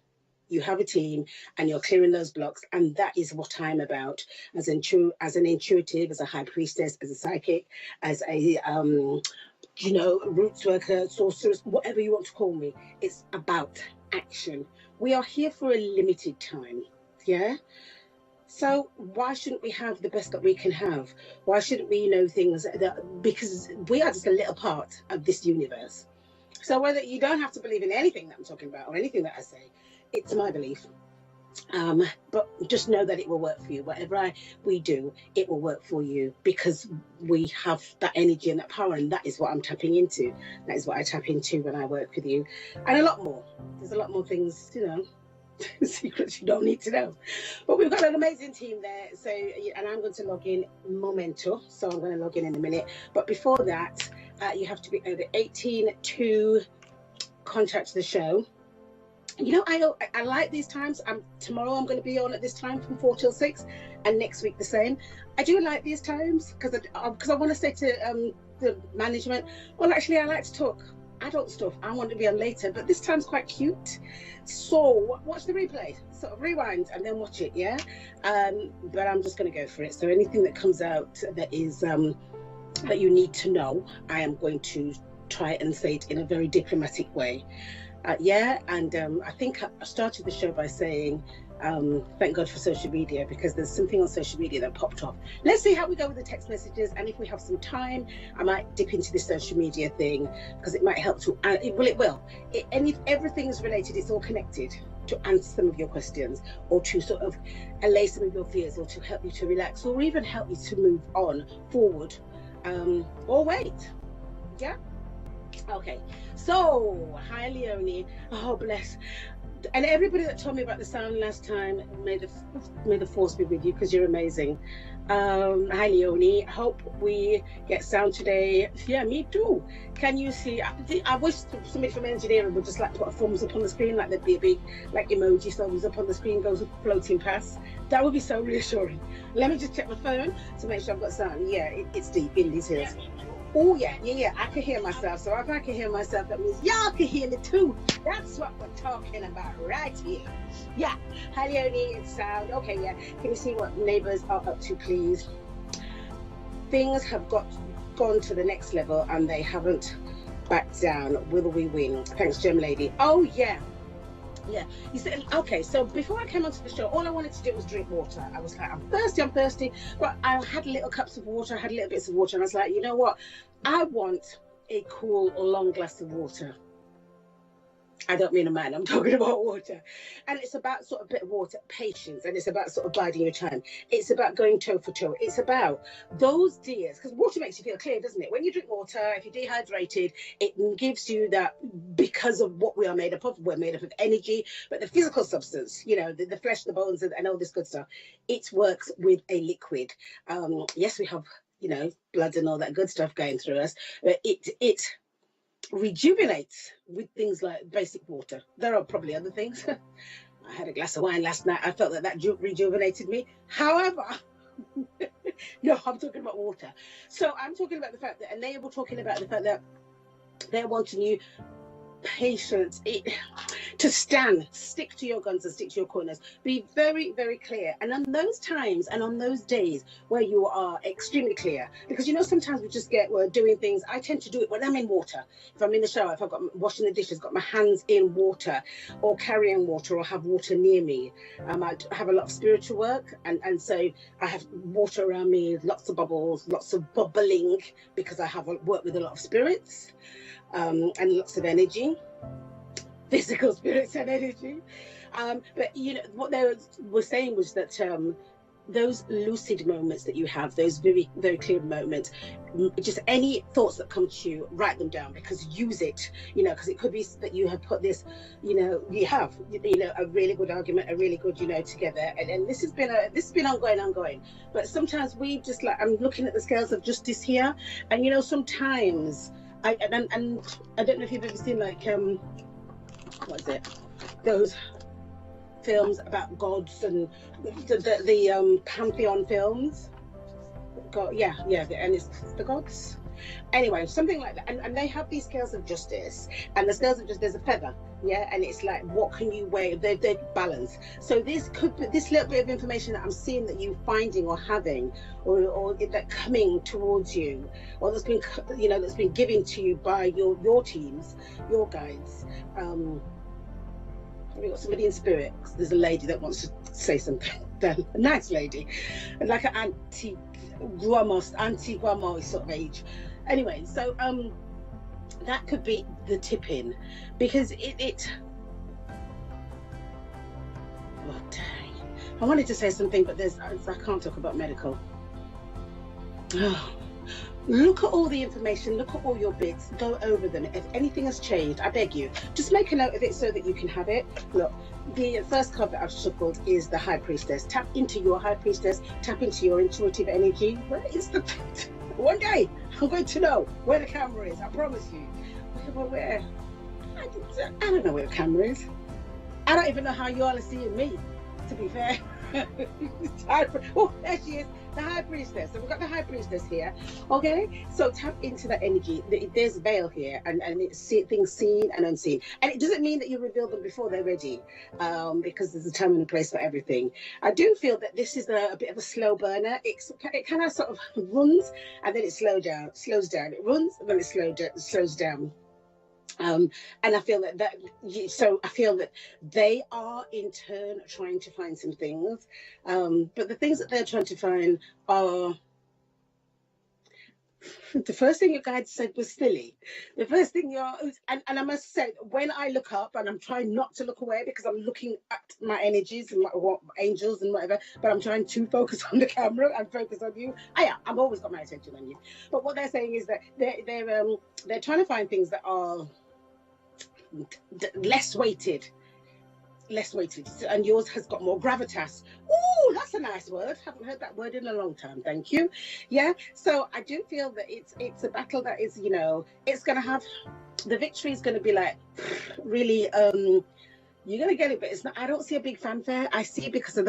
Speaker 4: You have a team, and you're clearing those blocks, and that is what I'm about as an intuitive, as a high priestess, as a psychic, as a roots worker, sorceress, whatever you want to call me. It's about action. We are here for a limited time, yeah. So why shouldn't we have the best that we can have? Why shouldn't we know things because we are just a little part of this universe. So whether you don't have to believe in anything that I'm talking about or anything that I say. It's my belief, but just know that it will work for you. Whatever we do, it will work for you, because we have that energy and that power, and that is what I'm tapping into. That is what I tap into when I work with you, and a lot more. There's a lot more things, secrets you don't need to know. But we've got an amazing team there. So, and I'm going to log in momento. So I'm going to log in a minute. But before that, you have to be over 18 to contact the show. I like these times. Tomorrow I'm going to be on at this time from 4 till 6, and next week the same. I do like these times because I want to say to the management, well, actually, I like to talk adult stuff. I want to be on later, but this time's quite cute. So watch the replay, sort of rewind and then watch it, yeah? But I'm just going to go for it. So anything that comes out that is that you need to know, I am going to try and say it in a very diplomatic way. I think I started the show by saying thank God for social media, because there's something on social media that popped off. Let's see how we go with the text messages, and if we have some time, I might dip into this social media thing, because it might help to, it will. And if everything is related, it's all connected to answer some of your questions, or to sort of allay some of your fears, or to help you to relax, or even help you to move on forward, or wait. Yeah. Okay, so hi Leonie. Oh bless, and everybody that told me about the sound last time, may the force be with you, because you're amazing. Hi Leonie, hope we get sound today. Yeah, me too. Can you see? I wish somebody from engineering would just like put a thumbs up on the screen, like there'd be a big emoji thumbs up on the screen goes floating past. That would be so reassuring. Let me just check my phone to make sure I've got sound. Yeah, it's deep in these hills. Oh yeah, I can hear myself. So if I can hear myself, that means y'all can hear me too. That's what we're talking about right here. Yeah, hi Leonie, it's sound. Okay, yeah. Can you see what neighbours are up to, please? Things have gone to the next level, and they haven't backed down. Will we win? Thanks, Gem Lady. Oh yeah. Yeah, you said, okay, so before I came onto the show, all I wanted to do was drink water. I was like, I'm thirsty, but I had little cups of water, I had little bits of water, and I was like, you know what? I want a cool or long glass of water. I don't mean a man, I'm talking about water. And it's about sort of a bit of water, patience, and it's about sort of biding your time. It's about going toe for toe. It's about those deers, because water makes you feel clear, doesn't it? When you drink water, if you're dehydrated, it gives you that, because of what we are made up of. We're made up of energy, but the physical substance, the flesh, the bones, and all this good stuff, it works with a liquid. Yes, we have blood and all that good stuff going through us. But it rejuvenates with things like basic water. There are probably other things. I had a glass of wine last night. I felt that rejuvenated me. However, no, I'm talking about water. So I'm talking about the fact that, and they were talking about the fact that they're wanting you patient to stick to your guns and stick to your corners, be very, very clear. And on those times and on those days where you are extremely clear, because sometimes we're doing things. I tend to do it when I'm in water. If I'm in the shower, if I've got washing the dishes, got my hands in water or carrying water or have water near me. I have a lot of spiritual work, and so I have water around me, lots of bubbles, lots of bubbling, because I have worked with a lot of spirits. And lots of energy, physical spirits and energy. But what they were saying was that those lucid moments that you have, those very, very clear moments, just any thoughts that come to you, write them down, because use it, because it could be that you have put this, you have, a really good argument, a really good, together. And this has been ongoing. But sometimes we just I'm looking at the scales of justice here. And, sometimes, I don't know if you've ever seen what is it? Those films about gods and the pantheon films. God, yeah, and it's the gods. Anyway, something like that. And they have these scales of justice, and the scales of justice, there's a feather, and it's like, what can you weigh? They're balanced. So this little bit of information that I'm seeing that you finding or having, or that coming towards you, or that's been that's been given to you by your teams, your guides. Have we got somebody in spirit? There's a lady that wants to say something. A nice lady, like an auntie grandma sort of age. Anyway, so that could be the tip-in, because it oh dang, I wanted to say something, but I can't talk about medical. Look at all the information, look at all your bits, go over them. If anything has changed, I beg you, just make a note of it so that you can have it. Look, the first card that I've shuffled is the High Priestess. Tap into your High Priestess, tap into your intuitive energy. Where is the... One day, I'm going to know where the camera is, I promise you. Where? I don't know where the camera is. I don't even know how you all are seeing me, to be fair. Oh, there she is, the High Priestess. So we've got the High Priestess here. Okay, so tap into that energy. There's a veil here, and it's things seen and unseen. And it doesn't mean that you reveal them before they're ready, because there's a time and a place for everything. I do feel that this is a bit of a slow burner. It kind of sort of runs, and then it slows down. It runs, and then it slows down. And I feel so I feel that they are in turn trying to find some things, but the things that they're trying to find are, the first thing your guide said was silly. The first thing and I must say, when I look up, and I'm trying not to look away because I'm looking at my energies and my angels and whatever, but I'm trying to focus on the camera and focus on you. I've always got my attention on you. But what they're saying is that they're trying to find things that are less weighted, and yours has got more gravitas. Oh, that's a nice word. Haven't heard that word in a long time. Thank you. Yeah, so I do feel that it's a battle that is, it's going to have, the victory is going to be like really, you're going to get it, but it's not, I don't see a big fanfare. I see, because of the